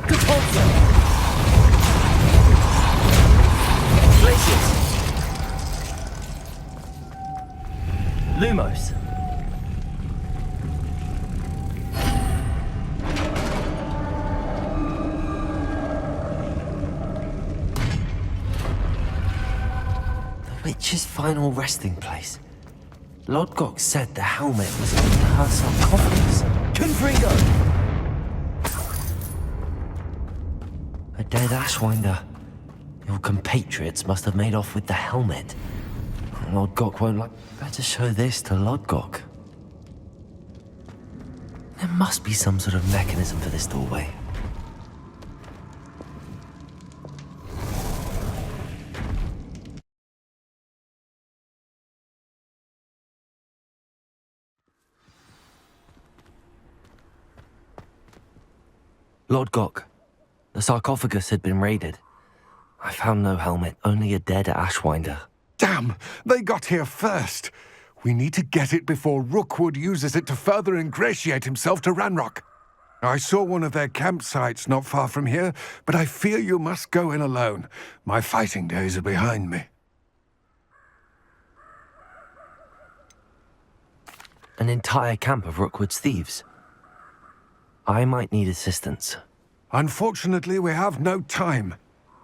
Speaker 2: Depulso. Glacius. Lumos. The witch's final resting place. Lodgok said the helmet was in her sarcophagus. Confringo! A dead Ashwinder. Your compatriots must have made off with the helmet. Lodgok won't like... Better show this to Lodgok. There must be some sort of mechanism for this doorway. Lodgok, the sarcophagus had been raided. I found no helmet, only a dead Ashwinder.
Speaker 4: Damn! They got here first. We need to get it before Rookwood uses it to further ingratiate himself to Ranrock. I saw one of their campsites not far from here, but I fear you must go in alone. My fighting days are behind me.
Speaker 2: An entire camp of Rookwood's thieves. I might need assistance.
Speaker 4: Unfortunately, we have no time.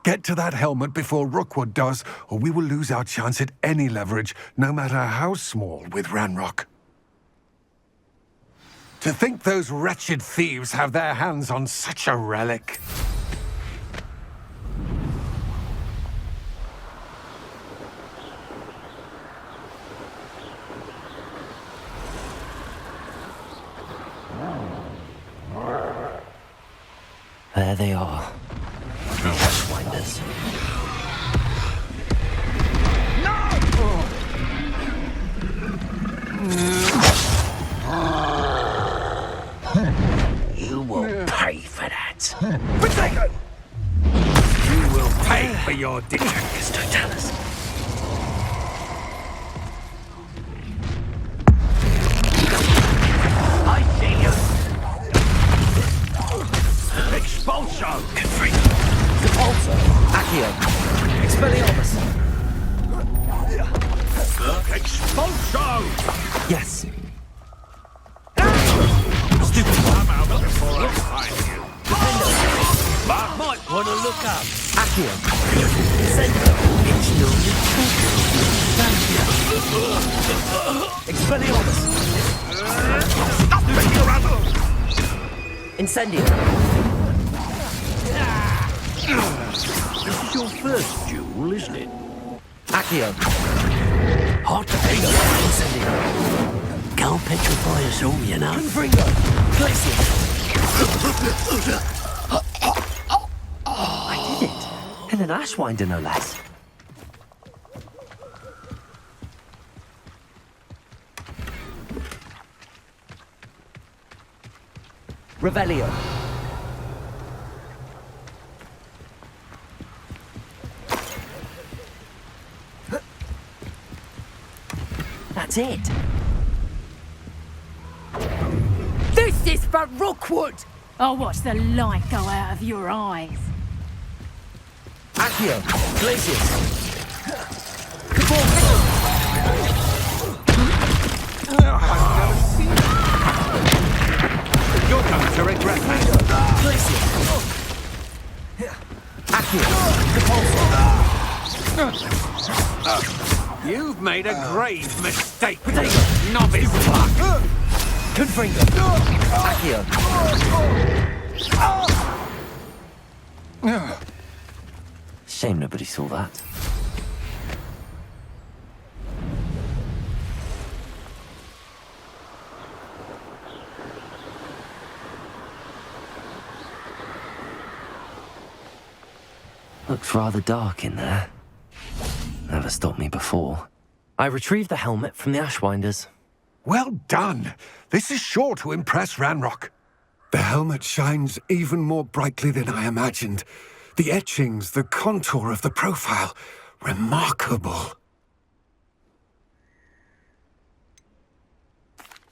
Speaker 4: Get to that helmet before Rookwood does, or we will lose our chance at any leverage, no matter how small, with Ranrock. To think those wretched thieves have their hands on such a relic.
Speaker 2: There they are. The Ashwinders.
Speaker 9: You will pay for that.
Speaker 4: Potato! You will pay for your detractors, Totalis.
Speaker 9: I see you. Expulso!
Speaker 2: Confringo. Depulso. Accio. Expelliarmus.
Speaker 9: Expulso!
Speaker 2: Yes.
Speaker 9: Stupid. I'm out before I find you.
Speaker 12: Mark might want to look up.
Speaker 2: Accio. Incendio. It's no Expelliarmus.
Speaker 9: Stop it, brother!
Speaker 2: Incendio.
Speaker 12: This is your first duel, isn't it?
Speaker 2: Accio.
Speaker 12: Hot potato.
Speaker 2: Incendio.
Speaker 12: Can't petrify us all, you know.
Speaker 2: Confringo. Glacius. I did it. And an Ashwinder, no less. Revelio. That's it.
Speaker 5: This is for Rookwood! I'll watch the light go out of your eyes.
Speaker 2: Accio. Glacius.
Speaker 1: You're going to regret that.
Speaker 2: Glacius. Accio. Depulso.
Speaker 1: You've made a grave mistake.
Speaker 2: Potato.
Speaker 1: Novice fuck.
Speaker 2: Confringo. Accio. Shame nobody saw that. Looks rather dark in there. Never stopped me before. I retrieved the helmet from the Ashwinders.
Speaker 4: Well done. This is sure to impress Ranrock. The helmet shines even more brightly than I imagined. The etchings, the contour of the profile. Remarkable.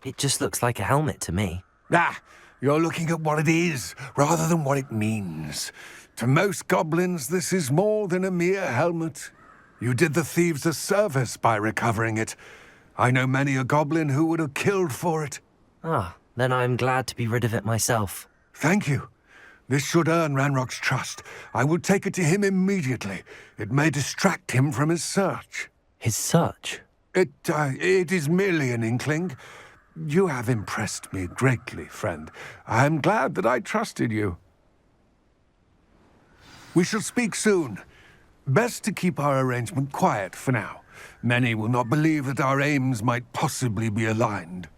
Speaker 2: It just looks like a helmet to me.
Speaker 1: Ah,
Speaker 4: You're looking at what it is, rather than what it means. To most goblins, this is more than a mere helmet. You did the thieves a service by recovering it. I know many a goblin who would have killed for it.
Speaker 2: Ah, then I'm glad to be rid of it myself.
Speaker 4: Thank you. This should earn Ranrock's trust. I will take it to him immediately. It may distract him from his search.
Speaker 2: His search?
Speaker 4: It is merely an inkling. You have impressed me greatly, friend. I am glad that I trusted you. We shall speak soon. Best to keep our arrangement quiet for now. Many will not believe that our aims might possibly be aligned.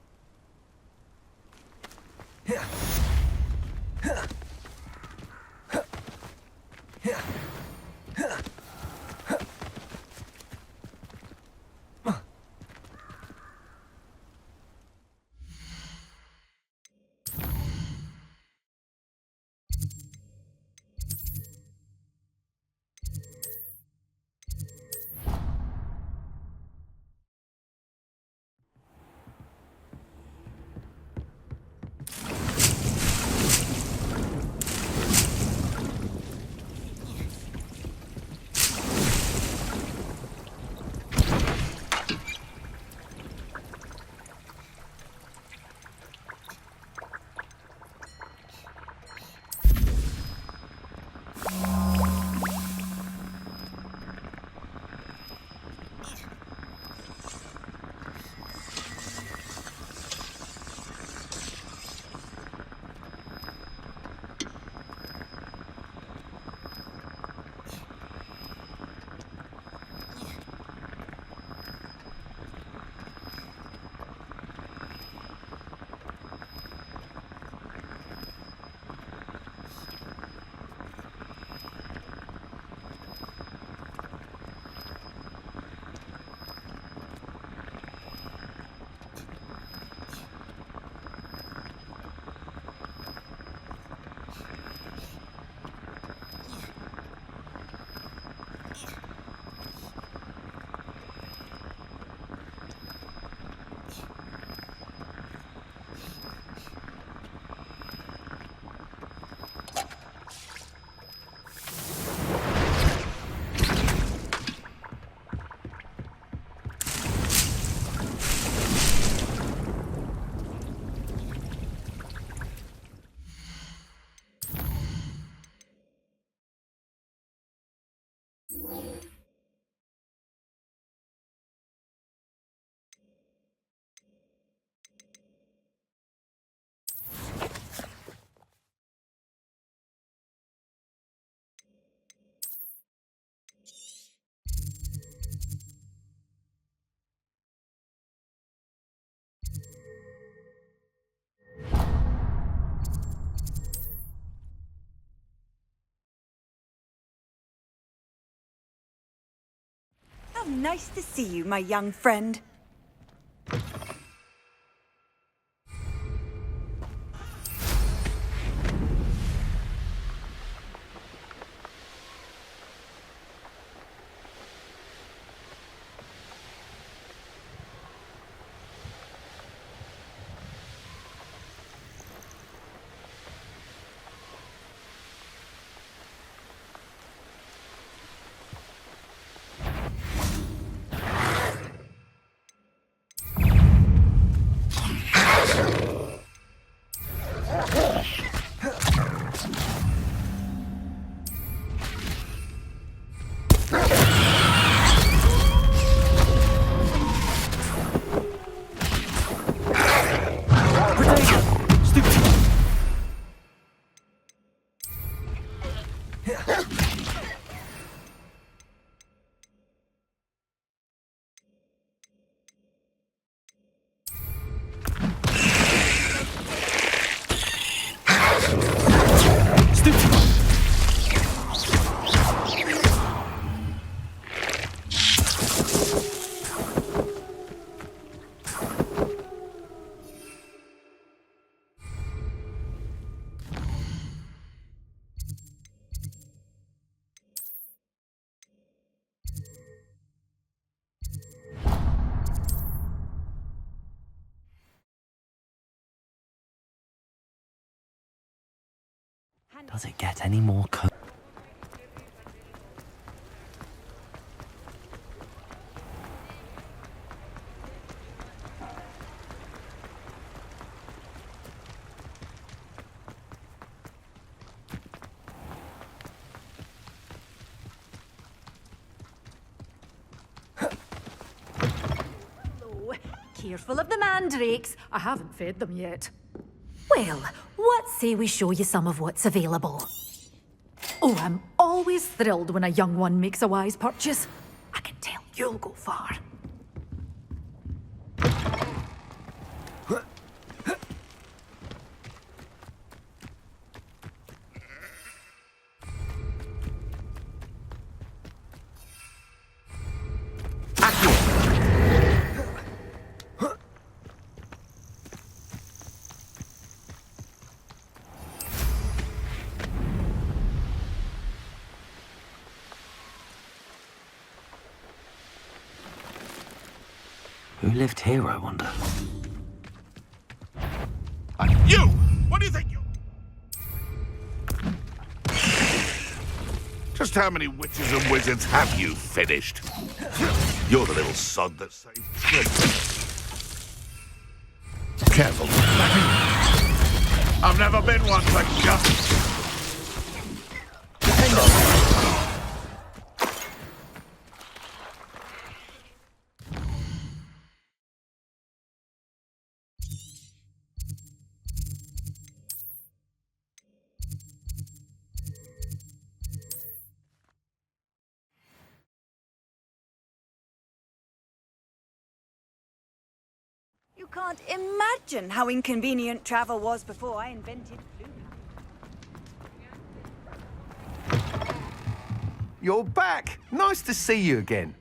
Speaker 17: How nice to see you, my young friend.
Speaker 2: Does it get any more
Speaker 10: Careful of the mandrakes. I haven't fed them yet. Well, what say we show you some of what's available? Oh, I'm always thrilled when a young one makes a wise purchase. I can tell you'll go far.
Speaker 2: Who lived here, I wonder?
Speaker 3: You! What do you think you... Just how many witches and wizards have you finished? You're the little sod that saved Careful. I've never been one for guts.
Speaker 17: You can't imagine how inconvenient travel was before I invented flu.
Speaker 1: You're back. Nice to see you again.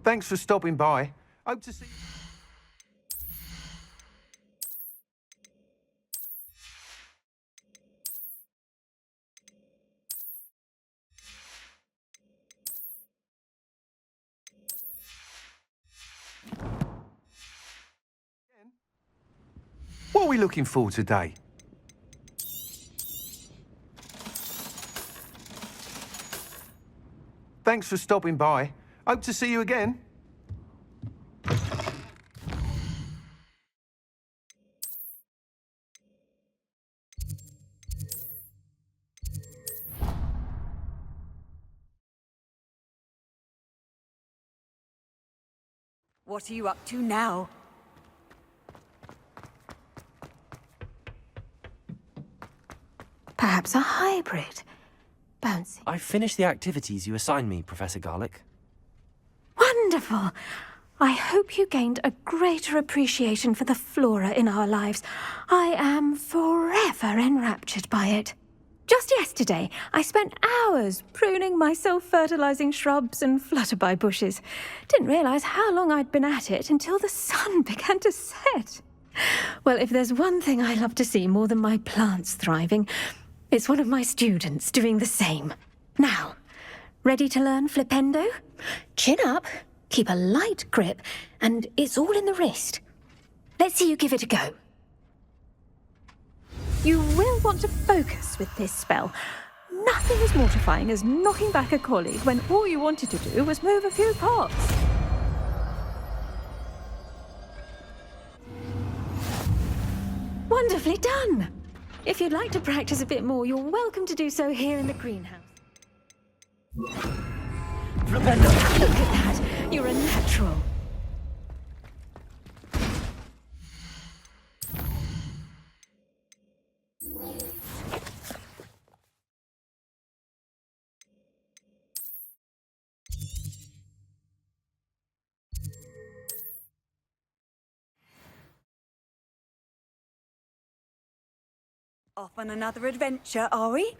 Speaker 1: Thanks for stopping by. Hope to see you. What are we looking for today? Thanks for stopping by. Hope to see you again.
Speaker 17: What are you up to now?
Speaker 10: Perhaps a hybrid. Bouncy.
Speaker 2: I finished the activities you assigned me, Professor Garlick.
Speaker 10: Wonderful. I hope you gained a greater appreciation for the flora in our lives. I am forever enraptured by it. Just yesterday, I spent hours pruning my self-fertilizing shrubs and flutterby bushes. Didn't realize how long I'd been at it until the sun began to set. Well, if there's one thing I love to see more than my plants thriving, it's one of my students doing the same. Now, ready to learn Flipendo? Chin up, keep a light grip, and it's all in the wrist. Let's see you give it a go. You will want to focus with this spell. Nothing as mortifying as knocking back a colleague when all you wanted to do was move a few pots. Wonderfully done! If you'd like to practice a bit more, you're welcome to do so here in the greenhouse. Look at that! You're a natural.
Speaker 17: Off on another adventure, are we?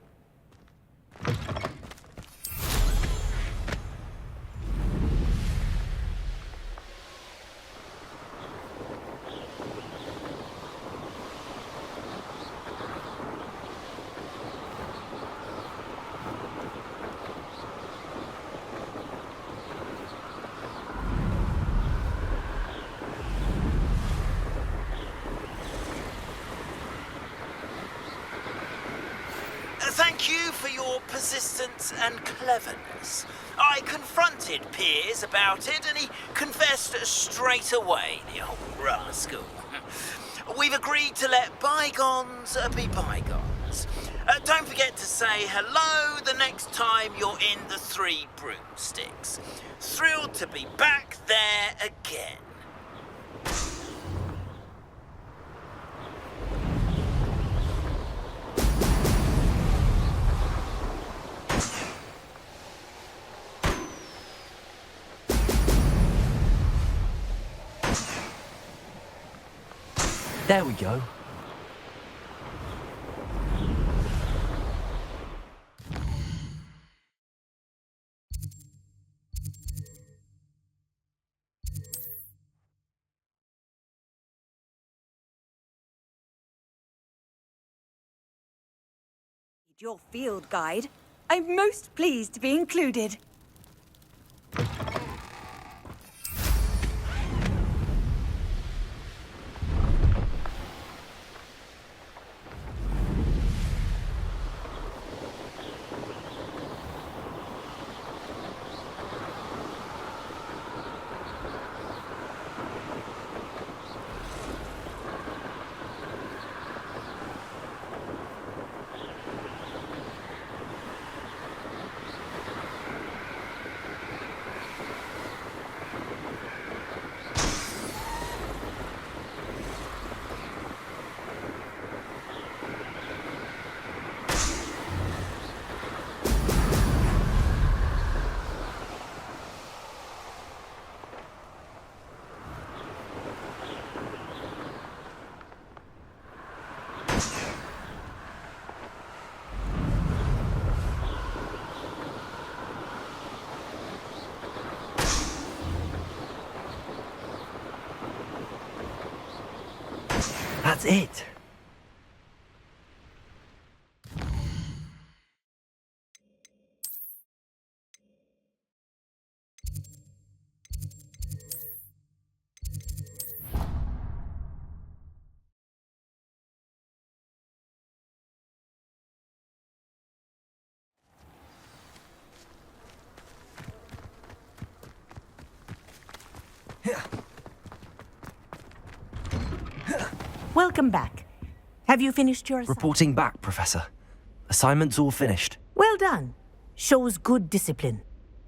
Speaker 16: thank you for your persistence and cleverness. I confronted Piers about it, and he confessed straight away, the old rascal. We've agreed to let bygones be bygones. Don't forget to say hello the next time you're in the Three Broomsticks. Thrilled to be back there again.
Speaker 2: There we go.
Speaker 17: Your field guide. I'm most pleased to be included.
Speaker 2: That's it.
Speaker 7: Welcome back. Have you finished your assignment?
Speaker 2: Reporting back, Professor. Assignment's all finished.
Speaker 7: Well done. Shows good discipline.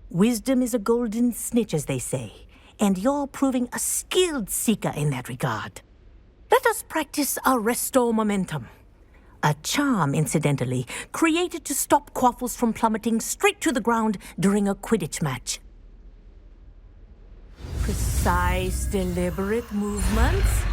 Speaker 7: Wisdom is a golden snitch, as they say, and you're proving a skilled seeker in that regard. Let us practice our Restore Momentum. A charm, incidentally, created to stop quaffles from plummeting straight to the ground during a Quidditch match. Precise, deliberate movements.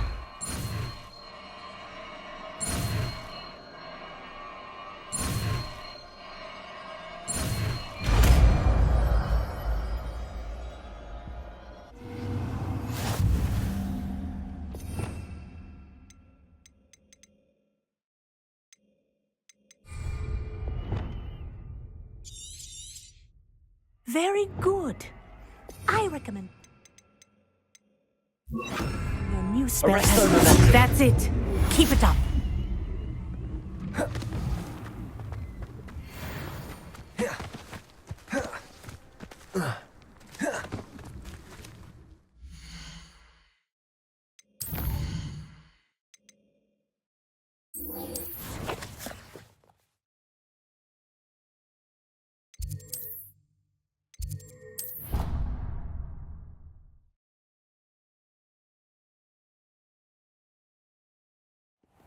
Speaker 7: Very good. I recommend your new spell. That's it. Keep it up.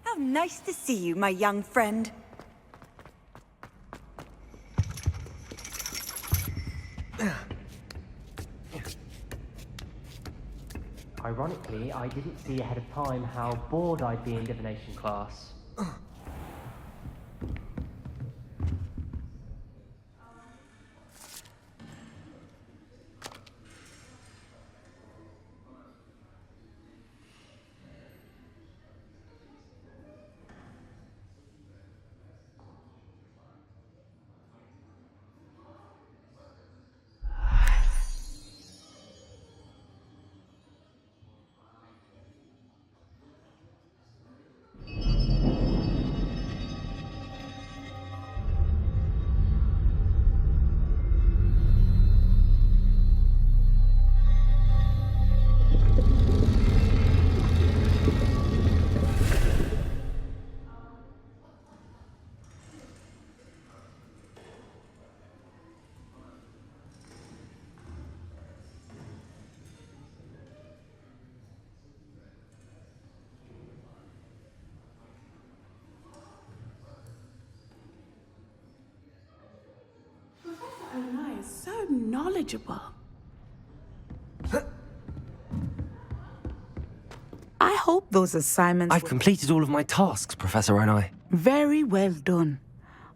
Speaker 17: How nice to see you, my young friend.
Speaker 20: Ironically, I didn't see ahead of time how bored I'd be in divination class.
Speaker 6: So nice, so knowledgeable. I hope those assignments
Speaker 2: I've completed all of my tasks, Professor Onai.
Speaker 6: Very well done.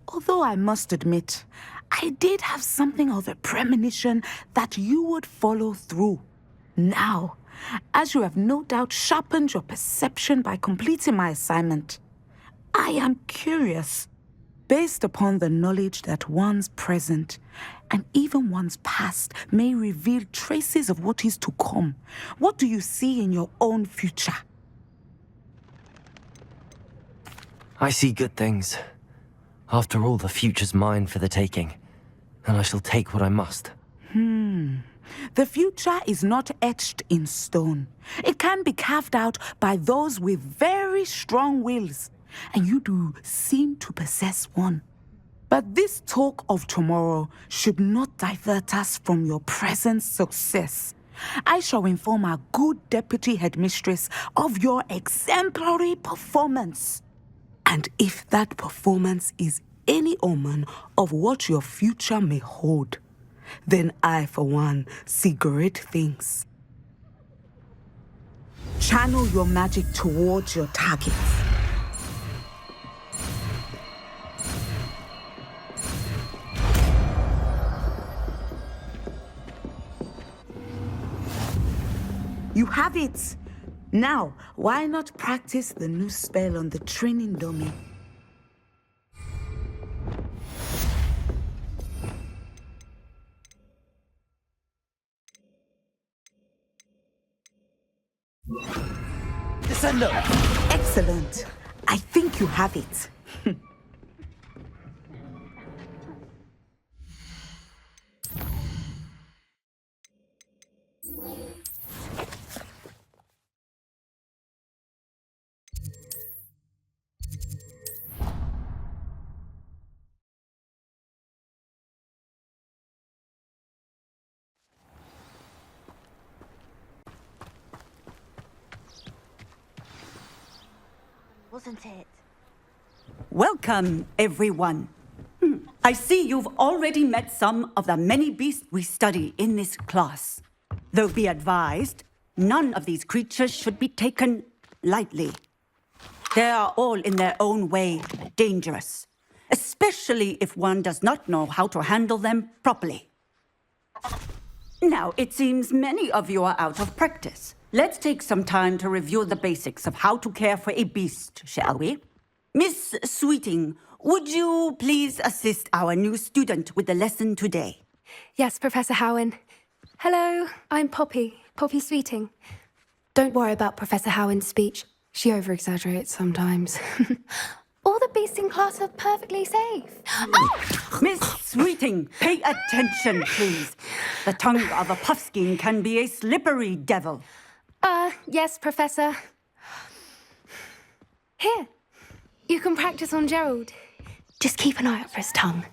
Speaker 6: Although I must admit, I did have something of a premonition that you would follow through. Now, as you have no doubt sharpened your perception by completing my assignment, I am curious, based upon the knowledge that one's present and even one's past may reveal traces of what is to come. What do you see in your own future?
Speaker 2: I see good things. After all, the future's mine for the taking, and I shall take what I must.
Speaker 6: The future is not etched in stone. It can be carved out by those with very strong wills, and you do seem to possess one. But this talk of tomorrow should not divert us from your present success. I shall inform our good deputy headmistress of your exemplary performance. And if that performance is any omen of what your future may hold, then I, for one, see great things. Channel your magic towards your targets. You have it! Now, why not practice the new spell on the training dummy?
Speaker 12: It's a look.
Speaker 6: Excellent. I think you have it.
Speaker 17: Wasn't it?
Speaker 13: Welcome, everyone. I see you've already met some of the many beasts we study in this class. Though be advised, none of these creatures should be taken lightly. They are all in their own way dangerous, especially if one does not know how to handle them properly. Now, it seems many of you are out of practice. Let's take some time to review the basics of how to care for a beast, shall we? Miss Sweeting, would you please assist our new student with the lesson today?
Speaker 10: Yes, Professor Howen. Hello, I'm Poppy Sweeting. Don't worry about Professor Howen's speech. She over-exaggerates sometimes. All the beasts in class are perfectly safe.
Speaker 13: Oh! Miss Sweeting, pay attention, please. The tongue of a puffskein can be a slippery devil.
Speaker 10: Yes, Professor. Here, you can practice on Gerald. Just keep an eye out for his tongue.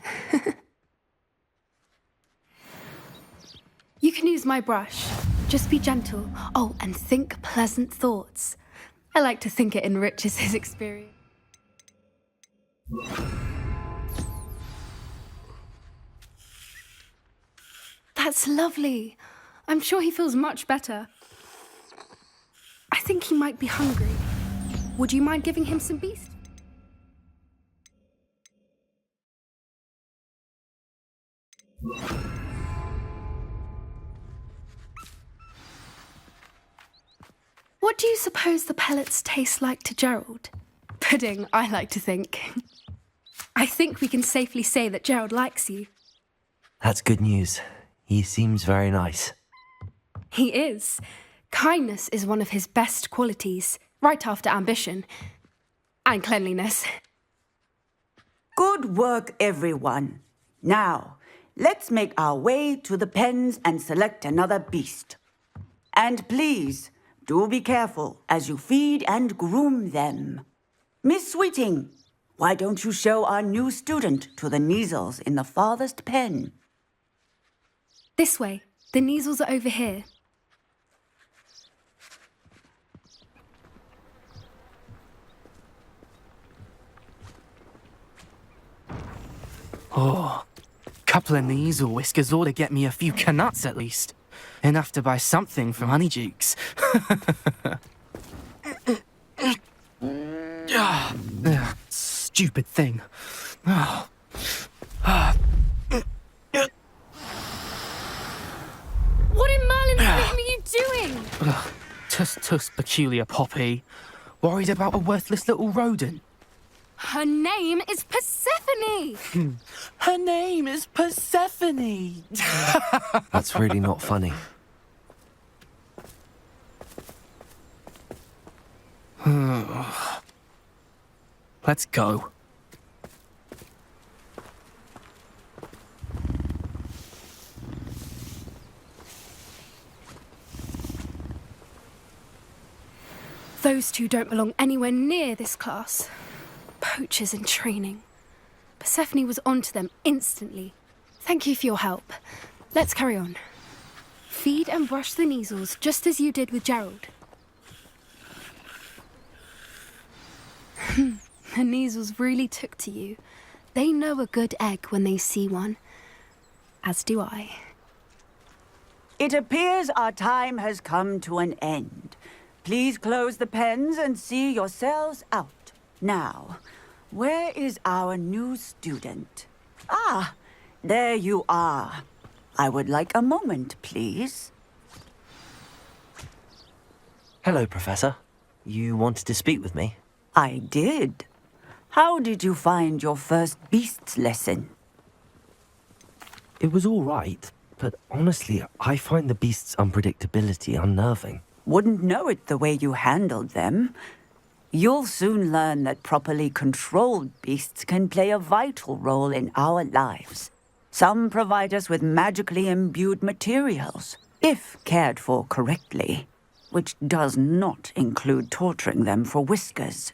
Speaker 10: You can use my brush. Just be gentle. Oh, and think pleasant thoughts. I like to think it enriches his experience. That's lovely. I'm sure he feels much better. I think he might be hungry. Would you mind giving him some beast? What do you suppose the pellets taste like to Gerald? Pudding, I like to think. I think we can safely say that Gerald likes you.
Speaker 2: That's good news. He seems very nice.
Speaker 10: He is. Kindness is one of his best qualities, right after ambition. And cleanliness.
Speaker 13: Good work, everyone. Now, let's make our way to the pens and select another beast. And please, do be careful as you feed and groom them. Miss Sweeting, why don't you show our new student to the Neasels in the farthest pen?
Speaker 10: This way. The Neasels are over here.
Speaker 21: Oh,
Speaker 11: couple of Neasel whiskers ought to get me a few canuts at least. Enough to buy something from Honeydukes. Stupid thing.
Speaker 5: What in Merlin's name are you doing?
Speaker 11: Tuss peculiar Poppy. Worried about a worthless little rodent.
Speaker 5: Her name is Persephone!
Speaker 11: Her name is Persephone!
Speaker 2: That's really not funny.
Speaker 11: Let's go.
Speaker 5: Those two don't belong anywhere near this class. Poachers in training. Persephone was onto them instantly. Thank you for your help. Let's carry on. Feed and brush the Neasels just as you did with Gerald. The Neasels really took to you. They know a good egg when they see one. As do I.
Speaker 13: It appears our time has come to an end. Please close the pens and see yourselves out. Now, where is our new student? Ah, there you are. I would like a moment, please.
Speaker 2: Hello, Professor. You wanted to speak with me?
Speaker 13: I did. How did you find your first beasts lesson?
Speaker 2: It was all right, but honestly, I find the beast's unpredictability unnerving.
Speaker 13: Wouldn't know it the way you handled them. You'll soon learn that properly controlled beasts can play a vital role in our lives. Some provide us with magically imbued materials, if cared for correctly, which does not include torturing them for whiskers.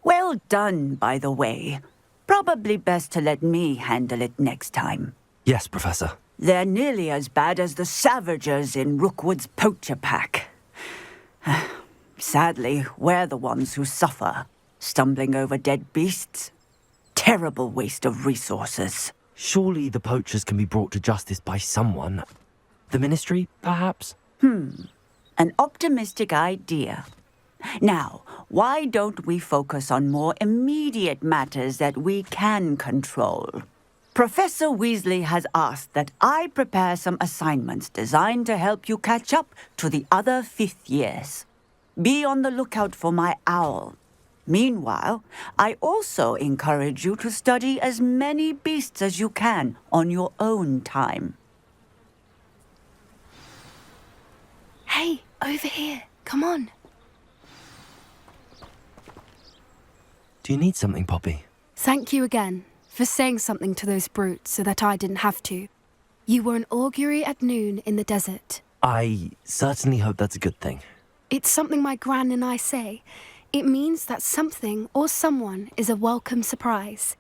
Speaker 13: Well done, by the way. Probably best to let me handle it next time.
Speaker 2: Yes, Professor.
Speaker 13: They're nearly as bad as the Savagers in Rookwood's poacher pack. Sadly, we're the ones who suffer, stumbling over dead beasts. Terrible waste of resources.
Speaker 2: Surely the poachers can be brought to justice by someone. The Ministry, perhaps?
Speaker 13: An optimistic idea. Now, why don't we focus on more immediate matters that we can control? Professor Weasley has asked that I prepare some assignments designed to help you catch up to the other 5th years. Be on the lookout for my owl. Meanwhile, I also encourage you to study as many beasts as you can on your own time.
Speaker 5: Hey, over here. Come on.
Speaker 2: Do you need something, Poppy?
Speaker 5: Thank you again for saying something to those brutes so that I didn't have to. You were an augury at noon in the desert.
Speaker 2: I certainly hope that's a good thing.
Speaker 5: It's something my gran and I say. It means that something or someone is a welcome surprise.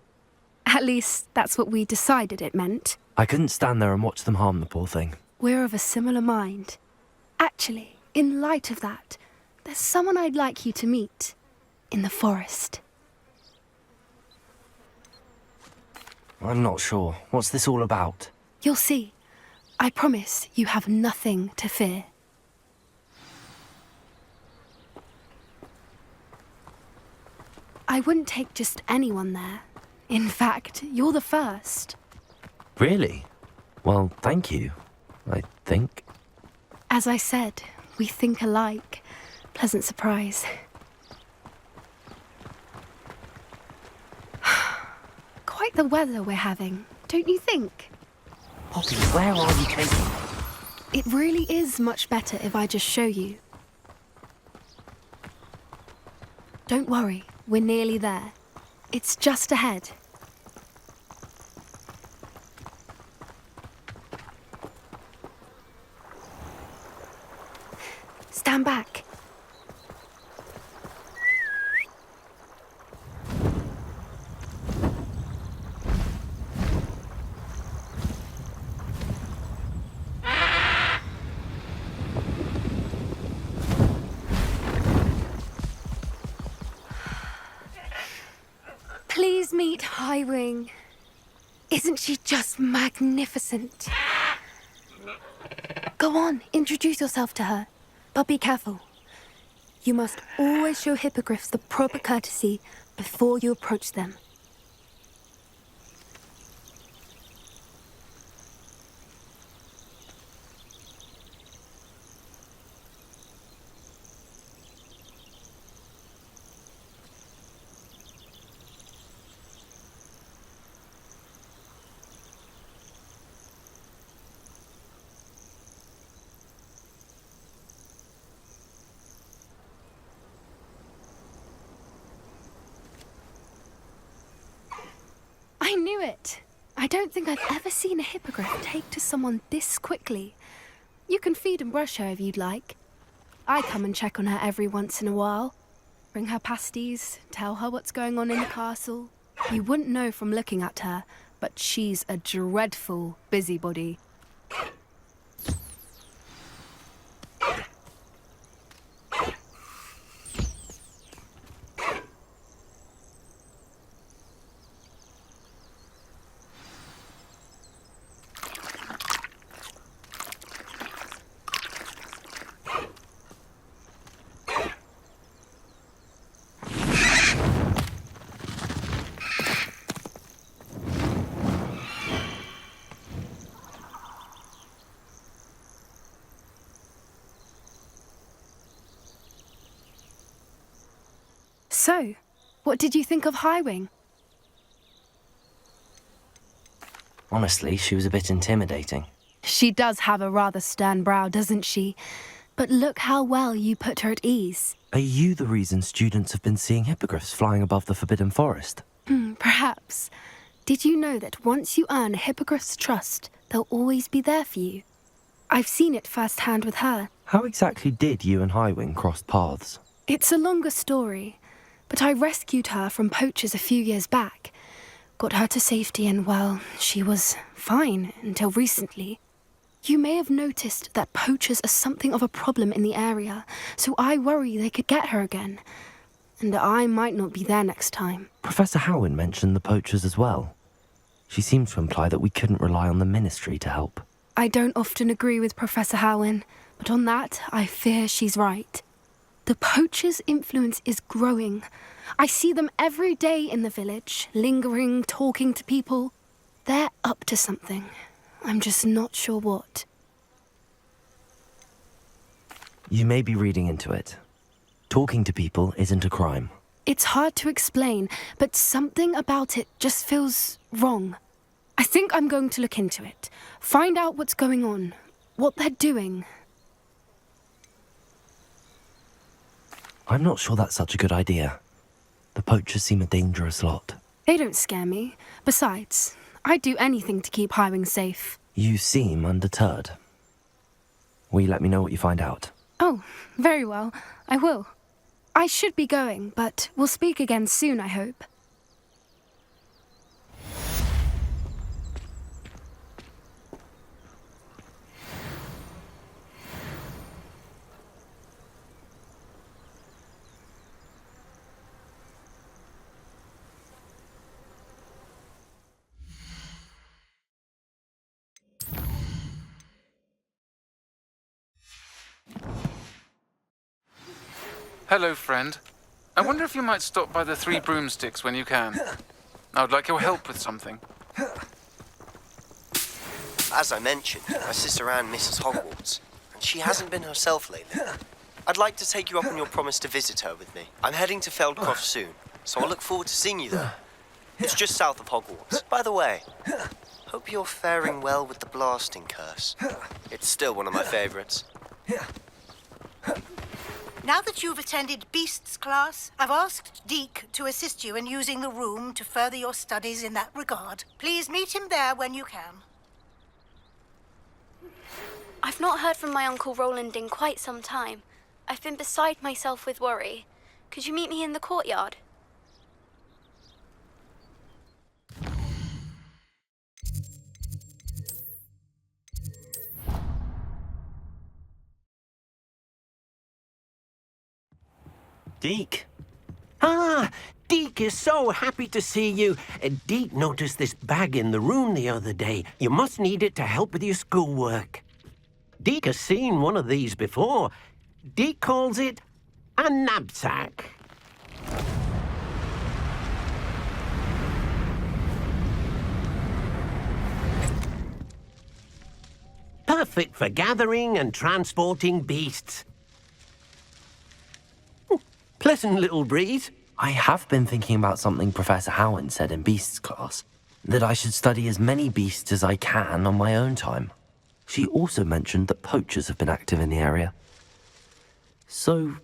Speaker 5: At least, that's what we decided it meant.
Speaker 2: I couldn't stand there and watch them harm the poor thing.
Speaker 5: We're of a similar mind. Actually, in light of that, there's someone I'd like you to meet. In the forest.
Speaker 2: I'm not sure. What's this all about?
Speaker 5: You'll see. I promise you have nothing to fear. I wouldn't take just anyone there. In fact, you're the first.
Speaker 2: Really? Well, thank you, I think.
Speaker 5: As I said, we think alike. Pleasant surprise. Quite the weather we're having, don't you think?
Speaker 11: Poppy, where are you taking me?
Speaker 5: It really is much better if I just show you. Don't worry, we're nearly there. It's just ahead. Stand back. Please meet Highwing. Isn't she just magnificent? Go on, introduce yourself to her. But be careful. You must always show hippogriffs the proper courtesy before you approach them. I knew it. I don't think I've ever seen a hippogriff take to someone this quickly. You can feed and brush her if you'd like. I come and check on her every once in a while. Bring her pasties, tell her what's going on in the castle. You wouldn't know from looking at her, but she's a dreadful busybody. So, what did you think of Highwing?
Speaker 2: Honestly, she was a bit intimidating.
Speaker 5: She does have a rather stern brow, doesn't she? But look how well you put her at ease.
Speaker 2: Are you the reason students have been seeing hippogriffs flying above the Forbidden Forest?
Speaker 5: Perhaps. Did you know that once you earn a hippogriff's trust, they'll always be there for you? I've seen it firsthand with her.
Speaker 2: How exactly did you and Highwing cross paths?
Speaker 5: It's a longer story, but I rescued her from poachers a few years back. Got her to safety and, well, she was fine until recently. You may have noticed that poachers are something of a problem in the area, so I worry they could get her again. And I might not be there next time.
Speaker 2: Professor Howin mentioned the poachers as well. She seemed to imply that we couldn't rely on the Ministry to help.
Speaker 5: I don't often agree with Professor Howin, but on that, I fear she's right. The poachers' influence is growing. I see them every day in the village, lingering, talking to people. They're up to something. I'm just not sure what.
Speaker 2: You may be reading into it. Talking to people isn't a crime.
Speaker 5: It's hard to explain, but something about it just feels wrong. I think I'm going to look into it, find out what's going on, what they're doing.
Speaker 2: I'm not sure that's such a good idea. The poachers seem a dangerous lot.
Speaker 5: They don't scare me. Besides, I'd do anything to keep Highwing safe.
Speaker 2: You seem undeterred. Will you let me know what you find out?
Speaker 5: Oh, very well. I will. I should be going, but we'll speak again soon, I hope.
Speaker 15: Hello, friend. I wonder if you might stop by the Three Broomsticks when you can. I would like your help with something.
Speaker 8: As I mentioned, my sister Anne misses Hogwarts, and she hasn't been herself lately. I'd like to take you up on your promise to visit her with me. I'm heading to Feldcroft soon, so I'll look forward to seeing you there. It's just south of Hogwarts. By the way, hope you're faring well with the blasting curse. It's still one of my favorites.
Speaker 18: Now that you've attended Beasts class, I've asked Deke to assist you in using the room to further your studies in that regard. Please meet him there when you can.
Speaker 19: I've not heard from my Uncle Roland in quite some time. I've been beside myself with worry. Could you meet me in the courtyard?
Speaker 2: Deke,
Speaker 14: Ah, Deke is so happy to see you. Deke noticed this bag in the room the other day. You must need it to help with your schoolwork. Deke has seen one of these before. Deke calls it a knapsack. Perfect for gathering and transporting beasts. Pleasant little breeze.
Speaker 2: I have been thinking about something Professor Howland said in Beasts class, that I should study as many beasts as I can on my own time. She also mentioned that poachers have been active in the area. So,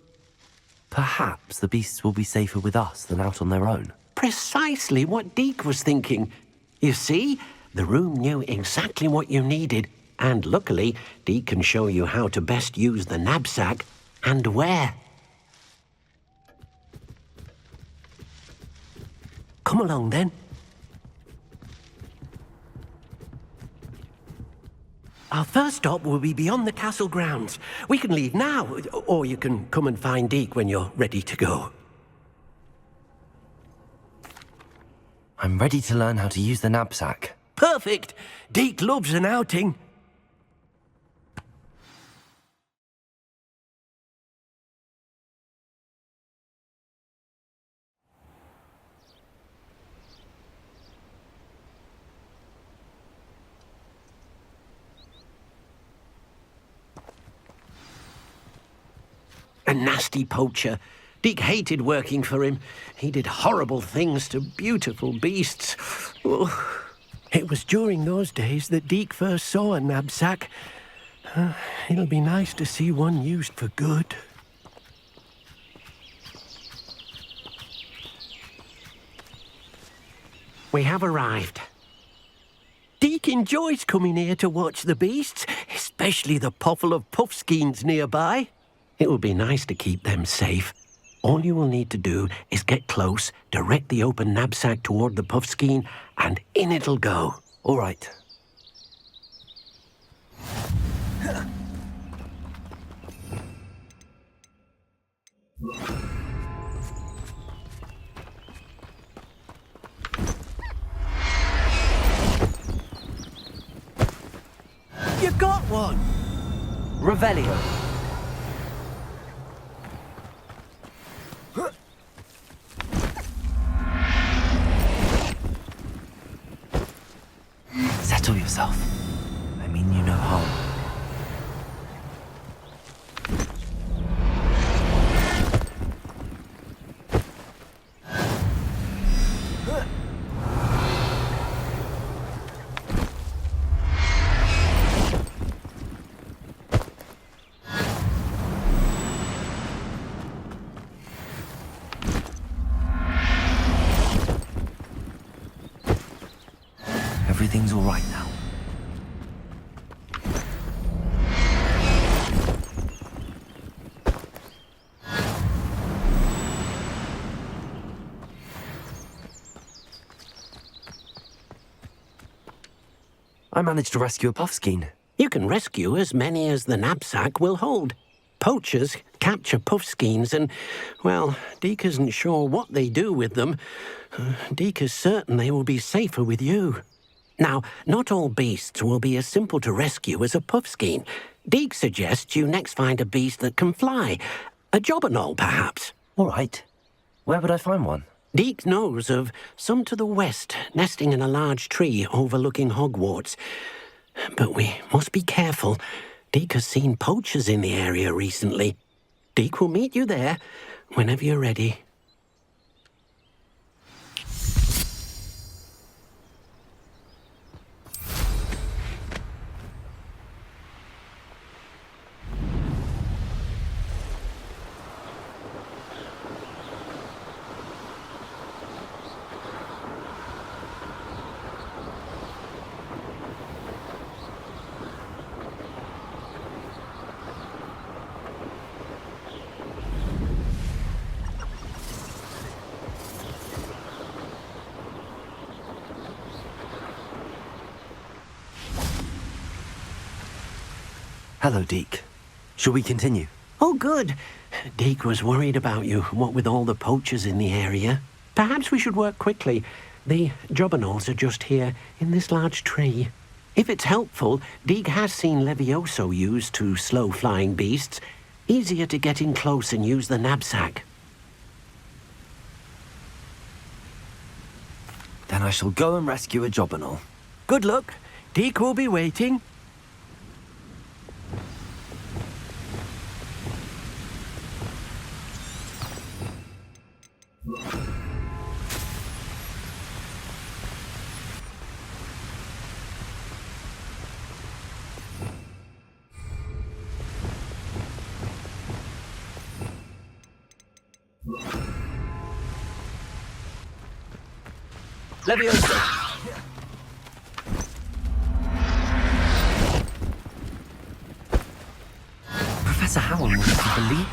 Speaker 2: perhaps the beasts will be safer with us than out on their own.
Speaker 14: Precisely what Deke was thinking. You see, the room knew exactly what you needed, and luckily, Deke can show you how to best use the knapsack and where. Come along, then. Our first stop will be beyond the castle grounds. We can leave now, or you can come and find Deke when you're ready to go.
Speaker 2: I'm ready to learn how to use the knapsack.
Speaker 14: Perfect! Deke loves an outing. A nasty poacher. Deke hated working for him. He did horrible things to beautiful beasts. Oh, it was during those days that Deke first saw a knapsack. It'll be nice to see one used for good. We have arrived. Deke enjoys coming here to watch the beasts, especially the potful of puffskeins nearby. It will be nice to keep them safe. All you will need to do is get close, direct the open knapsack toward the puffskein, and in it'll go.
Speaker 2: All right.
Speaker 14: You got one!
Speaker 2: Revelio. Settle yourself. I mean you no harm. Everything's all right now. I managed to rescue a puffskein.
Speaker 14: You can rescue as many as the knapsack will hold. Poachers capture puffskeins and, well, Deke isn't sure what they do with them. Deke is certain they will be safer with you. Now, not all beasts will be as simple to rescue as a puffskein. Deke suggests you next find a beast that can fly. A jobberknoll, perhaps.
Speaker 2: All right. Where would I find one?
Speaker 14: Deke knows of some to the west, nesting in a large tree overlooking Hogwarts. But we must be careful. Deke has seen poachers in the area recently. Deke will meet you there whenever you're ready.
Speaker 2: Hello, Deke. Shall we continue?
Speaker 14: Oh, good. Deke was worried about you, what with all the poachers in the area. Perhaps we should work quickly. The jobberknolls are just here, in this large tree. If it's helpful, Deke has seen Levioso used to slow flying beasts. Easier to get in close and use the knapsack.
Speaker 2: Then I shall go and rescue a jobberknoll.
Speaker 14: Good luck. Deke will be waiting.
Speaker 2: Levioso! Professor Howell wouldn't believe.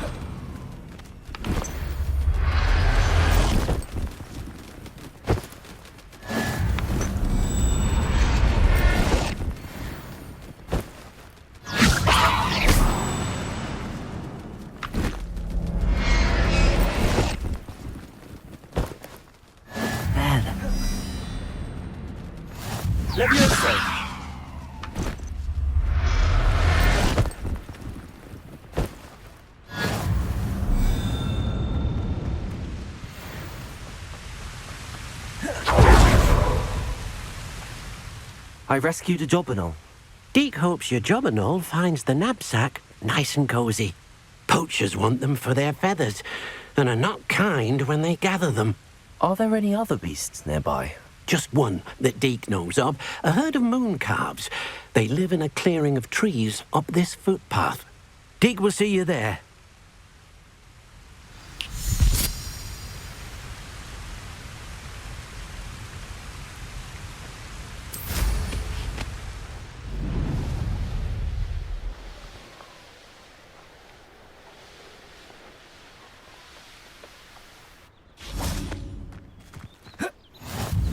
Speaker 2: Levioso! I rescued a jobberknoll.
Speaker 14: Deke hopes your jobberknoll finds the knapsack nice and cozy. Poachers want them for their feathers, and are not kind when they gather them.
Speaker 2: Are there any other beasts nearby?
Speaker 14: Just one that Deke knows of, a herd of moon calves. They live in a clearing of trees up this footpath. Deke will see you there.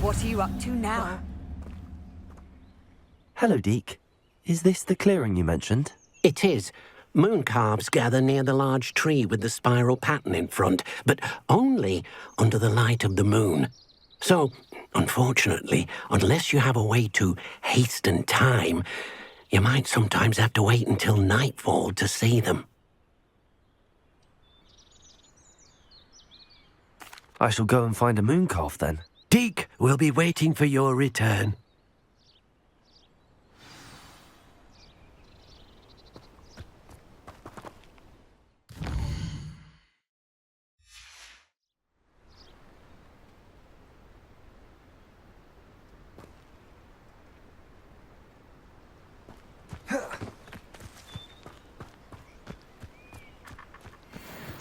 Speaker 17: What are you up to now?
Speaker 2: Hello, Deke. Is this the clearing you mentioned?
Speaker 14: It is. Moon calves gather near the large tree with the spiral pattern in front, but only under the light of the moon. So, unfortunately, unless you have a way to hasten time, you might sometimes have to wait until nightfall to see them.
Speaker 2: I shall go and find a moon calf then.
Speaker 14: Deke will be waiting for your return.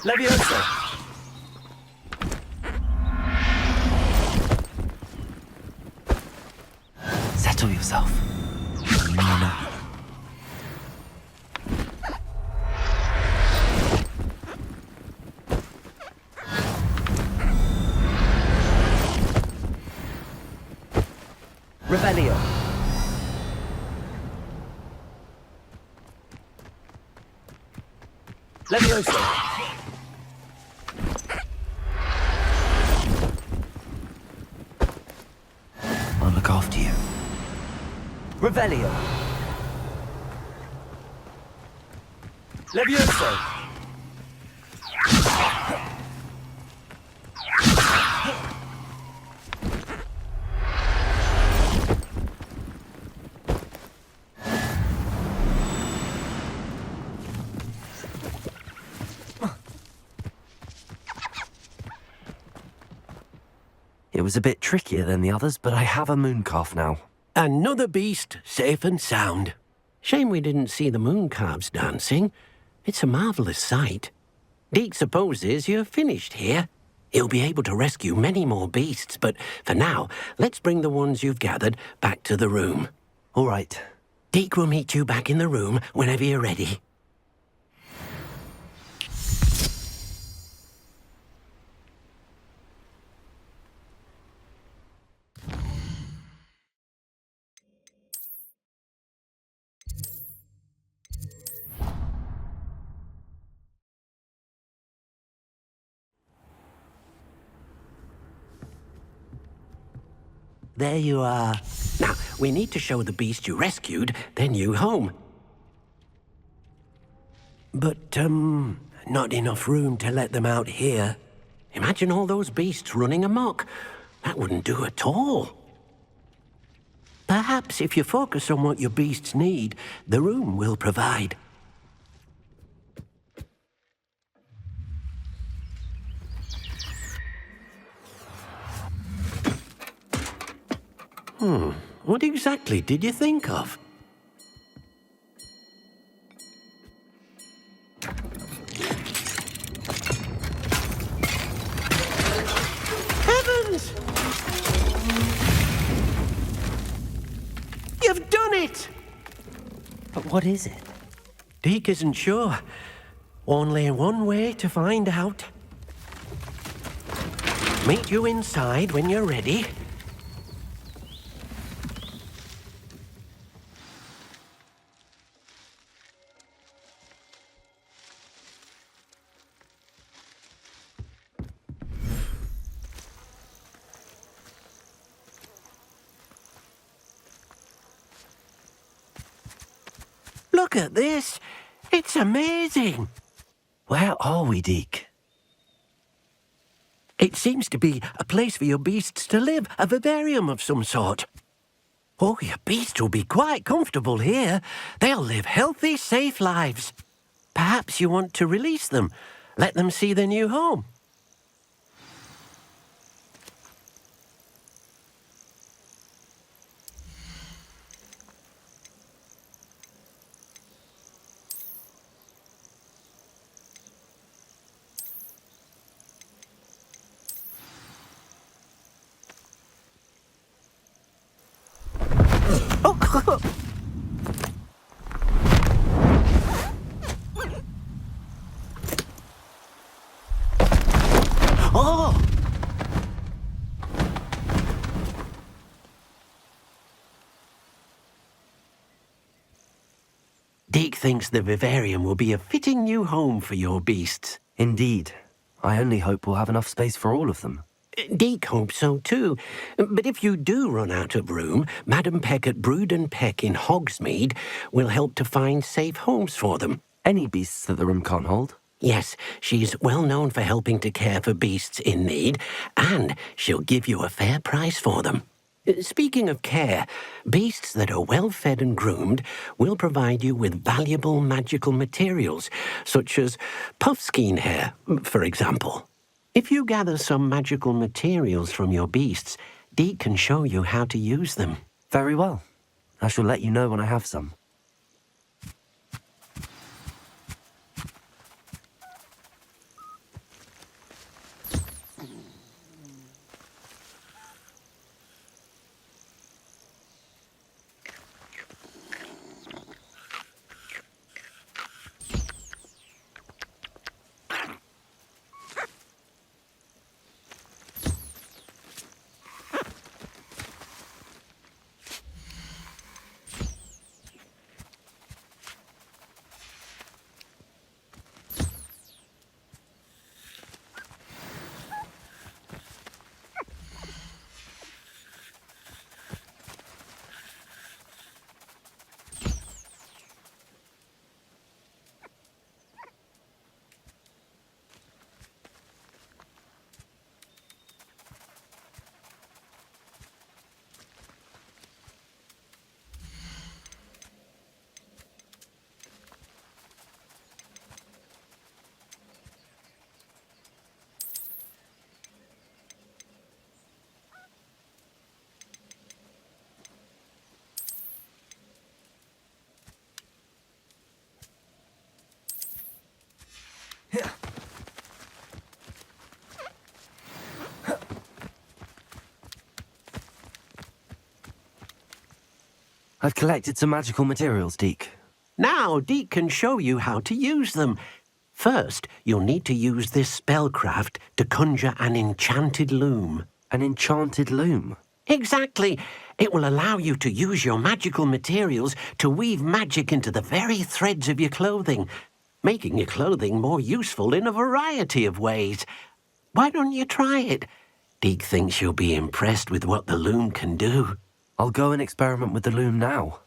Speaker 2: Levioso! Settle yourself. Rebellion. Levioso. I'll look after you. Revelio. Levioso. It was a bit trickier than the others, but I have a moon calf now.
Speaker 14: Another beast, safe and sound. Shame we didn't see the moon calves dancing. It's a marvellous sight. Deke supposes you're finished here. He'll be able to rescue many more beasts, but for now, let's bring the ones you've gathered back to the room.
Speaker 2: All right.
Speaker 14: Deke will meet you back in the room whenever you're ready. There you are. Now, we need to show the beast you rescued their new home. But, not enough room to let them out here. Imagine all those beasts running amok. That wouldn't do at all. Perhaps if you focus on what your beasts need, the room will provide. What exactly did you think of? Heavens! You've done it!
Speaker 2: But what is it?
Speaker 14: Deke isn't sure. Only one way to find out. Meet you inside when you're ready. Look at this. It's amazing.
Speaker 2: Where are we, Deke?
Speaker 14: It seems to be a place for your beasts to live, a vivarium of some sort. Oh, your beasts will be quite comfortable here. They'll live healthy, safe lives. Perhaps you want to release them, let them see their new home. Oh! Deke thinks the vivarium will be a fitting new home for your beasts.
Speaker 2: Indeed. I only hope we'll have enough space for all of them.
Speaker 14: Deke hopes so too. But if you do run out of room, Madam Peck at Brood and Peck in Hogsmeade will help to find safe homes for them.
Speaker 2: Any beasts that the room can't hold?
Speaker 14: Yes, she's well known for helping to care for beasts in need, and she'll give you a fair price for them. Speaking of care, beasts that are well fed and groomed will provide you with valuable magical materials, such as puffskein hair, for example. If you gather some magical materials from your beasts, Deke can show you how to use them.
Speaker 2: Very well. I shall let you know when I have some. I've collected some magical materials, Deke.
Speaker 14: Now Deke can show you how to use them. First, you'll need to use this spellcraft to conjure an enchanted loom.
Speaker 2: An enchanted loom?
Speaker 14: Exactly. It will allow you to use your magical materials to weave magic into the very threads of your clothing, making your clothing more useful in a variety of ways. Why don't you try it? Deke thinks you'll be impressed with what the loom can do.
Speaker 2: I'll go and experiment with the loom now.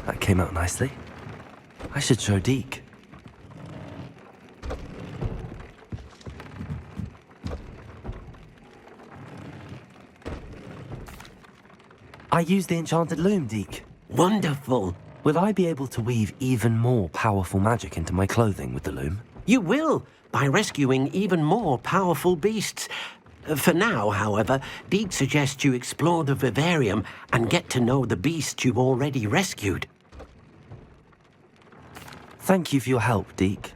Speaker 2: That came out nicely. I should show Deke. I used the enchanted loom, Deke.
Speaker 14: Wonderful.
Speaker 2: Will I be able to weave even more powerful magic into my clothing with the loom?
Speaker 14: You will, by rescuing even more powerful beasts. For now, however, Deke suggests you explore the vivarium and get to know the beasts you've already rescued.
Speaker 2: Thank you for your help, Deke.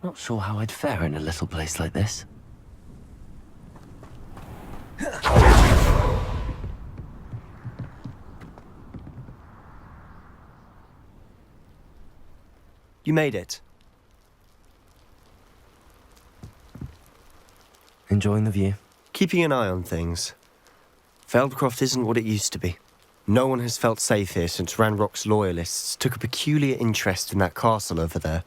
Speaker 2: Not sure how I'd fare in a little place like this.
Speaker 8: You made it.
Speaker 2: Enjoying the view?
Speaker 8: Keeping an eye on things. Feldcroft isn't what it used to be. No one has felt safe here since Ranrock's loyalists took a peculiar interest in that castle over there.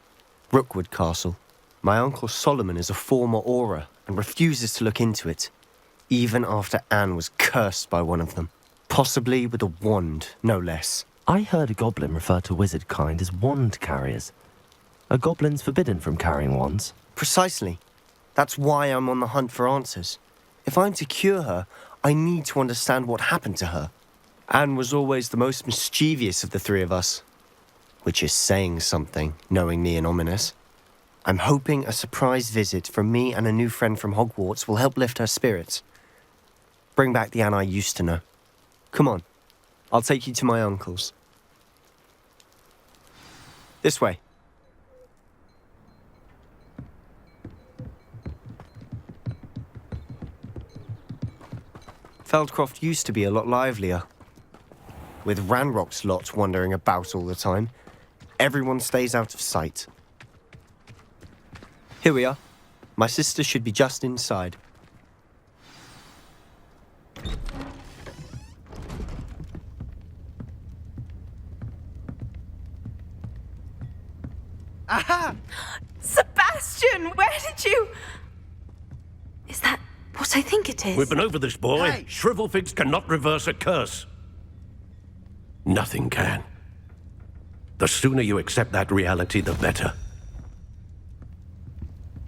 Speaker 8: Rookwood Castle. My uncle Solomon is a former Auror and refuses to look into it, even after Anne was cursed by one of them. Possibly with a wand, no less.
Speaker 2: I heard a goblin refer to wizard kind as wand carriers. Are goblins forbidden from carrying wands?
Speaker 8: Precisely. That's why I'm on the hunt for answers. If I'm to cure her, I need to understand what happened to her. Anne was always the most mischievous of the three of us. Which is saying something, knowing me and ominous. I'm hoping a surprise visit from me and a new friend from Hogwarts will help lift her spirits. Bring back the Anne I used to know. Come on, I'll take you to my uncle's. This way. Feldcroft used to be a lot livelier. With Ranrock's lot wandering about all the time, everyone stays out of sight. Here we are. My sister should be just inside.
Speaker 9: Aha! Sebastian, where did you...
Speaker 5: Is that what I think it is?
Speaker 22: We've been over this, boy.
Speaker 9: Hey.
Speaker 22: Shrivelfigs cannot reverse a curse. Nothing can. The sooner you accept that reality, the better.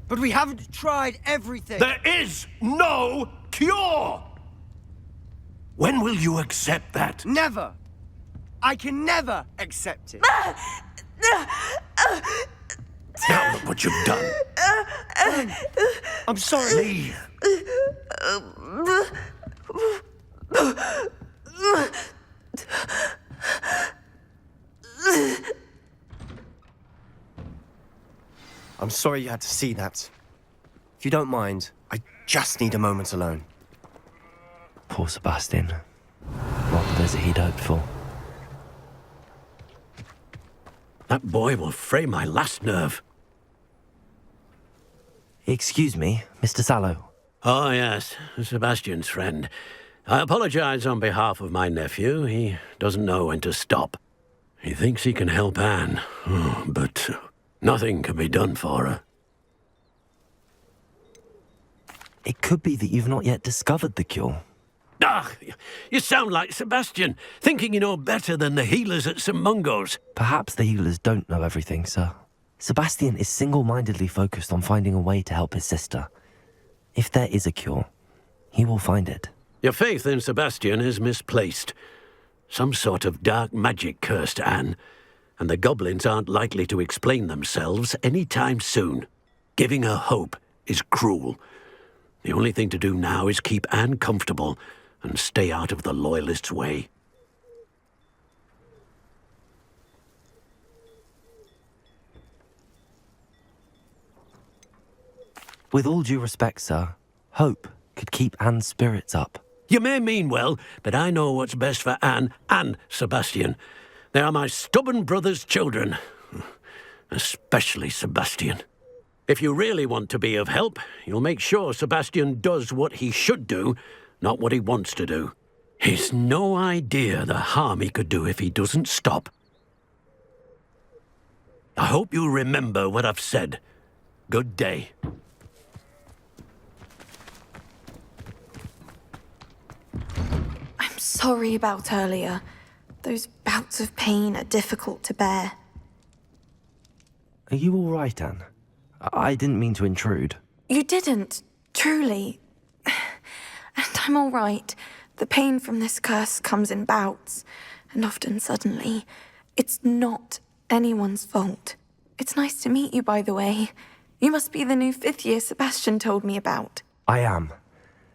Speaker 9: But we haven't tried everything.
Speaker 22: There is no cure! When will you accept that?
Speaker 9: Never.
Speaker 8: I can never accept it.
Speaker 22: Now look what you've done.
Speaker 8: I'm sorry.
Speaker 22: Leave.
Speaker 8: I'm sorry you had to see that. If you don't mind, I just need a moment alone.
Speaker 2: Poor Sebastian. Not the visit he'd hoped for.
Speaker 22: That boy will fray my last nerve.
Speaker 2: Excuse me, Mr. Sallow.
Speaker 22: Oh, yes, Sebastian's friend. I apologize on behalf of my nephew. He doesn't know when to stop. He thinks he can help Anne, but nothing can be done for her.
Speaker 2: It could be that you've not yet discovered the cure.
Speaker 22: Ah, you sound like Sebastian, thinking you know better than the healers at St. Mungo's.
Speaker 2: Perhaps the healers don't know everything, sir. Sebastian is single-mindedly focused on finding a way to help his sister. If there is a cure, he will find it.
Speaker 22: Your faith in Sebastian is misplaced. Some sort of dark magic cursed Anne, and the goblins aren't likely to explain themselves any time soon. Giving her hope is cruel. The only thing to do now is keep Anne comfortable and stay out of the Loyalists' way.
Speaker 2: With all due respect, sir, hope could keep Anne's spirits up.
Speaker 22: You may mean well, but I know what's best for Anne and Sebastian. They are my stubborn brother's children. Especially Sebastian. If you really want to be of help, you'll make sure Sebastian does what he should do, not what he wants to do. He's no idea the harm he could do if he doesn't stop. I hope you remember what I've said. Good day.
Speaker 10: I'm sorry about earlier. Those bouts of pain are difficult to bear.
Speaker 2: Are you all right, Anne? I didn't mean to intrude.
Speaker 10: You didn't, truly. And I'm all right. The pain from this curse comes in bouts, and often suddenly. It's not anyone's fault. It's nice to meet you, by the way. You must be the new 5th year Sebastian told me about.
Speaker 2: I am.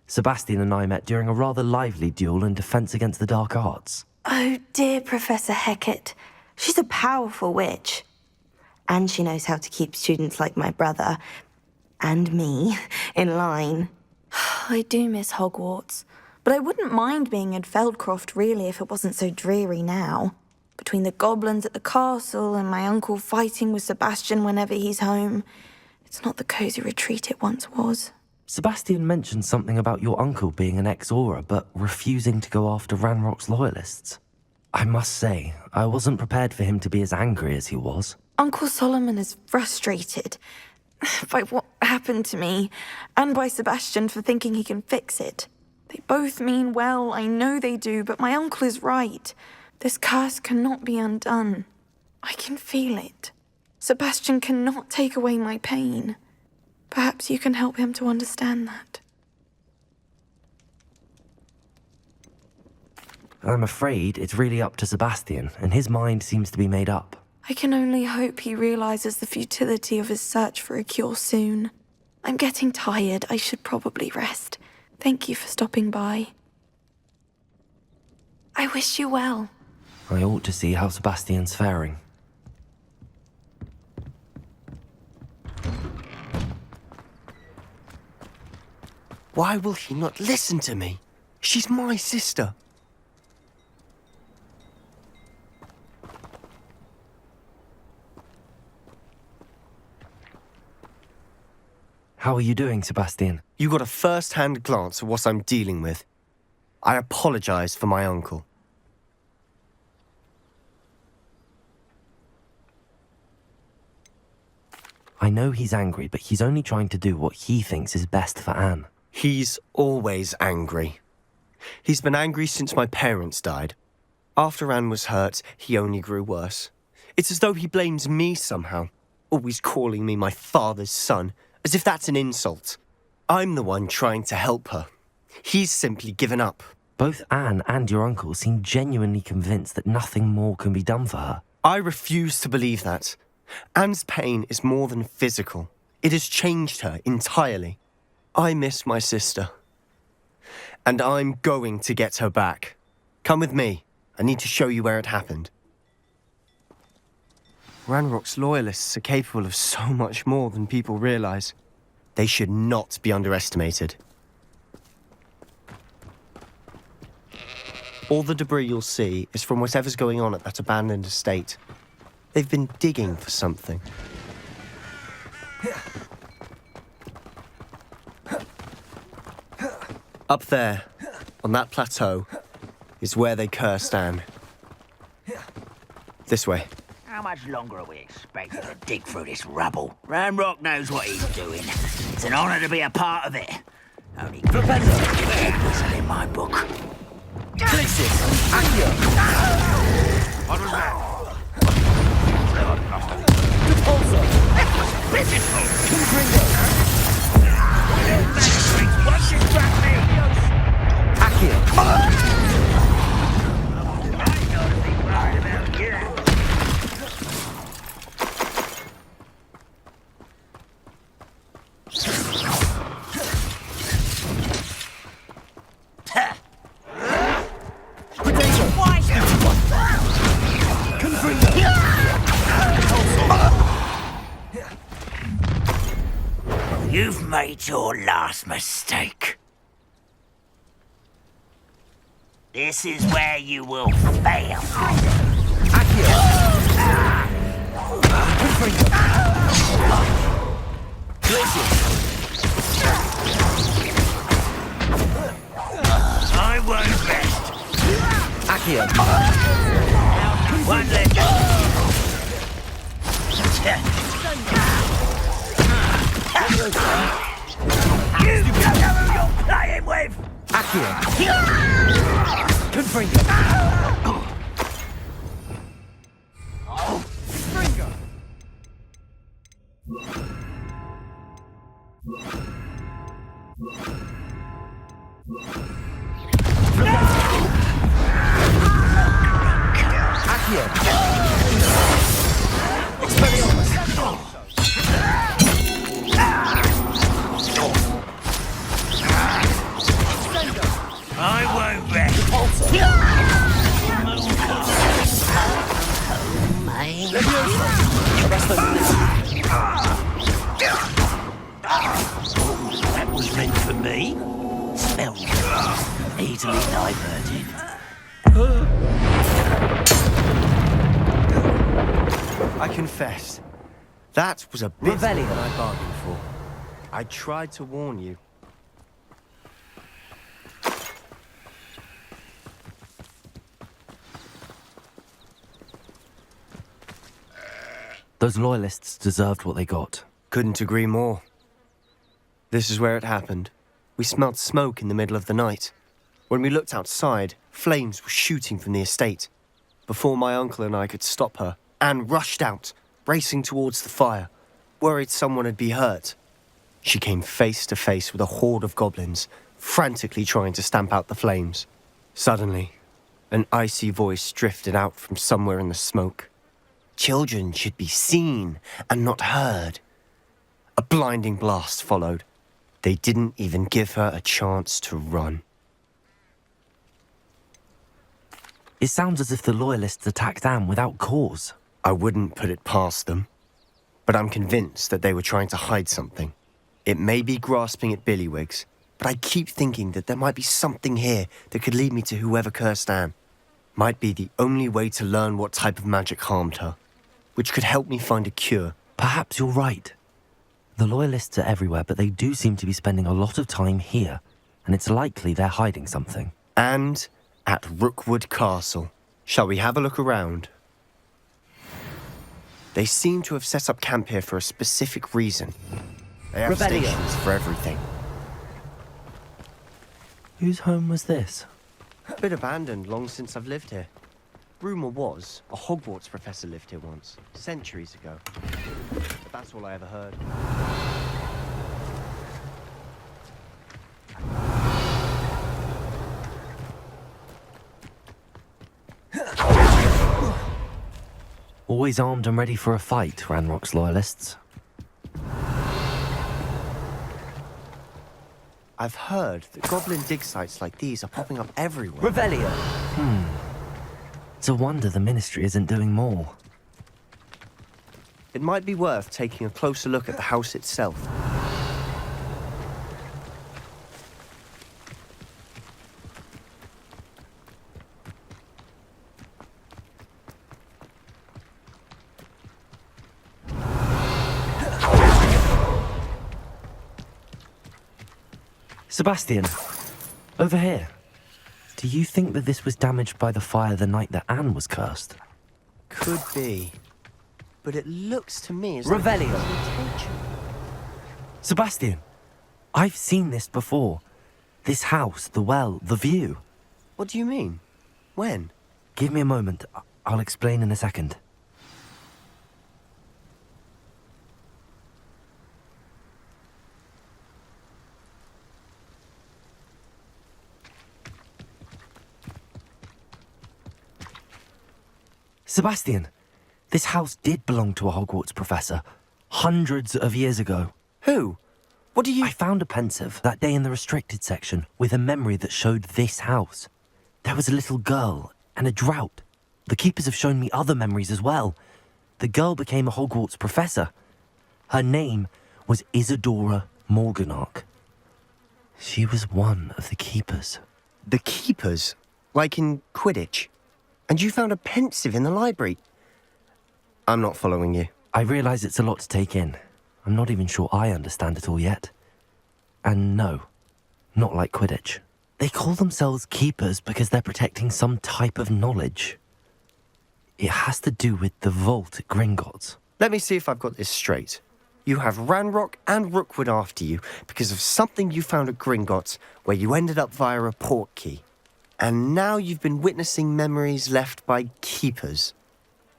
Speaker 2: Sebastian and I met during a rather lively duel in Defense Against the Dark Arts.
Speaker 3: Oh, dear Professor Hecat. She's a powerful witch. And she knows how to keep students like my brother, and me, in line.
Speaker 10: I do miss Hogwarts, but I wouldn't mind being in Feldcroft, really, if it wasn't so dreary now. Between the goblins at the castle and my uncle fighting with Sebastian whenever he's home, it's not the cosy retreat it once was.
Speaker 2: Sebastian mentioned something about your uncle being an ex-Auror, but refusing to go after Ranrock's loyalists. I must say, I wasn't prepared for him to be as angry as he was.
Speaker 10: Uncle Solomon is frustrated by what happened to me, and by Sebastian for thinking he can fix it. They both mean well, I know they do, but my uncle is right. This curse cannot be undone. I can feel it. Sebastian cannot take away my pain. Perhaps you can help him to understand that.
Speaker 2: I'm afraid it's really up to Sebastian, and his mind seems to be made up.
Speaker 10: I can only hope he realizes the futility of his search for a cure soon. I'm getting tired. I should probably rest. Thank you for stopping by. I wish you well.
Speaker 2: I ought to see how Sebastian's faring.
Speaker 8: Why will he not listen to me? She's my sister.
Speaker 2: How are you doing, Sebastian?
Speaker 8: You got a first-hand glance at what I'm dealing with. I apologize for my uncle.
Speaker 2: I know he's angry, but he's only trying to do what he thinks is best for Anne.
Speaker 8: He's always angry. He's been angry since my parents died. After Anne was hurt, he only grew worse. It's as though he blames me somehow, always calling me my father's son, as if that's an insult. I'm the one trying to help her. He's simply given up.
Speaker 2: Both Anne and your uncle seem genuinely convinced that nothing more can be done for her.
Speaker 8: I refuse to believe that. Anne's pain is more than physical. It has changed her entirely. I miss my sister. And I'm going to get her back. Come with me. I need to show you where it happened. Ranrock's loyalists are capable of so much more than people realize. They should not be underestimated. All the debris you'll see is from whatever's going on at that abandoned estate. They've been digging for something. Up there, on that plateau, is where they cursed Anne. This way.
Speaker 12: How much longer are we expected to dig through this rubble? Ranrock knows what he's doing. It's an honor to be a part of it. Only whistle in my book.
Speaker 1: Depulso!
Speaker 12: You've made your last mistake. This is where you will fail. I won't rest.
Speaker 1: Accio.
Speaker 12: One left. You don't know who you're playing with!
Speaker 1: Accio. Confringo. Confringo.
Speaker 12: I won't rest. That was meant for me. Spell easily diverted.
Speaker 8: I confess, that was a bit more than I bargained for. I tried to warn you.
Speaker 2: Those loyalists deserved what they got.
Speaker 8: Couldn't agree more. This is where it happened. We smelled smoke in the middle of the night. When we looked outside, flames were shooting from the estate. Before my uncle and I could stop her, Anne rushed out, racing towards the fire, worried someone would be hurt. She came face to face with a horde of goblins, frantically trying to stamp out the flames. Suddenly, an icy voice drifted out from somewhere in the smoke. Children should be seen and not heard. A blinding blast followed. They didn't even give her a chance to run.
Speaker 2: It sounds as if the loyalists attacked Anne without cause.
Speaker 8: I wouldn't put it past them, but I'm convinced that they were trying to hide something. It may be grasping at billywhigs, but I keep thinking that there might be something here that could lead me to whoever cursed Anne. Might be the only way to learn what type of magic harmed her, which could help me find a cure.
Speaker 2: Perhaps you're right. The loyalists are everywhere, but they do seem to be spending a lot of time here, and it's likely they're hiding something.
Speaker 8: And at Rookwood Castle. Shall we have a look around? They seem to have set up camp here for a specific reason. They have stations for everything.
Speaker 2: Whose home was this?
Speaker 8: A bit abandoned long since I've lived here. Rumour was a Hogwarts professor lived here once, centuries ago. But that's all I ever heard.
Speaker 2: Always armed and ready for a fight, Ranrock's loyalists.
Speaker 8: I've heard that goblin dig sites like these are popping up everywhere.
Speaker 1: Revelio!
Speaker 2: It's a wonder the Ministry isn't doing more.
Speaker 8: It might be worth taking a closer look at the house itself.
Speaker 2: Sebastian, over here. Do you think that this was damaged by the fire the night that Anne was cursed?
Speaker 8: Could be. But it looks to me as
Speaker 2: Revelio.
Speaker 8: though...
Speaker 2: Sebastian, I've seen this before. This house, the well, the view.
Speaker 8: What do you mean? When?
Speaker 2: Give me a moment. I'll explain in a second. Sebastian, this house did belong to a Hogwarts professor, hundreds of years ago.
Speaker 8: Who? What do you...
Speaker 2: I found a pensive that day in the restricted section with a memory that showed this house. There was a little girl and a drought. The keepers have shown me other memories as well. The girl became a Hogwarts professor. Her name was Isadora Morganach. She was one of the keepers.
Speaker 8: The keepers? Like in Quidditch? And you found a pensive in the library? I'm not following you.
Speaker 2: I realise it's a lot to take in. I'm not even sure I understand it all yet. And no, not like Quidditch. They call themselves keepers because they're protecting some type of knowledge. It has to do with the vault at Gringotts.
Speaker 8: Let me see if I've got this straight. You have Ranrock and Rookwood after you because of something you found at Gringotts where you ended up via a port key. And now you've been witnessing memories left by keepers.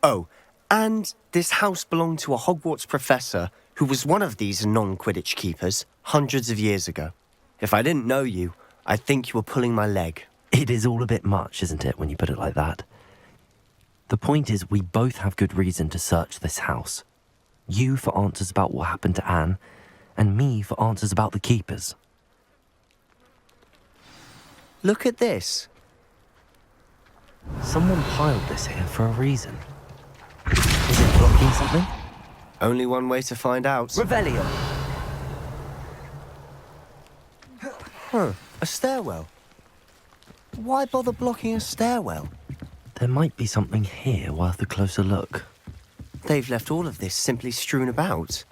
Speaker 8: Oh, and this house belonged to a Hogwarts professor who was one of these non-Quidditch keepers hundreds of years ago. If I didn't know you, I'd think you were pulling my leg.
Speaker 2: It is all a bit much, isn't it, when you put it like that? The point is, we both have good reason to search this house. You for answers about what happened to Anne, and me for answers about the keepers.
Speaker 8: Look at this.
Speaker 2: Someone piled this here for a reason. Is it blocking something?
Speaker 8: Only one way to find out.
Speaker 1: Revelio!
Speaker 8: Huh, a stairwell. Why bother blocking a stairwell?
Speaker 2: There might be something here worth a closer look.
Speaker 8: They've left all of this simply strewn about.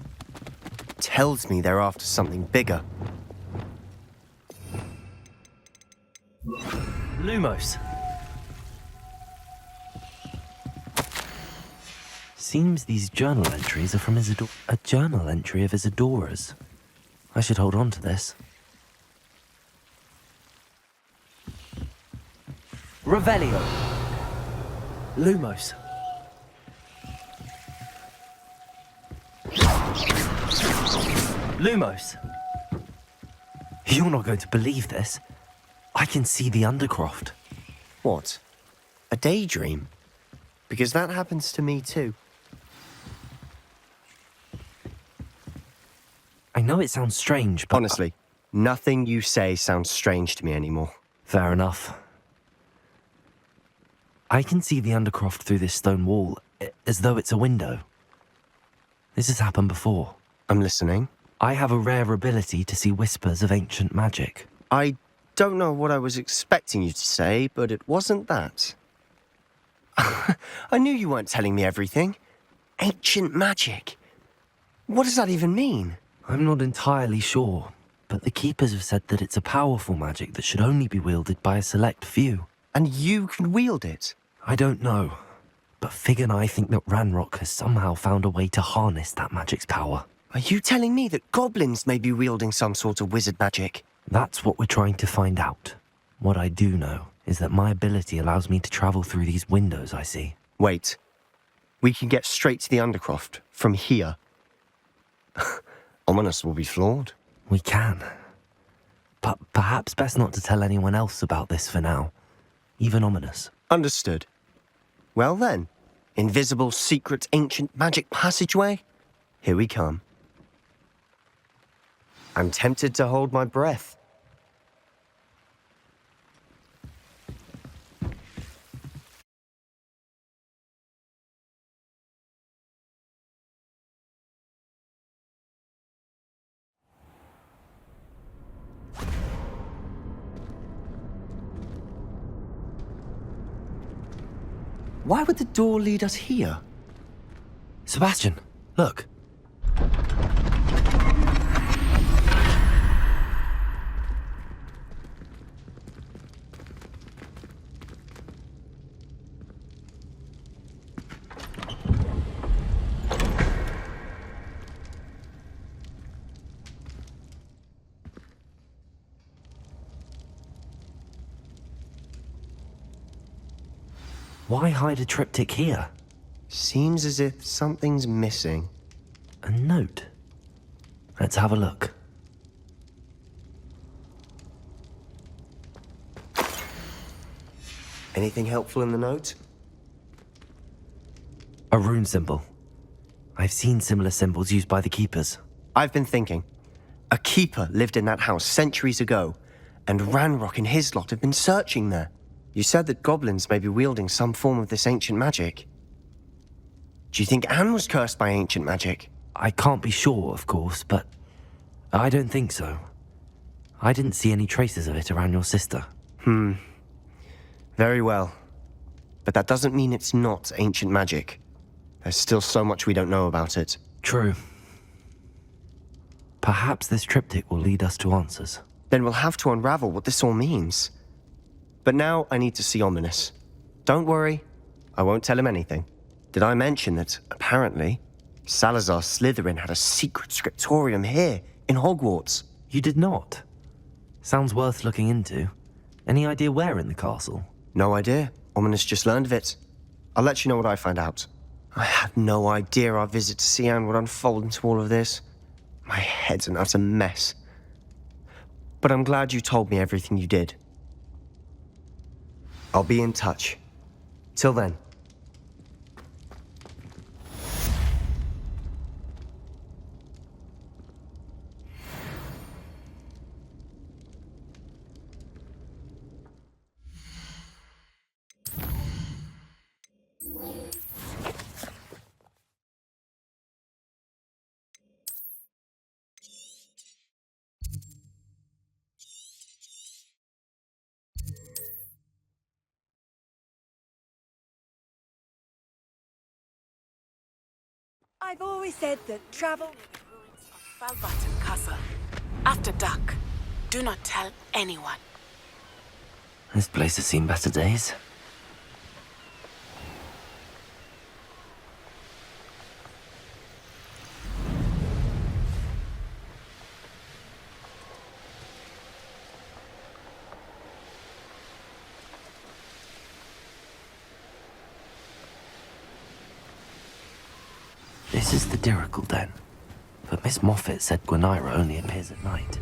Speaker 8: Tells me they're after something bigger.
Speaker 2: Lumos. Seems these journal entries are from Isadora. A journal entry of Isadora's. I should hold on to this.
Speaker 1: Revelio!
Speaker 2: Lumos. Lumos. You're not going to believe this. I can see the Undercroft.
Speaker 8: What? A daydream? Because that happens to me too.
Speaker 2: I know it sounds strange, but...
Speaker 8: Honestly, nothing you say sounds strange to me anymore.
Speaker 2: Fair enough. I can see the Undercroft through this stone wall, as though it's a window. This has happened before.
Speaker 8: I'm listening.
Speaker 2: I have a rare ability to see whispers of ancient magic.
Speaker 8: I don't know what I was expecting you to say, but it wasn't that. I knew you weren't telling me everything. Ancient magic. What does that even mean?
Speaker 2: I'm not entirely sure, but the Keepers have said that it's a powerful magic that should only be wielded by a select few.
Speaker 8: And you can wield it?
Speaker 2: I don't know, but Fig and I think that Ranrock has somehow found a way to harness that magic's power.
Speaker 8: Are you telling me that goblins may be wielding some sort of wizard magic?
Speaker 2: That's what we're trying to find out. What I do know is that my ability allows me to travel through these windows I see.
Speaker 8: Wait. We can get straight to the Undercroft from here. Ominous will be flawed.
Speaker 2: We can. But perhaps best not to tell anyone else about this for now. Even Ominous.
Speaker 8: Understood. Well then, Invisible, secret, ancient magic passageway? Here we come. I'm tempted to hold my breath. Why would the door lead us here?
Speaker 2: Sebastian, look. Why hide a triptych here?
Speaker 8: Seems as if something's missing.
Speaker 2: A note. Let's have a look.
Speaker 8: Anything helpful in the note?
Speaker 2: A rune symbol. I've seen similar symbols used by the keepers.
Speaker 8: I've been thinking. A keeper lived in that house centuries ago, and Ranrock and his lot have been searching there. You said that goblins may be wielding some form of this ancient magic. Do you think Anne was cursed by ancient magic?
Speaker 2: I can't be sure, of course, but I don't think so. I didn't see any traces of it around your sister.
Speaker 8: Very well. But that doesn't mean it's not ancient magic. There's still so much we don't know about it.
Speaker 2: True. Perhaps this triptych will lead us to answers.
Speaker 8: Then we'll have to unravel what this all means. But now I need to see Ominous. Don't worry, I won't tell him anything. Did I mention that, apparently, Salazar Slytherin had a secret scriptorium here, in Hogwarts?
Speaker 2: You did not? Sounds worth looking into. Any idea where in the castle?
Speaker 8: No idea. Ominous just learned of it. I'll let you know what I find out. I had no idea our visit to Sian would unfold into all of this. My head's an utter mess. But I'm glad you told me everything you did. I'll be in touch. Till then.
Speaker 17: I've always said that travel...
Speaker 6: Falbaton Castle. After dark. Do not tell anyone.
Speaker 2: This place has seen better days. This is the Dirical Den, but Miss Moffat said Gwynaira only appears at night.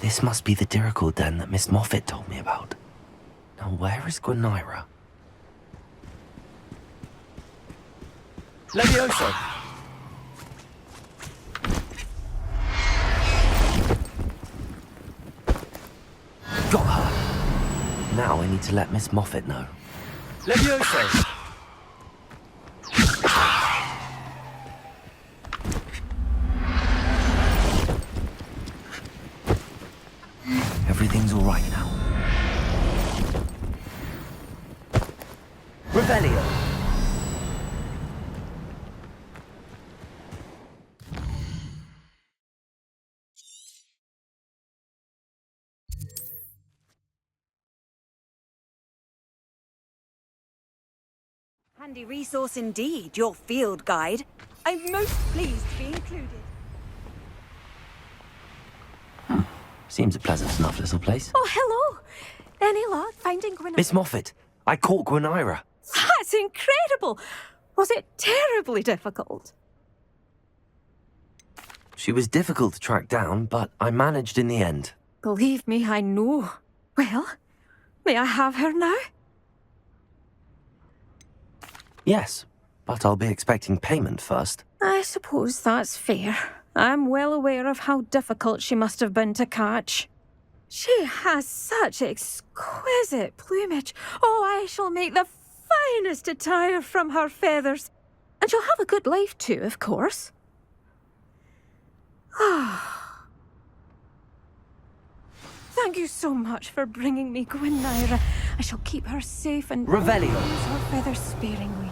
Speaker 2: This must be the Dirical Den that Miss Moffat told me about. Now where is Gwynaira?
Speaker 1: Levioso!
Speaker 2: Got her! Now I need to let Miss Moffat know.
Speaker 1: Levioso!
Speaker 2: Everything's all right now.
Speaker 1: Revelio!
Speaker 17: Handy resource indeed, your field guide. I'm most pleased to be included.
Speaker 2: Seems a pleasant enough little place.
Speaker 10: Oh, hello. Any luck finding Gwynaira?
Speaker 2: Miss Moffat, I caught Gwynaira.
Speaker 10: That's incredible. Was it terribly difficult?
Speaker 2: She was difficult to track down, but I managed in the end.
Speaker 10: Believe me, I know. Well, may I have her now?
Speaker 2: Yes, but I'll be expecting payment first.
Speaker 10: I suppose that's fair. I'm well aware of how difficult she must have been to catch. She has such exquisite plumage. Oh, I shall make the finest attire from her feathers. And she'll have a good life too, of course. Ah. Thank you so much for bringing me Gwynaira. I shall keep her safe and
Speaker 2: Revelio.
Speaker 10: use her feathers sparingly.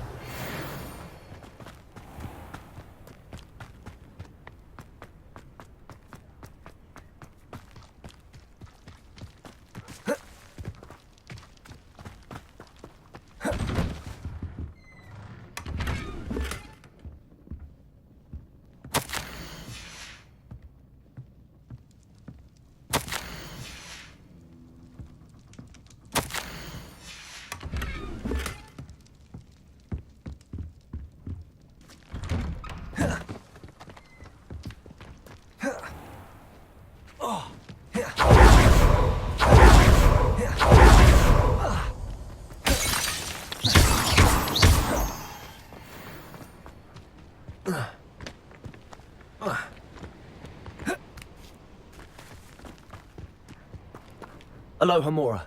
Speaker 2: Aloha Mora.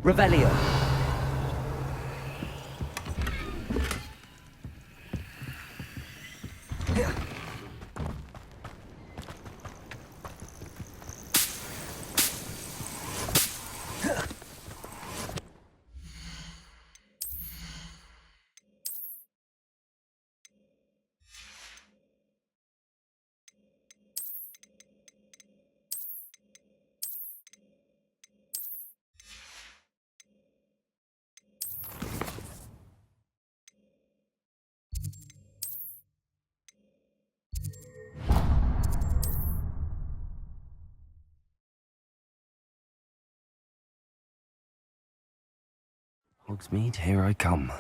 Speaker 2: Revelio. Hogsmeade, here I come.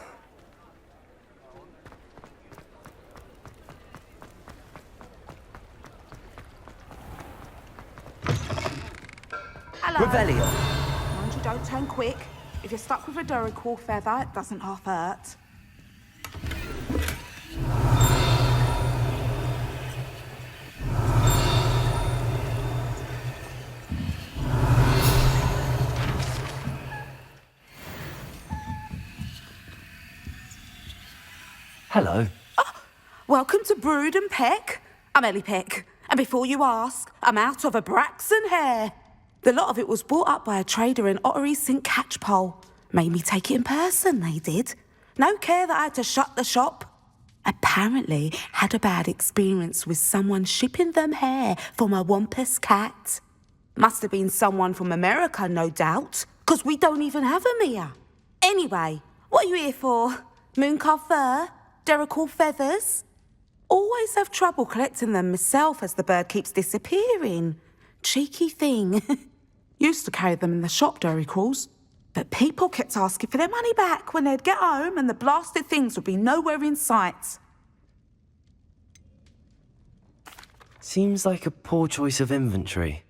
Speaker 4: Hello.
Speaker 2: Revelio.
Speaker 4: Mind you don't turn quick. If you're stuck with a Duracell feather, it doesn't half hurt.
Speaker 2: Hello.
Speaker 4: Welcome to Brood and Peck. I'm Ellie Peck. And before you ask, I'm out of a Braxton hair. The lot of it was bought up by a trader in Ottery St. Catchpole. Made me take it in person, they did. No care that I had to shut the shop. Apparently had a bad experience with someone shipping them hair from a Wampus cat. Must have been someone from America, no doubt, because we don't even have them here. Anyway, what are you here for? Mooncar fur? Duracell feathers? Always have trouble collecting them myself as the bird keeps disappearing. Cheeky thing. Used to carry them in the shop, Duracalls. But people kept asking for their money back when they'd get home and the blasted things would be nowhere in sight.
Speaker 2: Seems like a poor choice of inventory.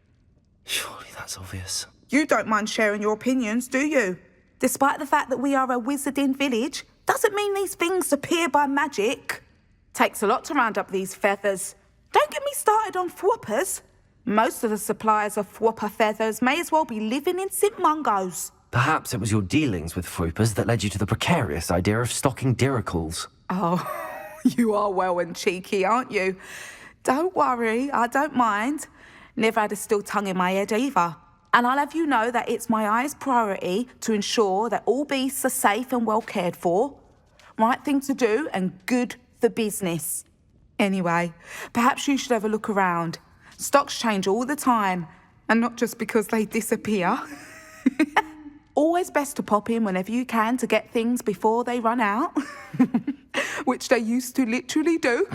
Speaker 2: Surely that's obvious.
Speaker 4: You don't mind sharing your opinions, do you? Despite the fact that we are a wizarding village, doesn't mean these things appear by magic. Takes a lot to round up these feathers. Don't get me started on thwoppers. Most of the suppliers of thwopper feathers may as well be living in St. Mungo's.
Speaker 2: Perhaps it was your dealings with Froopers that led you to the precarious idea of stocking Duracalls.
Speaker 4: Oh, you are well and cheeky, aren't you? Don't worry, I don't mind. Never had a still tongue in my head either. And I'll have you know that it's my highest priority to ensure that all beasts are safe and well cared for. Right thing to do and good for business. Anyway, perhaps you should have a look around. Stocks change all the time, and not just because they disappear. Always best to pop in whenever you can to get things before they run out. Which they used to literally do.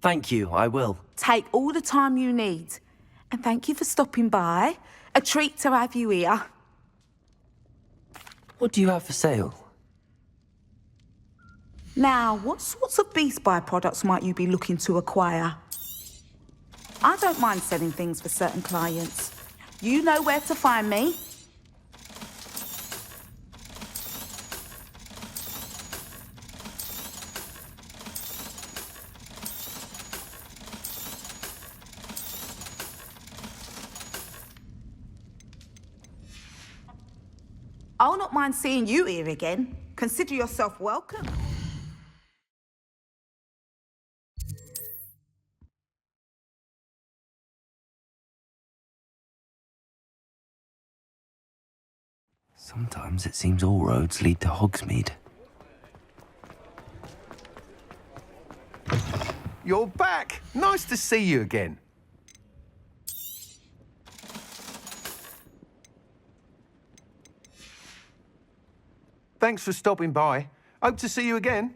Speaker 2: Thank you, I will.
Speaker 4: Take all the time you need. And thank you for stopping by. A treat to have you here.
Speaker 2: What do you have for sale?
Speaker 4: Now, what sorts of beast byproducts might you be looking to acquire? I don't mind selling things for certain clients. You know where to find me. I'll not mind seeing you here again. Consider yourself welcome.
Speaker 2: Sometimes it seems all roads lead to Hogsmeade.
Speaker 1: You're back! Nice to see you again. Thanks for stopping by. Hope to see you again.